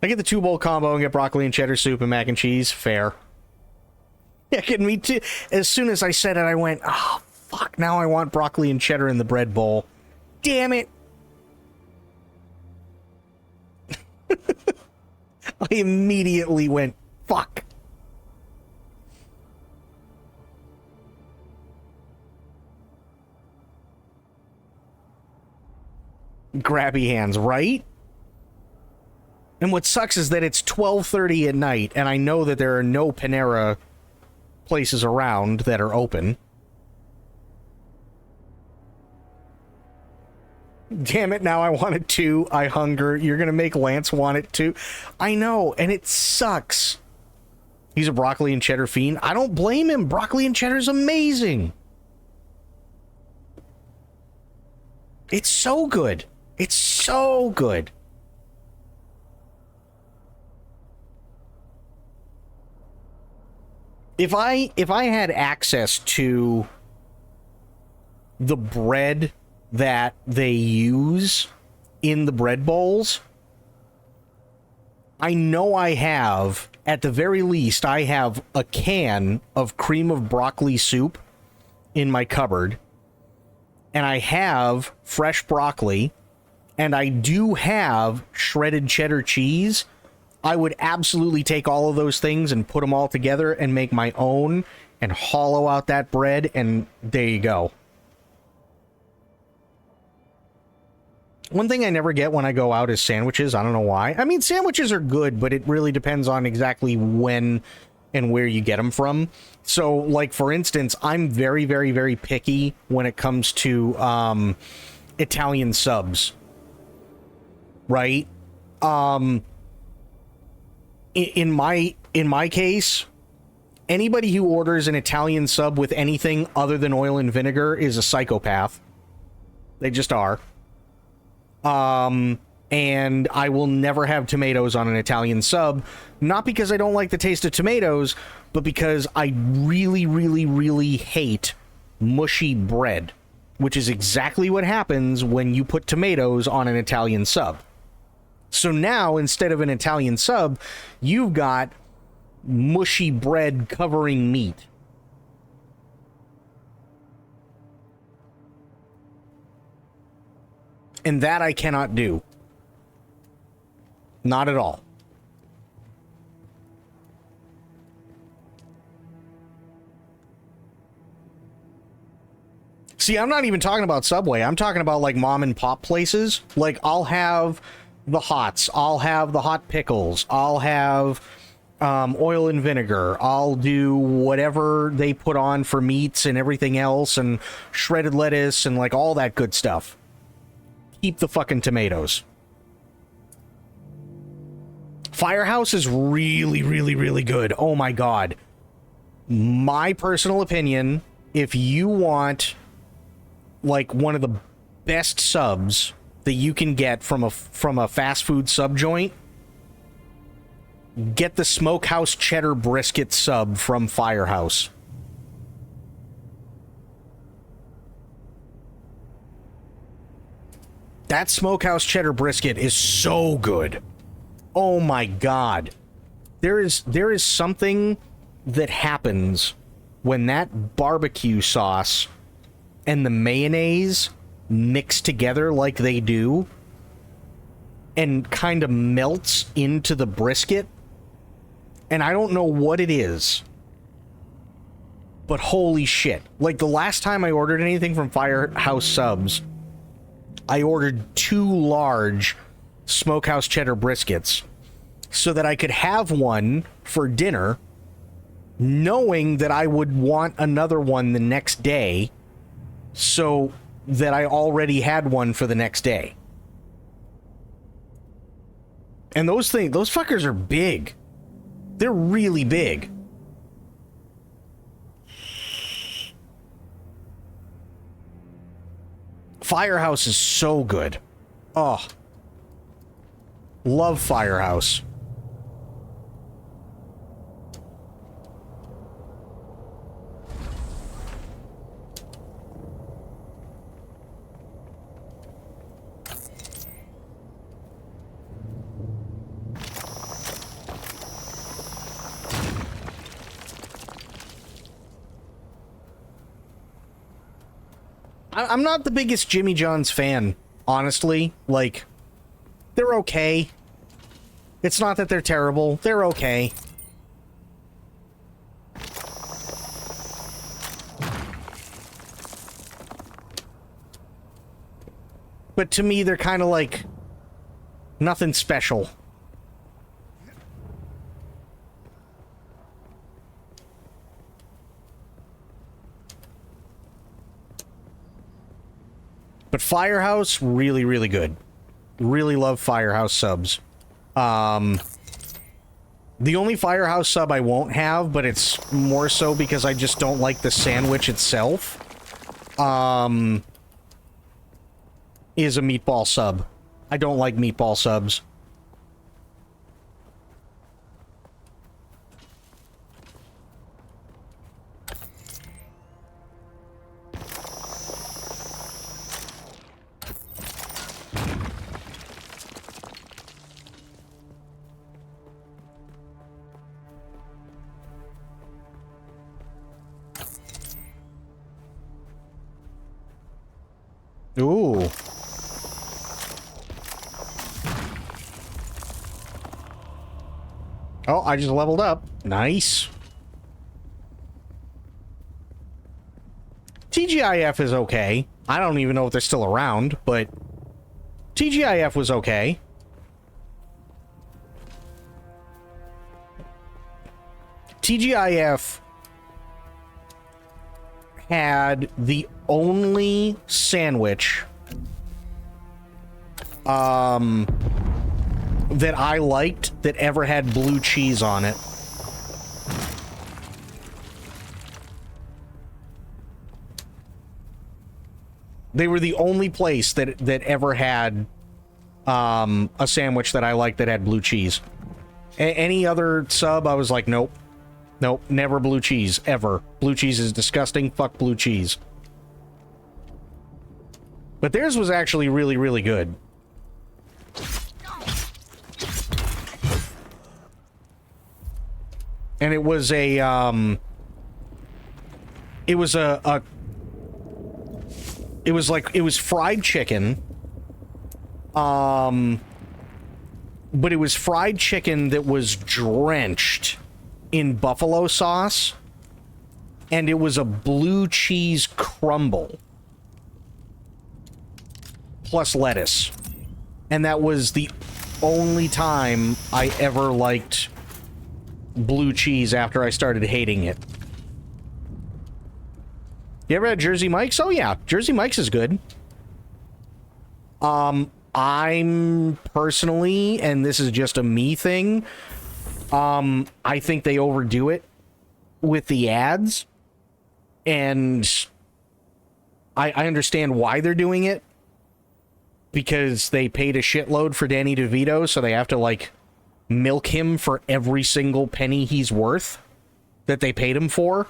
I get the 2-bowl combo and get broccoli and cheddar soup and mac and cheese. Fair. Yeah, me too. As soon as I said it, I went, oh, fuck, now I want broccoli and cheddar in the bread bowl. damn it. I immediately went, fuck. Grabby hands, right? And what sucks is that it's 12:30 at night, and I know that there are no Panera places around that are open. Damn it, now I want it too. I hunger. You're gonna make Lance want it too. I know, and it sucks. He's a broccoli and cheddar fiend. I don't blame him. Broccoli and cheddar's amazing. It's so good. It's so good. If I had access to the bread that they use in the bread bowls, I know I have, at the very least, I have a can of cream of broccoli soup in my cupboard, and I have fresh broccoli, and I do have shredded cheddar cheese. I would absolutely take all of those things and put them all together and make my own and hollow out that bread, and there you go. One thing I never get when I go out is sandwiches. I don't know why. I mean, sandwiches are good, but it really depends on exactly when and where you get them from. So, like, for instance, I'm very, very, very picky when it comes to Italian subs. Right? In my case, anybody who orders an Italian sub with anything other than oil and vinegar is a psychopath. They just are. And I will never have tomatoes on an Italian sub, not because I don't like the taste of tomatoes, but because I really, really, really hate mushy bread, which is exactly what happens when you put tomatoes on an Italian sub. So now, instead of an Italian sub, you've got mushy bread covering meat. And that I cannot do. Not at all. See, I'm not even talking about Subway. I'm talking about, like, mom and pop places. Like, I'll have the hots. I'll have the hot pickles. I'll have oil and vinegar. I'll do whatever they put on for meats and everything else, and shredded lettuce and, like, all that good stuff. Keep the fucking tomatoes. Firehouse is really, really, really good. Oh my god. My personal opinion, if you want, like, one of the best subs that you can get from a fast food sub joint, get the Smokehouse Cheddar Brisket sub from Firehouse. That Smokehouse Cheddar Brisket is so good. Oh my god. There is something that happens when that barbecue sauce and the mayonnaise mix together like they do and kind of melts into the brisket. And I don't know what it is, but holy shit. Like, the last time I ordered anything from Firehouse Subs, I ordered 2 large Smokehouse Cheddar briskets so that I could have one for dinner, knowing that I would want another one the next day, so that I already had one for the next day. And those fuckers are big. They're really big. Firehouse is so good. Oh. Love Firehouse. I'm not the biggest Jimmy John's fan, honestly. Like, they're okay. It's not that they're terrible. They're okay. But to me, they're kind of like nothing special. But Firehouse, really, really good. Really love Firehouse subs. The only Firehouse sub I won't have, but it's more so because I just don't like the sandwich itself, is a meatball sub. I don't like meatball subs. Ooh. Oh, I just leveled up. Nice. TGIF is okay. I don't even know if they're still around, but TGIF was okay. TGIF had the only sandwich that I liked that ever had blue cheese on it. They were the only place that ever had a sandwich that I liked that had blue cheese. Any other sub, I was like, nope. Nope, never blue cheese, ever. Blue cheese is disgusting. Fuck blue cheese. But theirs was actually really, really good. And it was a, it was it was fried chicken. But it was fried chicken that was drenched in buffalo sauce, and it was a blue cheese crumble plus lettuce. And that was the only time I ever liked blue cheese after I started hating it. You ever had Jersey Mike's? Oh yeah, Jersey Mike's is good. I'm personally, and this is just a me thing, I think they overdo it with the ads, and I understand why they're doing it, because they paid a shitload for Danny DeVito, so they have to, like, milk him for every single penny he's worth that they paid him for.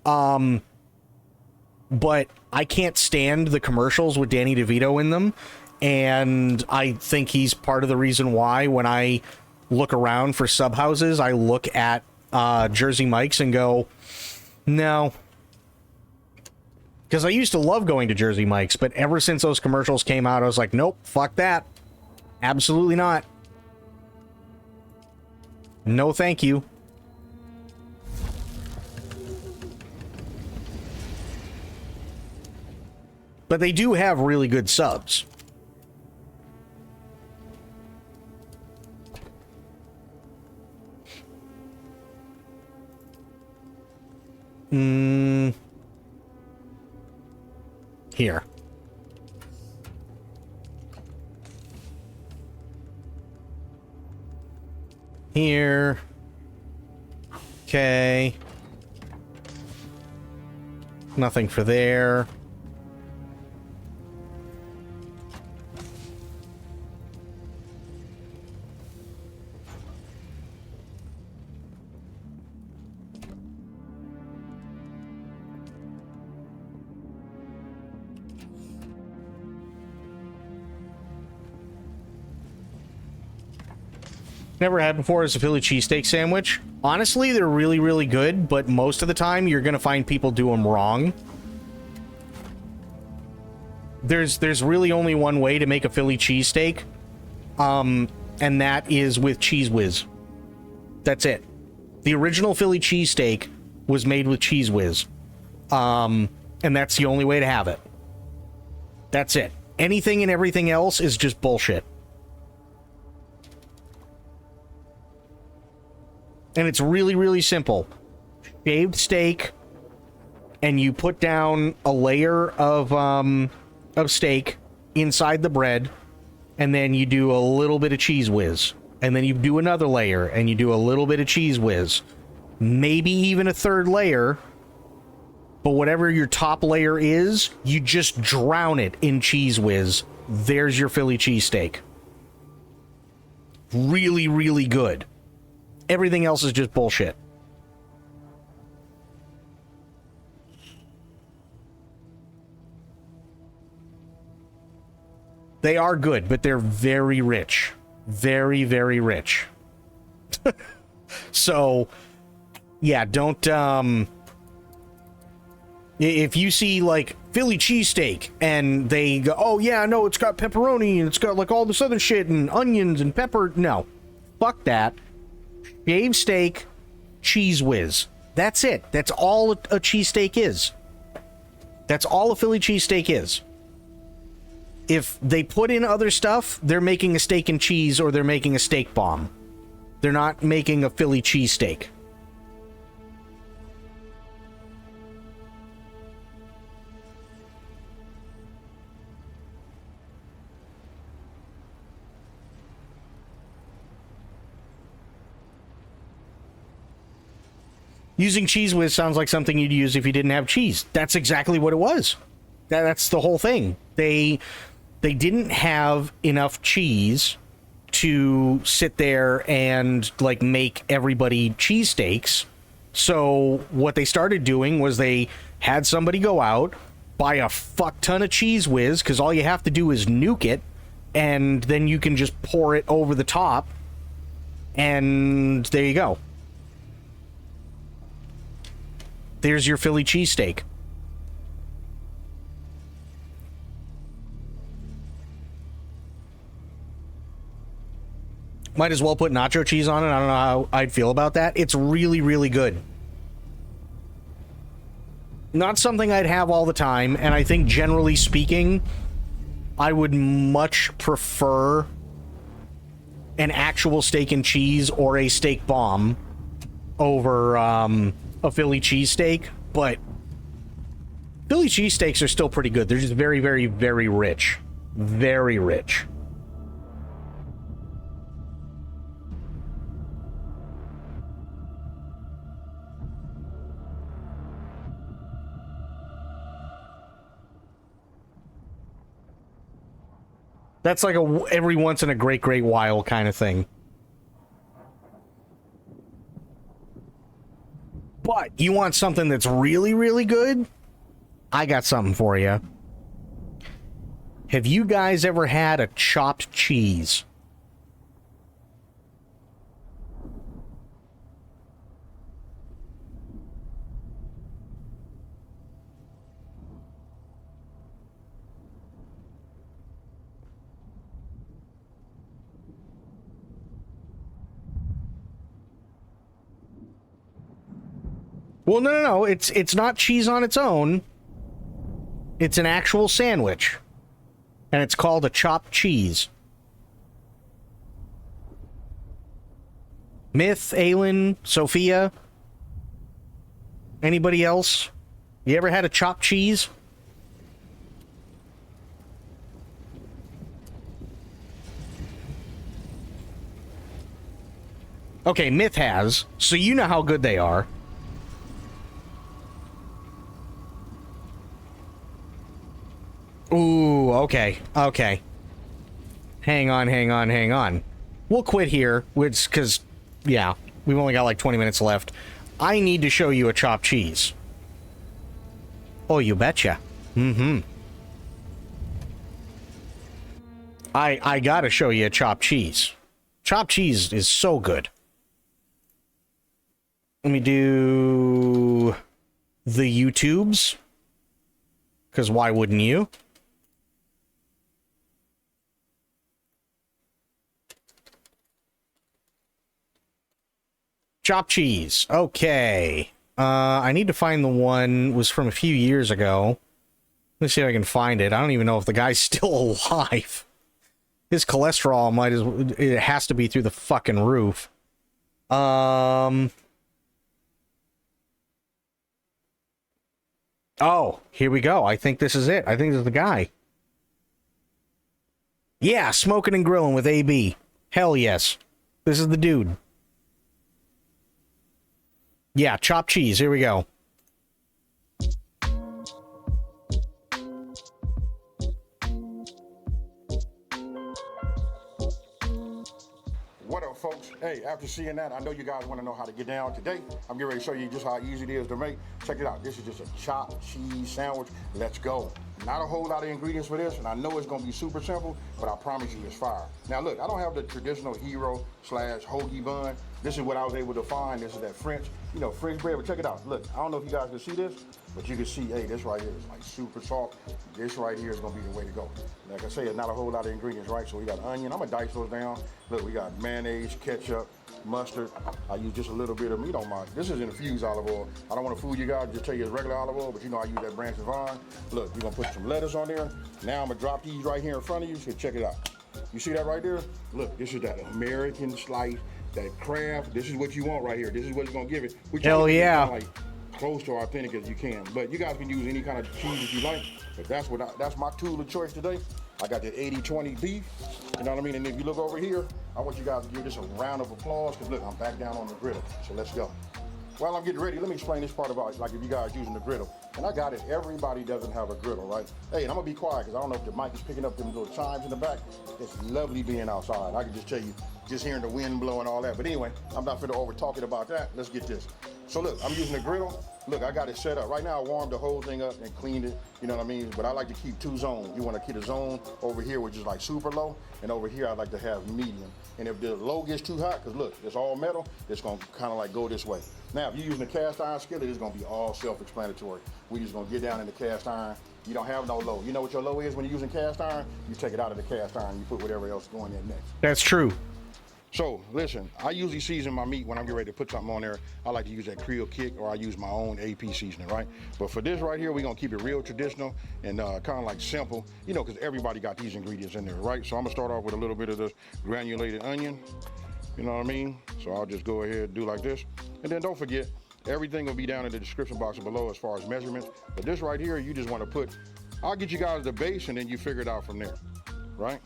But I can't stand the commercials with Danny DeVito in them, and I think he's part of the reason why when I look around for sub houses, I look at Jersey Mike's and go, no. Because I used to love going to Jersey Mike's, but ever since those commercials came out, I was like, nope, fuck that. Absolutely not. No thank you. But they do have really good subs. Here. Here. Okay. Nothing for there. Never had before is a Philly cheesesteak sandwich. Honestly, they're really, really good, but most of the time you're going to find people do them wrong. there's really only one way to make a Philly cheesesteak, and that is with Cheese Whiz. That's it. The original Philly cheesesteak was made with Cheese Whiz, and that's the only way to have it. That's it. Anything and everything else is just bullshit. And it's really, really simple. Shaved steak, and you put down a layer of steak inside the bread, and then you do a little bit of Cheese Whiz. And then you do another layer, and you do a little bit of Cheese Whiz. Maybe even a third layer. But whatever your top layer is, you just drown it in Cheese Whiz. There's your Philly cheesesteak. Really, really good. Everything else is just bullshit. They are good, but they're very rich. Very, very rich. So, yeah, don't, if you see, like, Philly cheesesteak, and they go, oh, yeah, no, it's got pepperoni, and it's got, like, all this other shit, and onions, and pepper. No. Fuck that. Shaved steak, Cheese Whiz. That's it. That's all a cheesesteak is. That's all a Philly cheesesteak is. If they put in other stuff, they're making a steak and cheese, or they're making a steak bomb. They're not making a Philly cheesesteak. Using Cheese Whiz sounds like something you'd use if you didn't have cheese. That's exactly what it was. That's the whole thing. They didn't have enough cheese to sit there and, like, make everybody cheesesteaks. So what they started doing was they had somebody go out, buy a fuck ton of Cheese Whiz, because all you have to do is nuke it, and then you can just pour it over the top, and there you go. There's your Philly cheesesteak. Might as well put nacho cheese on it. I don't know how I'd feel about that. It's really, really good. Not something I'd have all the time, and I think generally speaking, I would much prefer an actual steak and cheese or a steak bomb over a Philly cheesesteak, but Philly cheesesteaks are still pretty good. They're just very, very, very rich. Very rich. That's like a every once in a great, great while kind of thing. But you want something that's really, really good? I got something for you. Have you guys ever had a chopped cheese? Well, no. It's not cheese on its own. It's an actual sandwich. And it's called a chopped cheese. Myth, Aylin, Sophia? Anybody else? You ever had a chopped cheese? Okay, Myth has, so you know how good they are. Ooh, okay. Hang on. We'll quit here, because, yeah, we've only got like 20 minutes left. I need to show you a chopped cheese. Oh, you betcha. Mm-hmm. I gotta show you a chopped cheese. Chopped cheese is so good. Let me do the YouTubes, because why wouldn't you? Chopped cheese. Okay. I need to find the one. It was from a few years ago. Let's see if I can find it. I don't even know if the guy's still alive. His cholesterol it has to be through the fucking roof. Oh, here we go. I think this is it. I think this is the guy. Yeah, smoking and grilling with AB. Hell yes. This is the dude. Yeah, chopped cheese. Here we go. What up, folks? Hey, after seeing that, I know you guys want to know how to get down. Today, I'm getting ready to show you just how easy it is to make. Check it out. This is just a chopped cheese sandwich. Let's go. Not a whole lot of ingredients for this, and I know it's going to be super simple, but I promise you it's fire. Now, look, I don't have the traditional hero / hoagie bun. This is what I was able to find. This is that French, French bread, but check it out. Look, I don't know if you guys can see this, but you can see, hey, this right here is like super soft. This right here is gonna be the way to go. Like I say, it's not a whole lot of ingredients, right? So we got onion, I'm gonna dice those down. Look, we got mayonnaise, ketchup, mustard. I use just a little bit of, this is infused olive oil. I don't wanna fool you guys, just tell you it's regular olive oil, but I use that Branch and Vine. Look, you're gonna put some lettuce on there. Now I'm gonna drop these right here in front of you, so check it out. You see that right there? Look, this is that American slice, that craft. This is what you want right here. This is what it's gonna give it. Hell yeah. Like close to authentic as you can. But you guys can use any kind of cheese that you like. But that's my tool of choice today. I got the 80-20 beef. You know what I mean? And if you look over here, I want you guys to give this a round of applause, because look, I'm back down on the griddle. So let's go. While I'm getting ready, let me explain this part about, like, if you guys using the griddle. And I got it, everybody doesn't have a griddle, right? Hey, and I'm gonna be quiet, because I don't know if the mic is picking up them little chimes in the back. It's lovely being outside. I can just tell you, just hearing the wind blow and all that. But anyway, I'm not finna over talking about that. Let's get this. So look, I'm using the griddle. Look, I got it set up. Right now, I warmed the whole thing up and cleaned it, you know what I mean? But I like to keep 2 zones. You wanna keep a zone over here, which is like super low, and over here, I like to have medium. And if the low gets too hot, because look, it's all metal, it's gonna kind of like go this way. Now, if you're using a cast iron skillet, it's gonna be all self-explanatory. We just gonna get down in the cast iron. You don't have no low. You know what your low is when you're using cast iron? You take it out of the cast iron, you put whatever else going in next. That's true. So, listen, I usually season my meat when I'm getting ready to put something on there. I like to use that Creole Kick, or I use my own AP seasoning, right? But for this right here, we're gonna keep it real traditional and kind of like simple, because everybody got these ingredients in there, right? So I'm gonna start off with a little bit of this granulated onion, you know what I mean? So I'll just go ahead and do like this. And then don't forget, everything will be down in the description box below as far as measurements. But this right here, you just wanna put, I'll get you guys the base and then you figure it out from there, right?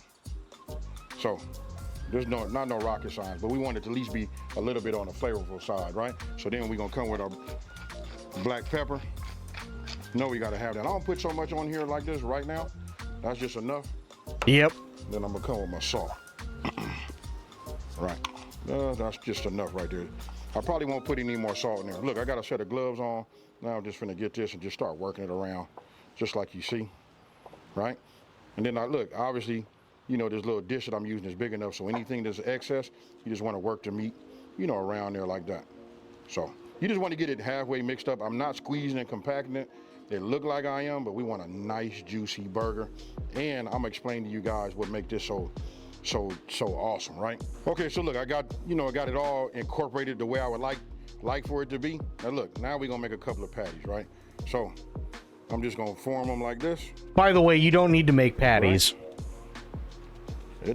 So, there's not no rocket science, but we want it to at least be a little bit on the flavorful side, right? So then we're gonna come with our black pepper. No, we gotta have that. I don't put so much on here like this right now. That's just enough. Yep. Then I'm gonna come with my salt. Right. That's just enough right there. I probably won't put any more salt in there. Look, I got a set of gloves on. Now I'm just gonna get this and just start working it around, just like you see, right? And then look, obviously, this little dish that I'm using is big enough, so anything that's excess, you just want to work the meat, around there like that. So you just want to get it halfway mixed up. I'm not squeezing and compacting it. It look like I am, but we want a nice juicy burger. And I'm gonna explain to you guys what make this so awesome, right? Okay, so look, I got it all incorporated the way I would like for it to be. Now look, now we're gonna make a couple of patties, right? So I'm just gonna form them like this. By the way, you don't need to make patties. Right?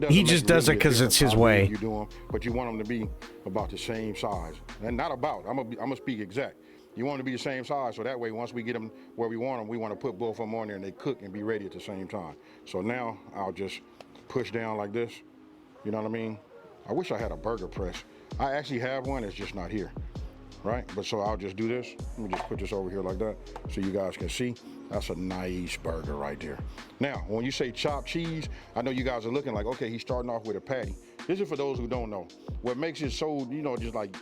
He just does it because it's his way. You do them, but you want them to be about the same size, and not about. I'm gonna speak exact. You want them to be the same size, so that way, once we get them where we want them, we want to put both of them on there and they cook and be ready at the same time. So now I'll just push down like this. You know what I mean? I wish I had a burger press. I actually have one. It's just not here, right? But so I'll just do this. Let me just put this over here like that, so you guys can see. That's a nice burger right there. Now, when you say chopped cheese, I know you guys are looking like, okay, he's starting off with a patty. This is for those who don't know. What makes it so, just like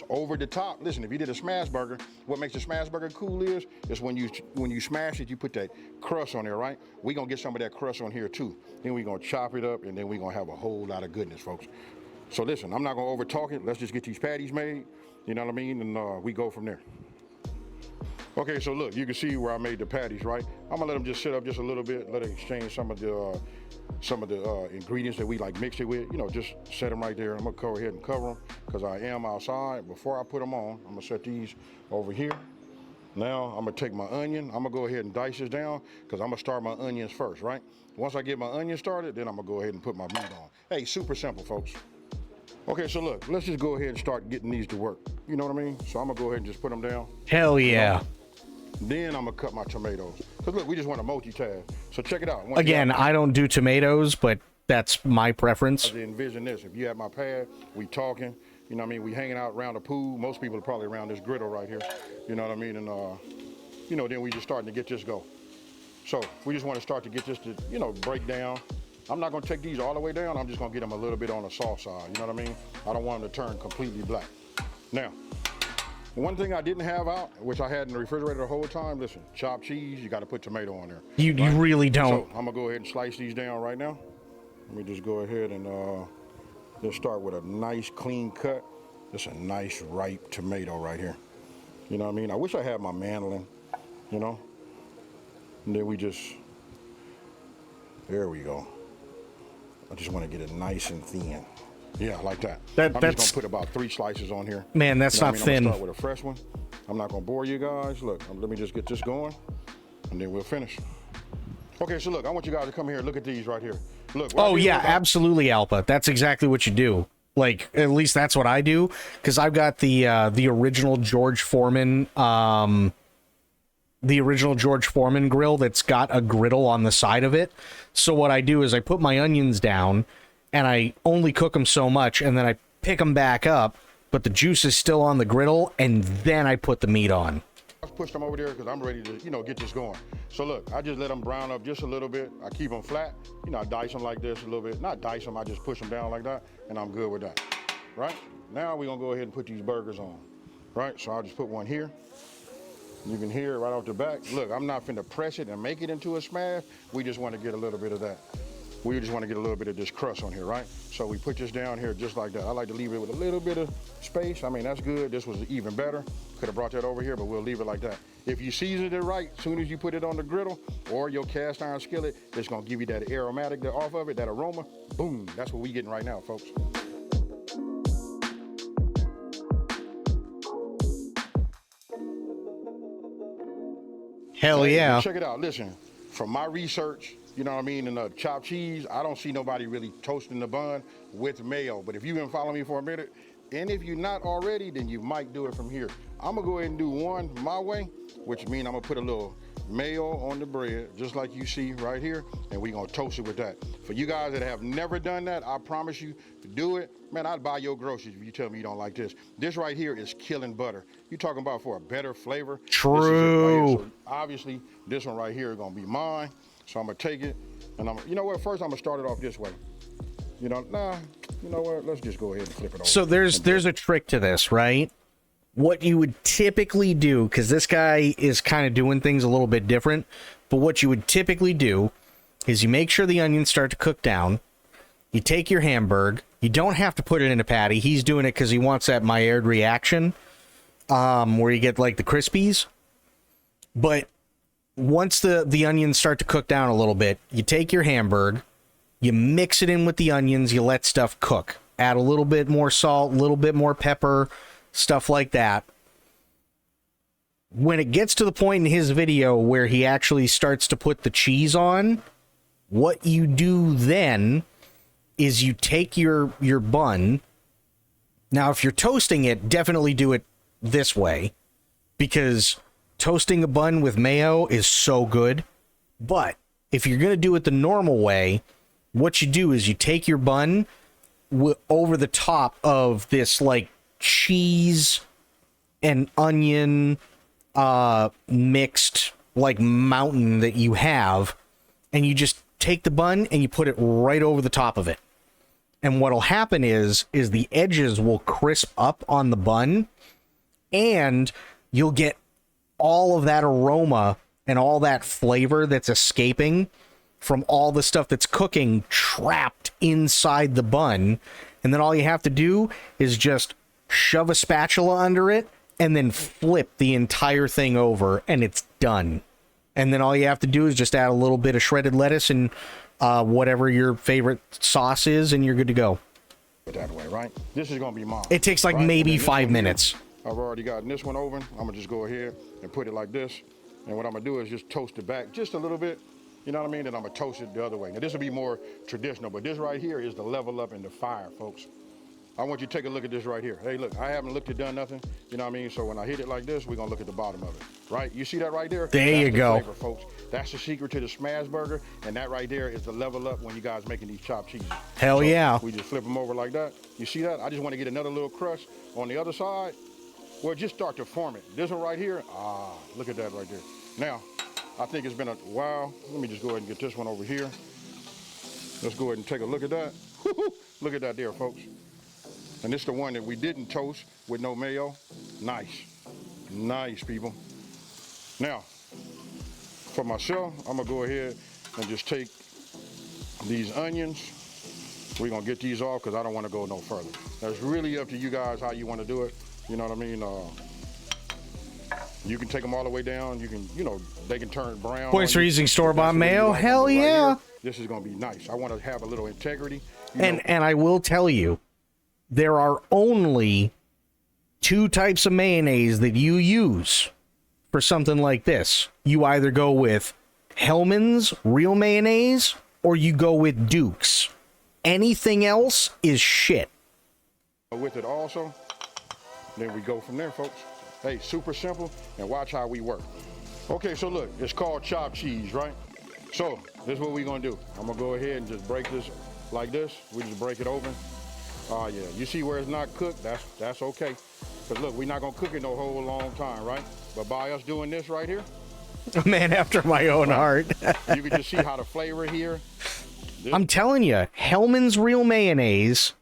over the top. Listen, if you did a smash burger, what makes the smash burger cool is when you smash it, you put that crust on there, right? We're gonna get some of that crust on here too. Then we're gonna chop it up, and then we're gonna have a whole lot of goodness, folks. So listen, I'm not gonna over talk it. Let's just get these patties made, you know what I mean? And we go from there. Okay, so look, you can see where I made the patties, right? I'm gonna let them just sit up just a little bit, let it exchange some of the ingredients that we like mix it with. You know, just set them right there. I'm gonna go ahead and cover them because I am outside. Before I put them on, I'm gonna set these over here. Now I'm gonna take my onion. I'm gonna go ahead and dice this down because I'm gonna start my onions first, right? Once I get my onions started, then I'm gonna go ahead and put my meat on. Hey, super simple, folks. Okay, so look, let's just go ahead and start getting these to work. You know what I mean? So I'm gonna go ahead and just put them down. Hell yeah. Then I'm gonna cut my tomatoes. Cause look, we just want to multitask. So check it out. Again, I don't do tomatoes, but that's my preference. Envision this. If you at my pad, we talking. You know what I mean? We hanging out around the pool. Most people are probably around this griddle right here. You know what I mean? And you know, then we just starting to get this go. So we just want to start to get this to, you know, break down. I'm not gonna take these all the way down. I'm just gonna get them a little bit on the soft side. You know what I mean? I don't want them to turn completely black. Now, one thing I didn't have out, which I had in the refrigerator the whole time, listen, chopped cheese, you got to put tomato on there. You really don't. So I'm gonna go ahead and slice these down right now. Let me just go ahead and let's start with a nice clean cut. This is a nice ripe tomato right here. You know what I mean? I wish I had my mandolin, you know? And then we just, there we go. I just want to get it nice and thin. Yeah, like that. I'm just gonna put about 3 slices on here. Man, that's not thin. I'm gonna start with a fresh one. I'm not gonna bore you guys. Look, let me just get this going, and then we'll finish. Okay, so look, I want you guys to come here and look at these right here. Look. Oh yeah, absolutely, Alpa. That's exactly what you do. Like, at least that's what I do, because I've got the original George Foreman, grill that's got a griddle on the side of it. So what I do is I put my onions down, and I only cook them so much, and then I pick them back up, but the juice is still on the griddle, and then I put the meat on. Let's push them over there because I'm ready to, you know, get this going. So look, I just let them brown up just a little bit. I keep them flat. You know, I dice them like this a little bit. Not dice them, I just push them down like that, and I'm good with that. Right? Now we're gonna go ahead and put these burgers on. Right? So I'll just put one here. You can hear it right off the back. Look, I'm not finna press it and make it into a smash. We just want to get a little bit of that. We just want to get a little bit of this crust on here, right? So we put this down here just like that. I like to leave it with a little bit of space. I mean, that's good. This was even better. Could have brought that over here, but we'll leave it like that. If you seasoned it right, as soon as you put it on the griddle or your cast iron skillet, it's gonna give you that aromatic off of it, that aroma. Boom, that's what we getting right now, folks. Hell yeah. Check it out, listen, from my research, you know what I mean, in the chopped cheese, I don't see nobody really toasting the bun with mayo. But if you've been following me for a minute, and if you're not already, then you might do it from here. I'm gonna go ahead and do one my way, which means I'm gonna put a little mayo on the bread, just like you see right here, and we're gonna toast it with that. For you guys that have never done that, I promise you to do it. Man, I'd buy your groceries if you tell me you don't like this. This right here is killing butter. You talking about for a better flavor? True. So obviously, this one right here is gonna be mine. So I'm gonna take it, and you know what? First, I'm gonna start it off this way. You know, you know what? Let's just go ahead and flip it over. So there's a trick to this, right? What you would typically do, because this guy is kind of doing things a little bit different, but what you would typically do is you make sure the onions start to cook down. You take your Hamburg. You don't have to put it in a patty. He's doing it because he wants that Maillard reaction, where you get like the crispies. But once the onions start to cook down a little bit, you take your Hamburg, you mix it in with the onions, you let stuff cook. Add a little bit more salt, a little bit more pepper, stuff like that. When it gets to the point in his video where he actually starts to put the cheese on, what you do then is you take your bun. Now, if you're toasting it, definitely do it this way, because toasting a bun with mayo is so good. But if you're going to do it the normal way, what you do is you take your bun over the top of this like cheese and onion mixed like mountain that you have, and you just take the bun and you put it right over the top of it. And what'll happen is the edges will crisp up on the bun, and you'll get all of that aroma and all that flavor that's escaping from all the stuff that's cooking trapped inside the bun. And then all you have to do is just shove a spatula under it and then flip the entire thing over, and it's done. And then all you have to do is just add a little bit of shredded lettuce and whatever your favorite sauce is, and you're good to go. That way, right? This is gonna be mine. It takes like maybe 5 minutes. I've already gotten this one over. I'm gonna just go ahead and put it like this. And what I'm gonna do is just toast it back just a little bit. You know what I mean? Then I'm gonna toast it the other way. Now this will be more traditional, but this right here is the level up in the fire, folks. I want you to take a look at this right here. Hey, look, I haven't looked at done nothing. You know what I mean? So when I hit it like this, we're gonna look at the bottom of it, right? You see that right there? There you go. Flavor, folks. That's the secret to the smash burger, and that right there is the level up when you guys making these chopped cheeses. Hell yeah. We just flip them over like that. You see that? I just want to get another little crust on the other side. Well, just start to form it. This one right here, look at that right there. Now, I think it's been a while. Let me just go ahead and get this one over here. Let's go ahead and take a look at that. Look at that there, folks. And this is the one that we didn't toast with no mayo. Nice. Nice, people. Now, for myself, I'm gonna go ahead and just take these onions. We're gonna get these off because I don't wanna go no further. That's really up to you guys how you wanna do it. You know what I mean? You can take them all the way down. You can, you know, they can turn brown. Points for using store-bought mayo? Hell yeah. Right, this is gonna be nice. I wanna have a little integrity. And I will tell you, there are only 2 types of mayonnaise that you use for something like this. You either go with Hellman's real mayonnaise or you go with Duke's. Anything else is shit. With it also, then we go from there, folks. Hey, super simple, and watch how we work. Okay, so look, it's called chopped cheese, right? So this is what we're gonna do. I'm gonna go ahead and just break this like this. We just break it open. Oh yeah, you see where it's not cooked? That's okay. Because look, we're not gonna cook it no whole long time, right? But by us doing this right here, a man after my own heart. You can just see how the flavor here. I'm telling you, Hellman's real mayonnaise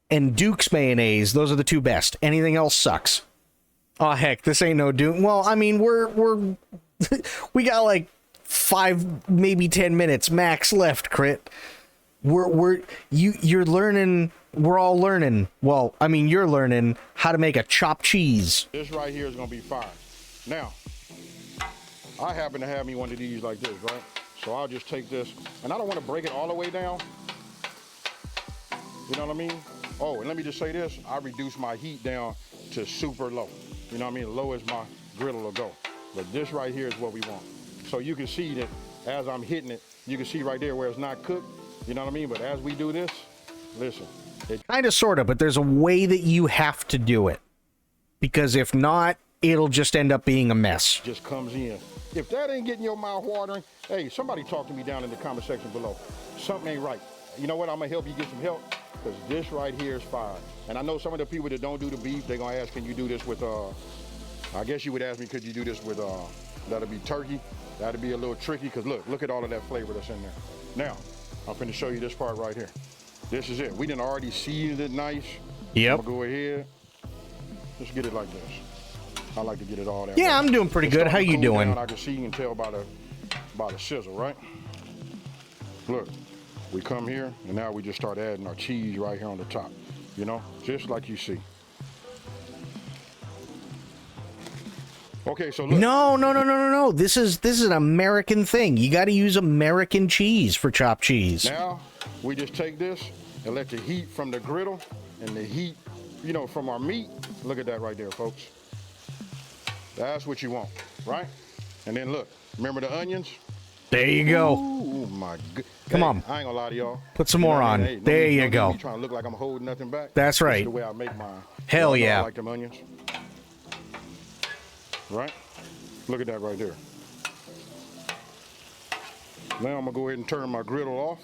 and Duke's mayonnaise, those are the 2 best. Anything else sucks. Oh heck, this ain't no Duke. Well, I mean, we're we got like 5, maybe 10 minutes max left, Crit. You're learning. We're all learning. Well, I mean, you're learning how to make a chopped cheese. This right here is gonna be fire. Now, I happen to have me one of these like this, right? So I'll just take this, and I don't want to break it all the way down. You know what I mean? Oh, and let me just say this: I reduce my heat down to super low. You know what I mean? Low as my griddle will go. But this right here is what we want. So you can see that as I'm hitting it, you can see right there where it's not cooked. You know what I mean? But as we do this, listen. Kind of, sort of, but there's a way that you have to do it. Because if not, it'll just end up being a mess. Just comes in. If that ain't getting your mouth watering, hey, somebody talk to me down in the comment section below. Something ain't right. You know what? I'm going to help you get some help. Because this right here is fire. And I know some of the people that don't do the beef, they're going to ask, can you do this with, I guess you would ask me, could you do this with, that'll be turkey. That'll be a little tricky because look at all of that flavor that's in there. Now, I'm going to show you this part right here. This is it. We done already seasoned it nice. Yep. I'm gonna go ahead. Just get it like this. I like to get it all that way. Yeah, I'm doing pretty good. How you doing? Down, I can see and tell by the sizzle, right? Look, we come here and now we just start adding our cheese right here on the top. You know, just like you see. Okay, so look. No. This is an American thing. You got to use American cheese for chopped cheese. Now, we just take this and let the heat from the griddle and the heat, you know, from our meat. Look at that right there, folks. That's what you want, right? And then look, remember the onions? There you go. Oh my God. Come on. I ain't gonna lie to y'all. Put some more on. Hey, there you go. Trying to look like I'm holding nothing back. That's right. This is the way I make mine. Hell yeah. yeah. I like them onions. Right? Look at that right there. Now I'm gonna go ahead and turn my griddle off.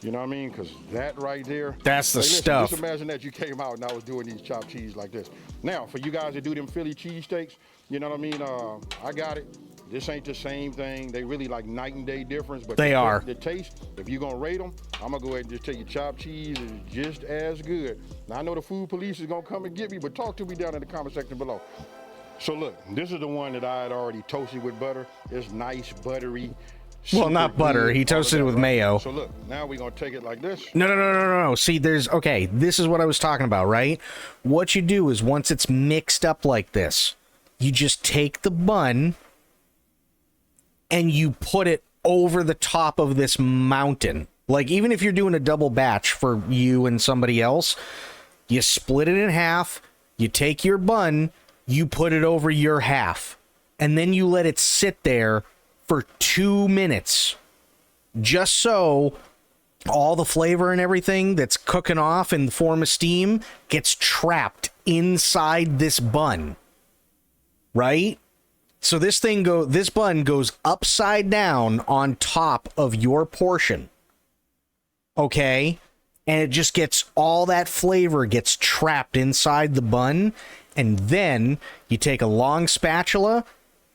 You know what I mean? Because that right there. That's the stuff. Just imagine that you came out and I was doing these chopped cheese like this. Now, for you guys that do them Philly cheesesteaks, you know what I mean? I got it. This ain't the same thing. They really like night and day difference. But they are. The taste, if you're going to rate them, I'm going to go ahead and just tell you chopped cheese is just as good. Now, I know the food police is going to come and get me, but talk to me down in the comment section below. So look, this is the one that I had already toasted with butter. It's nice, buttery. Well, not butter. good, He all of toasted that, it with right? mayo. So look, now we're gonna take it like this. No. See, okay, this is what I was talking about, right? What you do is once it's mixed up like this, you just take the bun and you put it over the top of this mountain. Like, even if you're doing a double batch for you and somebody else, you split it in half, you take your bun, you put it over your half, and then you let it sit there for 2 minutes. Just so all the flavor and everything that's cooking off in the form of steam gets trapped inside this bun. Right? So this bun goes upside down on top of your portion. Okay? And it just gets, all that flavor gets trapped inside the bun. And then you take a long spatula,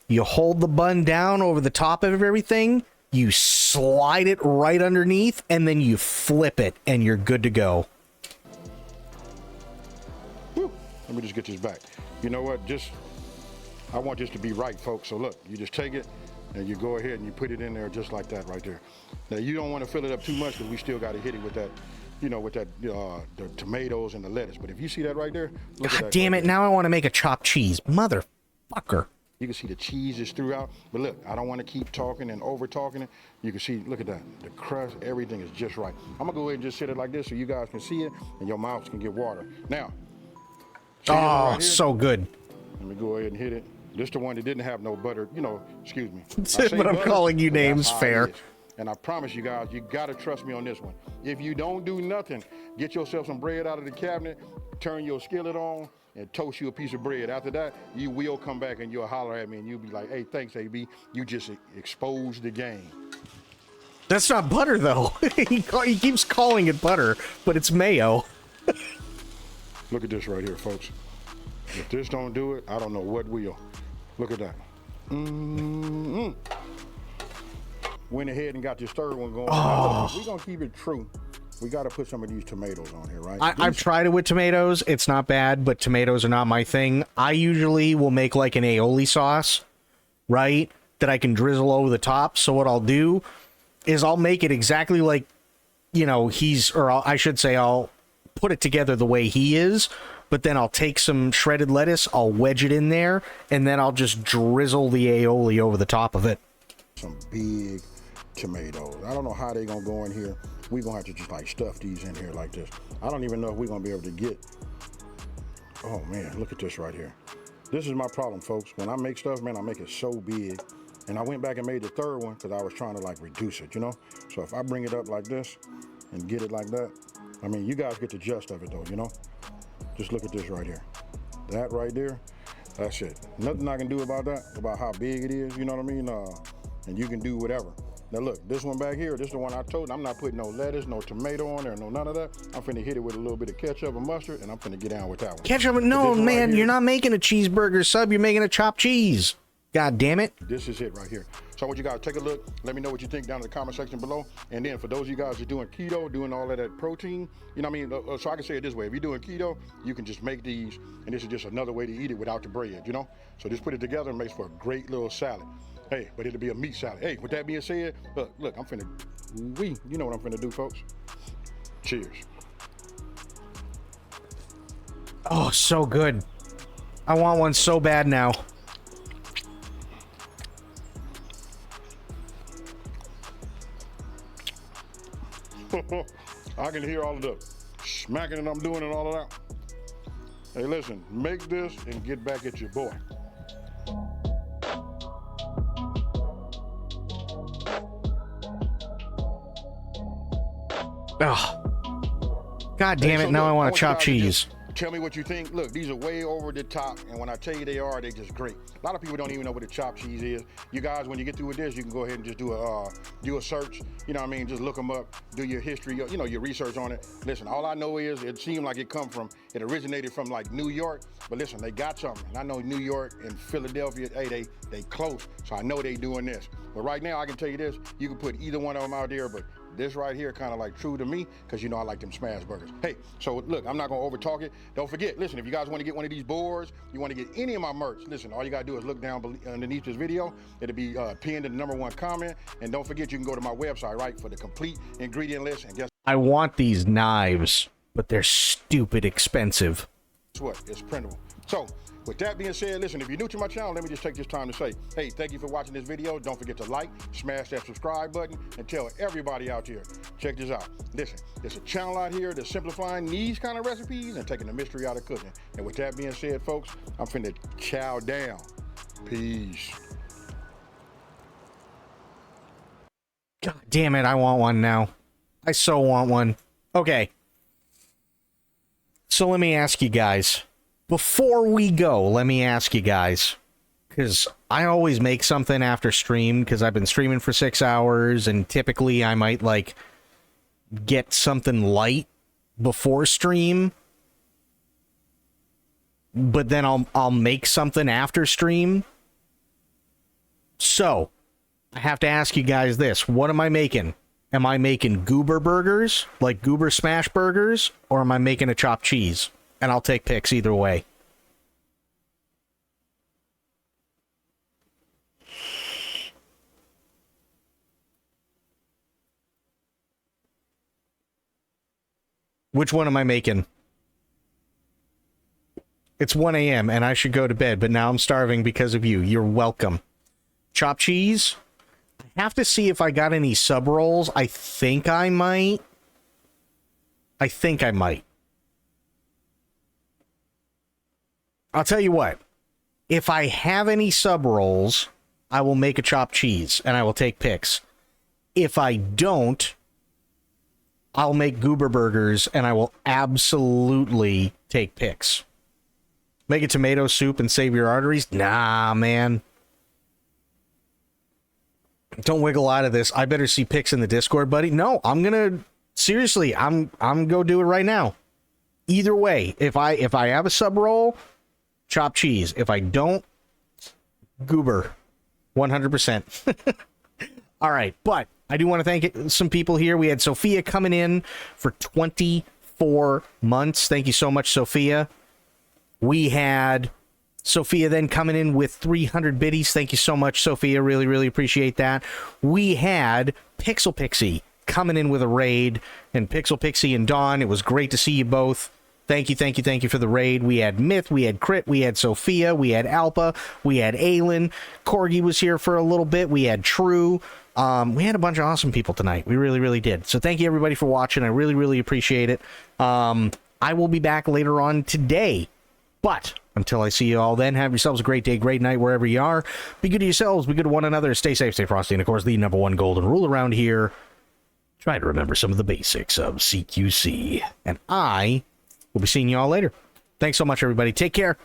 you hold the bun down over the top of everything, you slide it right underneath, and then you flip it, and you're good to go. Whew. Let me just get this back. You know what? I want this to be right, folks. So look, you just take it, and you go ahead and you put it in there just like that right there. Now, you don't want to fill it up too much because we still got to hit it with that, the tomatoes and the lettuce. But if you see that right there, look at God that damn right it, there. now I want to make a chopped cheese. Motherfucker. You can see the cheese is throughout. But look, I don't want to keep talking and over talking it. You can see, look at that. The crust, everything is just right. I'm going to go ahead and just sit it like this so you guys can see it and your mouths can get water. Now, see this one right here? So good. Let me go ahead and hit it. This the one that didn't have no butter, excuse me. But I'm calling you names, fair. And I promise you guys, you gotta trust me on this one. If you don't do nothing, get yourself some bread out of the cabinet, turn your skillet on, and toast you a piece of bread. After that, you will come back and you'll holler at me and you'll be like, hey, thanks, AB. You just exposed the game. That's not butter, though. He keeps calling it butter, but it's mayo. Look at this right here, folks. If this don't do it, I don't know what will. Look at that. Went ahead and got this third one going. We're going to keep it true. We got to put some of these tomatoes on here, right? I've tried it with tomatoes. It's not bad, but tomatoes are not my thing. I usually will make like an aioli sauce, right, that I can drizzle over the top. So what I'll do is I'll make it exactly like, I'll put it together the way he is, but then I'll take some shredded lettuce, I'll wedge it in there, and then I'll just drizzle the aioli over the top of it. Some big tomatoes. I don't know how they're going to go in here. We're going to have to just like stuff these in here like this. I don't even know if we're going to be able to get. Oh man, look at this right here. This is my problem, folks. When I make stuff, man, I make it so big. And I went back and made the third one because I was trying to like reduce it, So if I bring it up like this and get it like that, I mean, you guys get the gist of it though, Just look at this right here. That right there, that's it. Nothing I can do about that, about how big it is, you know what I mean? And you can do whatever. Now look, this one back here, this is the one I told you, I'm not putting no lettuce, no tomato on there, no none of that. I'm finna hit it with a little bit of ketchup and mustard, and I'm finna get down with that one. Ketchup? No, man, you're not making a cheeseburger sub, you're making a chopped cheese. God damn it. This is it right here. So I want you guys to take a look. Let me know what you think down in the comment section below. And then for those of you guys that are doing keto, doing all of that protein, so I can say it this way. If you're doing keto, you can just make these, and this is just another way to eat it without the bread, So just put it together and makes for a great little salad. Hey, but it'll be a meat salad. Hey, with that being said, look, I'm finna, you know what I'm finna do, folks. Cheers. Oh, so good. I want one so bad now. I can hear all of the smacking that I'm doing and all of that. Hey, listen, make this and get back at your boy. Oh. God damn it, now I want to chop cheese. Tell me what you think. Look, these are way over the top, and when I tell you they just great. A lot of people don't even know what a chopped cheese is. You guys, when you get through with this, you can go ahead and just do a search. Just look them up, do your history, your research on it. Listen, all I know is it seemed like it originated from like New York, but listen, they got something. And I know New York and Philadelphia, hey, they close, so I know they doing this. But right now, I can tell you this, you can put either one of them out there, but this right here kind of like true to me, because you know I like them smash burgers. Hey, so look, I'm not gonna over talk it. Don't forget, listen, if you guys want to get one of these boards, you want to get any of my merch, listen, all you gotta do is look down underneath this video. It'll be pinned in the #1 comment. And don't forget, you can go to my website, right, for the complete ingredient list. And guess I want these knives, but they're stupid expensive. what? It's printable. So, with that being said, listen, if you're new to my channel, let me just take this time to say, hey, thank you for watching this video. Don't forget to like, smash that subscribe button, and tell everybody out here, check this out. Listen, there's a channel out here that's simplifying these kind of recipes and taking the mystery out of cooking. And with that being said, folks, I'm finna chow down. Peace. God damn it, I want one now. I so want one. Okay. So let me ask you guys. Before we go, let me ask you guys. Because I always make something after stream, because I've been streaming for 6 hours, and typically I might, like, get something light before stream. But then I'll make something after stream. So, I have to ask you guys this. What am I making? Am I making goober burgers, like goober smash burgers, or am I making a chopped cheese? And I'll take pics either way. Which one am I making? It's 1 a.m. and I should go to bed, but now I'm starving because of you. You're welcome. Chopped cheese? I have to see if I got any sub rolls. I think I might. I'll tell you what. If I have any sub rolls, I will make a chopped cheese and I will take pics. If I don't, I'll make goober burgers and I will absolutely take pics. Make a tomato soup and save your arteries? Nah, man. Don't wiggle out of this. I better see pics in the Discord, buddy. No, I'm gonna seriously. I'm go do it right now. Either way, if I have a sub roll, chopped cheese. If I don't, goober, 100%. All right, but I do want to thank some people here. We had Sophia coming in for 24 months. Thank you so much, Sophia. We had Sophia then coming in with 300 biddies. Thank you so much, Sophia. Really, really appreciate that. We had Pixel Pixie coming in with a raid. And Pixel Pixie and Dawn, it was great to see you both. Thank you for the raid. We had Myth, we had Crit, we had Sophia, we had Alpa, we had Aylin. Corgi was here for a little bit. We had True. We had a bunch of awesome people tonight. We really, really did. So thank you, everybody, for watching. I really, really appreciate it. I will be back later on today. But until I see you all then, have yourselves a great day, great night, wherever you are. Be good to yourselves, be good to one another, stay safe, stay frosty, and of course, the #1 golden rule around here, try to remember some of the basics of CQC. And I will be seeing you all later. Thanks so much, everybody. Take care.